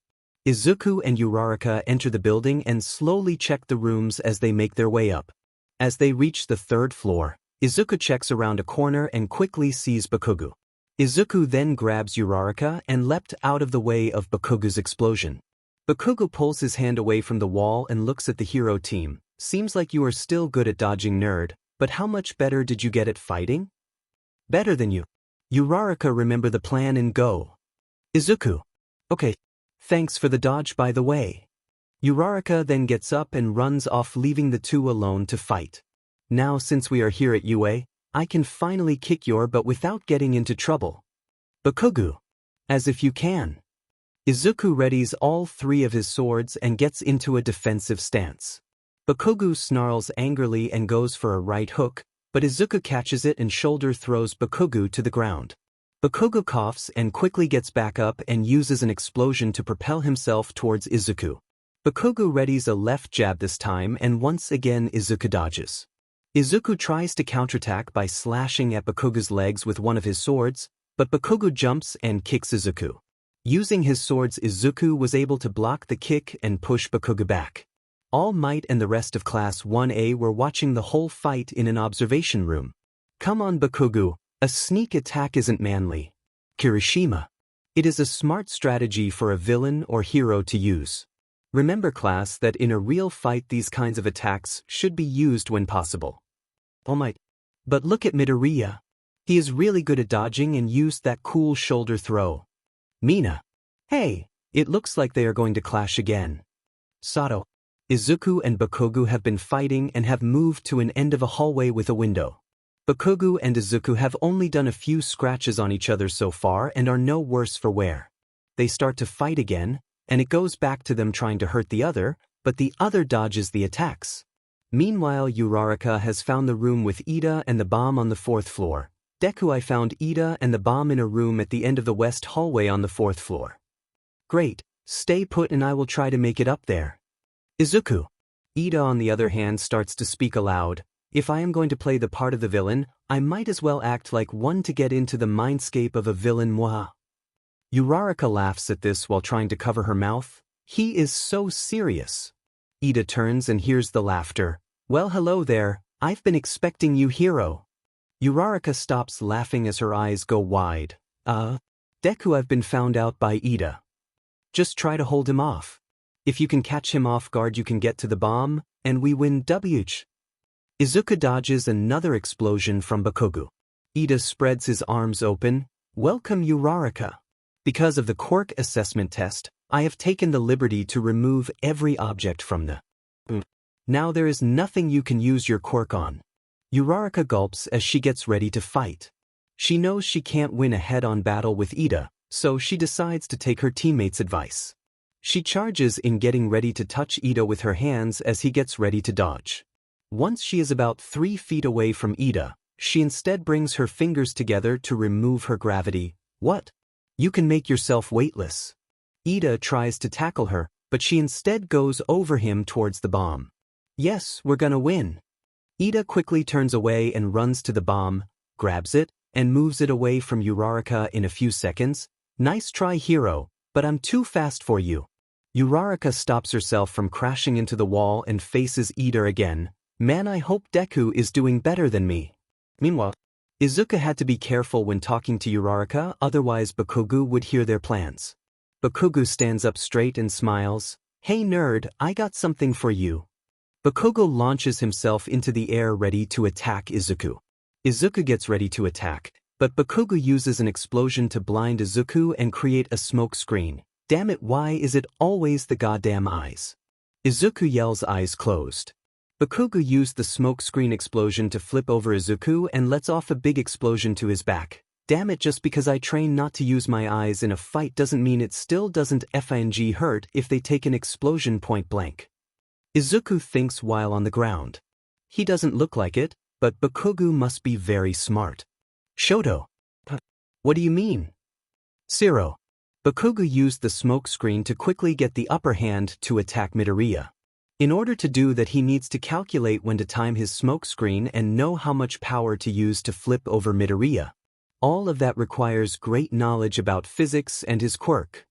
Izuku and Uraraka enter the building and slowly check the rooms as they make their way up. As they reach the 3rd floor, Izuku checks around a corner and quickly sees Bakugo. Izuku then grabs Uraraka and leapt out of the way of Bakugo's explosion. Bakugo pulls his hand away from the wall and looks at the hero team. Seems like you are still good at dodging, nerd. But how much better did you get at fighting? Better than you. Uraraka, remember the plan and go. Izuku. Okay. Thanks for the dodge, by the way. Uraraka then gets up and runs off, leaving the two alone to fight. Now since we are here at UA, I can finally kick your butt without getting into trouble. Bakugu. As if you can. Izuku readies all three of his swords and gets into a defensive stance. Bakugu snarls angrily and goes for a right hook, but Izuku catches it and shoulder throws Bakugu to the ground. Bakugu coughs and quickly gets back up and uses an explosion to propel himself towards Izuku. Bakugu readies a left jab this time and once again Izuku dodges. Izuku tries to counterattack by slashing at Bakugu's legs with one of his swords, but Bakugu jumps and kicks Izuku. Using his swords, Izuku was able to block the kick and push Bakugu back. All Might and the rest of Class 1A were watching the whole fight in an observation room. Come on Bakugu, a sneak attack isn't manly. Kirishima. It is a smart strategy for a villain or hero to use. Remember class that in a real fight these kinds of attacks should be used when possible. All Might. But look at Midoriya. He is really good at dodging and used that cool shoulder throw. Mina. Hey, it looks like they are going to clash again. Sato. Izuku and Bakugu have been fighting and have moved to an end of a hallway with a window. Bakugu and Izuku have only done a few scratches on each other so far and are no worse for wear. They start to fight again, and it goes back to them trying to hurt the other, but the other dodges the attacks. Meanwhile, Uraraka has found the room with Ida and the bomb on the 4th floor. Deku, I found Ida and the bomb in a room at the end of the west hallway on the 4th floor. Great, stay put and I will try to make it up there. Izuku. Ida on the other hand starts to speak aloud. If I am going to play the part of the villain, I might as well act like one to get into the mindscape of a villain moi. Uraraka laughs at this while trying to cover her mouth. He is so serious. Ida turns and hears the laughter. Well, hello there, I've been expecting you, hero. Uraraka stops laughing as her eyes go wide. Deku, I've been found out by Ida. Just try to hold him off. If you can catch him off guard you can get to the bomb, and we win WH. Izuku dodges another explosion from Bakugu. Ida spreads his arms open. Welcome Uraraka. Because of the quirk assessment test, I have taken the liberty to remove every object from the Now there is nothing you can use your quirk on. Uraraka gulps as she gets ready to fight. She knows she can't win a head-on battle with Ida, so she decides to take her teammate's advice. She charges in getting ready to touch Ida with her hands as he gets ready to dodge. Once she is about 3 feet away from Ida, she instead brings her fingers together to remove her gravity. What? You can make yourself weightless. Ida tries to tackle her, but she instead goes over him towards the bomb. Yes, we're gonna win. Ida quickly turns away and runs to the bomb, grabs it, and moves it away from Uraraka in a few seconds. Nice try, hero, but I'm too fast for you. Uraraka stops herself from crashing into the wall and faces Ida again. Man, I hope Deku is doing better than me. Meanwhile, Izuku had to be careful when talking to Uraraka, otherwise Bakugu would hear their plans. Bakugu stands up straight and smiles. Hey nerd, I got something for you. Bakugu launches himself into the air ready to attack Izuku. Izuku gets ready to attack, but Bakugu uses an explosion to blind Izuku and create a smoke screen. Damn it, why is it always the goddamn eyes? Izuku yells, eyes closed. Bakugu used the smoke screen explosion to flip over Izuku and lets off a big explosion to his back. Damn it, just because I train not to use my eyes in a fight doesn't mean it still doesn't FNG hurt if they take an explosion point blank. Izuku thinks while on the ground. He doesn't look like it, but Bakugu must be very smart. Shoto. What do you mean? Zero. Bakugu used the smoke screen to quickly get the upper hand to attack Midoriya. In order to do that he needs to calculate when to time his smoke screen and know how much power to use to flip over Midoriya. All of that requires great knowledge about physics and his quirk.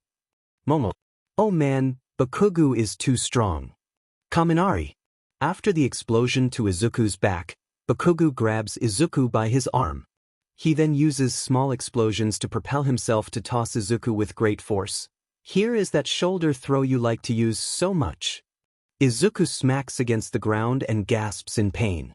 Momo. Oh man, Bakugu is too strong. Kaminari. After the explosion to Izuku's back, Bakugu grabs Izuku by his arm. He then uses small explosions to propel himself to toss Izuku with great force. Here is that shoulder throw you like to use so much. Izuku smacks against the ground and gasps in pain.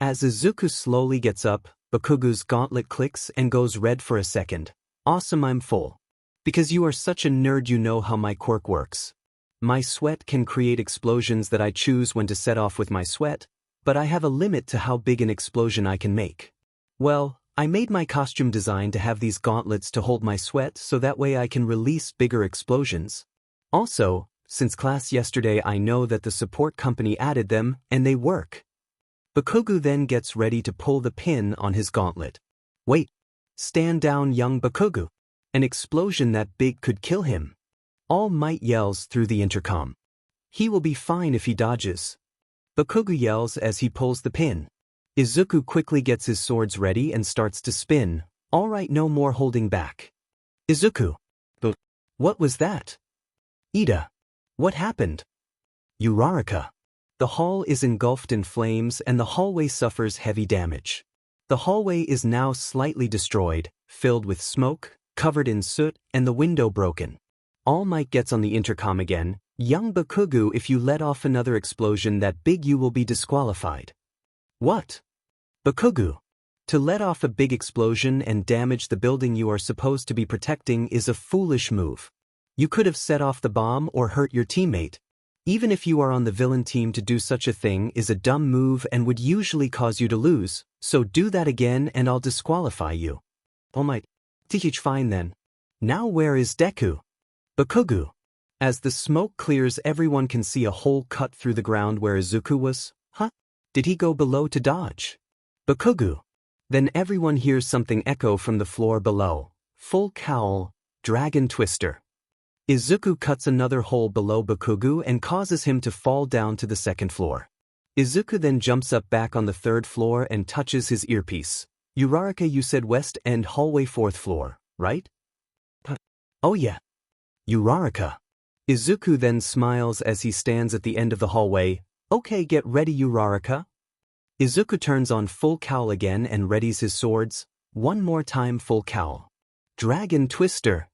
As Izuku slowly gets up, Bakugu's gauntlet clicks and goes red for a second. Awesome, I'm full. Because you are such a nerd, you know how my quirk works. My sweat can create explosions that I choose when to set off with my sweat. but I have a limit to how big an explosion I can make. Well, I made my costume design to have these gauntlets to hold my sweat so that way I can release bigger explosions. Also, since class yesterday I know that the support company added them, and they work. Bakugo then gets ready to pull the pin on his gauntlet. Wait. Stand down, young Bakugo. An explosion that big could kill him. All Might yells through the intercom. He will be fine if he dodges. Bakugo yells as he pulls the pin. Izuku quickly gets his swords ready and starts to spin. Alright, no more holding back. Izuku. What was that? Ida. What happened? Uraraka. The hall is engulfed in flames and the hallway suffers heavy damage. The hallway is now slightly destroyed, filled with smoke, covered in soot, and the window broken. All Might gets on the intercom again. Young Bakugo, if you let off another explosion that big you will be disqualified. What? Bakugo. To let off a big explosion and damage the building you are supposed to be protecting is a foolish move. You could have set off the bomb or hurt your teammate. Even if you are on the villain team, to do such a thing is a dumb move and would usually cause you to lose, so do that again and I'll disqualify you. All Might. Teach fine then. Now where is Deku? Bakugo. As the smoke clears, everyone can see a hole cut through the ground where Izuku was. Huh? Did he go below to dodge? Bakugo. Then everyone hears something echo from the floor below. Full cowl, dragon twister. Izuku cuts another hole below Bakugo and causes him to fall down to the second floor. Izuku then jumps up back on the third floor and touches his earpiece. Uraraka, you said west end hallway fourth floor, right? Oh yeah. Uraraka. Izuku then smiles as he stands at the end of the hallway. Okay, get ready, Uraraka. Izuku turns on full cowl again and readies his swords. One more time, full cowl. Dragon twister.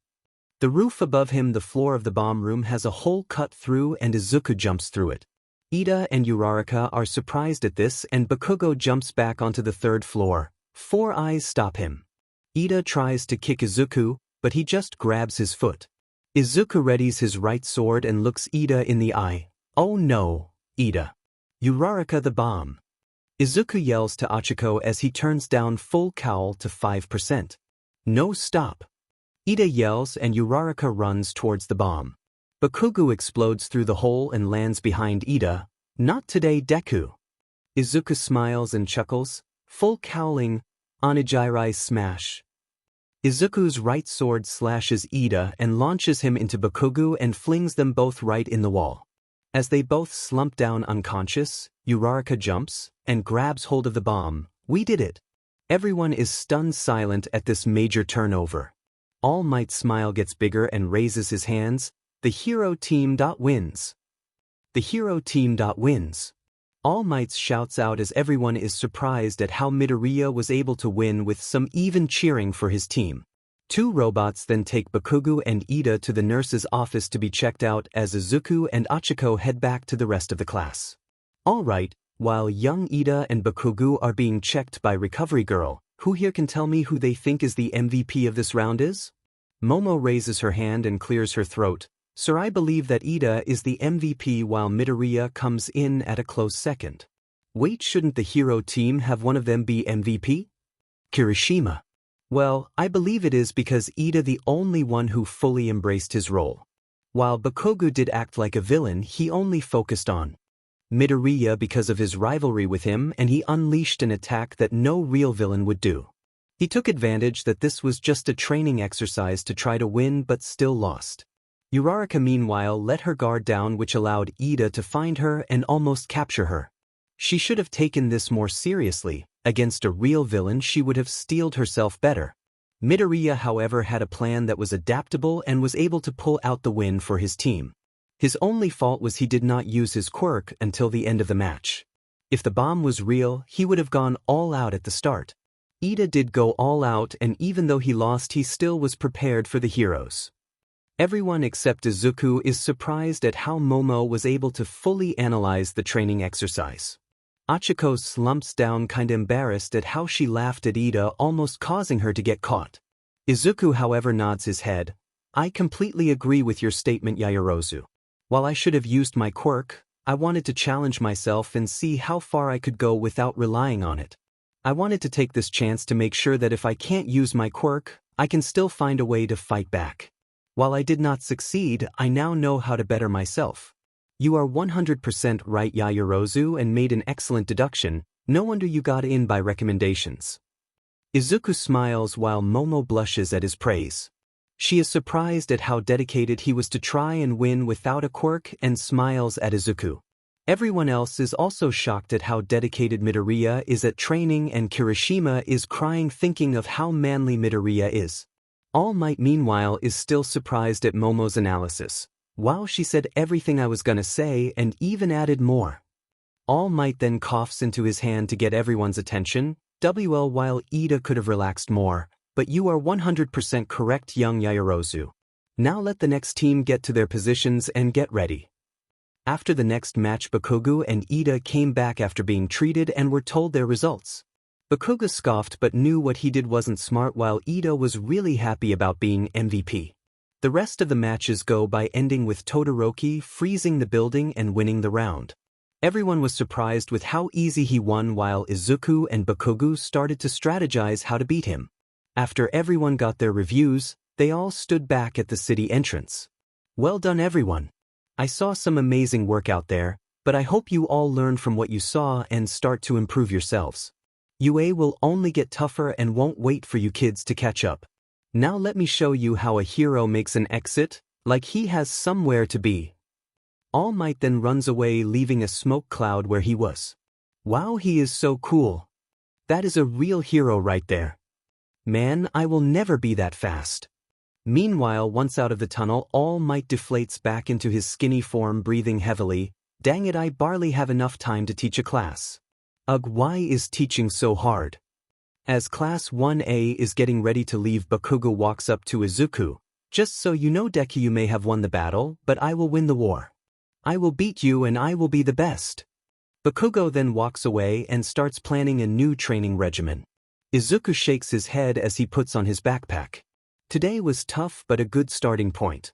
The roof above him, the floor of the bomb room, has a hole cut through and Izuku jumps through it. Ida and Uraraka are surprised at this and Bakugo jumps back onto the third floor. Four eyes stop him. Ida tries to kick Izuku, but he just grabs his foot. Izuku readies his right sword and looks Ida in the eye. Oh no, Ida. Uraraka, the bomb. Izuku yells to Achiko as he turns down full cowl to 5%. No, stop. Ida yells and Uraraka runs towards the bomb. Bakugo explodes through the hole and lands behind Ida. Not today, Deku. Izuku smiles and chuckles. Full cowling, Onigiri smash. Izuku's right sword slashes Ida and launches him into Bakugo and flings them both right in the wall. As they both slump down unconscious, Uraraka jumps and grabs hold of the bomb. We did it. Everyone is stunned silent at this major turnover. All Might's smile gets bigger and raises his hands. The hero team wins. The hero team wins. All Might shouts out as everyone is surprised at how Midoriya was able to win with some even cheering for his team. Two robots then take Bakugo and Ida to the nurse's office to be checked out as Izuku and Achiko head back to the rest of the class. Alright, while young Ida and Bakugo are being checked by Recovery Girl, who here can tell me who they think is the MVP of this round is? Momo raises her hand and clears her throat. Sir, I believe that Ida is the MVP while Midoriya comes in at a close second. Wait, shouldn't the hero team have one of them be MVP? Kirishima. Well, I believe it is because Ida the only one who fully embraced his role. While Bakugo did act like a villain, he only focused on Midoriya because of his rivalry with him, and he unleashed an attack that no real villain would do. He took advantage that this was just a training exercise to try to win but still lost. Uraraka meanwhile let her guard down, which allowed Ida to find her and almost capture her. She should have taken this more seriously. Against a real villain she would have steeled herself better. Midoriya however had a plan that was adaptable and was able to pull out the win for his team. His only fault was he did not use his quirk until the end of the match. If the bomb was real, he would have gone all out at the start. Ida did go all out, and even though he lost, he still was prepared for the heroes. Everyone except Izuku is surprised at how Momo was able to fully analyze the training exercise. Achiko slumps down, kinda embarrassed at how she laughed at Ida, almost causing her to get caught. Izuku however nods his head. I completely agree with your statement, Yaoyorozu. While I should have used my quirk, I wanted to challenge myself and see how far I could go without relying on it. I wanted to take this chance to make sure that if I can't use my quirk, I can still find a way to fight back. While I did not succeed, I now know how to better myself. You are 100% right, Yaoyorozu, and made an excellent deduction. No wonder you got in by recommendations. Izuku smiles while Momo blushes at his praise. She is surprised at how dedicated he was to try and win without a quirk and smiles at Izuku. Everyone else is also shocked at how dedicated Midoriya is at training, and Kirishima is crying thinking of how manly Midoriya is. All Might meanwhile is still surprised at Momo's analysis. Wow, she said everything I was gonna say and even added more. All Might then coughs into his hand to get everyone's attention. While Ida could have relaxed more, but you are 100% correct, young Yaoyorozu. Now let the next team get to their positions and get ready. After the next match, Bakugo and Ida came back after being treated and were told their results. Bakugo scoffed but knew what he did wasn't smart, while Ida was really happy about being MVP. The rest of the matches go by ending with Todoroki freezing the building and winning the round. Everyone was surprised with how easy he won, while Izuku and Bakugo started to strategize how to beat him. After everyone got their reviews, they all stood back at the city entrance. Well done, everyone. I saw some amazing work out there, but I hope you all learn from what you saw and start to improve yourselves. UA will only get tougher and won't wait for you kids to catch up. Now let me show you how a hero makes an exit, like he has somewhere to be. All Might then runs away, leaving a smoke cloud where he was. Wow, he is so cool. That is a real hero right there. Man, I will never be that fast. Meanwhile, once out of the tunnel, All Might deflates back into his skinny form, breathing heavily. Dang it, I barely have enough time to teach a class. Ugh, why is teaching so hard? As Class 1A is getting ready to leave, Bakugo walks up to Izuku. Just so you know, Deku, you may have won the battle, but I will win the war. I will beat you and I will be the best. Bakugo then walks away and starts planning a new training regimen. Izuku shakes his head as he puts on his backpack. Today was tough but a good starting point.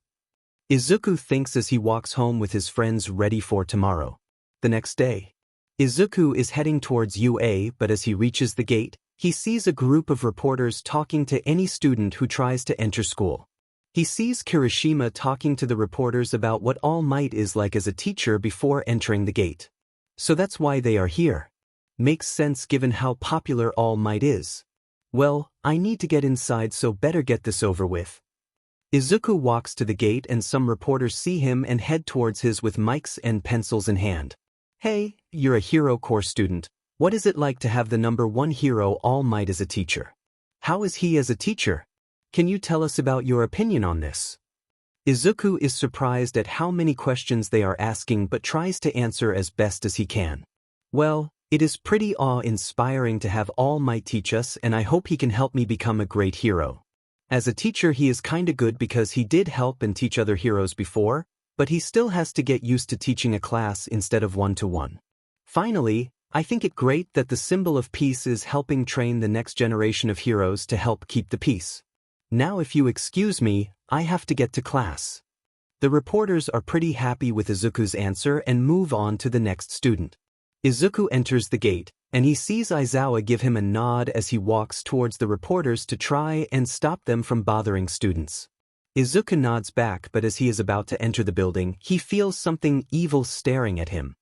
Izuku thinks as he walks home with his friends ready for tomorrow. The next day, Izuku is heading towards UA, but as he reaches the gate, he sees a group of reporters talking to any student who tries to enter school. He sees Kirishima talking to the reporters about what All Might is like as a teacher before entering the gate. So that's why they are here. Makes sense given how popular All Might is. Well, I need to get inside, so better get this over with. Izuku walks to the gate and some reporters see him and head towards his with mics and pencils in hand. Hey, you're a hero corps student. What is it like to have the #1 hero All Might as a teacher? How is he as a teacher? Can you tell us about your opinion on this? Izuku is surprised at how many questions they are asking but tries to answer as best as he can. Well, it is pretty awe-inspiring to have All Might teach us, and I hope he can help me become a great hero. As a teacher, he is kinda good because he did help and teach other heroes before, but he still has to get used to teaching a class instead of one-to-one. Finally, I think it great that the symbol of peace is helping train the next generation of heroes to help keep the peace. Now if you excuse me, I have to get to class. The reporters are pretty happy with Izuku's answer and move on to the next student. Izuku enters the gate, and he sees Aizawa give him a nod as he walks towards the reporters to try and stop them from bothering students. Izuku nods back, but as he is about to enter the building, he feels something evil staring at him.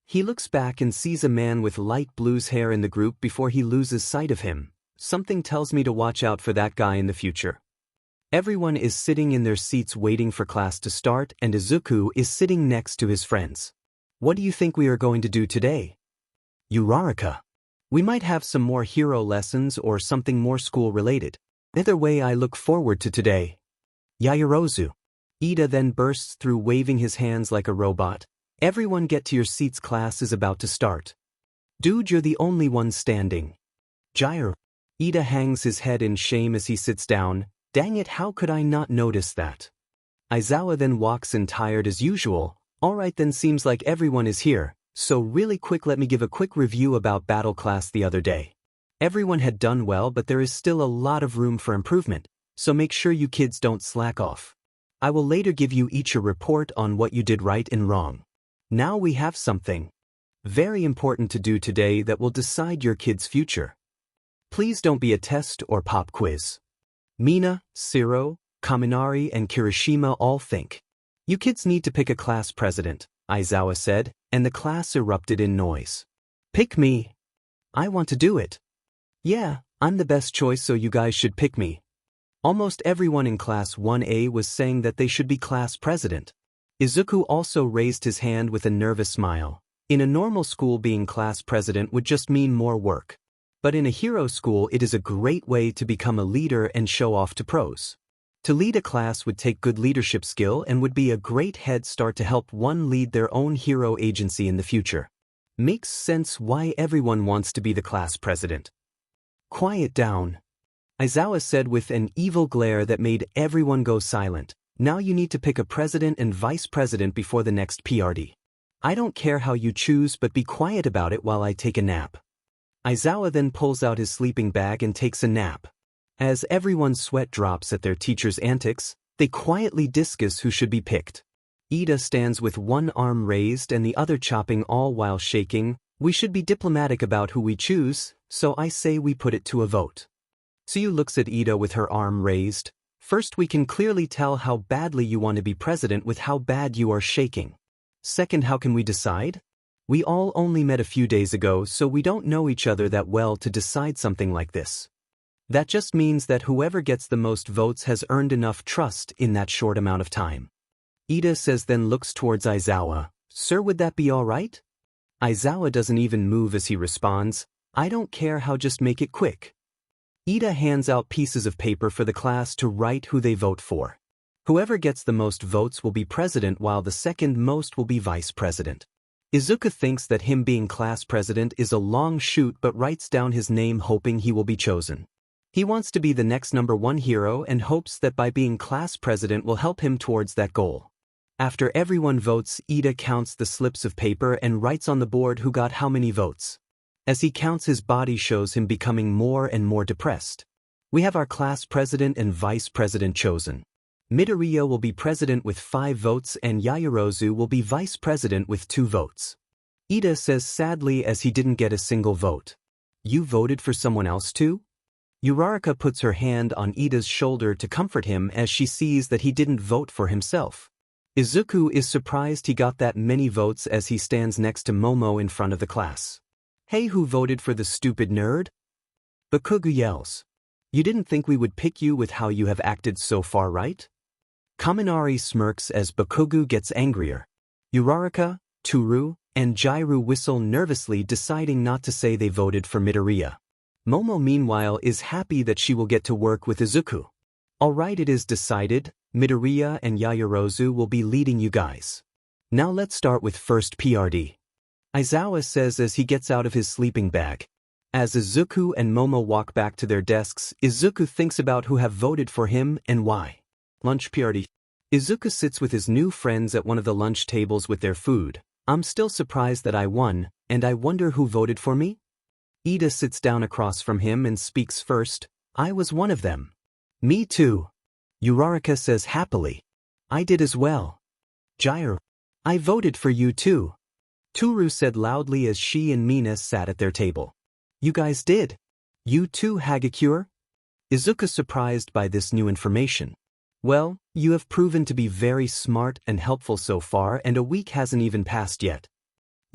He looks back and sees a man with light blue hair in the group before he loses sight of him. Something tells me to watch out for that guy in the future. Everyone is sitting in their seats waiting for class to start, and Izuku is sitting next to his friends. What do you think we are going to do today? Uraraka. We might have some more hero lessons or something more school-related. Either way, I look forward to today. Yaoyorozu. Ida then bursts through waving his hands like a robot. Everyone get to your seats, class is about to start. Dude, you're the only one standing. Gyro. Ida hangs his head in shame as he sits down. Dang it, how could I not notice that? Aizawa then walks in tired as usual. Alright then, seems like everyone is here, so really quick let me give a quick review about battle class the other day. Everyone had done well, but there is still a lot of room for improvement, so make sure you kids don't slack off. I will later give you each a report on what you did right and wrong. Now we have something very important to do today that will decide your kid's future. Please don't be a test or pop quiz. Mina, Siro, Kaminari, and Kirishima all think. You kids need to pick a class president, Aizawa said, and the class erupted in noise. Pick me. I want to do it. Yeah, I'm the best choice, so you guys should pick me. Almost everyone in Class 1A was saying that they should be class president. Izuku also raised his hand with a nervous smile. In a normal school, being class president would just mean more work. But in a hero school, it is a great way to become a leader and show off to pros. To lead a class would take good leadership skill and would be a great head start to help one lead their own hero agency in the future. Makes sense why everyone wants to be the class president. Quiet down, Aizawa said with an evil glare that made everyone go silent. Now you need to pick a president and vice president before the next PRD. I don't care how you choose, but be quiet about it while I take a nap. Aizawa then pulls out his sleeping bag and takes a nap. As everyone's sweat drops at their teacher's antics, they quietly discuss who should be picked. Ida stands with one arm raised and the other chopping, all while shaking. We should be diplomatic about who we choose, so I say we put it to a vote. Tsuyu looks at Ida with her arm raised. First, we can clearly tell how badly you want to be president with how bad you are shaking. Second, how can we decide? We all only met a few days ago, so we don't know each other that well to decide something like this. That just means that whoever gets the most votes has earned enough trust in that short amount of time. Ida says, then looks towards Aizawa. Sir, would that be all right? Aizawa doesn't even move as he responds, I don't care how, just make it quick. Ida hands out pieces of paper for the class to write who they vote for. Whoever gets the most votes will be president, while the second most will be vice president. Izuku thinks that him being class president is a long shoot, but writes down his name hoping he will be chosen. He wants to be the next #1 hero and hopes that by being class president will help him towards that goal. After everyone votes, Ida counts the slips of paper and writes on the board who got how many votes. As he counts, his body shows him becoming more and more depressed. We have our class president and vice president chosen. Midoriya will be president with 5 votes and Yaoyorozu will be vice president with 2 votes. Ida says sadly as he didn't get a single vote. You voted for someone else too? Uraraka puts her hand on Ida's shoulder to comfort him as she sees that he didn't vote for himself. Izuku is surprised he got that many votes as he stands next to Momo in front of the class. Hey, who voted for the stupid nerd? Bakugu yells. You didn't think we would pick you with how you have acted so far, right? Kaminari smirks as Bakugu gets angrier. Uraraka, Toru, and Jairu whistle nervously, deciding not to say they voted for Midoriya. Momo meanwhile is happy that she will get to work with Izuku. Alright, it is decided, Midoriya and Yaoyorozu will be leading you guys. Now let's start with first PRD. Aizawa says as he gets out of his sleeping bag. As Izuku and Momo walk back to their desks, Izuku thinks about who have voted for him and why. Lunch PRD. Izuku sits with his new friends at one of the lunch tables with their food. I'm still surprised that I won, and I wonder who voted for me? Ida sits down across from him and speaks first. I was one of them. Me too. Uraraka says happily. I did as well. Jairu. I voted for you too. Toru said loudly as she and Mina sat at their table. You guys did? You too, Hagakure? Izuku surprised by this new information. Well, you have proven to be very smart and helpful so far, and a week hasn't even passed yet.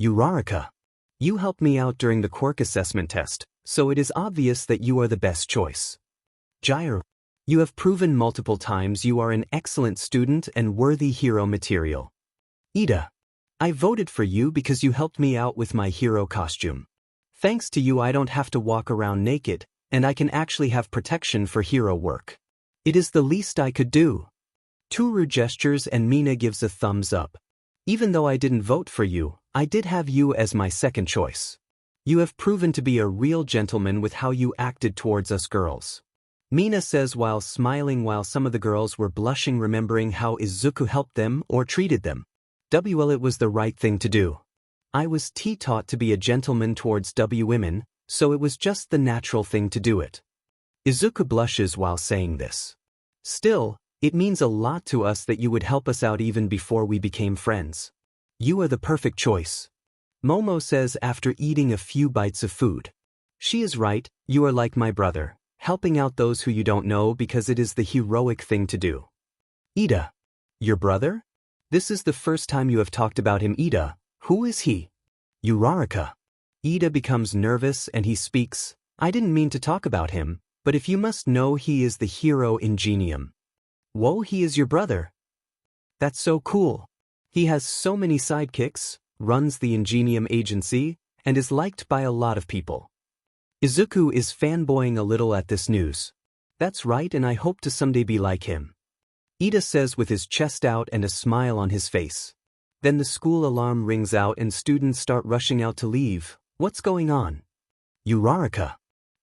Uraraka. You helped me out during the quirk assessment test, so it is obvious that you are the best choice. Jairu. You have proven multiple times you are an excellent student and worthy hero material. Ida. I voted for you because you helped me out with my hero costume. Thanks to you I don't have to walk around naked, and I can actually have protection for hero work. It is the least I could do. Toru gestures and Mina gives a thumbs up. Even though I didn't vote for you, I did have you as my second choice. You have proven to be a real gentleman with how you acted towards us girls. Mina says while smiling, while some of the girls were blushing, remembering how Izuku helped them or treated them. Well, it was the right thing to do. I was taught to be a gentleman towards women, so it was just the natural thing to do it. Izuku blushes while saying this. Still, it means a lot to us that you would help us out even before we became friends. You are the perfect choice. Momo says after eating a few bites of food. She is right, you are like my brother, helping out those who you don't know because it is the heroic thing to do. Ida. Your brother? This is the first time you have talked about him. Ida, who is he? Uraraka. Ida becomes nervous and he speaks, I didn't mean to talk about him, but if you must know he is the hero Ingenium. Whoa, he is your brother. That's so cool. He has so many sidekicks, runs the Ingenium agency, and is liked by a lot of people. Izuku is fanboying a little at this news. That's right, and I hope to someday be like him. Ida says with his chest out and a smile on his face. Then the school alarm rings out and students start rushing out to leave. What's going on? Uraraka.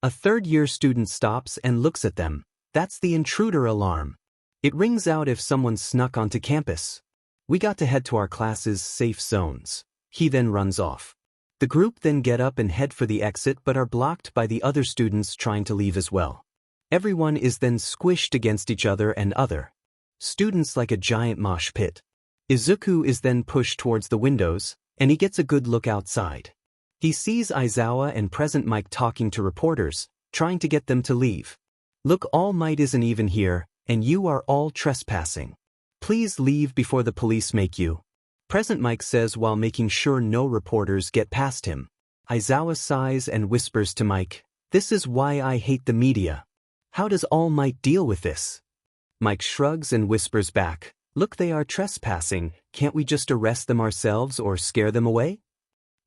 A third-year student stops and looks at them. That's the intruder alarm. It rings out if someone snuck onto campus. We got to head to our class's safe zones. He then runs off. The group then get up and head for the exit but are blocked by the other students trying to leave as well. Everyone is then squished against each other and other students like a giant mosh pit. Izuku is then pushed towards the windows, and he gets a good look outside. He sees Aizawa and Present Mic talking to reporters, trying to get them to leave. Look, All Might isn't even here, and you are all trespassing. Please leave before the police make you. Present Mic says while making sure no reporters get past him. Aizawa sighs and whispers to Mike, this is why I hate the media. How does All Might deal with this? Mike shrugs and whispers back, look, they are trespassing, can't we just arrest them ourselves or scare them away?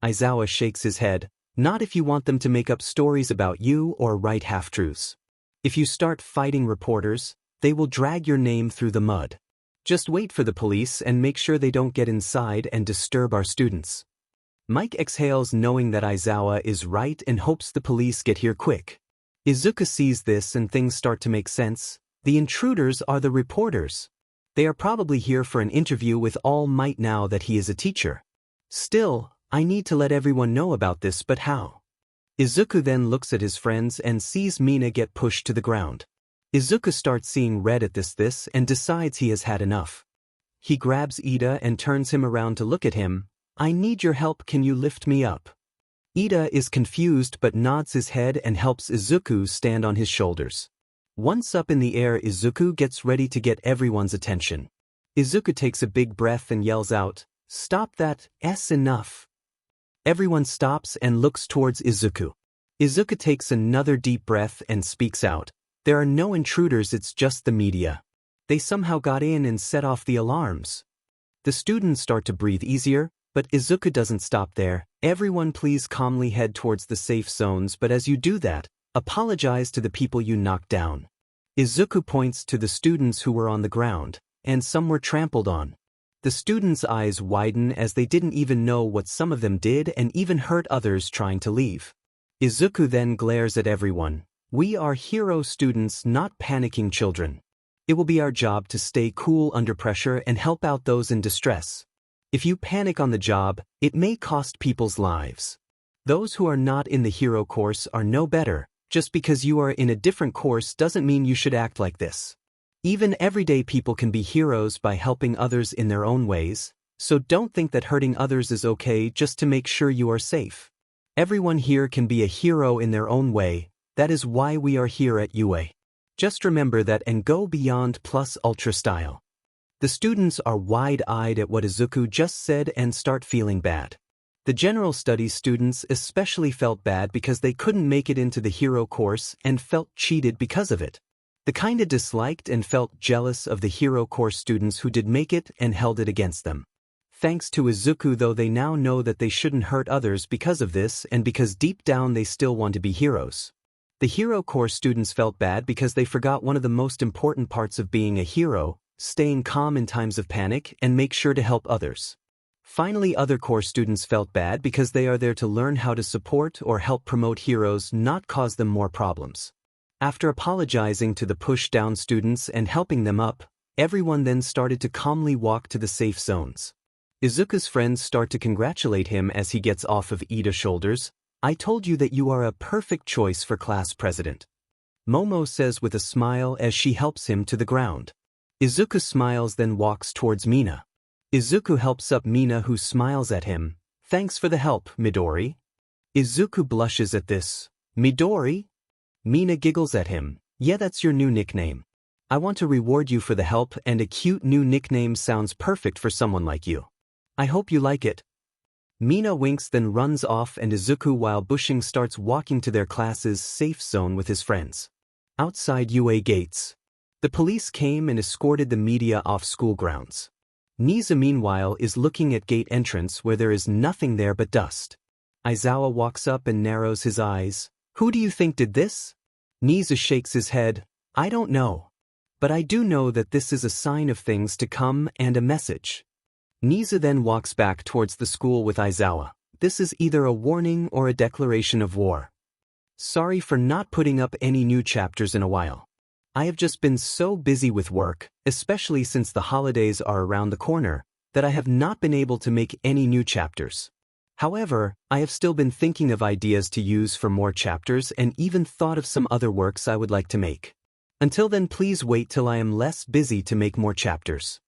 Aizawa shakes his head, not if you want them to make up stories about you or write half-truths. If you start fighting reporters, they will drag your name through the mud. Just wait for the police and make sure they don't get inside and disturb our students. Mike exhales knowing that Aizawa is right and hopes the police get here quick. Izuku sees this and things start to make sense. The intruders are the reporters. They are probably here for an interview with All Might now that he is a teacher. Still, I need to let everyone know about this, but how? Izuku then looks at his friends and sees Mina get pushed to the ground. Izuku starts seeing red at this and decides he has had enough. He grabs Ida and turns him around to look at him. I need your help, can you lift me up? Ida is confused but nods his head and helps Izuku stand on his shoulders. Once up in the air, Izuku gets ready to get everyone's attention. Izuku takes a big breath and yells out, stop that, enough. Everyone stops and looks towards Izuku. Izuku takes another deep breath and speaks out, there are no intruders, it's just the media. They somehow got in and set off the alarms. The students start to breathe easier, but Izuku doesn't stop there. Everyone please calmly head towards the safe zones, but as you do that, apologize to the people you knocked down. Izuku points to the students who were on the ground, and some were trampled on. The students' eyes widen as they didn't even know what some of them did and even hurt others trying to leave. Izuku then glares at everyone. We are hero students, not panicking children. It will be our job to stay cool under pressure and help out those in distress. If you panic on the job, it may cost people's lives. Those who are not in the hero course are no better. Just because you are in a different course doesn't mean you should act like this. Even everyday people can be heroes by helping others in their own ways, so don't think that hurting others is okay just to make sure you are safe. Everyone here can be a hero in their own way, that is why we are here at UA. Just remember that and go beyond plus ultra style. The students are wide-eyed at what Izuku just said and start feeling bad. The general studies students especially felt bad because they couldn't make it into the hero course and felt cheated because of it. They kinda disliked and felt jealous of the hero course students who did make it and held it against them. Thanks to Izuku though, they now know that they shouldn't hurt others because of this and because deep down they still want to be heroes. The hero course students felt bad because they forgot one of the most important parts of being a hero, staying calm in times of panic and make sure to help others. Finally, other course students felt bad because they are there to learn how to support or help promote heroes, not cause them more problems. After apologizing to the push-down students and helping them up, everyone then started to calmly walk to the safe zones. Izuku's friends start to congratulate him as he gets off of Ida's shoulders. I told you that you are a perfect choice for class president. Momo says with a smile as she helps him to the ground. Izuku smiles then walks towards Mina. Izuku helps up Mina, who smiles at him. Thanks for the help, Midori. Izuku blushes at this. Midori? Mina giggles at him. Yeah, that's your new nickname. I want to reward you for the help, and a cute new nickname sounds perfect for someone like you. I hope you like it. Mina winks, then runs off, and Izuku, while bushing, starts walking to their class's safe zone with his friends. Outside UA gates, the police came and escorted the media off school grounds. Niza, meanwhile, is looking at gate entrance where there is nothing there but dust. Aizawa walks up and narrows his eyes. Who do you think did this? Niza shakes his head. I don't know. But I do know that this is a sign of things to come and a message. Niza then walks back towards the school with Aizawa. This is either a warning or a declaration of war. Sorry for not putting up any new chapters in a while. I have just been so busy with work, especially since the holidays are around the corner, that I have not been able to make any new chapters. However, I have still been thinking of ideas to use for more chapters and even thought of some other works I would like to make. Until then, please wait till I am less busy to make more chapters.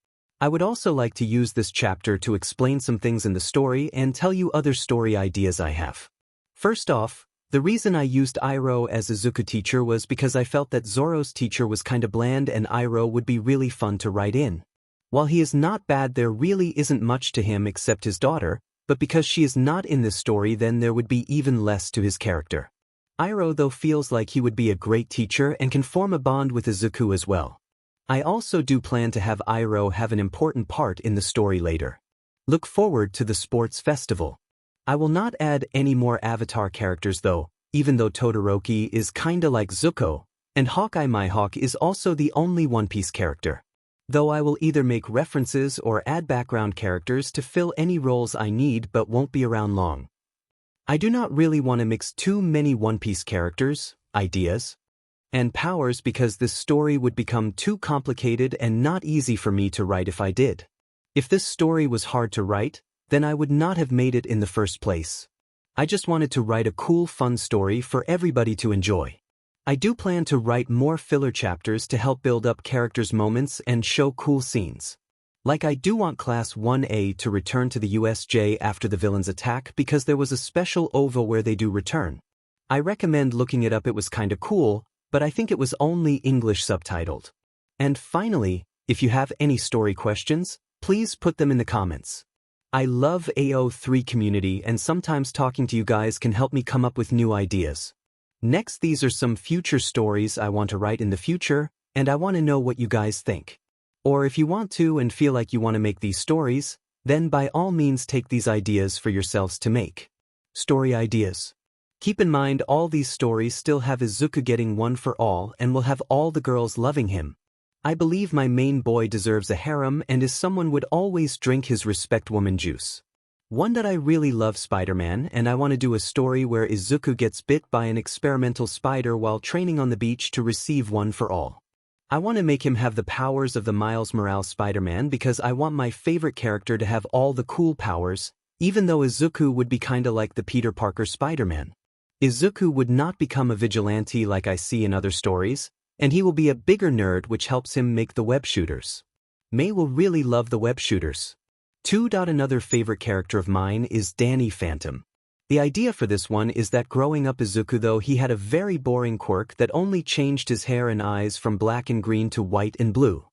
I would also like to use this chapter to explain some things in the story and tell you other story ideas I have. First off, the reason I used Iroh as Izuku teacher was because I felt that Zoro's teacher was kinda bland and Iroh would be really fun to write in. While he is not bad, there really isn't much to him except his daughter, but because she is not in this story, then there would be even less to his character. Iroh, though, feels like he would be a great teacher and can form a bond with Izuku as well. I also do plan to have Iroh have an important part in the story later. Look forward to the sports festival. I will not add any more Avatar characters though, even though Todoroki is kinda like Zuko, and Hawkeye Mihawk is also the only One Piece character. Though I will either make references or add background characters to fill any roles I need but won't be around long. I do not really want to mix too many One Piece characters, ideas, and powers because this story would become too complicated and not easy for me to write if I did. If this story was hard to write, then I would not have made it in the first place. I just wanted to write a cool, fun story for everybody to enjoy. I do plan to write more filler chapters to help build up characters' moments and show cool scenes. Like I do want Class 1A to return to the USJ after the villain's attack because there was a special OVA where they do return. I recommend looking it up, it was kinda cool, but I think it was only English subtitled. And finally, if you have any story questions, please put them in the comments. I love AO3 community and sometimes talking to you guys can help me come up with new ideas. Next, these are some future stories I want to write in the future, and I want to know what you guys think. Or if you want to and feel like you want to make these stories, then by all means take these ideas for yourselves to make. Story ideas. Keep in mind all these stories still have Izuku getting one for all and will have all the girls loving him. I believe my main boy deserves a harem and is someone would always drink his respect woman juice. One that I really love, Spider-Man, and I want to do a story where Izuku gets bit by an experimental spider while training on the beach to receive one for all. I want to make him have the powers of the Miles Morales Spider-Man because I want my favorite character to have all the cool powers, even though Izuku would be kinda like the Peter Parker Spider-Man. Izuku would not become a vigilante like I see in other stories, and he will be a bigger nerd, which helps him make the web shooters. May will really love the web shooters. Another favorite character of mine is Danny Phantom. The idea for this one is that growing up Izuku, though he had a very boring quirk that only changed his hair and eyes from black and green to white and blue.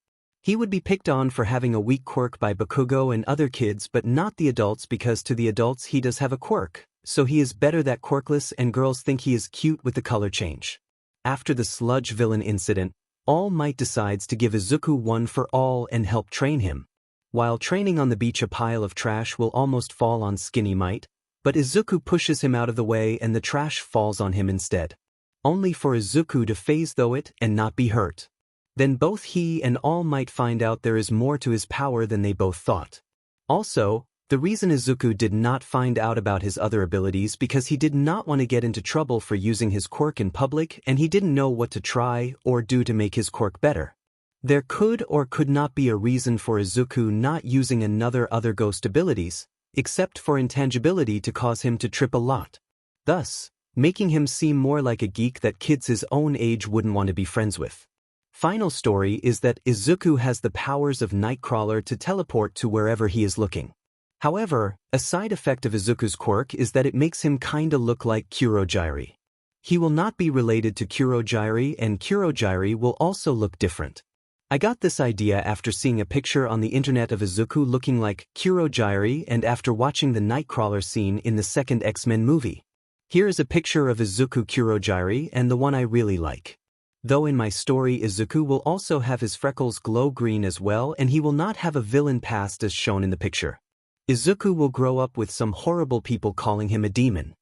He would be picked on for having a weak quirk by Bakugo and other kids but not the adults because to the adults he does have a quirk, so he is better that quirkless and girls think he is cute with the color change. After the sludge villain incident, All Might decides to give Izuku one for all and help train him. While training on the beach, a pile of trash will almost fall on Skinny Might, but Izuku pushes him out of the way and the trash falls on him instead. Only for Izuku to phase through it and not be hurt. Then both he and All Might find out there is more to his power than they both thought. Also, the reason Izuku did not find out about his other abilities because he did not want to get into trouble for using his quirk in public and he didn't know what to try or do to make his quirk better. There could or could not be a reason for Izuku not using other ghost abilities, except for intangibility to cause him to trip a lot. Thus, making him seem more like a geek that kids his own age wouldn't want to be friends with. Final story is that Izuku has the powers of Nightcrawler to teleport to wherever he is looking. However, a side effect of Izuku's quirk is that it makes him kinda look like Kurogiri. He will not be related to Kurogiri, and Kurogiri will also look different. I got this idea after seeing a picture on the internet of Izuku looking like Kurogiri and after watching the Nightcrawler scene in the second X-Men movie. Here is a picture of Izuku Kurogiri and the one I really like. Though in my story Izuku will also have his freckles glow green as well, and he will not have a villain past as shown in the picture. Izuku will grow up with some horrible people calling him a demon.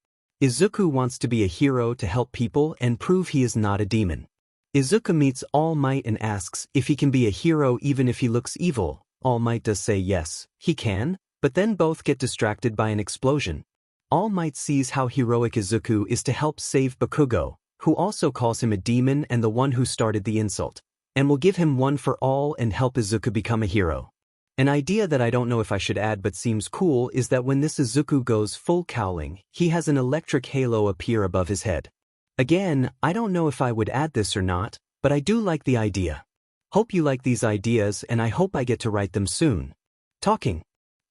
Izuku wants to be a hero to help people and prove he is not a demon. Izuku meets All Might and asks if he can be a hero even if he looks evil. All Might does say yes, he can, but then both get distracted by an explosion. All Might sees how heroic Izuku is to help save Bakugo, who also calls him a demon and the one who started the insult, and will give him one for all and help Izuku become a hero. An idea that I don't know if I should add but seems cool is that when this Izuku goes full cowling, he has an electric halo appear above his head. Again, I don't know if I would add this or not, but I do like the idea. Hope you like these ideas and I hope I get to write them soon. Talking.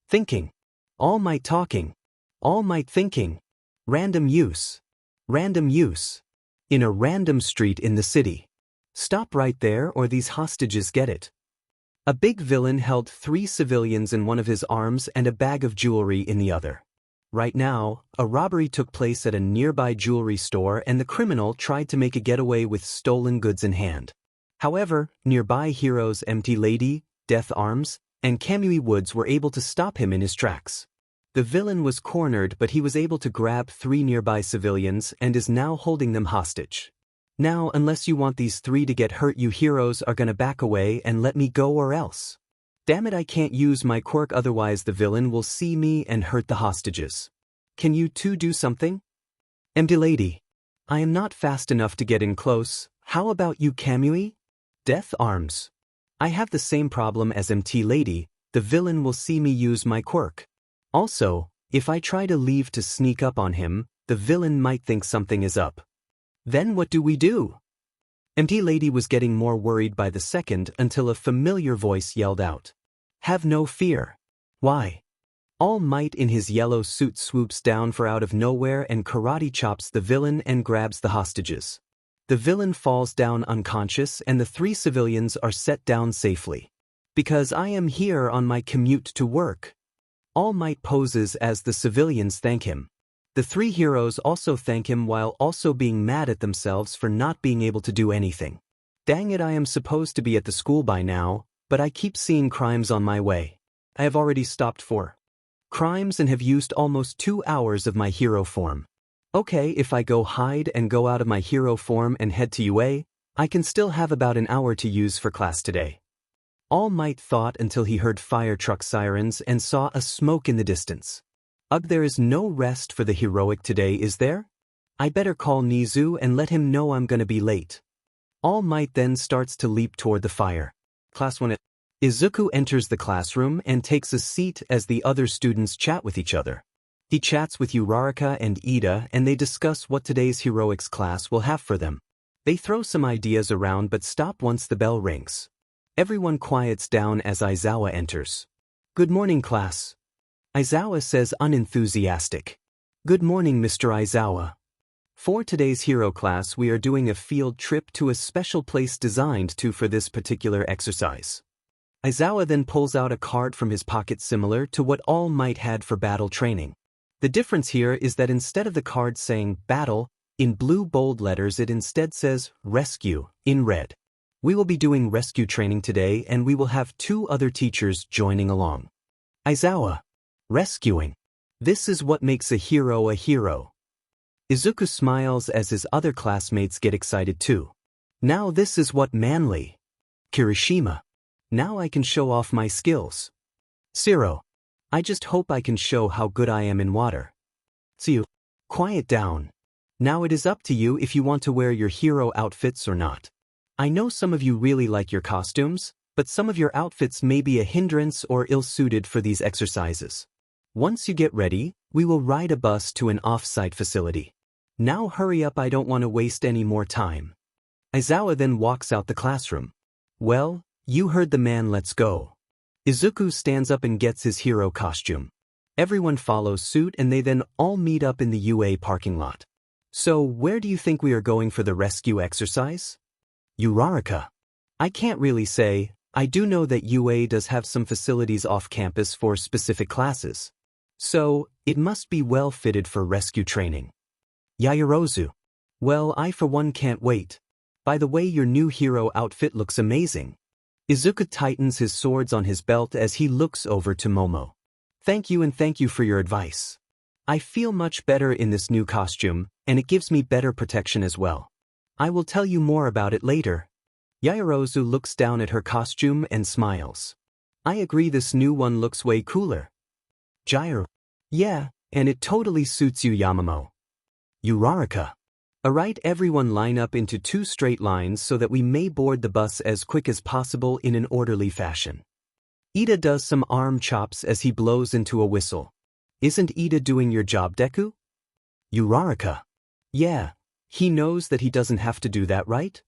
Thinking. All Might talking. All Might thinking. Random use. Random use. In a random street in the city. Stop right there or these hostages get it. A big villain held 3 civilians in one of his arms and a bag of jewelry in the other. Right now, a robbery took place at a nearby jewelry store and the criminal tried to make a getaway with stolen goods in hand. However, nearby heroes Empty Lady, Death Arms, and Kamui Woods were able to stop him in his tracks. The villain was cornered but he was able to grab 3 nearby civilians and is now holding them hostage. Now, unless you want these 3 to get hurt, you heroes are gonna back away and let me go or else. Damn it, I can't use my quirk otherwise the villain will see me and hurt the hostages. Can you 2 do something? Empty Lady. I am not fast enough to get in close. How about you, Kamui? Death Arms. I have the same problem as Empty Lady. The villain will see me use my quirk. Also, if I try to leave to sneak up on him, the villain might think something is up. Then what do we do? Empty Lady was getting more worried by the second until a familiar voice yelled out. Have no fear. Why? All Might in his yellow suit swoops down for out of nowhere and karate chops the villain and grabs the hostages. The villain falls down unconscious and the 3 civilians are set down safely. Because I am here on my commute to work. All Might poses as the civilians thank him. The 3 heroes also thank him while also being mad at themselves for not being able to do anything. Dang it, I am supposed to be at the school by now, but I keep seeing crimes on my way. I have already stopped for crimes and have used almost 2 hours of my hero form. Okay, if I go hide and go out of my hero form and head to UA, I can still have about an hour to use for class today. All Might thought until he heard fire truck sirens and saw a smoke in the distance. Ugh, there is no rest for the heroic today, is there? I better call Nizu and let him know I'm gonna be late. All Might then starts to leap toward the fire. Class 1. Izuku enters the classroom and takes a seat as the other students chat with each other. He chats with Uraraka and Ida and they discuss what today's heroics class will have for them. They throw some ideas around but stop once the bell rings. Everyone quiets down as Aizawa enters. Good morning, class. Aizawa says unenthusiastic. Good morning, Mr. Aizawa. For today's hero class we are doing a field trip to a special place designed for this particular exercise. Aizawa then pulls out a card from his pocket similar to what All Might had for battle training. The difference here is that instead of the card saying battle in blue bold letters it instead says rescue in red. We will be doing rescue training today and we will have 2 other teachers joining along. Aizawa. Rescuing. This is what makes a hero a hero. Izuku smiles as his other classmates get excited too. Now this is what manly. Kirishima. Now I can show off my skills. Zero. I just hope I can show how good I am in water. Tsuyu. Quiet down. Now it is up to you if you want to wear your hero outfits or not. I know some of you really like your costumes, but some of your outfits may be a hindrance or ill-suited for these exercises. Once you get ready, we will ride a bus to an off-site facility. Now hurry up, I don't want to waste any more time. Aizawa then walks out the classroom. Well, you heard the man, let's go. Izuku stands up and gets his hero costume. Everyone follows suit and they then all meet up in the UA parking lot. So where do you think we are going for the rescue exercise? Uraraka. I can't really say. I do know that UA does have some facilities off campus for specific classes. So, it must be well fitted for rescue training. Yaoyorozu. Well, I for one can't wait. By the way, your new hero outfit looks amazing. Izuku tightens his swords on his belt as he looks over to Momo. Thank you and thank you for your advice. I feel much better in this new costume, and it gives me better protection as well. I will tell you more about it later. Yaoyorozu looks down at her costume and smiles. I agree, this new one looks way cooler. Gyro. Yeah, and it totally suits you, Yamamo. Uraraka. Alright, everyone line up into 2 straight lines so that we may board the bus as quick as possible in an orderly fashion. Ida does some arm chops as he blows into a whistle. Isn't Ida doing your job, Deku? Uraraka. Yeah, he knows that he doesn't have to do that, right?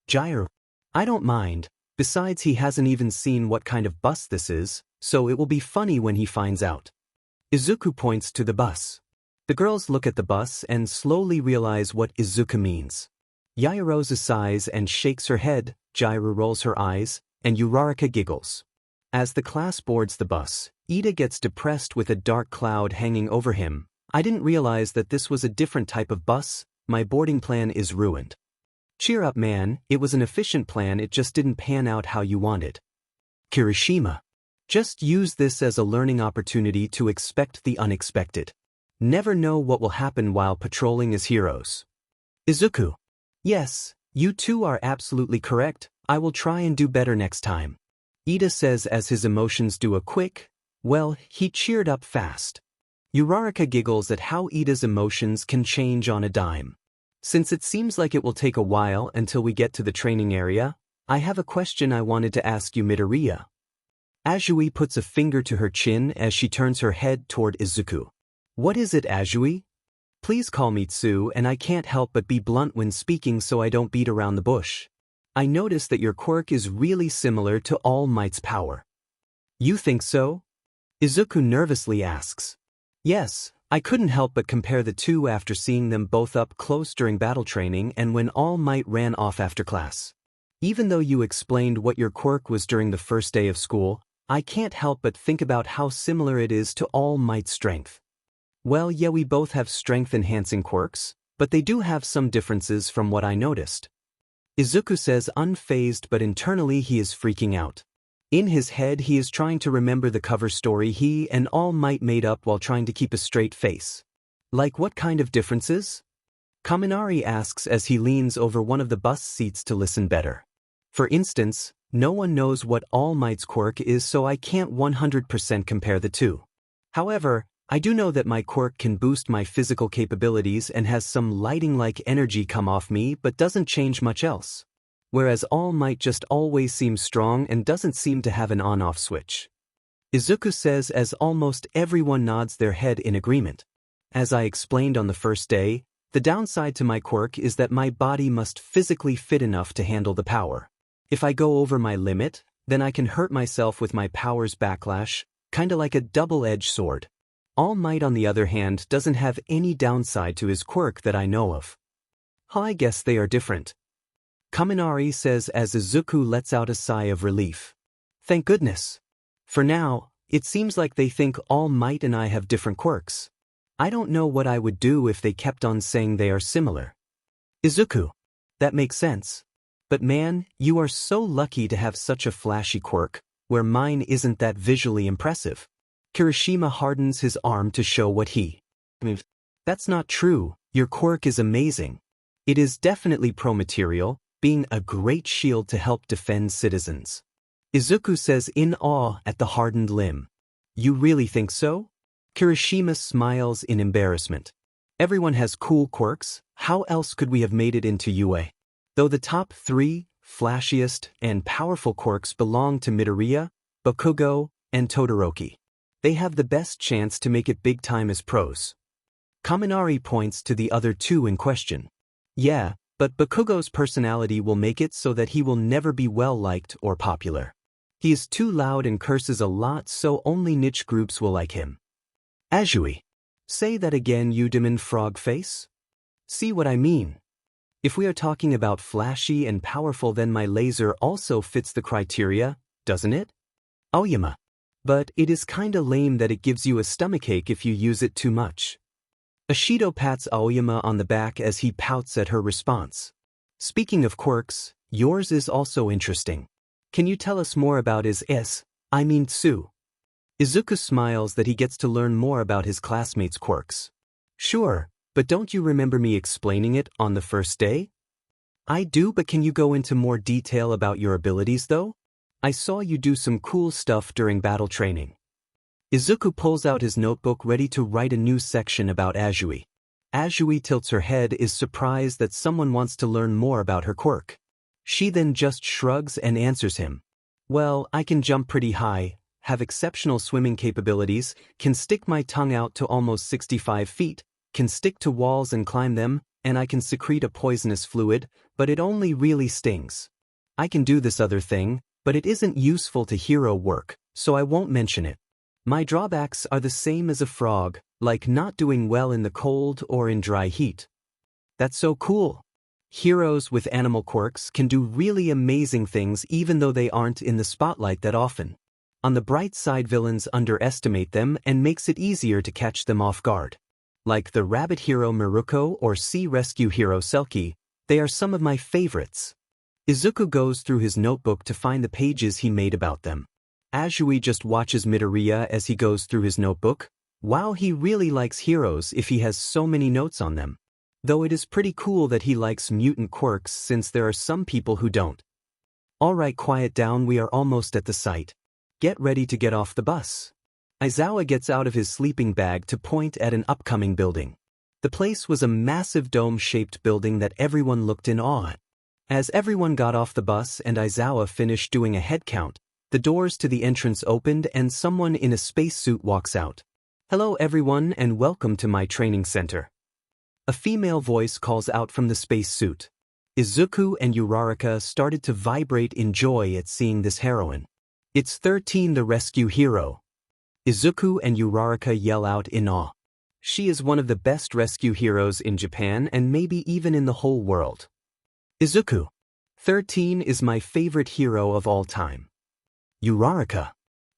Gyro. I don't mind. Besides, he hasn't even seen what kind of bus this is, so it will be funny when he finds out. Izuku points to the bus. The girls look at the bus and slowly realize what Izuku means. Yaoyorozu sighs and shakes her head, Gyro rolls her eyes, and Uraraka giggles. As the class boards the bus, Ida gets depressed with a dark cloud hanging over him. I didn't realize that this was a different type of bus. My boarding plan is ruined. Cheer up, man, it was an efficient plan, it just didn't pan out how you wanted. Kirishima. Just use this as a learning opportunity to expect the unexpected. Never know what will happen while patrolling as heroes. Izuku. Yes, you two are absolutely correct, I will try and do better next time. Ida says as his emotions do a quick, well, he cheered up fast. Uraraka giggles at how Ida's emotions can change on a dime. Since it seems like it will take a while until we get to the training area, I have a question I wanted to ask you, Midoriya. Azui puts a finger to her chin as she turns her head toward Izuku. What is it, Azui? Please call me Tsu, and I can't help but be blunt when speaking so I don't beat around the bush. I notice that your quirk is really similar to All Might's power. You think so? Izuku nervously asks. Yes. I couldn't help but compare the two after seeing them both up close during battle training and when All Might ran off after class. Even though you explained what your quirk was during the first day of school, I can't help but think about how similar it is to All Might's strength. Well, yeah, we both have strength-enhancing quirks, but they do have some differences from what I noticed. Izuku says unfazed, but internally he is freaking out. In his head he is trying to remember the cover story he and All Might made up while trying to keep a straight face. Like what kind of differences? Kaminari asks as he leans over one of the bus seats to listen better. For instance, no one knows what All Might's quirk is, so I can't 100% compare the two. However, I do know that my quirk can boost my physical capabilities and has some lighting-like energy come off me but doesn't change much else. Whereas All Might just always seems strong and doesn't seem to have an on-off switch. Izuku says as almost everyone nods their head in agreement. As I explained on the first day, the downside to my quirk is that my body must physically fit enough to handle the power. If I go over my limit, then I can hurt myself with my power's backlash, kinda like a double-edged sword. All Might, on the other hand, doesn't have any downside to his quirk that I know of. I guess they are different. Kaminari says as Izuku lets out a sigh of relief. Thank goodness. For now, it seems like they think All Might and I have different quirks. I don't know what I would do if they kept on saying they are similar. Izuku. That makes sense. But man, you are so lucky to have such a flashy quirk, where mine isn't that visually impressive. Kirishima hardens his arm to show what he means. That's not true, your quirk is amazing. It is definitely pro-material, being a great shield to help defend citizens. Izuku says in awe at the hardened limb. You really think so? Kirishima smiles in embarrassment. Everyone has cool quirks, how else could we have made it into UA? Though the top 3, flashiest, and powerful quirks belong to Midoriya, Bakugo, and Todoroki. They have the best chance to make it big time as pros. Kaminari points to the other two in question. Yeah, But Bakugo's personality will make it so that he will never be well-liked or popular. He is too loud and curses a lot, so only niche groups will like him. Azui. Say that again, you demon frog face? See what I mean? If we are talking about flashy and powerful, then my laser also fits the criteria, doesn't it? Aoyama. But it is kinda lame that it gives you a stomachache if you use it too much. Ashido pats Aoyama on the back as he pouts at her response. Speaking of quirks, yours is also interesting. Can you tell us more about Tsu? Izuku smiles that he gets to learn more about his classmates' quirks. Sure, but don't you remember me explaining it on the first day? I do, but can you go into more detail about your abilities though? I saw you do some cool stuff during battle training. Izuku pulls out his notebook ready to write a new section about Azui. Azui tilts her head, is surprised that someone wants to learn more about her quirk. She then just shrugs and answers him. Well, I can jump pretty high, have exceptional swimming capabilities, can stick my tongue out to almost 65 feet, can stick to walls and climb them, and I can secrete a poisonous fluid, but it only really stings. I can do this other thing, but it isn't useful to hero work, so I won't mention it. My drawbacks are the same as a frog, like not doing well in the cold or in dry heat. That's so cool. Heroes with animal quirks can do really amazing things even though they aren't in the spotlight that often. On the bright side, villains underestimate them and makes it easier to catch them off guard. Like the rabbit hero Miruko or sea rescue hero Selkie, they are some of my favorites. Izuku goes through his notebook to find the pages he made about them. Azui just watches Midoriya as he goes through his notebook. Wow, he really likes heroes if he has so many notes on them. Though it is pretty cool that he likes mutant quirks since there are some people who don't. Alright, quiet down, we are almost at the site. Get ready to get off the bus. Aizawa gets out of his sleeping bag to point at an upcoming building. The place was a massive dome-shaped building that everyone looked in awe at. As everyone got off the bus and Aizawa finished doing a head count, the doors to the entrance opened and someone in a spacesuit walks out. Hello everyone and welcome to my training center. A female voice calls out from the spacesuit. Izuku and Uraraka started to vibrate in joy at seeing this heroine. It's 13, the rescue hero. Izuku and Uraraka yell out in awe. She is one of the best rescue heroes in Japan and maybe even in the whole world. Izuku. 13 is my favorite hero of all time. Uraraka.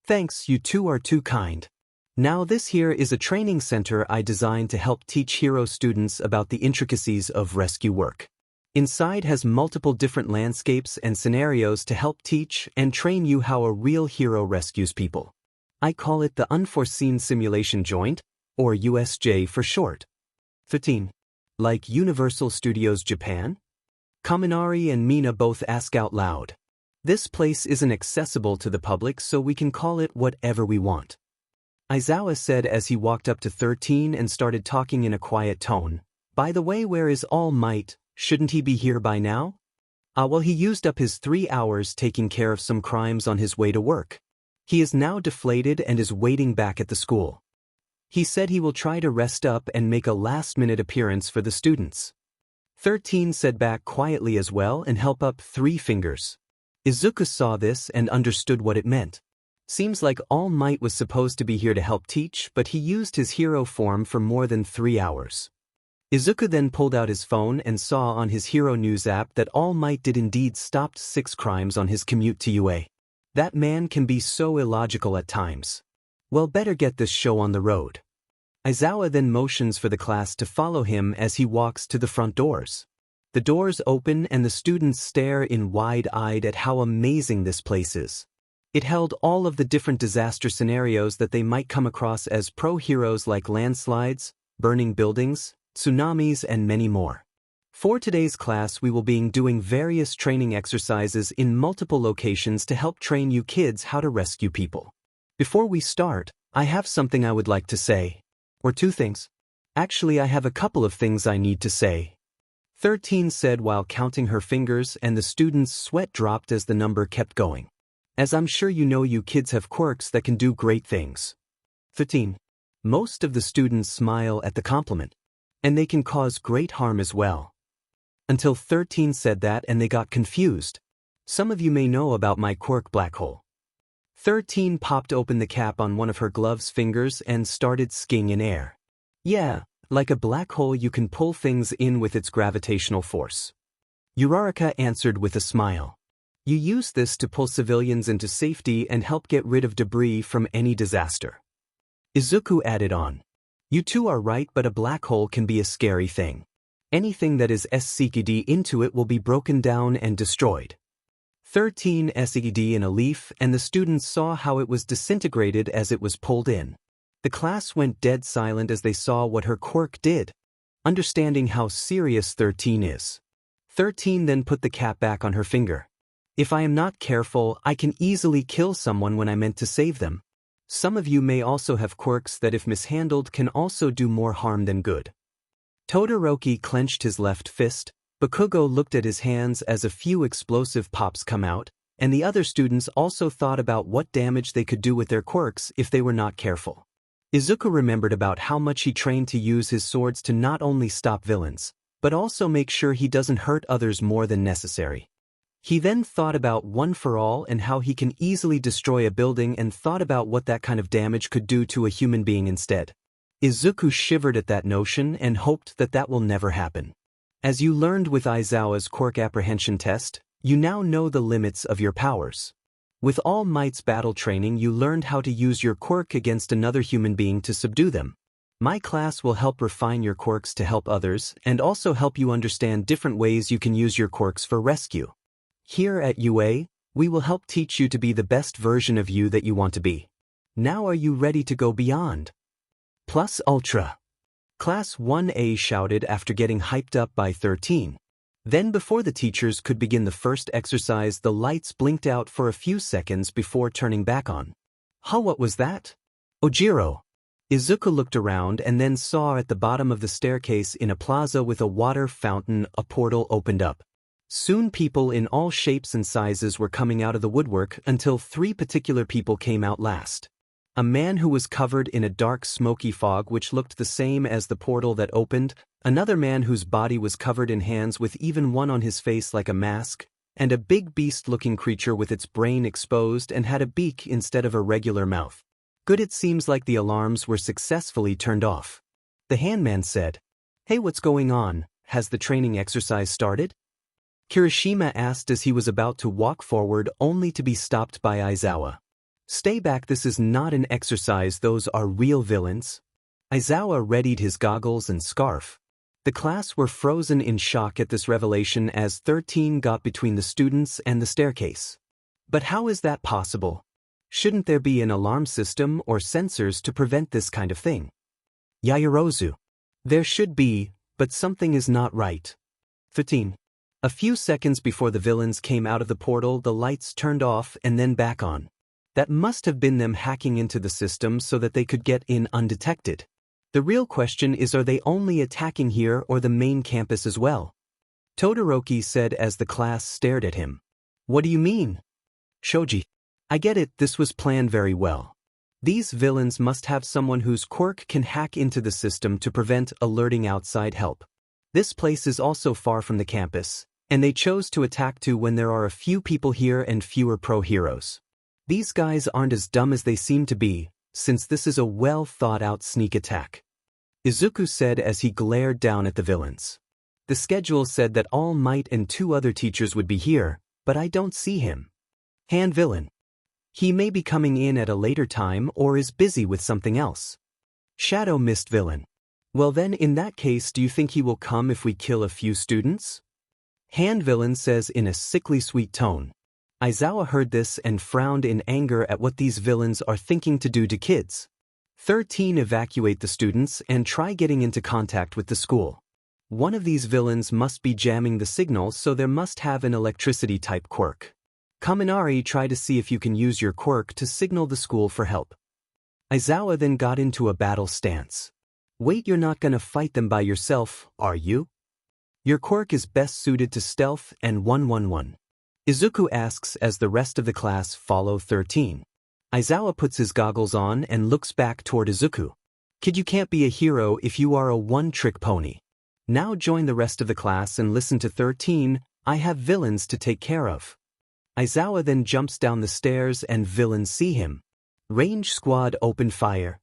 Thanks, you two are too kind. Now this here is a training center I designed to help teach hero students about the intricacies of rescue work. Inside has multiple different landscapes and scenarios to help teach and train you how a real hero rescues people. I call it the Unforeseen Simulation Joint, or USJ for short. 13. Like Universal Studios Japan? Kaminari and Mina both ask out loud. This place isn't accessible to the public, so we can call it whatever we want. Aizawa said as he walked up to 13 and started talking in a quiet tone. By the way, where is All Might? Shouldn't he be here by now? Well, he used up his 3 hours taking care of some crimes on his way to work. He is now deflated and is waiting back at the school. He said he will try to rest up and make a last-minute appearance for the students. 13 said back quietly as well and held up 3 fingers. Izuku saw this and understood what it meant. Seems like All Might was supposed to be here to help teach, but he used his hero form for more than 3 hours. Izuku then pulled out his phone and saw on his Hero News app that All Might did indeed stopped 6 crimes on his commute to UA. That man can be so illogical at times. Well, better get this show on the road. Aizawa then motions for the class to follow him as he walks to the front doors. The doors open and the students stare in wide-eyed at how amazing this place is. It held all of the different disaster scenarios that they might come across as pro heroes, like landslides, burning buildings, tsunamis, and many more. For today's class, we will be doing various training exercises in multiple locations to help train you kids how to rescue people. Before we start, I have something I would like to say. Or 2 things. Actually, I have a couple of things I need to say. 13 said while counting her fingers, and the students' sweat dropped as the number kept going. As I'm sure you know, you kids have quirks that can do great things. 13. Most of the students smile at the compliment. And they can cause great harm as well. Until 13 said that and they got confused. Some of you may know about my quirk black hole. 13 popped open the cap on one of her glove's fingers and started skiing in air. Yeah, like a black hole you can pull things in with its gravitational force. Uraraka answered with a smile. You use this to pull civilians into safety and help get rid of debris from any disaster. Izuku added on. You two are right, but a black hole can be a scary thing. Anything that is SCKD into it will be broken down and destroyed. 13 SCKD in a leaf, and the students saw how it was disintegrated as it was pulled in. The class went dead silent as they saw what her quirk did, understanding how serious 13 is. 13 then put the cap back on her finger. If I am not careful, I can easily kill someone when I meant to save them. Some of you may also have quirks that if mishandled can also do more harm than good. Todoroki clenched his left fist, Bakugo looked at his hands as a few explosive pops come out, and the other students also thought about what damage they could do with their quirks if they were not careful. Izuku remembered about how much he trained to use his swords to not only stop villains, but also make sure he doesn't hurt others more than necessary. He then thought about One for All and how he can easily destroy a building and thought about what that kind of damage could do to a human being instead. Izuku shivered at that notion and hoped that that will never happen. As you learned with Aizawa's quirk apprehension test, you now know the limits of your powers. With All Might's battle training, you learned how to use your quirk against another human being to subdue them. My class will help refine your quirks to help others and also help you understand different ways you can use your quirks for rescue. Here at UA, we will help teach you to be the best version of you that you want to be. Now are you ready to go beyond? Plus Ultra. Class 1A shouted after getting hyped up by 13. Then before the teachers could begin the first exercise, the lights blinked out for a few seconds before turning back on. Huh, what was that? Ojiro. Izuku looked around and then saw at the bottom of the staircase in a plaza with a water fountain a portal opened up. Soon people in all shapes and sizes were coming out of the woodwork until 3 particular people came out last. A man who was covered in a dark smoky fog which looked the same as the portal that opened, another man whose body was covered in hands with even one on his face like a mask, and a big beast-looking creature with its brain exposed and had a beak instead of a regular mouth. Good, it seems like the alarms were successfully turned off. The handman said, Hey, what's going on? Has the training exercise started? Kirishima asked as he was about to walk forward only to be stopped by Aizawa. Stay back, this is not an exercise, those are real villains. Aizawa readied his goggles and scarf. The class were frozen in shock at this revelation as 13 got between the students and the staircase. But how is that possible? Shouldn't there be an alarm system or sensors to prevent this kind of thing? Yaoyorozu. There should be, but something is not right. 13. A few seconds before the villains came out of the portal, the lights turned off and then back on. That must have been them hacking into the system so that they could get in undetected. The real question is, are they only attacking here or the main campus as well? Todoroki said as the class stared at him. What do you mean? Shoji. I get it, this was planned very well. These villains must have someone whose quirk can hack into the system to prevent alerting outside help. This place is also far from the campus, and they chose to attack too when there are a few people here and fewer pro-heroes. These guys aren't as dumb as they seem to be, since this is a well-thought-out sneak attack. Izuku said as he glared down at the villains. The schedule said that All Might and 2 other teachers would be here, but I don't see him. Hand villain. He may be coming in at a later time or is busy with something else. Shadow Mist villain. Well then, in that case, do you think he will come if we kill a few students? Hand villain says in a sickly sweet tone. Aizawa heard this and frowned in anger at what these villains are thinking to do to kids. 13 evacuate the students and try getting into contact with the school. One of these villains must be jamming the signal, so there must have an electricity type quirk. Kaminari, try to see if you can use your quirk to signal the school for help. Aizawa then got into a battle stance. Wait, you're not gonna fight them by yourself, are you? Your quirk is best suited to stealth and 111. Izuku asks as the rest of the class follow 13. Aizawa puts his goggles on and looks back toward Izuku. Kid, you can't be a hero if you are a one-trick pony. Now join the rest of the class and listen to 13, I have villains to take care of. Aizawa then jumps down the stairs and villains see him. Range squad open fire.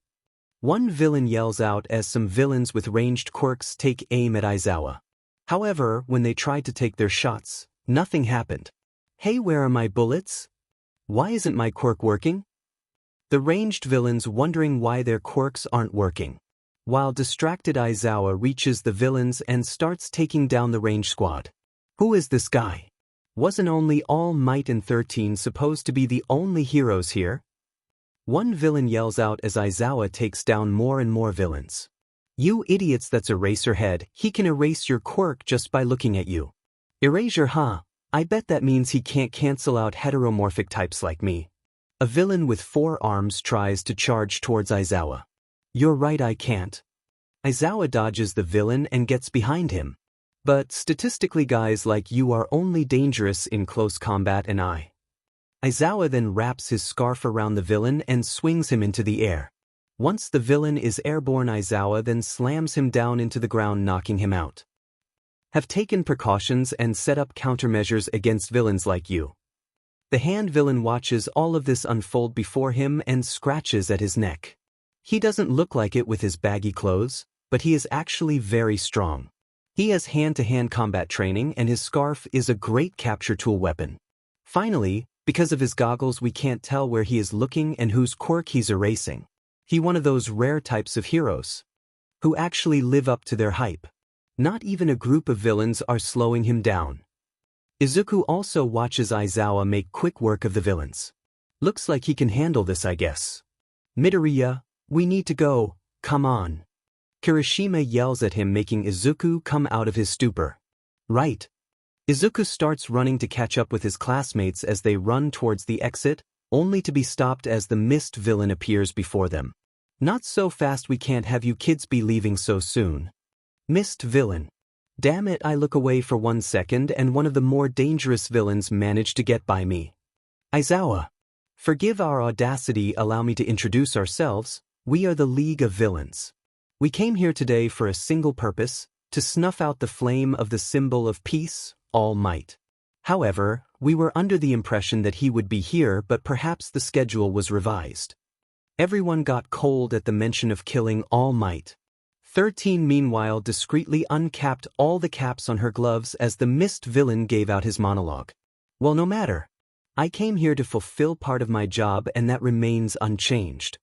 One villain yells out as some villains with ranged quirks take aim at Aizawa. However, when they tried to take their shots, nothing happened. Hey, where are my bullets? Why isn't my quirk working? The ranged villains wondering why their quirks aren't working. While distracted, Aizawa reaches the villains and starts taking down the range squad. Who is this guy? Wasn't only All Might and 13 supposed to be the only heroes here? One villain yells out as Aizawa takes down more and more villains. You idiots, that's Eraserhead, he can erase your quirk just by looking at you. Erasure, huh? I bet that means he can't cancel out heteromorphic types like me. A villain with 4 arms tries to charge towards Aizawa. You're right, I can't. Aizawa dodges the villain and gets behind him. But statistically, guys like you are only dangerous in close combat and Aizawa then wraps his scarf around the villain and swings him into the air. Once the villain is airborne, Aizawa then slams him down into the ground, knocking him out. Have taken precautions and set up countermeasures against villains like you. The hand villain watches all of this unfold before him and scratches at his neck. He doesn't look like it with his baggy clothes, but he is actually very strong. He has hand-to-hand combat training and his scarf is a great capture tool weapon. Finally, because of his goggles, we can't tell where he is looking and whose quirk he's erasing. He one of those rare types of heroes who actually live up to their hype. Not even a group of villains are slowing him down. Izuku also watches Aizawa make quick work of the villains. Looks like he can handle this, I guess. Midoriya, we need to go, come on. Kirishima yells at him, making Izuku come out of his stupor. Right. Izuku starts running to catch up with his classmates as they run towards the exit, only to be stopped as the mist villain appears before them. Not so fast, we can't have you kids be leaving so soon. Mist villain. Damn it, I look away for 1 second and one of the more dangerous villains managed to get by me. Aizawa. Forgive our audacity, allow me to introduce ourselves. We are the League of Villains. We came here today for a single purpose, to snuff out the flame of the symbol of peace, All Might. However, we were under the impression that he would be here, but perhaps the schedule was revised. Everyone got cold at the mention of killing All Might. 13 meanwhile discreetly uncapped all the caps on her gloves as the mist villain gave out his monologue. Well, no matter. I came here to fulfill part of my job and that remains unchanged.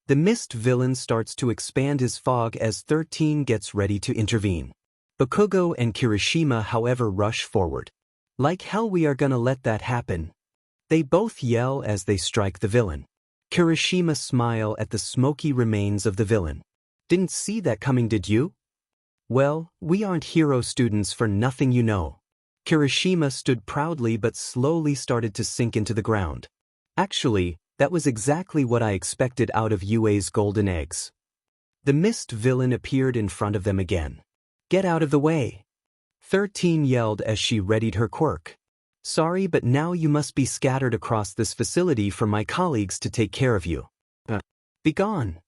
The mist villain starts to expand his fog as 13 gets ready to intervene. Bakugo and Kirishima, however, rush forward. Like hell, we are gonna let that happen. They both yell as they strike the villain. Kirishima smile at the smoky remains of the villain. Didn't see that coming, did you? Well, we aren't hero students for nothing, you know. Kirishima stood proudly but slowly started to sink into the ground. Actually, that was exactly what I expected out of UA's golden eggs. The mist villain appeared in front of them again. Get out of the way. 13 yelled as she readied her quirk. Sorry, but now you must be scattered across this facility for my colleagues to take care of you. Be gone.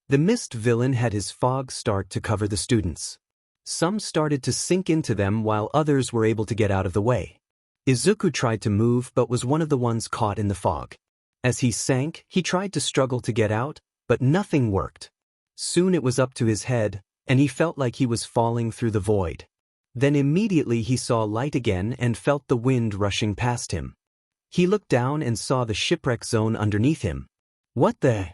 The mist villain had his fog start to cover the students. Some started to sink into them while others were able to get out of the way. Izuku tried to move but was one of the ones caught in the fog. As he sank, he tried to struggle to get out, but nothing worked. Soon it was up to his head, and he felt like he was falling through the void. Then immediately he saw light again and felt the wind rushing past him. He looked down and saw the shipwreck zone underneath him. What the?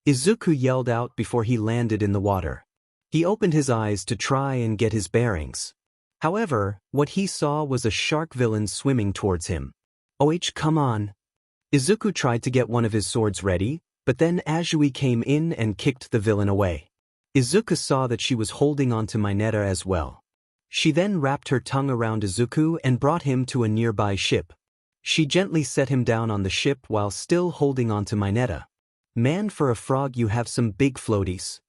Izuku yelled out before he landed in the water. He opened his eyes to try and get his bearings. However, what he saw was a shark villain swimming towards him. Come on. Izuku tried to get one of his swords ready, but then Azui came in and kicked the villain away. Izuku saw that she was holding onto Mineta as well. She then wrapped her tongue around Izuku and brought him to a nearby ship. She gently set him down on the ship while still holding onto Mineta. Man, for a frog you have some big floaties.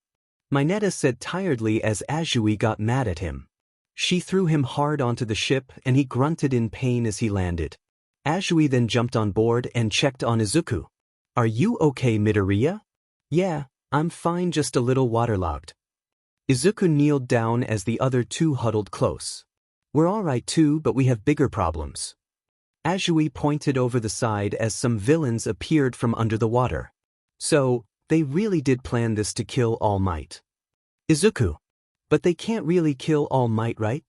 Mineta said tiredly as Azui got mad at him. She threw him hard onto the ship and he grunted in pain as he landed. Azui then jumped on board and checked on Izuku. Are you okay, Midoriya? Yeah, I'm fine, just a little waterlogged. Izuku kneeled down as the other two huddled close. We're alright too, but we have bigger problems. Azui pointed over the side as some villains appeared from under the water. So, they really did plan this to kill All Might. Izuku. But they can't really kill All Might, right?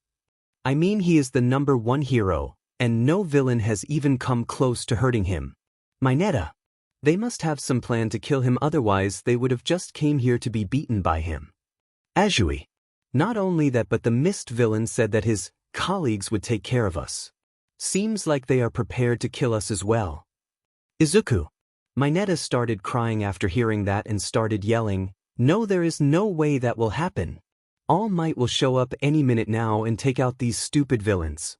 I mean, he is the #1 hero, and no villain has even come close to hurting him. Mineta. They must have some plan to kill him, otherwise they would have just came here to be beaten by him. Azui. Not only that, but the mist villain said that his colleagues would take care of us. Seems like they are prepared to kill us as well. Izuku. Mineta started crying after hearing that and started yelling, "No, there is no way that will happen. All Might will show up any minute now and take out these stupid villains.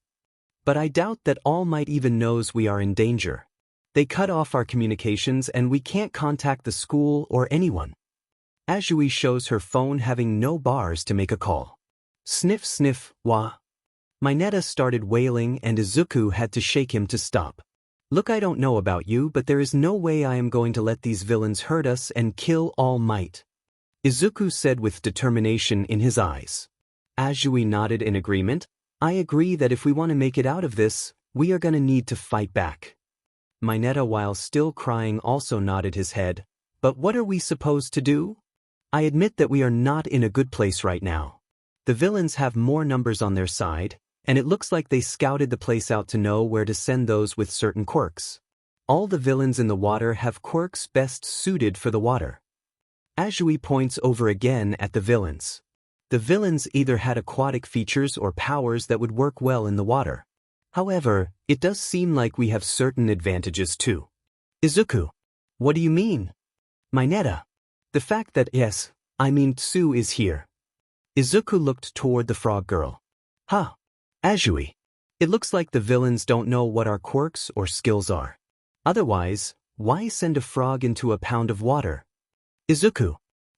But I doubt that All Might even knows we are in danger. They cut off our communications and we can't contact the school or anyone." Azui shows her phone having no bars to make a call. Sniff sniff, wah. Mineta started wailing and Izuku had to shake him to stop. "Look, I don't know about you, but there is no way I am going to let these villains hurt us and kill All Might," Izuku said with determination in his eyes. Azui nodded in agreement. "I agree that if we want to make it out of this, we are going to need to fight back." Mineta, while still crying, also nodded his head. "But what are we supposed to do? I admit that we are not in a good place right now. The villains have more numbers on their side, and it looks like they scouted the place out to know where to send those with certain quirks. All the villains in the water have quirks best suited for the water." Azui points over again at the villains. The villains either had aquatic features or powers that would work well in the water. However, it does seem like we have certain advantages too. Izuku. What do you mean? Mineta. The fact that Tsu is here. Izuku looked toward the frog girl. Huh. Azui. It looks like the villains don't know what our quirks or skills are. Otherwise, why send a frog into a pound of water? Izuku.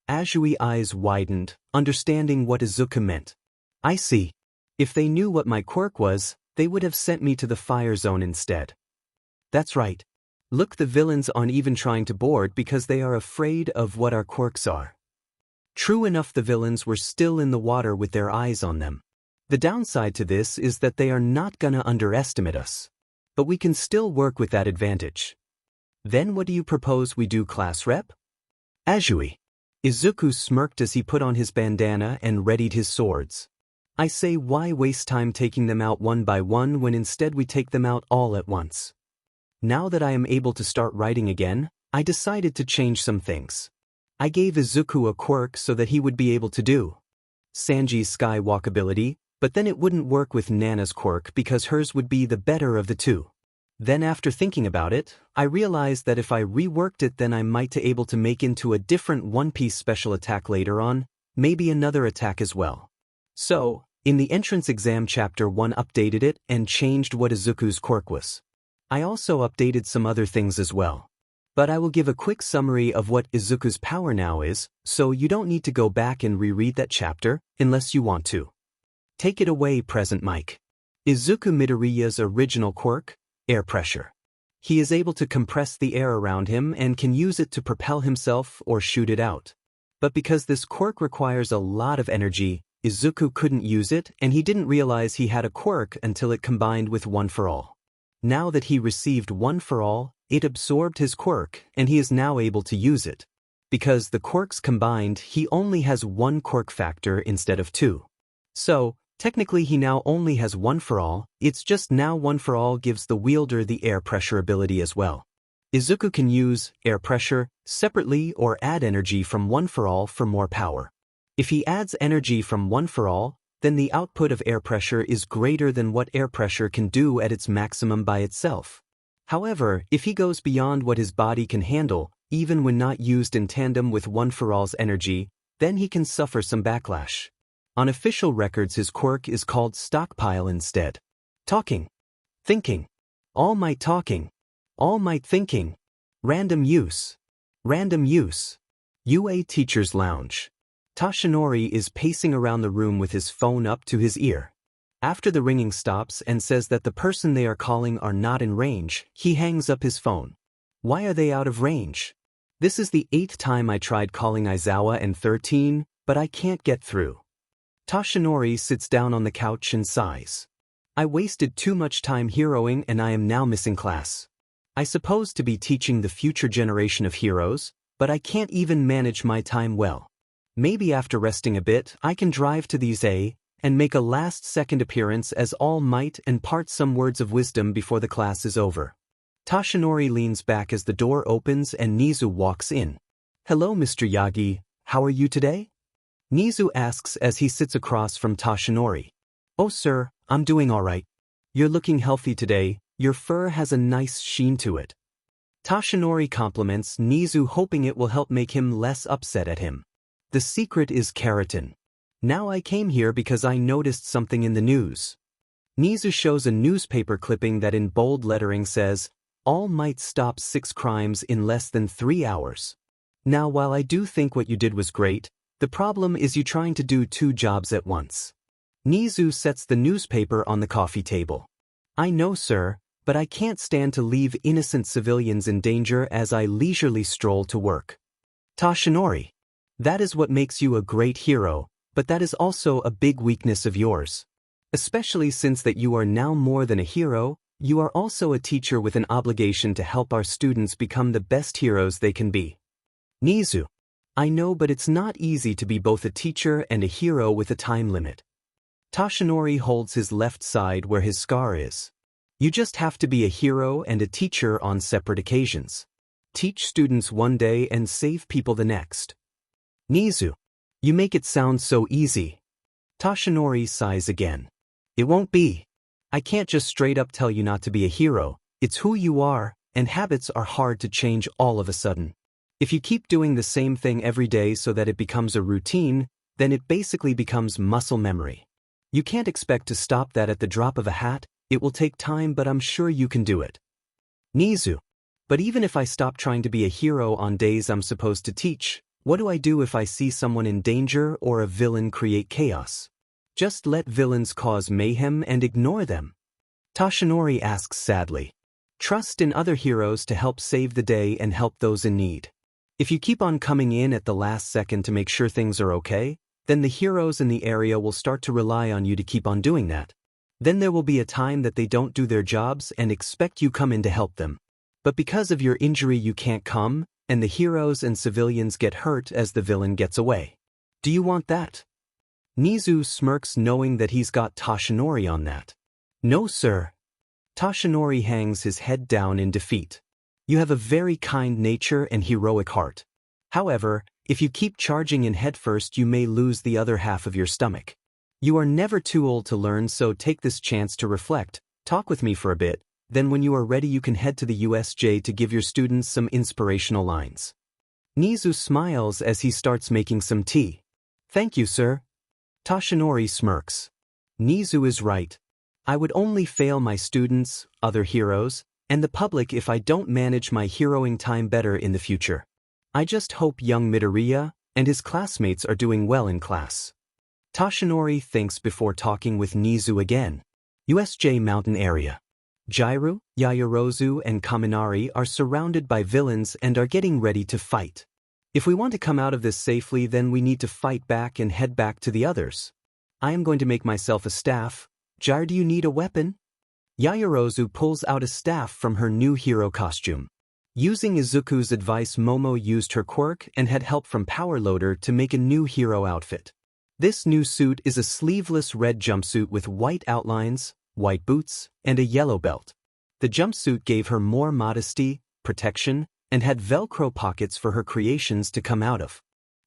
Azui's eyes widened, understanding what Izuku meant. I see. If they knew what my quirk was, they would have sent me to the fire zone instead. That's right. Look, the villains aren't even trying to board because they are afraid of what our quirks are. True enough, the villains were still in the water with their eyes on them. The downside to this is that they are not gonna underestimate us. But we can still work with that advantage. Then what do you propose we do, class rep? Azui. Izuku smirked as he put on his bandana and readied his swords. I say, why waste time taking them out one by one when instead we take them out all at once? Now that I am able to start writing again, I decided to change some things. I gave Izuku a quirk so that he would be able to do Sanji's skywalk ability, but then it wouldn't work with Nana's quirk because hers would be the better of the two. Then after thinking about it, I realized that if I reworked it, then I might be able to make into a different one-piece special attack later on, maybe another attack as well. So, in the entrance exam chapter 1 updated it and changed what Izuku's quirk was. I also updated some other things as well. But I will give a quick summary of what Izuku's power now is, so you don't need to go back and reread that chapter, unless you want to. Take it away, Present Mike. Izuku Midoriya's original quirk, air pressure. He is able to compress the air around him and can use it to propel himself or shoot it out. But because this quirk requires a lot of energy, Izuku couldn't use it, and he didn't realize he had a quirk until it combined with One for All. Now that he received One for All, it absorbed his quirk, and he is now able to use it. Because the quirks combined, he only has one quirk factor instead of two. So, technically he now only has One for All, it's just now One for All gives the wielder the air pressure ability as well. Izuku can use air pressure separately or add energy from One for All for more power. If he adds energy from One for All, then the output of air pressure is greater than what air pressure can do at its maximum by itself. However, if he goes beyond what his body can handle, even when not used in tandem with One for All's energy, then he can suffer some backlash. On official records, his quirk is called Stockpile instead. Talking. Thinking. All Might talking. All Might thinking. Random use. Random use. UA Teacher's Lounge. Toshinori is pacing around the room with his phone up to his ear. After the ringing stops and says that the person they are calling are not in range, he hangs up his phone. Why are they out of range? This is the 8th time I tried calling Aizawa and 13, but I can't get through. Toshinori sits down on the couch and sighs. I wasted too much time heroing and I am now missing class. I suppose to be teaching the future generation of heroes, but I can't even manage my time well. Maybe after resting a bit, I can drive to these and make a last-second appearance as All Might and impart some words of wisdom before the class is over. Toshinori leans back as the door opens and Nizu walks in. Hello, Mr. Yagi, how are you today? Nizu asks as he sits across from Toshinori. Oh sir, I'm doing alright. You're looking healthy today, your fur has a nice sheen to it. Toshinori compliments Nizu, hoping it will help make him less upset at him. The secret is keratin. Now I came here because I noticed something in the news. Nizu shows a newspaper clipping that in bold lettering says, All Might stops 6 crimes in less than 3 hours. Now while I do think what you did was great, the problem is you trying to do 2 jobs at once. Nizu sets the newspaper on the coffee table. I know, sir, but I can't stand to leave innocent civilians in danger as I leisurely stroll to work. Toshinori. That is what makes you a great hero, but that is also a big weakness of yours. Especially since that you are now more than a hero, you are also a teacher with an obligation to help our students become the best heroes they can be. Nizu. I know, but it's not easy to be both a teacher and a hero with a time limit. Toshinori holds his left side where his scar is. You just have to be a hero and a teacher on separate occasions. Teach students one day and save people the next. Nizu. You make it sound so easy. Toshinori sighs again. It won't be. I can't just straight up tell you not to be a hero. It's who you are, and habits are hard to change all of a sudden. If you keep doing the same thing every day so that it becomes a routine, then it basically becomes muscle memory. You can't expect to stop that at the drop of a hat. It will take time, but I'm sure you can do it. Nizu. But even if I stop trying to be a hero on days I'm supposed to teach, what do I do if I see someone in danger or a villain create chaos? Just let villains cause mayhem and ignore them. Toshinori asks sadly. Trust in other heroes to help save the day and help those in need. If you keep on coming in at the last second to make sure things are okay, then the heroes in the area will start to rely on you to keep on doing that. Then there will be a time that they don't do their jobs and expect you come in to help them. But because of your injury you can't come, and the heroes and civilians get hurt as the villain gets away. Do you want that? Nizu smirks, knowing that he's got Toshinori on that. No, sir. Toshinori hangs his head down in defeat. You have a very kind nature and heroic heart. However, if you keep charging in headfirst, you may lose the other half of your stomach. You are never too old to learn, so take this chance to reflect, talk with me for a bit, then when you are ready you can head to the USJ to give your students some inspirational lines. Nizu smiles as he starts making some tea. Thank you, sir. Toshinori smirks. Nizu is right. I would only fail my students, other heroes, and the public if I don't manage my heroing time better in the future. I just hope young Midoriya and his classmates are doing well in class. Toshinori thinks before talking with Nizu again. USJ Mountain Area. Jiraiya, Yaoyorozu, and Kaminari are surrounded by villains and are getting ready to fight. If we want to come out of this safely, then we need to fight back and head back to the others. I am going to make myself a staff. Jiraiya, do you need a weapon? Yaoyorozu pulls out a staff from her new hero costume. Using Izuku's advice, Momo used her quirk and had help from Power Loader to make a new hero outfit. This new suit is a sleeveless red jumpsuit with white outlines, white boots, and a yellow belt. The jumpsuit gave her more modesty, protection, and had Velcro pockets for her creations to come out of.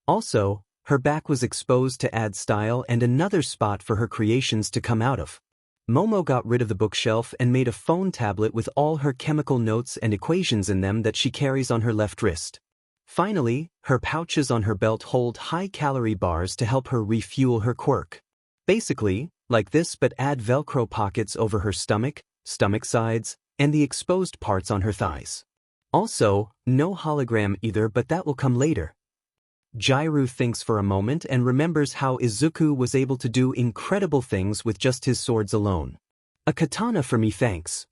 Also, her back was exposed to add style and another spot for her creations to come out of. Momo got rid of the bookshelf and made a phone tablet with all her chemical notes and equations in them that she carries on her left wrist. Finally, her pouches on her belt hold high-calorie bars to help her refuel her quirk. Basically, like this, but add Velcro pockets over her stomach sides, and the exposed parts on her thighs. Also, no hologram either, but that will come later. Jiraiya thinks for a moment and remembers how Izuku was able to do incredible things with just his swords alone. A katana for me, thanks.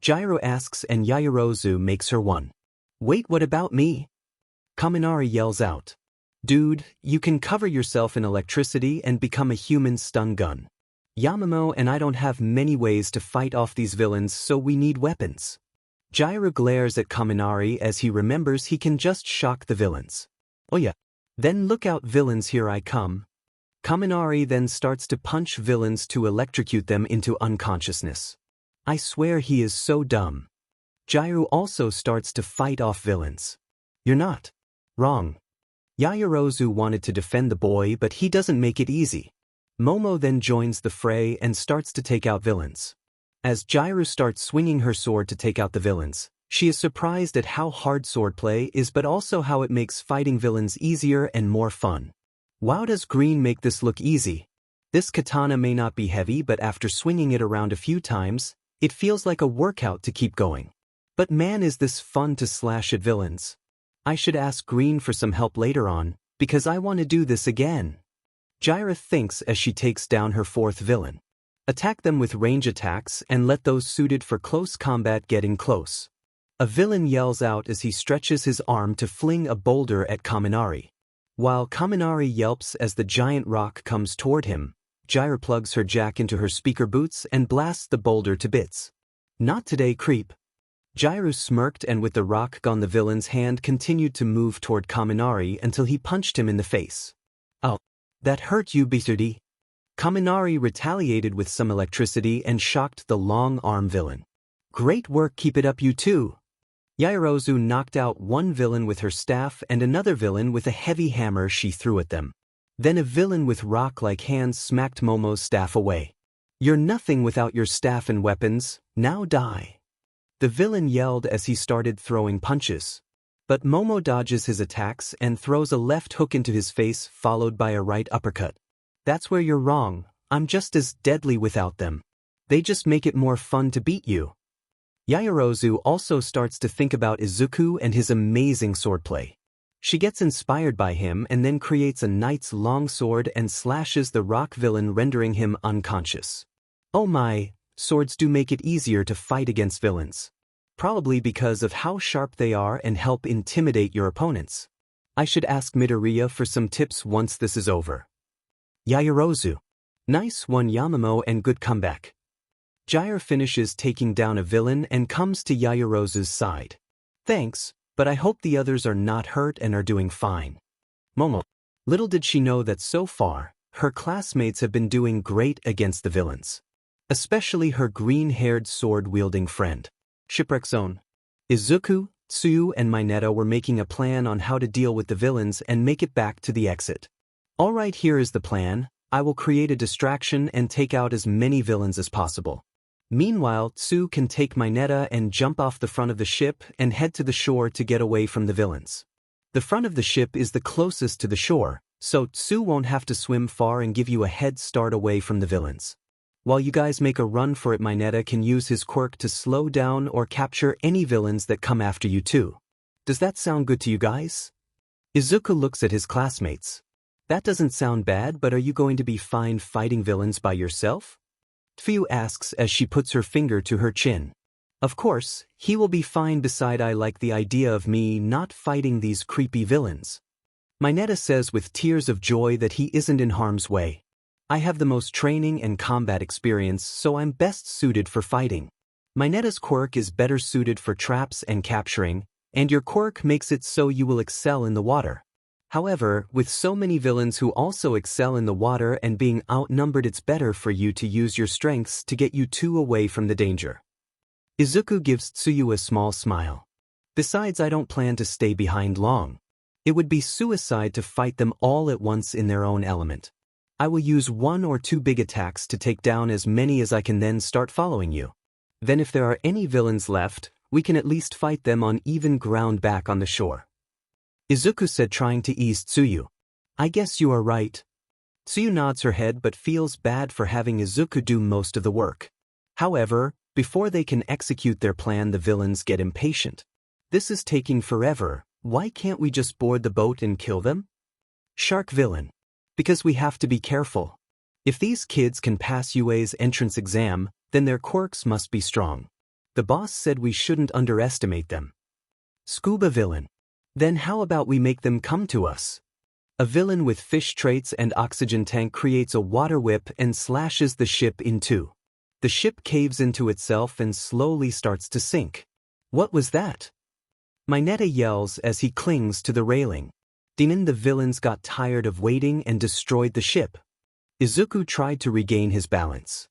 Jiraiya asks and Yaoyorozu makes her one. Wait, what about me? Kaminari yells out. Dude, you can cover yourself in electricity and become a human stun gun. Yamamoto and I don't have many ways to fight off these villains, so we need weapons. Jiraiya glares at Kaminari as he remembers he can just shock the villains. Oh yeah. Then look out villains, here I come. Kaminari then starts to punch villains to electrocute them into unconsciousness. I swear he is so dumb. Jiraiya also starts to fight off villains. You're not wrong. Yaoyorozu wanted to defend the boy, but he doesn't make it easy. Momo then joins the fray and starts to take out villains. As Jiraiya starts swinging her sword to take out the villains, she is surprised at how hard swordplay is, but also how it makes fighting villains easier and more fun. Wow, does Green make this look easy? This katana may not be heavy, but after swinging it around a few times, it feels like a workout to keep going. But man, is this fun to slash at villains. I should ask Green for some help later on, because I want to do this again. Jiraiya thinks as she takes down her fourth villain. Attack them with range attacks and let those suited for close combat get in close. A villain yells out as he stretches his arm to fling a boulder at Kaminari. While Kaminari yelps as the giant rock comes toward him, Jiraiya plugs her jack into her speaker boots and blasts the boulder to bits. Not today, creep. Jiraiya smirked, and with the rock gone, the villain's hand continued to move toward Kaminari until he punched him in the face. Oh, that hurt you, Bisudi. Kaminari retaliated with some electricity and shocked the long-arm villain. Great work, keep it up, you two. Yaoyorozu knocked out one villain with her staff and another villain with a heavy hammer she threw at them. Then a villain with rock-like hands smacked Momo's staff away. You're nothing without your staff and weapons, now die. The villain yelled as he started throwing punches. But Momo dodges his attacks and throws a left hook into his face, followed by a right uppercut. That's where you're wrong, I'm just as deadly without them. They just make it more fun to beat you. Yaoyorozu also starts to think about Izuku and his amazing swordplay. She gets inspired by him and then creates a knight's long sword and slashes the rock villain, rendering him unconscious. Oh my, swords do make it easier to fight against villains. Probably because of how sharp they are and help intimidate your opponents. I should ask Midoriya for some tips once this is over. Yaoyorozu. Nice one, Yamamoto, and good comeback. Jiraiya finishes taking down a villain and comes to Yaoyorozu's side. Thanks, but I hope the others are not hurt and are doing fine. Momo. Little did she know that so far, her classmates have been doing great against the villains. Especially her green-haired sword-wielding friend. Shipwreck Zone. Izuku, Tsuyu, and Mineta were making a plan on how to deal with the villains and make it back to the exit. Alright, here is the plan. I will create a distraction and take out as many villains as possible. Meanwhile, Tsu can take Mineta and jump off the front of the ship and head to the shore to get away from the villains. The front of the ship is the closest to the shore, so Tsu won't have to swim far and give you a head start away from the villains. While you guys make a run for it, Mineta can use his quirk to slow down or capture any villains that come after you too. Does that sound good to you guys? Izuku looks at his classmates. That doesn't sound bad, but are you going to be fine fighting villains by yourself? Tsuyu asks as she puts her finger to her chin. Of course, he will be fine. Beside, I like the idea of me not fighting these creepy villains. Mineta says with tears of joy that he isn't in harm's way. I have the most training and combat experience, so I'm best suited for fighting. Mineta's quirk is better suited for traps and capturing, and your quirk makes it so you will excel in the water. However, with so many villains who also excel in the water and being outnumbered, it's better for you to use your strengths to get you two away from the danger. Izuku gives Tsuyu a small smile. Besides, I don't plan to stay behind long. It would be suicide to fight them all at once in their own element. I will use 1 or 2 big attacks to take down as many as I can, then start following you. Then if there are any villains left, we can at least fight them on even ground back on the shore. Izuku said, trying to ease Tsuyu. I guess you are right. Tsuyu nods her head but feels bad for having Izuku do most of the work. However, before they can execute their plan, the villains get impatient. This is taking forever. Why can't we just board the boat and kill them? Shark villain. Because we have to be careful. If these kids can pass UA's entrance exam, then their quirks must be strong. The boss said we shouldn't underestimate them. Scuba villain. Then how about we make them come to us? A villain with fish traits and oxygen tank creates a water whip and slashes the ship in two. The ship caves into itself and slowly starts to sink. What was that? Mineta yells as he clings to the railing. The villains got tired of waiting and destroyed the ship. Izuku tried to regain his balance.